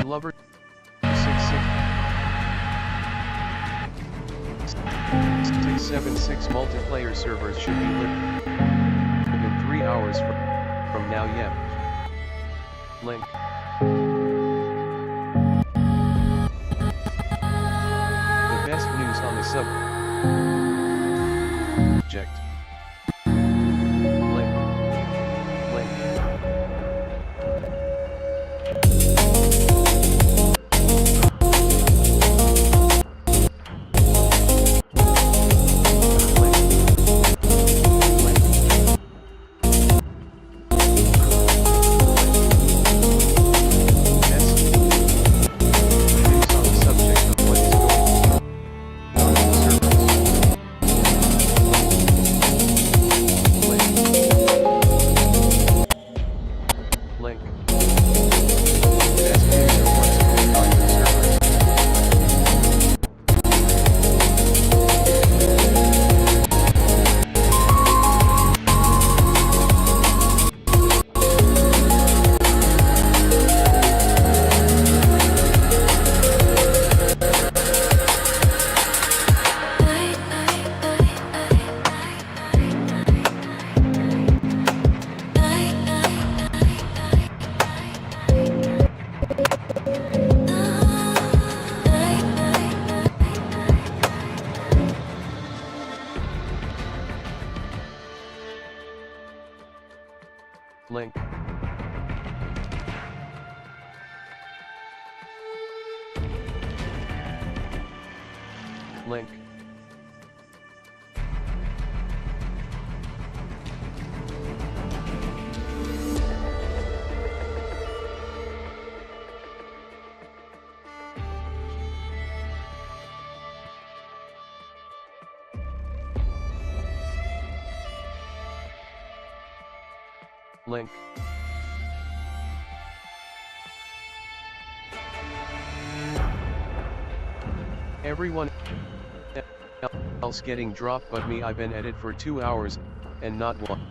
Lover 676 multiplayer servers should be lit in 3 hours from now. Yep. Link. The best news on the subject. Link. Link. Link. Best news of what's going on with servers. Link. Link. Link. Everyone else getting dropped but me. I've been at it for 2 hours, and not one.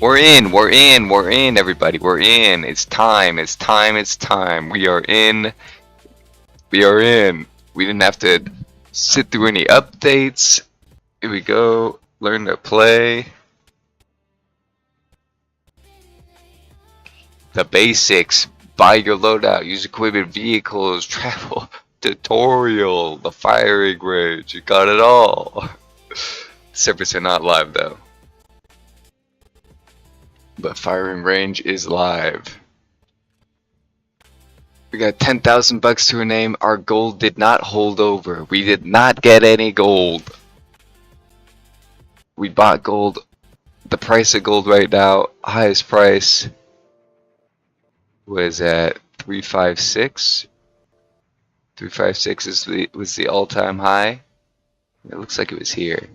We're in, everybody. We're in. It's time. We are in. We didn't have to sit through any updates. Here we go. Learn to play. The basics. Buy your loadout. Use equipment, vehicles, travel, tutorial, the firing range. You got it all. Servers are not live though. But firing range is live. We got 10,000 bucks to a name. Our gold did not hold over. We did not get any gold. We bought gold. The price of gold right now, highest price was at 356. 356 was the all-time high. It looks like it was here.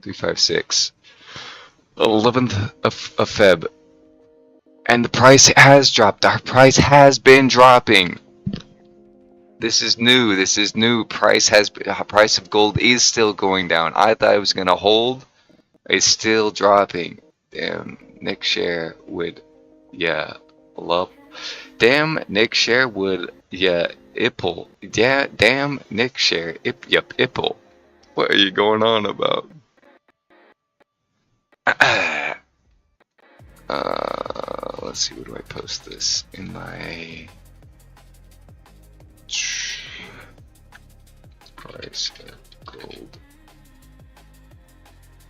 356. 11th of Feb. And the price has dropped. Our price has been dropping. This is new. Price of gold is still going down. I thought it was gonna hold. It's still dropping. Damn, Nick Share would, yeah, love. Damn, Nick Share would, yeah, ipple. Yeah, damn, Nick Share, yep, ipple. What are you going on about? Let's see, where do I post this? In my price of gold.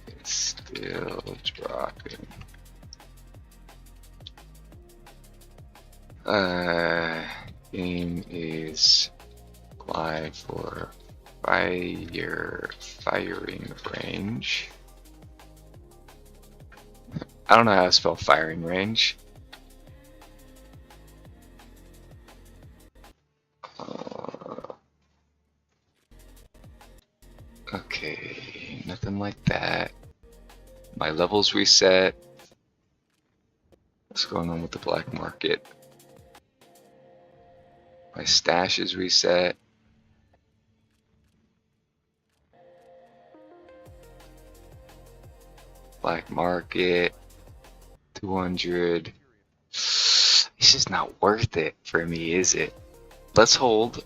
It's still dropping. Game is live for firing range. I don't know how to spell firing range. Okay, nothing like that. My levels reset. What's going on with the black market? My stash is reset. Black market, 200. It's just not worth it for me, is it? Let's hold.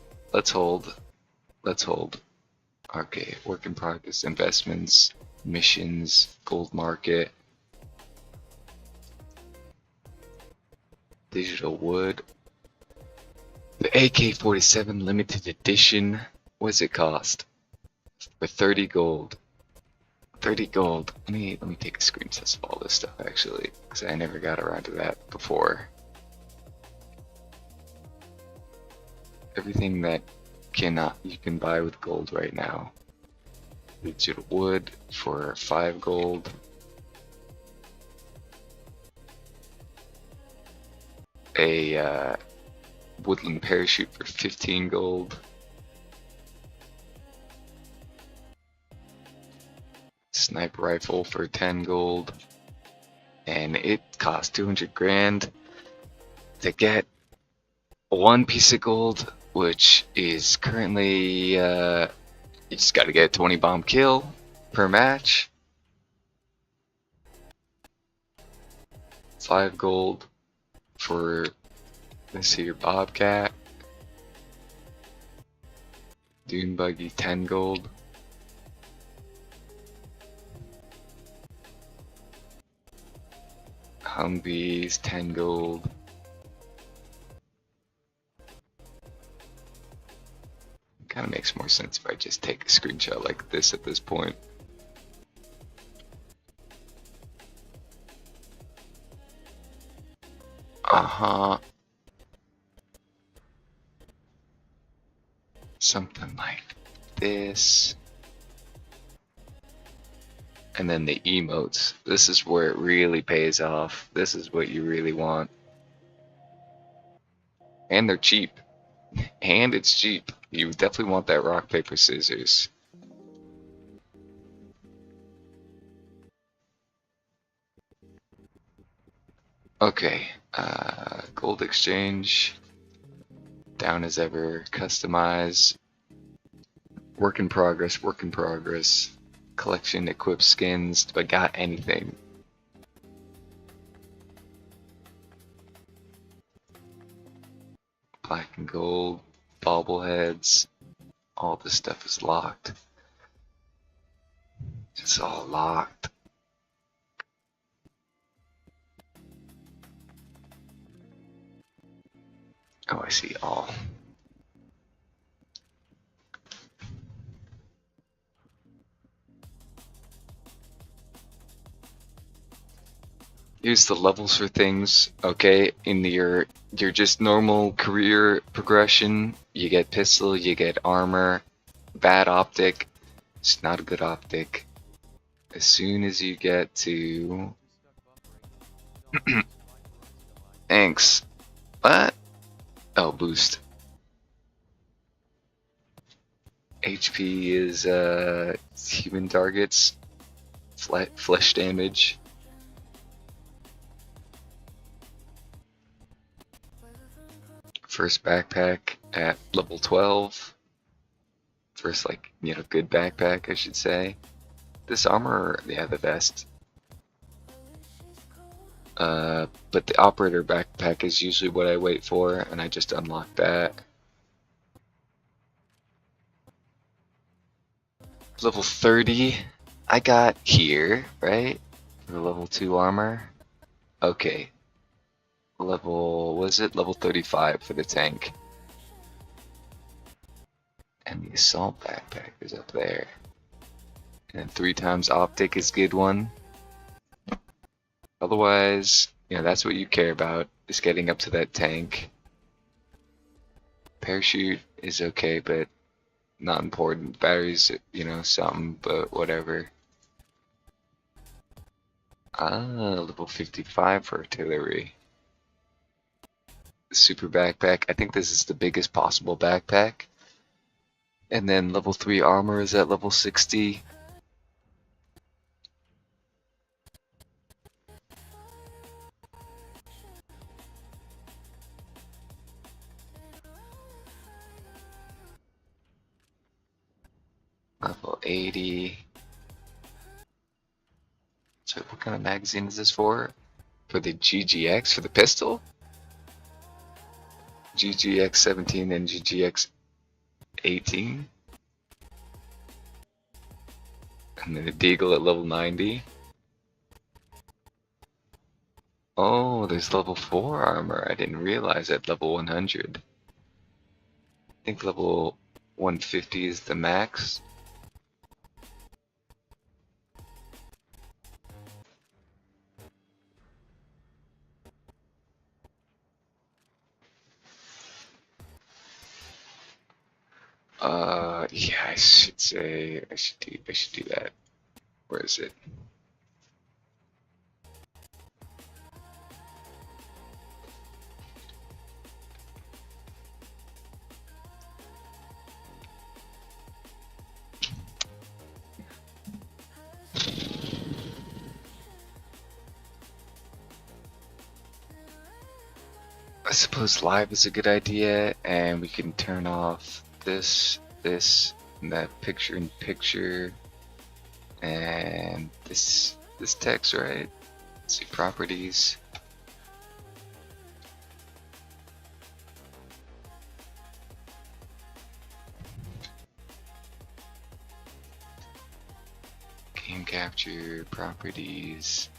Okay, work in progress, investments, missions, gold market, digital wood. The AK-47 limited edition. What does it cost? For 30 gold. 30 gold. Let me take a screenshot of all this stuff actually, because I never got around to that before. Everything that you can buy with gold right now. Digital wood for 5 gold. A woodland parachute for 15 gold. Sniper rifle for 10 gold. And it costs 200 grand to get one piece of gold, which is currently, you just gotta get a 20 bomb kill per match. 5 gold for, let's see, your Bobcat. Dune Buggy, 10 gold. Humvees, 10 gold. Kind of makes more sense if I just take a screenshot like this at this point. Something like this. And then the emotes. This is where it really pays off. This is what you really want. And they're cheap. And it's cheap. You definitely want that rock, paper, scissors. Okay, gold exchange, down as ever, customize, work in progress, collection, equip skins, but got anything. black and gold, bobbleheads. All this stuff is locked. It's all locked. Oh, I see all. Here's the levels for things, okay? In your just normal career progression, you get pistol, you get armor, bad optic. It's not a good optic. As soon as you get to thanks. What? Oh, boost. HP is human targets, flesh damage. First backpack at level 12. First, like, you know, good backpack, I should say. This armor, yeah, the vest. But the operator backpack is usually what I wait for, and I just unlock that. Level 30, I got here, right? For the level 2 armor. Okay. Level, was it? Level 35 for the tank. And the assault backpack is up there. And 3 times optic is good one. Otherwise, you know, that's what you care about, is getting up to that tank. Parachute is okay, but not important. Batteries, you know, something, but whatever. Level 55 for artillery. Super backpack. I think this is the biggest possible backpack. And then level 3 armor is at level 60. Level 80. So what kind of magazine is this for? For the GGX, for the pistol? GGX 17 and GGX 18. And then a Deagle at level 90. Oh, there's level 4 armor. I didn't realize at level 100. I think level 150 is the max. Yeah, I should say I should do that. Where is it? I suppose live is a good idea, and we can turn off this, and that picture-in-picture, and this text, right? Let's see, properties. Game capture, properties,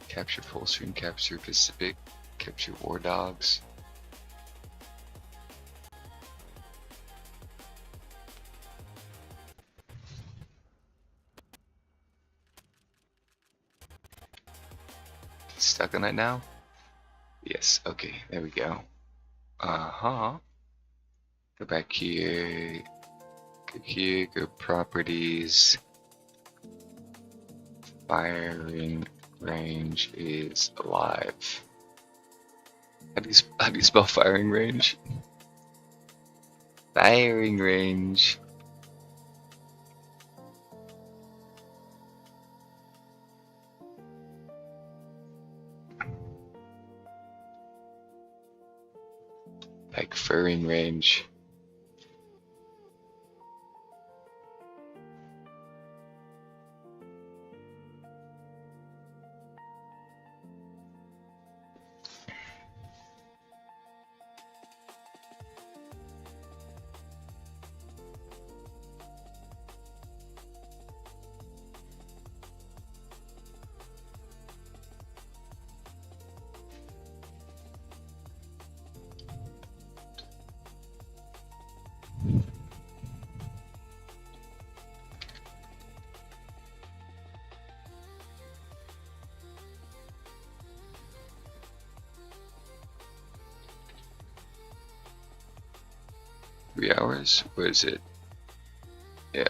capture full screen, capture Pacific, capture WARDOGS. Stuck on it now? Yes, okay, there we go. Go back here, go properties. Firing range is alive. How do you spell firing range? Firing range. Like firing range. 3 hours? Where is it? Yeah.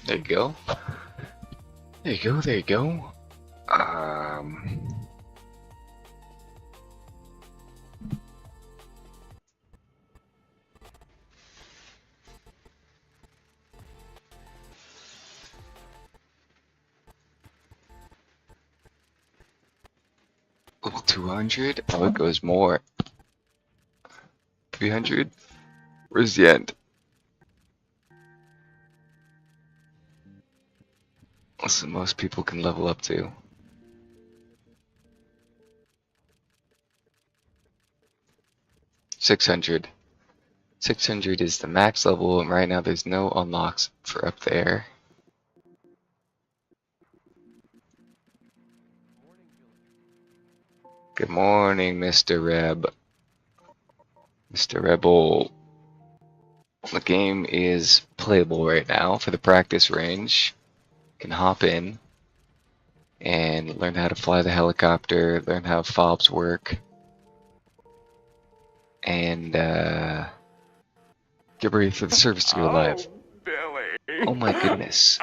There you go. There you go, there you go. Level 200? Oh, it goes more. 300? Where's the end? That's what most people can level up to. 600. 600 is the max level, and right now there's no unlocks for up there. Good morning, Mr. Reb. Mr. Rebel. The game is playable right now for the practice range. You can hop in and learn how to fly the helicopter, learn how fobs work, and get ready for the service to go live. Billy. Oh my goodness.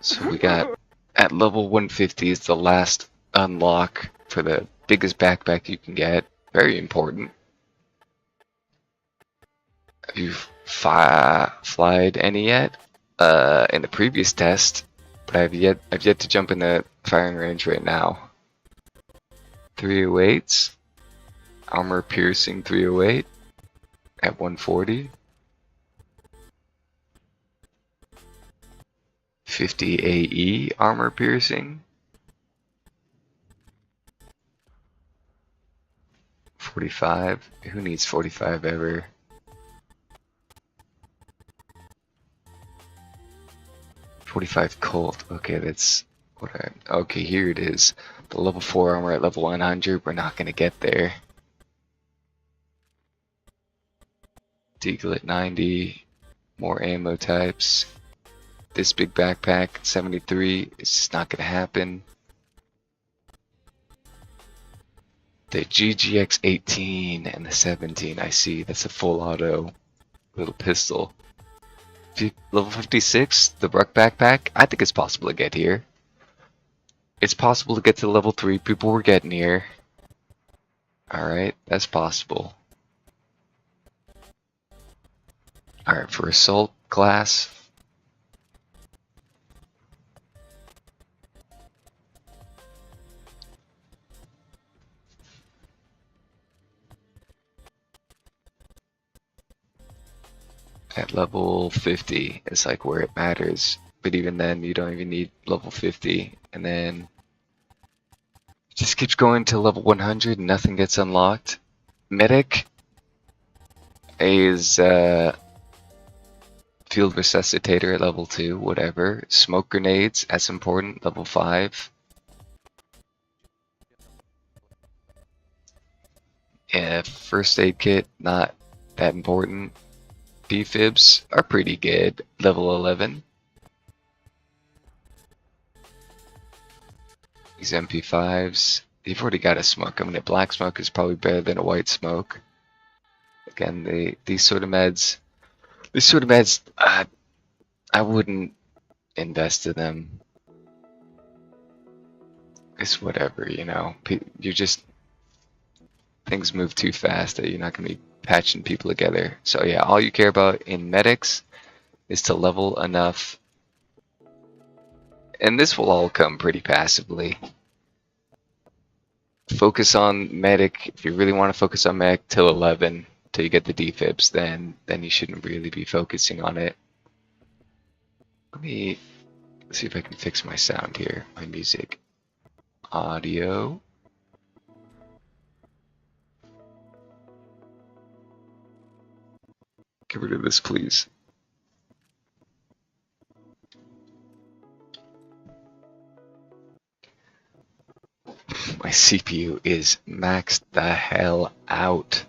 So we got at level 150 is the last unlock for the biggest backpack you can get. Very important. Have you flied any yet? In the previous test, but I've yet to jump in the firing range right now. 308s, armor piercing 308 at 140. 50 AE armor piercing. 45. Who needs 45 ever? 45 Colt. Okay, that's what I. Okay, here it is. The level 4 armor at level 100. We're not gonna get there. Deagle at 90. More ammo types. This big backpack, 73. It's just not gonna happen. The GGX 18 and the 17. I see. That's a full auto little pistol. Level 56, the Ruck backpack. I think it's possible to get here. It's possible to get to level 3. People were getting here. Alright, that's possible. Alright, for assault class. At level 50 is like where it matters. But even then, you don't even need level 50. And then it just keeps going to level 100 and nothing gets unlocked. Medic is field resuscitator at level 2, whatever. Smoke grenades, that's important, level 5. Yeah, first aid kit, not that important. Defibs are pretty good, level 11. These MP5s, you've already got a smoke. I mean, a black smoke is probably better than a white smoke. Again, these sort of meds, I wouldn't invest in them. It's whatever, you know. You just, things move too fast that you're not going to be patching people together. So yeah, all you care about in medics is to level enough. And this will all come pretty passively. Focus on medic. If you really want to focus on medic till 11, till you get the defibs, then you shouldn't really be focusing on it. Let me see if I can fix my sound here. My music. Audio. Get rid of this, please. My CPU is maxed the hell out.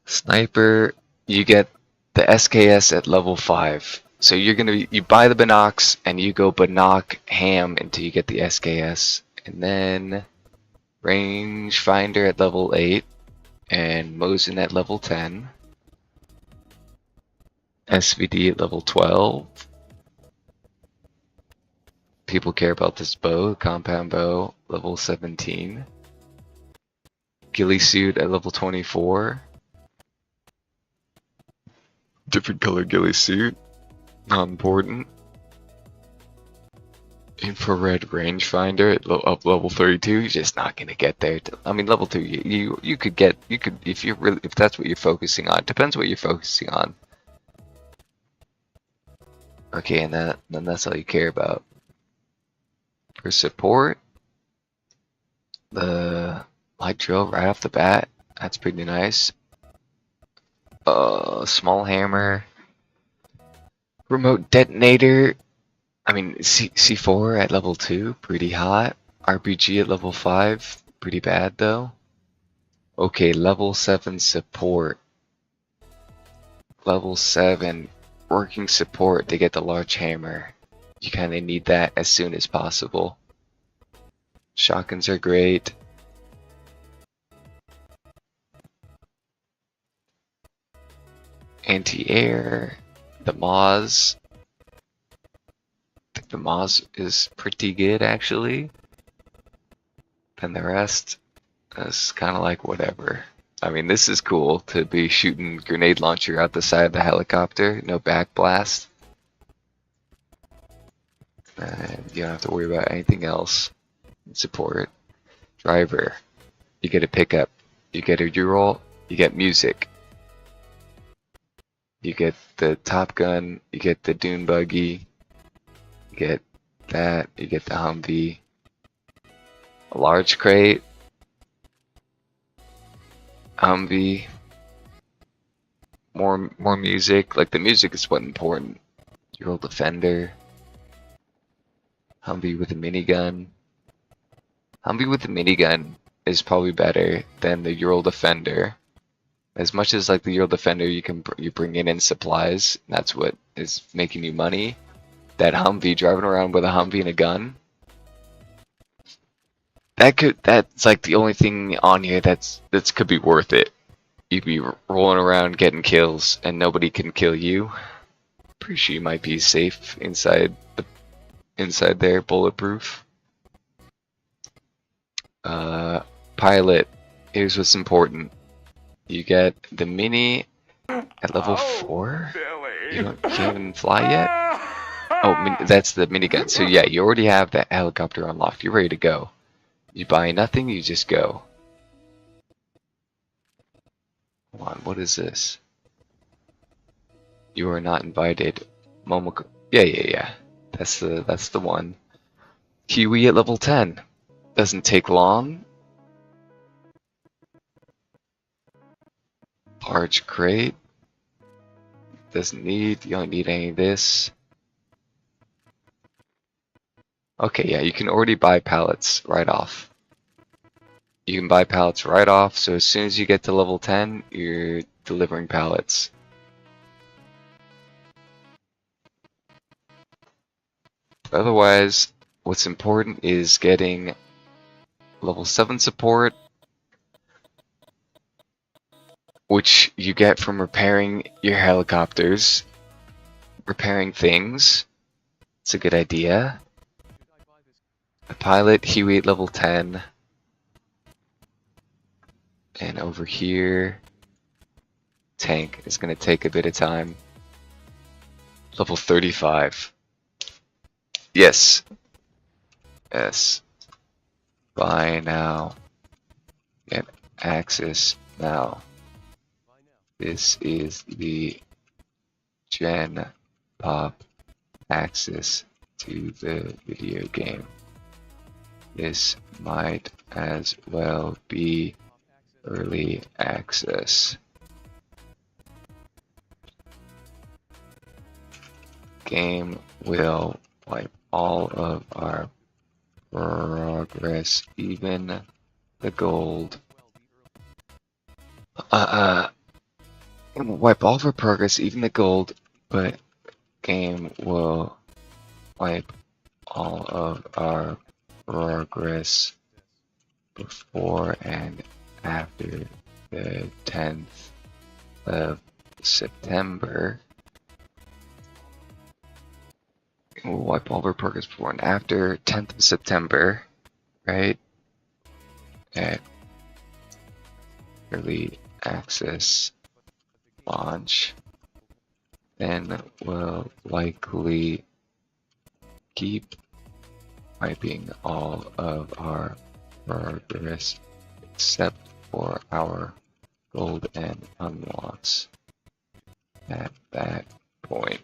Sniper, you get the SKS at level 5. So you buy the Binocs and you go Binoc ham until you get the SKS. And then Rangefinder at level 8 and Mosin at level 10. SVD at level 12. People care about this bow, compound bow, level 17. Ghillie suit at level 24. Different color ghillie suit, not important. Infrared rangefinder at up level 32. You're just not gonna get there. I mean, level 2. You could if that's what you're focusing on. Depends what you're focusing on. Okay, and then that's all you care about. For support, the light drill right off the bat. That's pretty nice. Small hammer, remote detonator. I mean, C4 at level 2, pretty hot. RPG at level 5, pretty bad though. Okay, level 7 support. Level 7 working support to get the large hammer. You kind of need that as soon as possible. Shotguns are great. Anti-air, the Moz. I think the Moz is pretty good actually. Then the rest is kind of like whatever. I mean, this is cool to be shooting grenade launcher out the side of the helicopter, no backblast. And you don't have to worry about anything else. Support. Driver. You get a pickup. You get a U-roll. You get music. You get the Top Gun. You get the Dune Buggy. You get that. You get the Humvee. A large crate. Humvee. More music. Like the music is what's important. U-roll Defender. Humvee with a minigun. Humvee with the minigun is probably better than the U-roll Defender. As much as like the U-roll Defender, you bring in supplies. That's what is making you money. That Humvee, driving around with a Humvee and a gun. That's like the only thing on here that could be worth it. You'd be rolling around getting kills and nobody can kill you. Pretty sure you might be safe inside there, bulletproof. Pilot, here's what's important. You get the Mini at level 4. You can't even fly yet? Oh, that's the minigun. So yeah, you already have that helicopter unlocked. You're ready to go. You buy nothing, you just go. Hold on, what is this? You are not invited. Momoko. Yeah. That's the one. Kiwi at level 10. Doesn't take long. Large crate. You don't need any of this. Okay, yeah, you can already buy pallets right off. You can buy pallets right off, so as soon as you get to level 10, you're delivering pallets. Otherwise, what's important is getting level 7 support, which you get from repairing your helicopters, repairing things. It's a good idea. A pilot, Huey at level 10. And over here, tank is going to take a bit of time. Level 35. Yes. Buy now. Get access now. This is the Gen Pop access to the video game. This might as well be early access. Game will wipe all of our progress, even the gold. Wipe all of our progress, even the gold, but game will wipe all of our progress before and after the 10th of September. We'll wipe all of our progress before and after 10th of September, right? At early access launch. Then we'll likely keep wiping all of our progress except for our gold and unlocks at that point.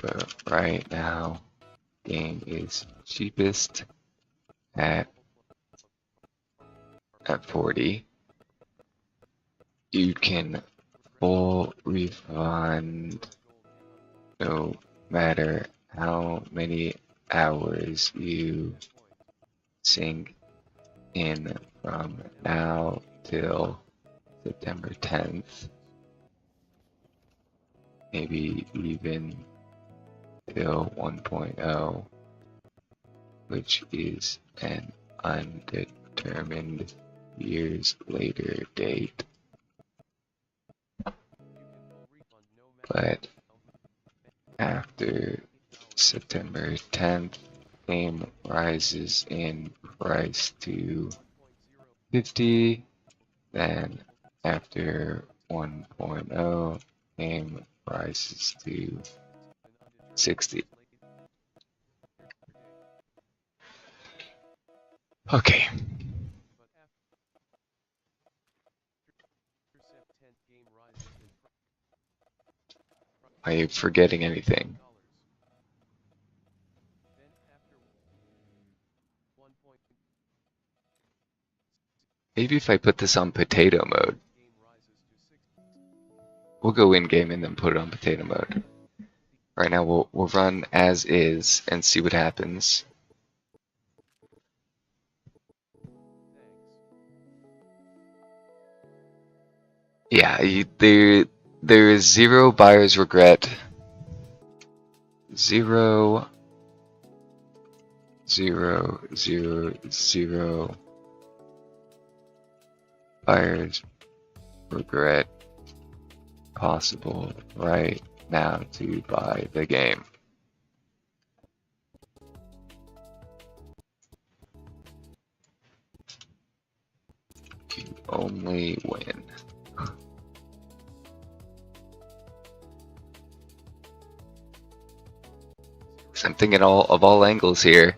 But right now, game is cheapest at 40. You can full refund no matter how many hours you sink in from now till September 10th, maybe even till 1.0, which is an undetermined years later date. But after September 10th, game rises in price to 50. Then after 1.0, game rises to 60. Okay. Are you forgetting anything? Maybe if I put this on potato mode. We'll go in game and then put it on potato mode. Right now we'll run as is and see what happens. Yeah, there is 0 buyer's regret. 0, 0, 0, 0 buyer's regret possible right now to buy the game. You only win. I'm thinking of all angles here.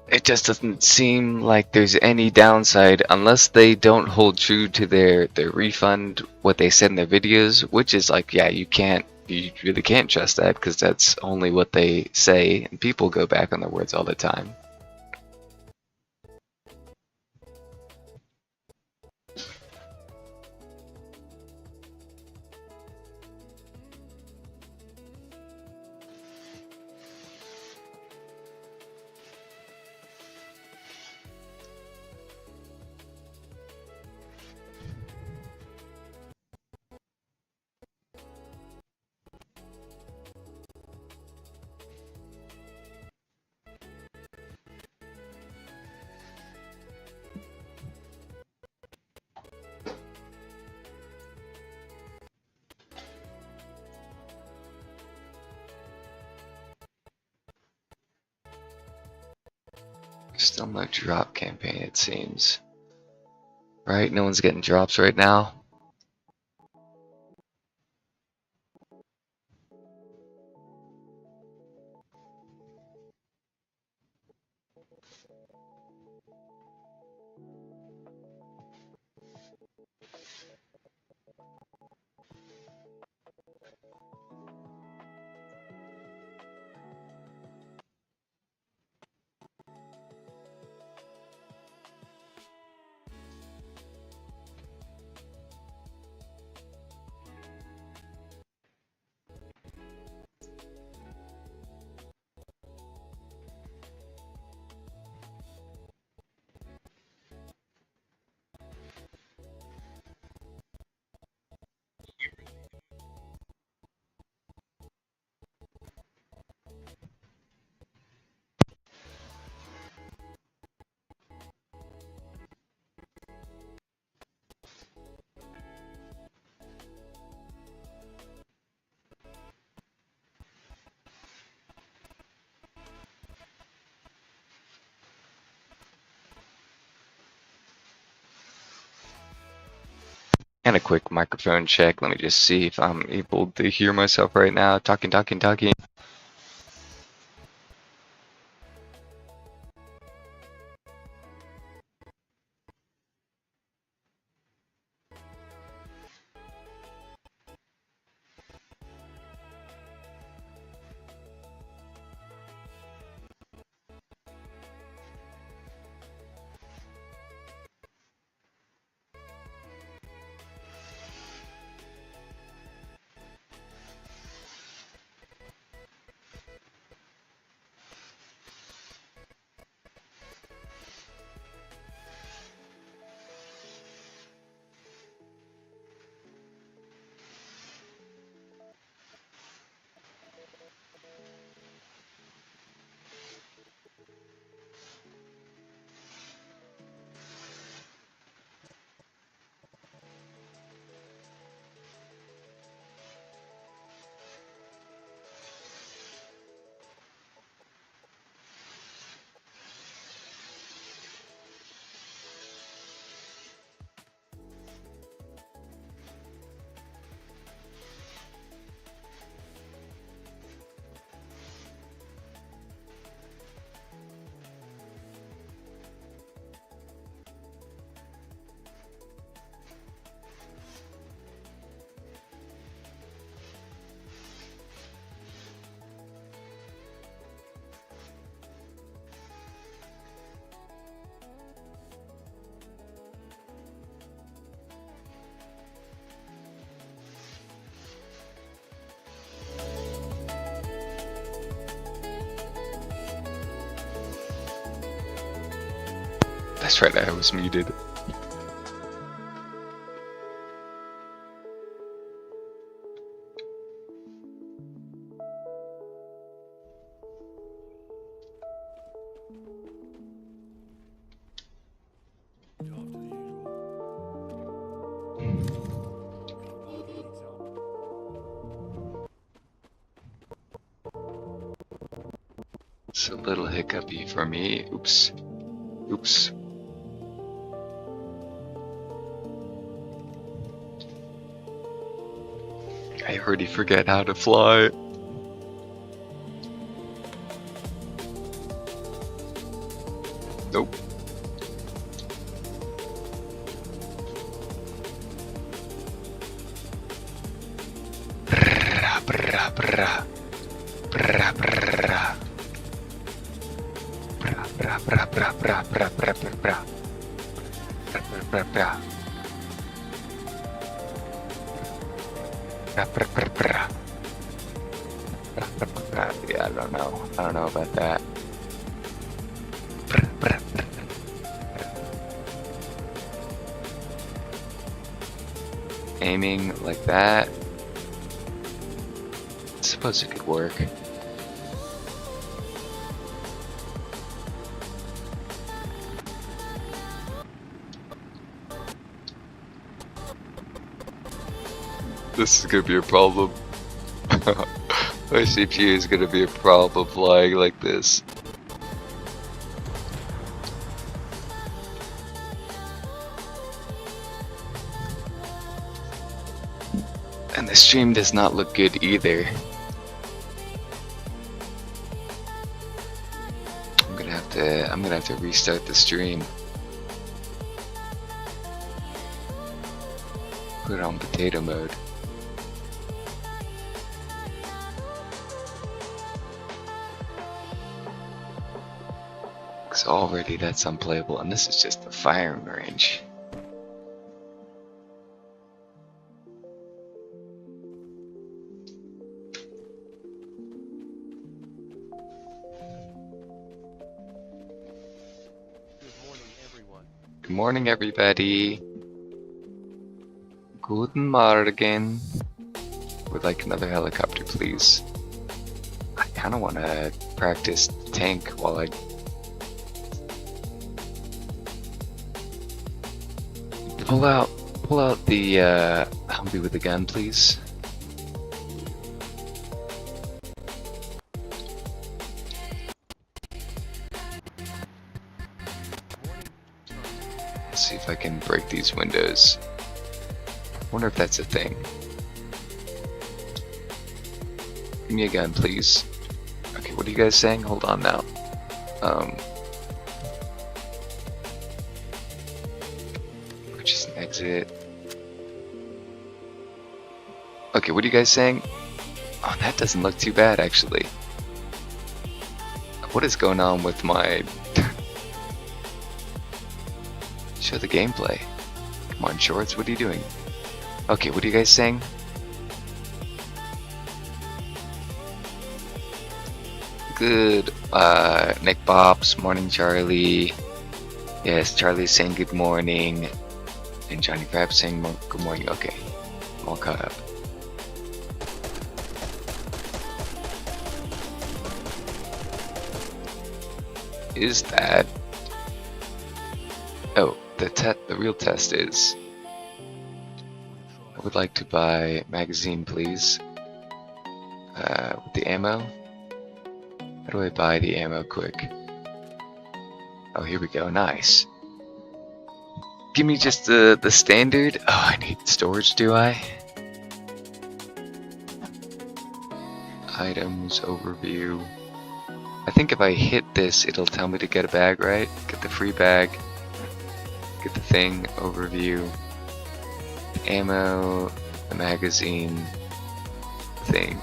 It just doesn't seem like there's any downside unless they don't hold true to their refund, what they said in their videos, which is like, yeah, you really can't trust that because that's only what they say, and people go back on their words all the time. Still no drop campaign, it seems. Right? No one's getting drops right now. And a quick microphone check. Let me just see if I'm able to hear myself right now. Talking. That's right, I was muted. It's a little hiccupy for me. Oops. I already forget how to fly. Nope. Brrrra, brrrra, brrrra. Brrrra, brrrra. Brrrra, brrrra, brrrra, brrrra, brrrra, brrrra. Brrrra, brrrra. Yeah, I don't know about that. Aiming like that. I suppose it could work. This is gonna be a problem. My CPU is gonna be a problem flying like this. And the stream does not look good either. I'm gonna have to restart the stream. Put it on potato mode. Because already that's unplayable, and this is just the firing range. Good morning, everybody. Guten Morgen. Would like another helicopter, please. I kind of want to practice tank while I pull out the Humvee with the gun, please. Let's see if I can break these windows. Wonder if that's a thing. Give me a gun, please. Okay, what are you guys saying? Hold on now. Purchase an exit. Okay, what are you guys saying? Oh, that doesn't look too bad, actually. What is going on with my... Show the gameplay. Come on, Shorts, what are you doing? Okay, what are you guys saying? Good, Nick Bops, morning Charlie. Yes, Charlie's saying good morning. And Johnny Crab saying good morning. Okay, I'm all caught up. Is that... Oh, the real test is... I would like to buy magazine, please. With the ammo. How do I buy the ammo quick? Oh, here we go. Nice. Give me just the standard. Oh, I need storage, do I? Items, overview. I think if I hit this, it'll tell me to get a bag, right? Get the free bag. Get the thing, overview. Ammo, the magazine, thing.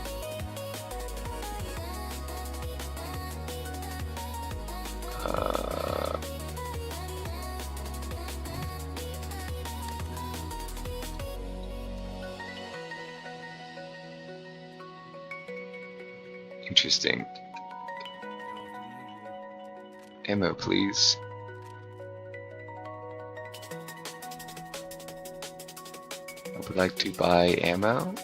Interesting. Ammo, please. I would like to buy ammo.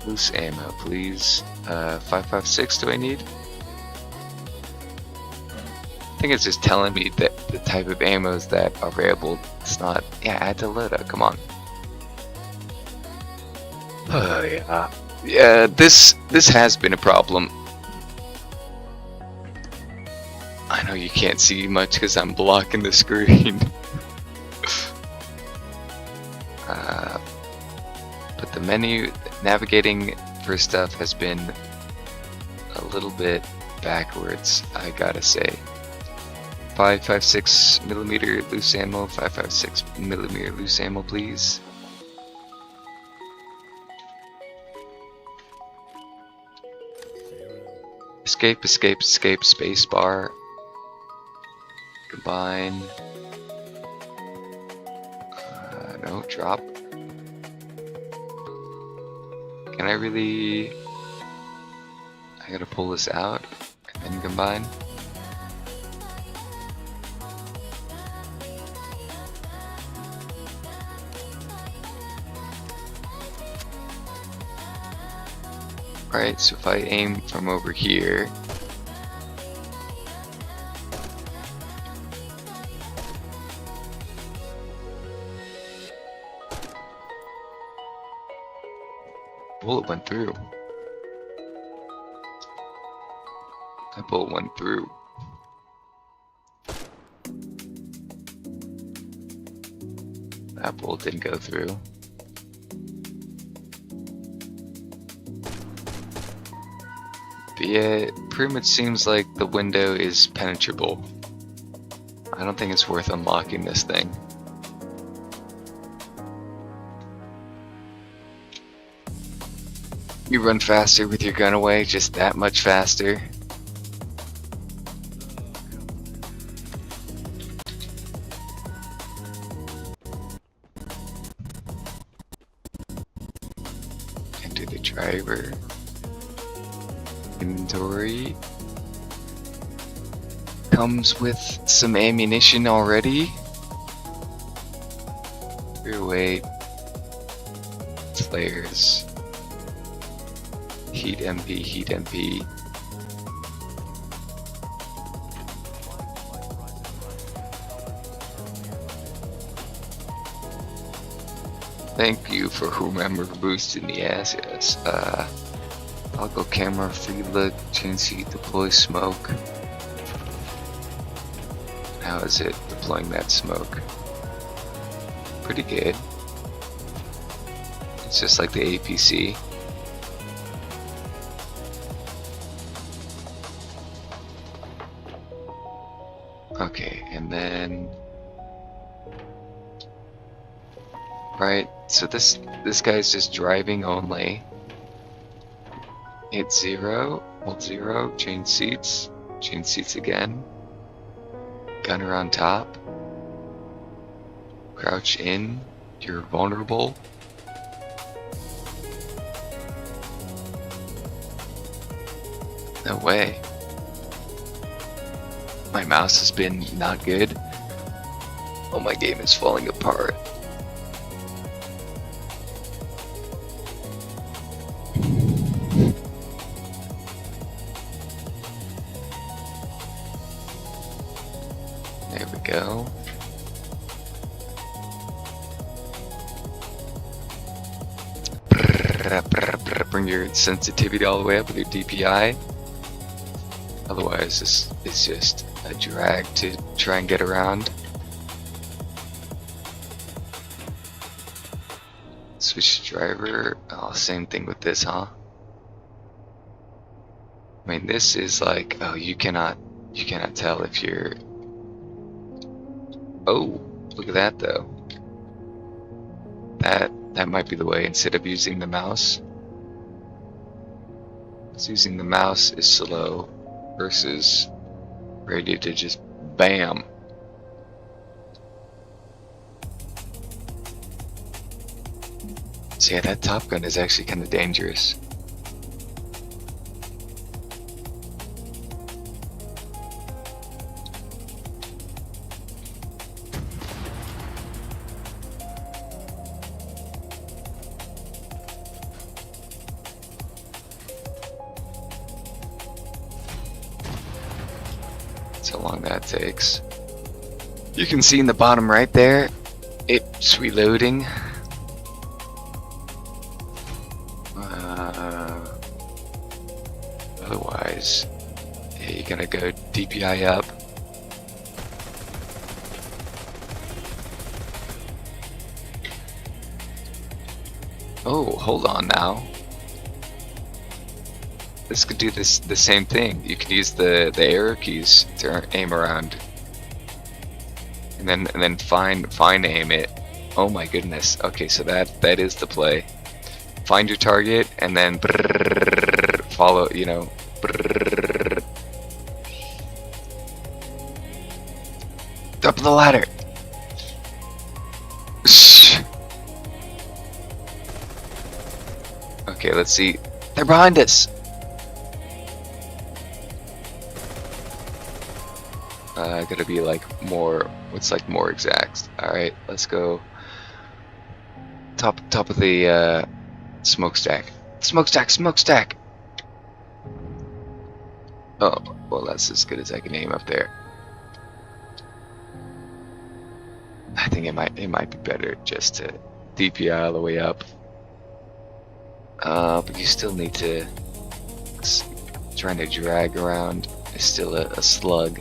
Loose ammo, please. 5.56 do I need? I think it's just telling me that the type of ammos that are available. It's not. Yeah, add to loadout. Come on. Oh yeah. Yeah, this has been a problem. I know you can't see much because I'm blocking the screen. But the menu navigating for stuff has been a little bit backwards, I gotta say. 5.56mm loose ammo, 5.56mm loose ammo, please. Escape, escape, escape, space bar. Combine. No, drop. Can I really... I gotta pull this out and then combine. Alright, so if I aim from over here, bullet went through. That bullet went through. That bullet didn't go through. But yeah, it pretty much seems like the window is penetrable. I don't think it's worth unlocking this thing. You run faster with your gun away, just that much faster. Enter the driver. Inventory. Comes with some ammunition already. Rear weight. Flares. Heat MP, heat MP. Thank you for whomever boosted the assets. Toggle camera, free look, change seat, deploy smoke. How is it deploying that smoke? Pretty good. It's just like the APC. Okay, and then right, so this guy's just driving only. Hit 0, hold 0, change seats again. Gunner on top. Crouch in, you're vulnerable. No way. My mouse has been not good. Oh, my game is falling apart. There we go. Bring your sensitivity all the way up with your DPI. Otherwise, this is just a drag to try and get around. Switch driver. Oh, same thing with this, huh? I mean, this is like, oh, you cannot tell if you're. Oh, look at that though. That might be the way. Instead of using the mouse, it's using the mouse is slow versus ready to just bam. So yeah, that Top Gun is actually kind of dangerous. That's how long that takes. You can see in the bottom right there, it's reloading. Otherwise, yeah, you're gonna go DPI up. Oh, hold on now. This could do the same thing. You can use the arrow keys to aim around, and then find aim it. Oh my goodness. Okay, so that is the play. Find your target and then follow. You know. Up the ladder. Okay, let's see. They're behind us. Gotta be like more. What's like more exact? All right, let's go. Top of the smokestack. Smokestack. Oh, well, that's as good as I can aim up there. I think it might be better just to DPI all the way up. But you still need to. Trying to drag around is still a slug.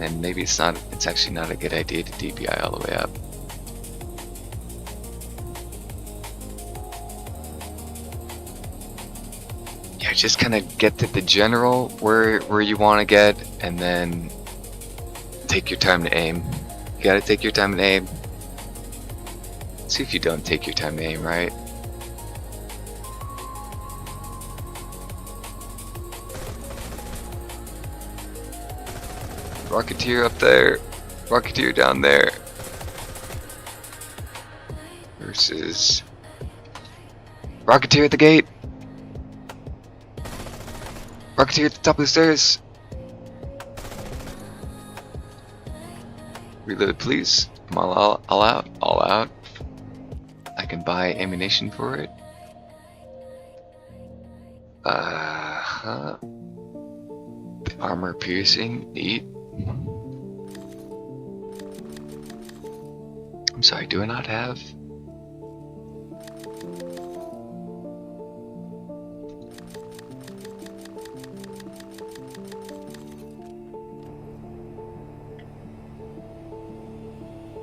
And maybe it's actually not a good idea to DPI all the way up. Yeah, just kind of get to the general where you want to get, and then take your time to aim. You gotta take your time to aim. See if you don't take your time to aim, right? Rocketeer up there, Rocketeer down there, versus Rocketeer at the gate, Rocketeer at the top of the stairs. Reload, please. I'm all out. I can buy ammunition for it. The armor piercing, neat. I'm sorry, do I not have?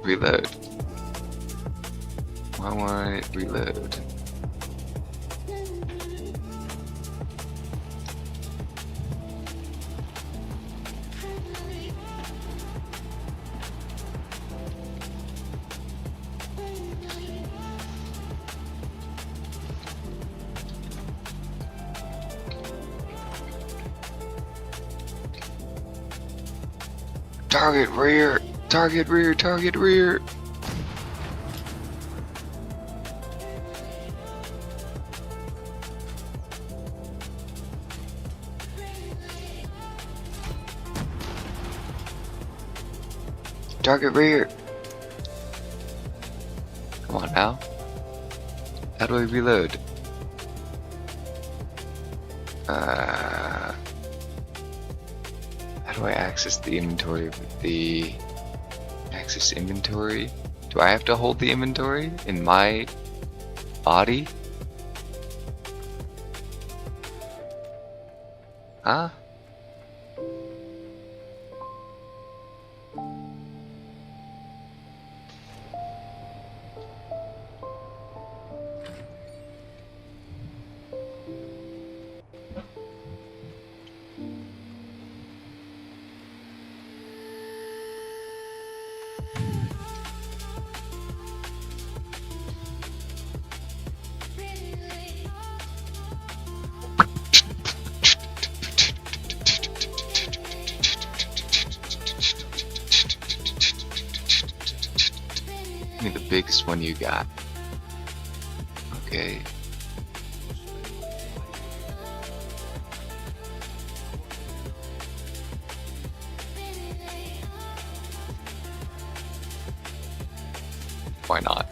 Reload. Why won't it reload? Target rear! Target rear! Target rear! Target rear! Come on now. How do I reload? How do I access the inventory with the access inventory? Do I have to hold the inventory in my body? Huh? Give me the biggest one you got. Okay. Why not?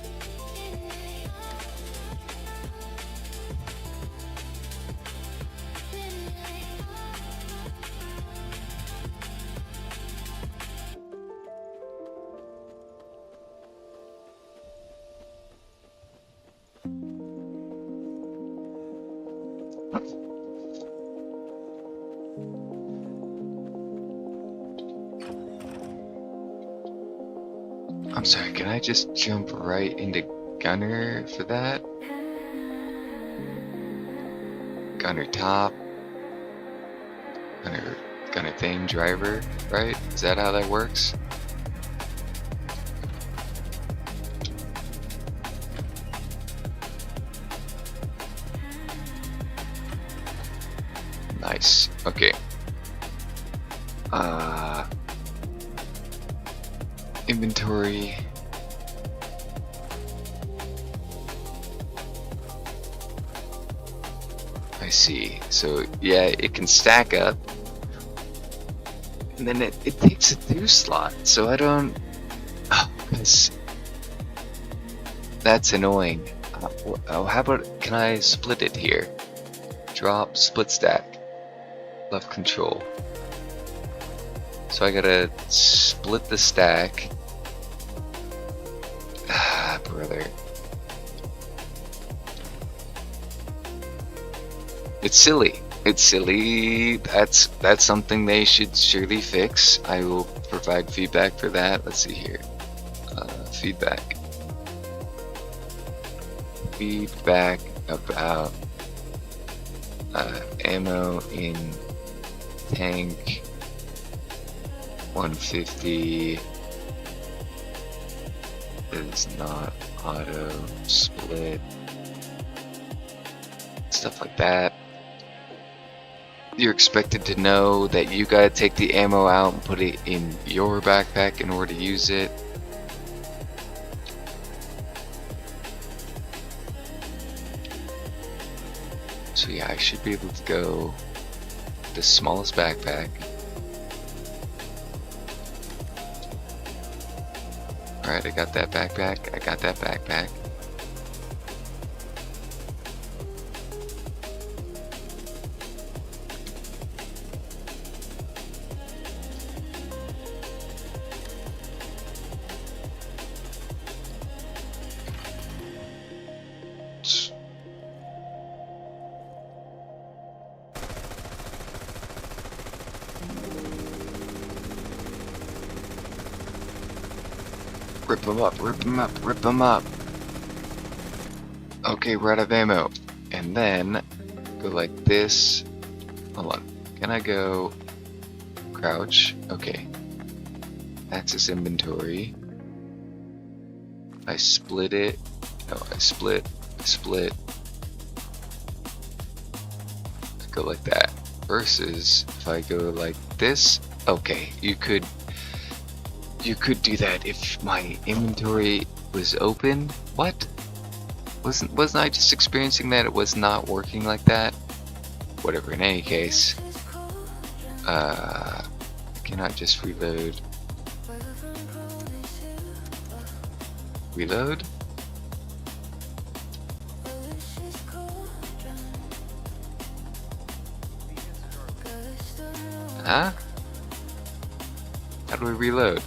I'm sorry, can I just jump right into Gunner for that? Gunner top. Gunner thing driver, right? Is that how that works? Nice. Okay. Inventory. I see. So yeah, it can stack up, and then it takes a 2 slot. So I don't. Oh, that's annoying. Oh, how about can I split it here? Drop, split stack, left control. So I gotta split the stack. Ah, brother. It's silly. It's silly. That's something they should surely fix. I will provide feedback for that. Let's see here. Feedback. Feedback about ammo in tank 150 is not auto split. Stuff like that. You're expected to know that you gotta take the ammo out and put it in your backpack in order to use it. So yeah, I should be able to go the smallest backpack. Alright, I got that backpack. I got that backpack. Rip them up, rip them up, rip them up. Okay, we're out of ammo. And then go like this. Hold on. Can I go crouch? Okay. Access inventory. I split it. No, I split. I go like that. Versus if I go like this. Okay, you could do that if my inventory was open. What? Wasn't I just experiencing that it was not working like that? Whatever, in any case. I cannot just reload. Reload? Huh? How do we reload?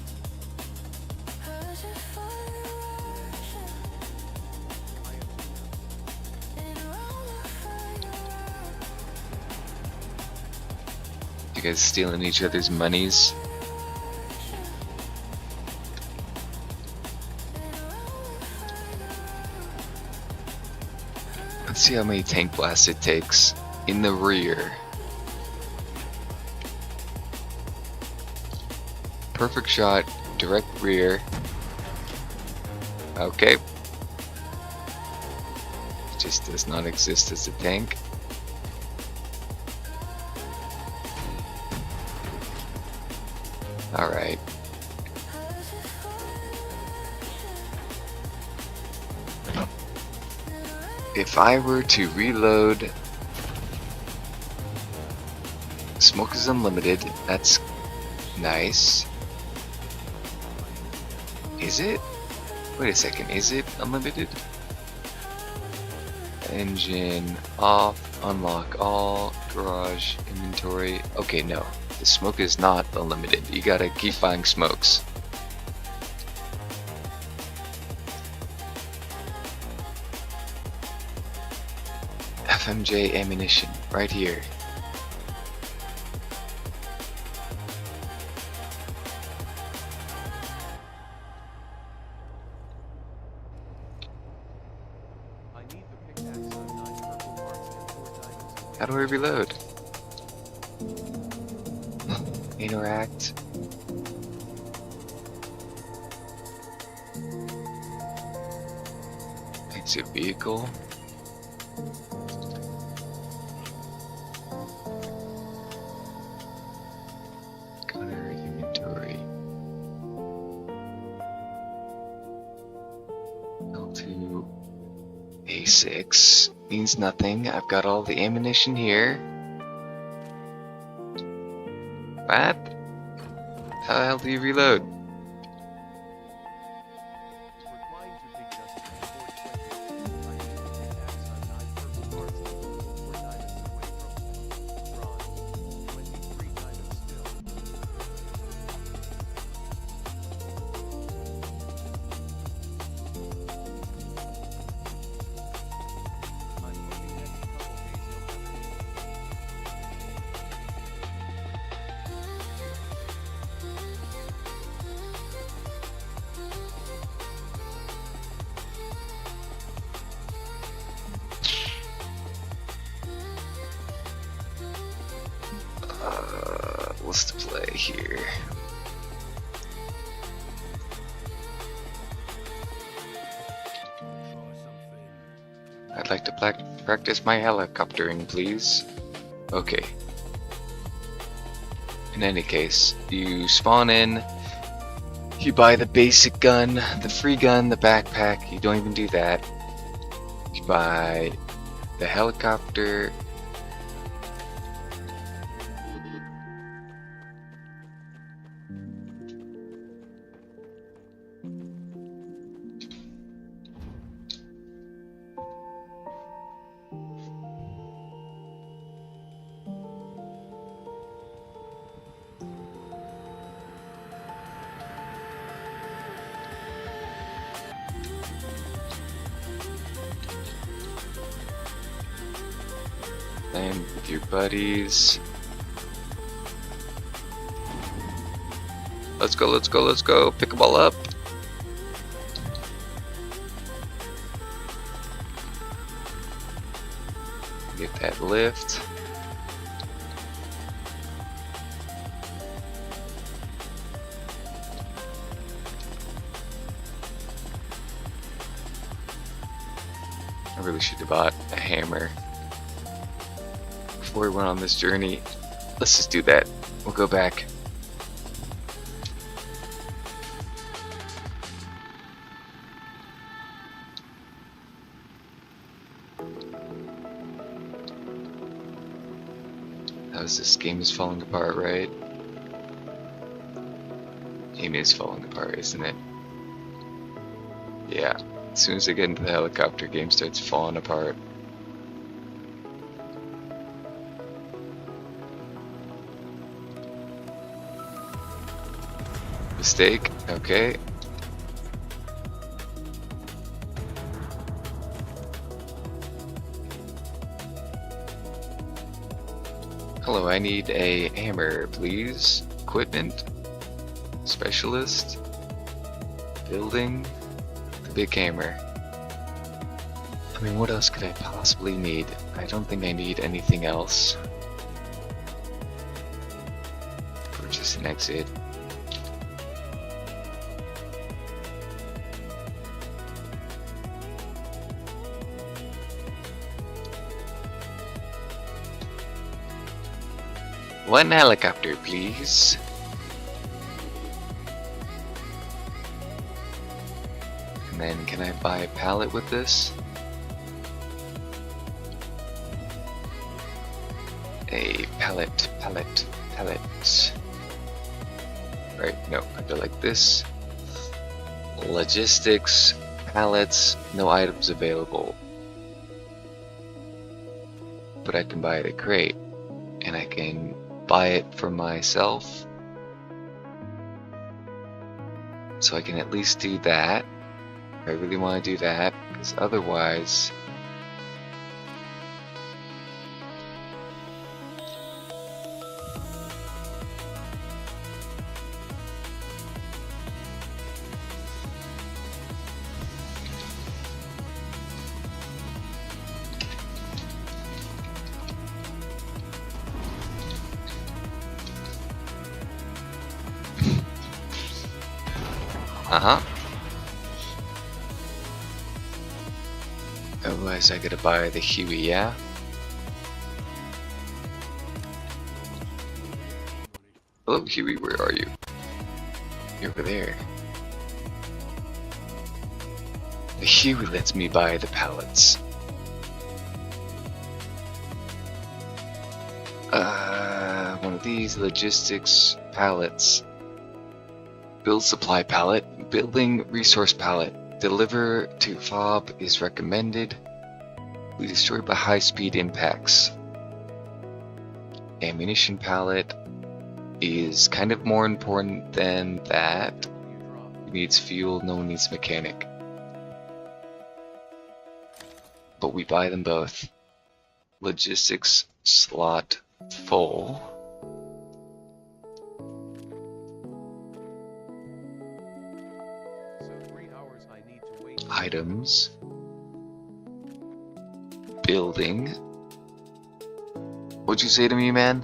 You guys stealing each other's monies? Let's see how many tank blasts it takes in the rear. Perfect shot, direct rear. Okay. It just does not exist as a tank. Alright. If I were to reload, smoke is unlimited. That's nice. Is it? Wait a second, is it unlimited? Engine off, unlock all, garage, inventory. Okay, no. The smoke is not unlimited. You gotta keep buying smokes. FMJ ammunition, right here. How do I reload? Interact. Exit vehicle. Gunner inventory. L2 A6 means nothing. I've got all the ammunition here. What? How the hell do you reload? What's the play here? I'd like to practice my helicoptering, please. Okay. In any case, you spawn in, you buy the basic gun, the free gun, the backpack. You don't even do that. You buy the helicopter. Playing with your buddies. Let's go, let's go, let's go. Pick them all up. Get that lift. I really should have bought a hammer before we went on this journey. Let's just do that. We'll go back. How's this game is falling apart, right? Game is falling apart, isn't it? Yeah. As soon as I get into the helicopter, game starts falling apart. Mistake. Okay. Hello, I need a hammer, please. Equipment. Specialist. Building. The big hammer. I mean, what else could I possibly need? I don't think I need anything else. Purchase an exit. One helicopter, please. And then, can I buy a pallet with this? A pallet. Right, no, I go like this. Logistics, pallets, no items available. But I can buy it a crate, and I can buy it for myself. So I can at least do that. I really want to do that, because otherwise otherwise I gotta buy the Huey, yeah? Hello Huey, where are you? You're over there. The Huey lets me buy the pallets. One of these logistics pallets. Build supply pallet, building resource pallet. Deliver to fob is recommended. We destroyed by high-speed impacts. Ammunition pallet is kind of more important than that. It needs fuel, no one needs mechanic. But we buy them both. Logistics slot full. Items. Building. What'd you say to me, man?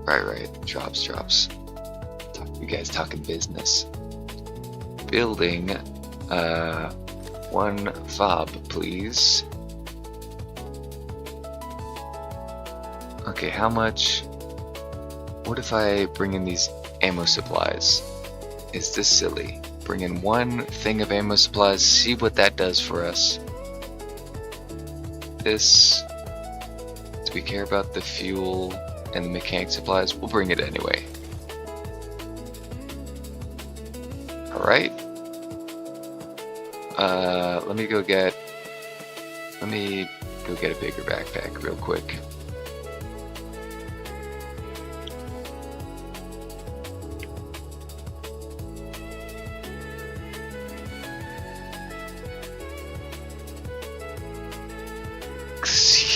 Right. Drops. You guys talking business. Building. One fob, please. Okay, how much? What if I bring in these ammo supplies? Is this silly? Bring in one thing of ammo supplies, see what that does for us. This. Do we care about the fuel and the mechanic supplies? We'll bring it anyway. Alright. Let me go get a bigger backpack real quick.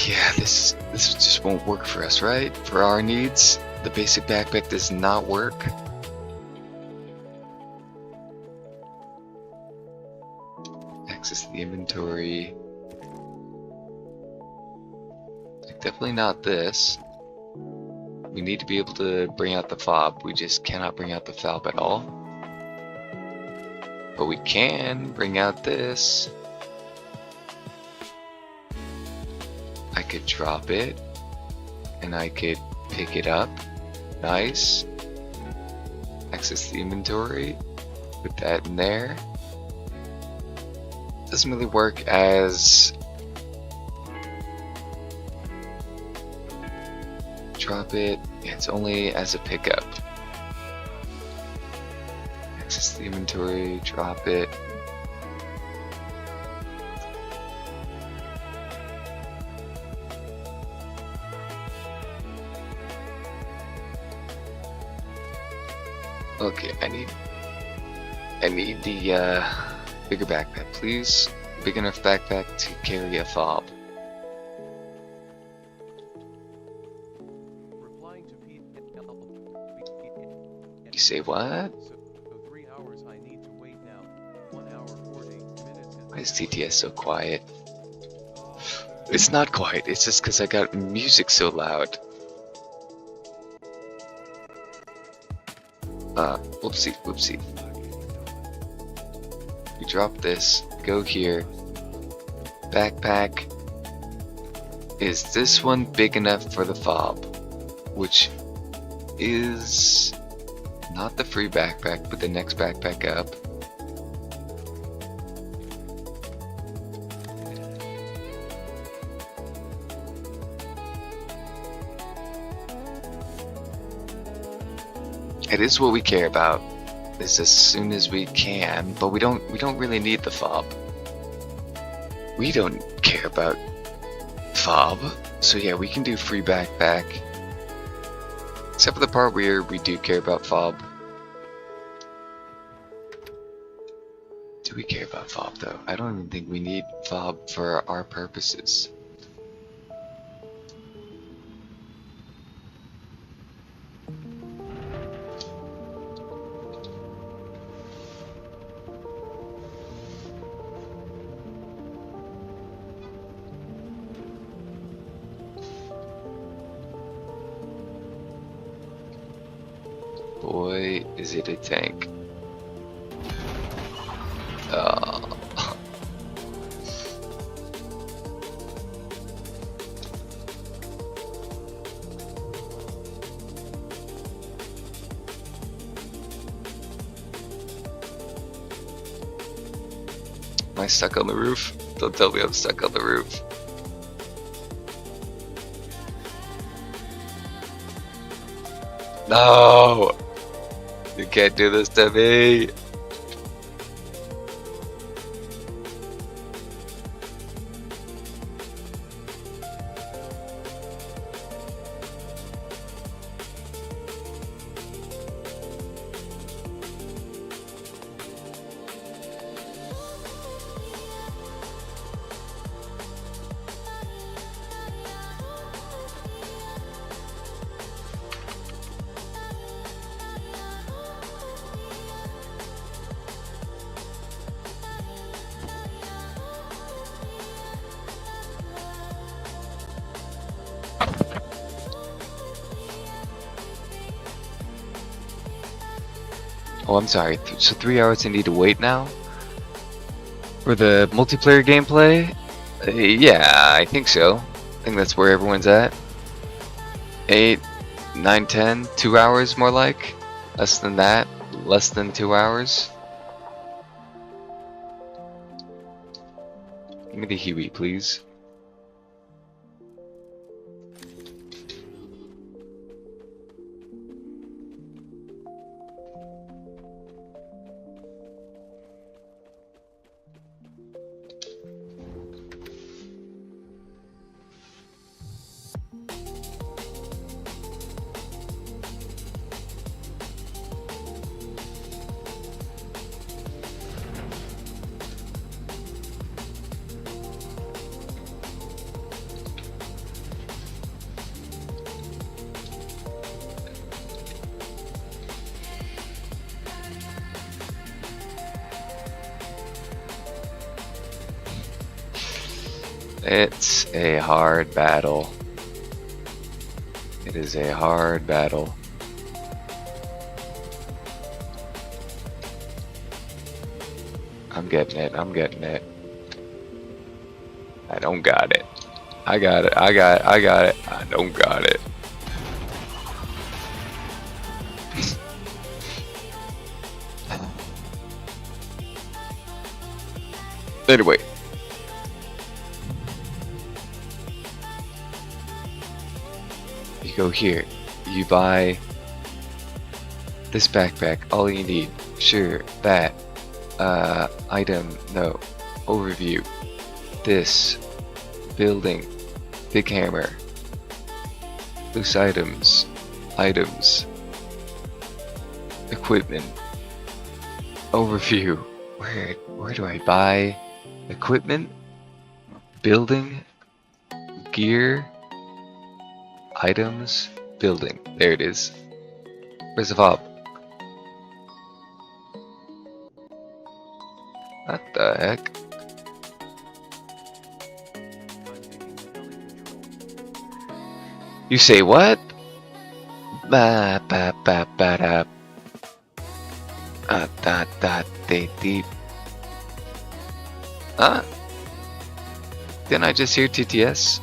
Yeah, this just won't work for us, right? For our needs. The basic backpack does not work. Access the inventory. Definitely not this. We need to be able to bring out the fob. We just cannot bring out the fob at all. But we can bring out this. I could drop it. And I could pick it up. Nice. Access the inventory. Put that in there. Doesn't really work as... Drop it. Yeah, it's only as a pickup. Access the inventory, drop it. Okay, I need the bigger backpack, please. Big enough backpack to carry a fob. You say what? So 3 hours I need to wait now. 1 hour 40 minutes. Why is TTS so quiet? It's not quiet, it's just because I got music so loud. Whoopsie, whoopsie. You drop this, go here. Backpack. Is this one big enough for the fob? Which is not the free backpack, but the next backpack up. It is what we care about. Is as soon as we can, but we don't really need the fob. We don't care about fob. So yeah, we can do free backpack. Except for the part where we do care about fob. Do we care about fob though? I don't even think we need fob for our purposes. Boy, is it a tank. Am I stuck on the roof? Don't tell me I'm stuck on the roof. No! You can't do this to me! Oh, I'm sorry. So 3 hours I need to wait now? For the multiplayer gameplay? Yeah, I think so. I think that's where everyone's at. 8, 9, 10, 2 hours more like? Less than that? Less than 2 hours? Give me the Huey, please. It's a hard battle. It is a hard battle. I'm getting it. I'm getting it. I don't got it. I got it. I got it. I got it. I don't got it. Anyway. You go here. You buy this backpack. All you need. Sure. That. Item. No. Overview. This. Building. Big hammer. Loose items. Items. Equipment. Overview. Where do I buy equipment? Building. Gear. Items. Building. There it is. Where's the fob? What the heck? You say what? Ba ba ba ba da. Da da de deep. Huh? Didn't I just hear TTS?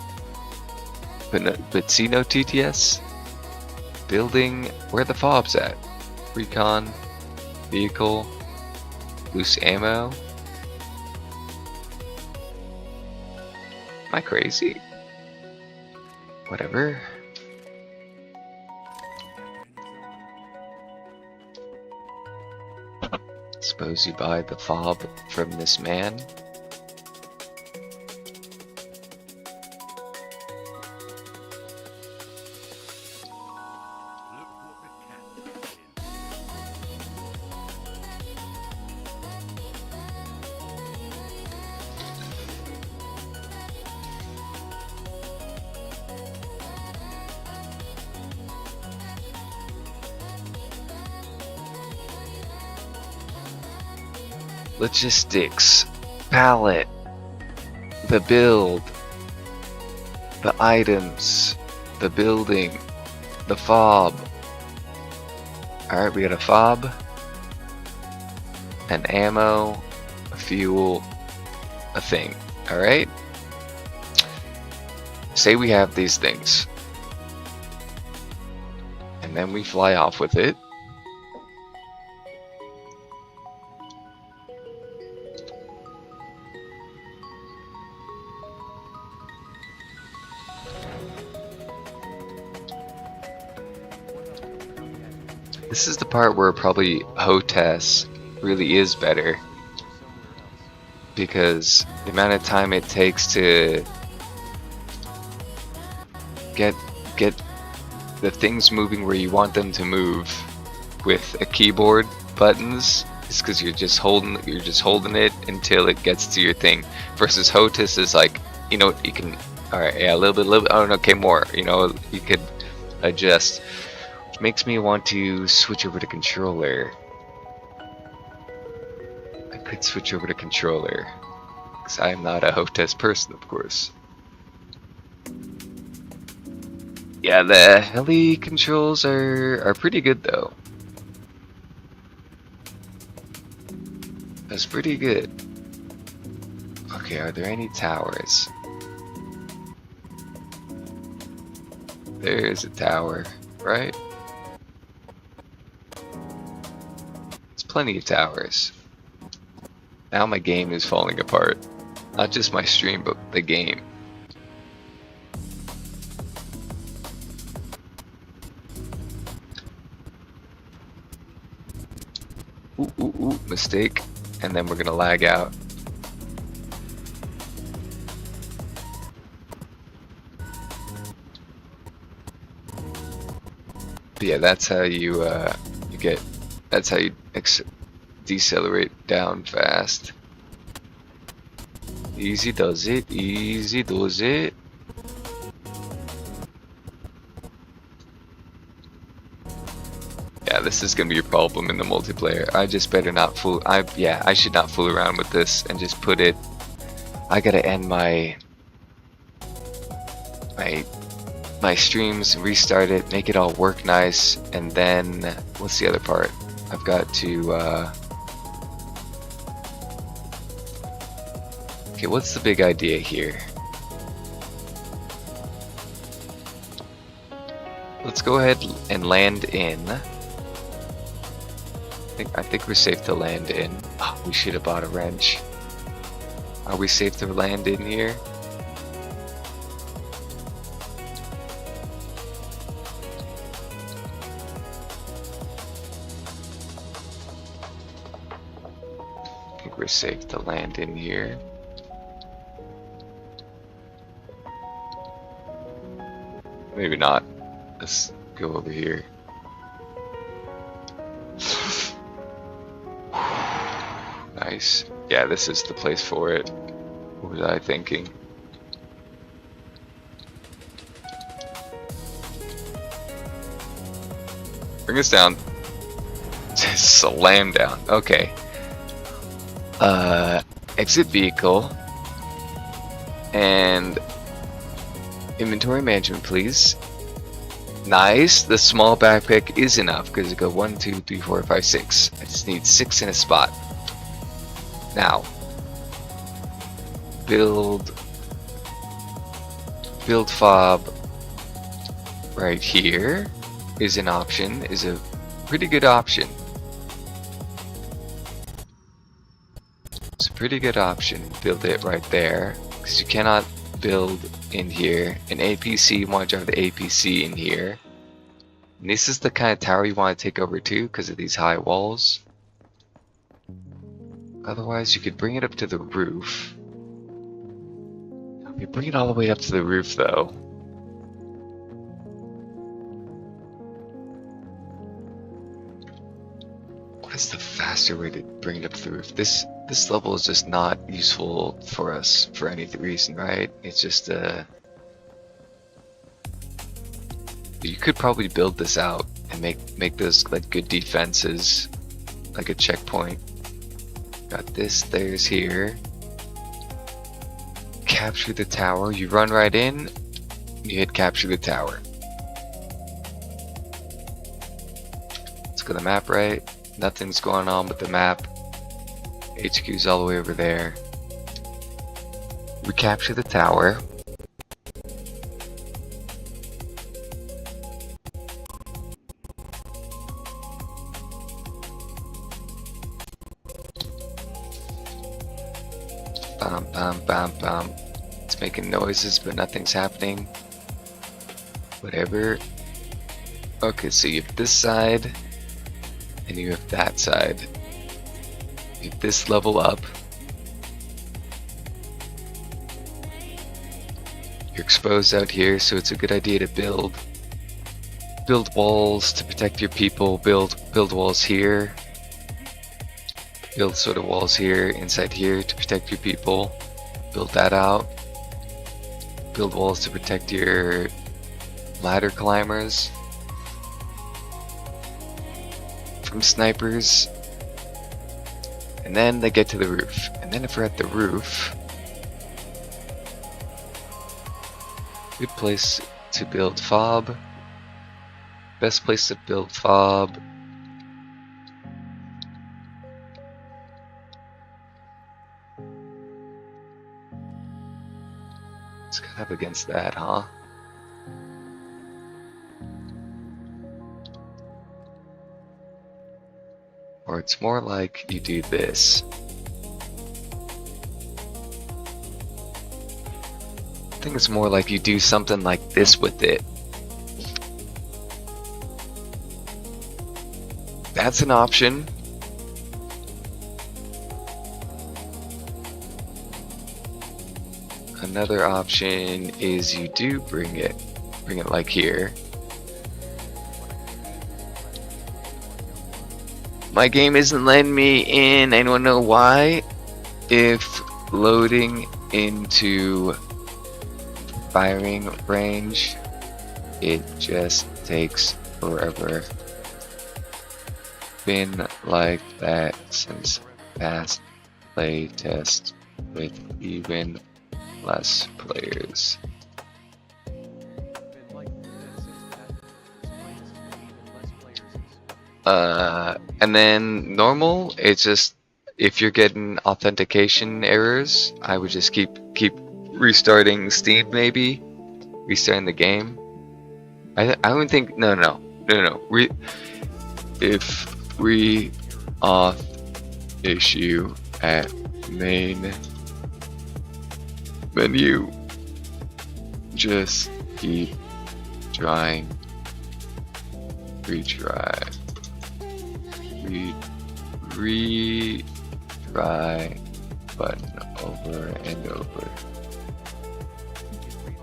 But see no TTS? Building. Where the fobs at? Recon. Vehicle. Loose ammo. Am I crazy? Whatever. Suppose you buy the fob from this man. Logistics, pallet, the build, the items, the building, the fob. Alright, we got a fob, an ammo, a fuel, a thing. Alright? Say we have these things. And then we fly off with it. This is the part where probably HOTAS really is better, because the amount of time it takes to get the things moving where you want them to move with a keyboard buttons is because you're just holding it until it gets to your thing. Versus HOTAS is like, you know, you can, all right, yeah, a little bit, oh no, okay, more, you know, you could adjust. Makes me want to switch over to controller. I could switch over to controller, because I'm not a HOTAS person, of course. Yeah, the heli controls are pretty good though. That's pretty good. Okay, are there any towers? There's a tower, right? Plenty of towers. Now my game is falling apart. Not just my stream, but the game. Ooh, mistake. And then we're gonna lag out. But yeah, that's how you get. That's how you decelerate down fast. Easy does it. Easy does it. Yeah, this is gonna be a problem in the multiplayer. I just better not fool. I should not fool around with this and just put it. I gotta end my my streams, restart it, make it all work nice, and then what's the other part? I've got to okay, what's the big idea here? Let's go ahead and land in. I think we're safe to land in. Oh, we should have bought a wrench. Are we safe to land in here? I think we're safe to land in here. Maybe not. Let's go over here. Nice. Yeah, this is the place for it. What was I thinking? Bring us down. Just slam down. Okay. Exit vehicle. And inventory management, please. Nice. The small backpack is enough because it go 1, 2, 3, 4, 5, 6. I just need 6 in a spot. Now, build fob right here is an option, is a pretty good option. It's a pretty good option. Build it right there because you cannot build in here. An APC, you want to drive the APC in here. And this is the kind of tower you want to take over too because of these high walls. Otherwise, you could bring it up to the roof. You bring it all the way up to the roof, though. What is the faster way to bring it up to the roof? This level is just not useful for us for any reason, right? It's just you could probably build this out and make this like good defenses, like a checkpoint. Got this, there's here. Capture the tower. You run right in, you hit capture the tower. Let's go to the map, right? Nothing's going on with the map. HQ's all the way over there. We capture the tower. Bam, bam, bam, bam. It's making noises, but nothing's happening. Whatever. Okay, so you have this side, and you have that side. You have this level up. You're exposed out here, so it's a good idea to build walls to protect your people. Build walls here. Build sort of walls here, inside here to protect your people. Build that out. Build walls to protect your ladder climbers from snipers. And then they get to the roof. And then if we're at the roof, good place to build fob. Best place to build fob. It's kind of against that, huh? Or it's more like you do this. I think it's more like you do something like this with it. That's an option. Another option is you do bring it like here. My game isn't letting me in. Anyone know why? If loading into firing range, it just takes forever. Been like that since past play test with even less players. And then normal, it's just if you're getting authentication errors, I would just keep restarting Steam, maybe restarting the game. I would think no. If we auth issue at main menu, just keep trying. Retry. Retry button over and over.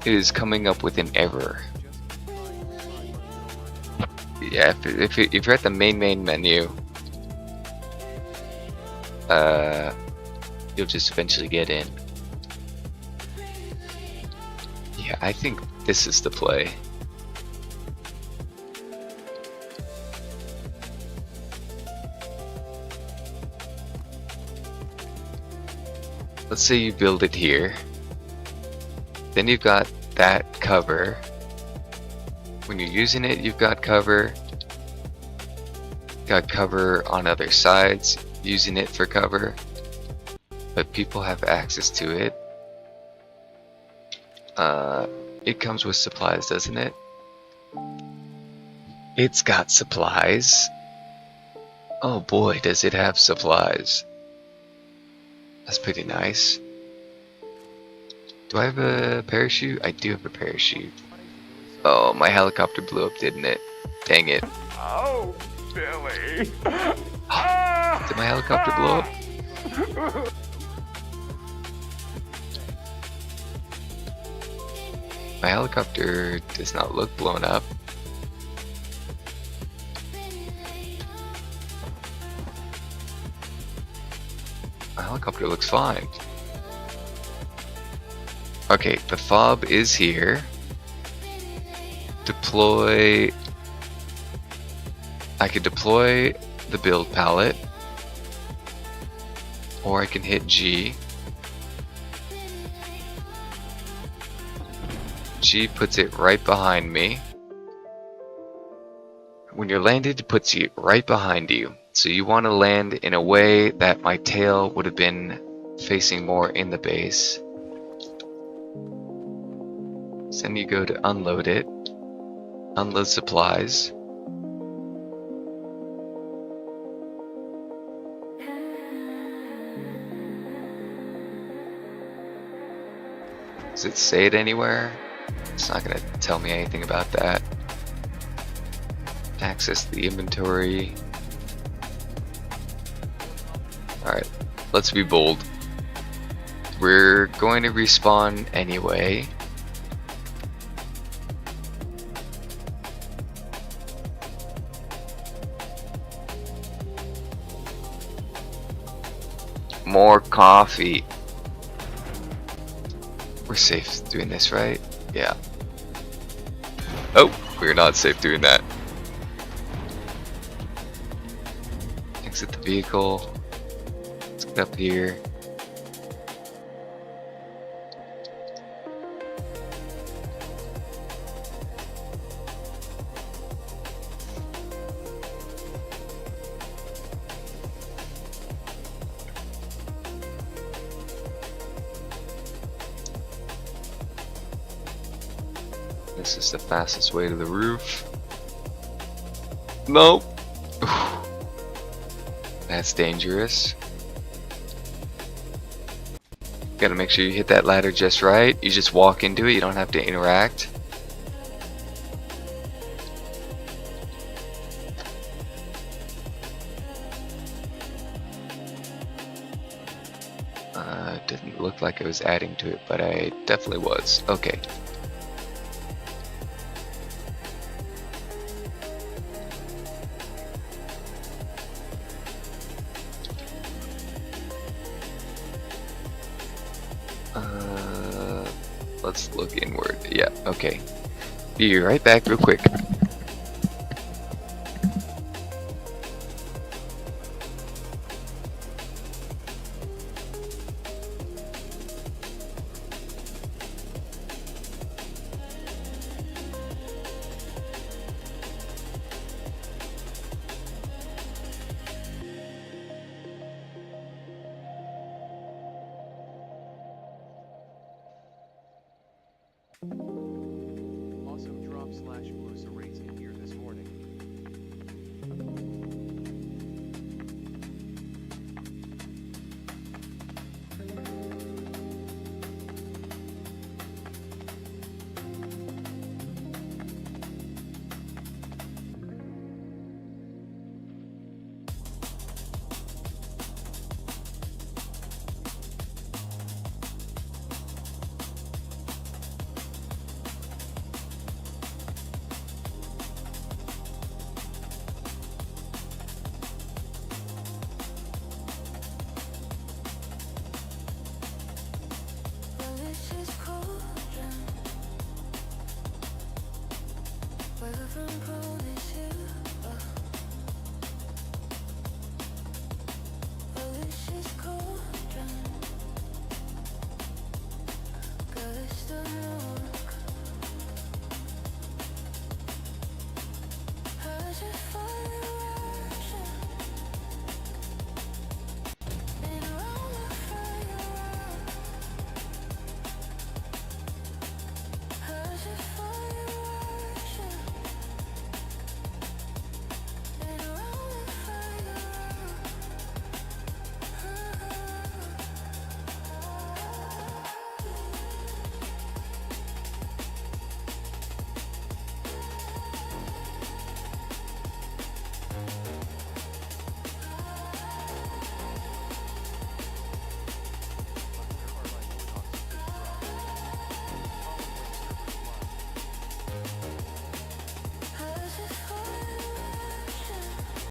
It is coming up with an error. Yeah, if you're at the main menu, you'll just eventually get in. Yeah, I think this is the play. Let's say you build it here. Then you've got that cover. When you're using it, you've got cover. Got cover on other sides, using it for cover. But people have access to it. It comes with supplies, doesn't it? It's got supplies. Oh boy, does it have supplies. That's pretty nice. Do I have a parachute? I do have a parachute. Oh, my helicopter blew up, didn't it? Dang it. Oh, Billy. Did my helicopter blow up? My helicopter does not look blown up. My helicopter looks fine. Okay, the fob is here. Deploy. I could deploy the build palette, or I can hit G. G puts it right behind me. When you're landed, it puts you right behind you. So you want to land in a way that my tail would have been facing more in the base. So then you go to unload it. Unload supplies. Does it say it anywhere? It's not going to tell me anything about that. Access the inventory. Alright, let's be bold. We're going to respawn anyway. More coffee. We're safe doing this, right? Yeah. Oh, we're not safe doing that. Exit the vehicle. Let's get up here. This is the fastest way to the roof. Nope. That's dangerous. Gotta make sure you hit that ladder just right. You just walk into it, you don't have to interact. Didn't look like I was adding to it, but I definitely was. Okay. Let's look inward. Yeah, okay. Be right back real quick. Awesome drop slash Blusa rates in here this morning.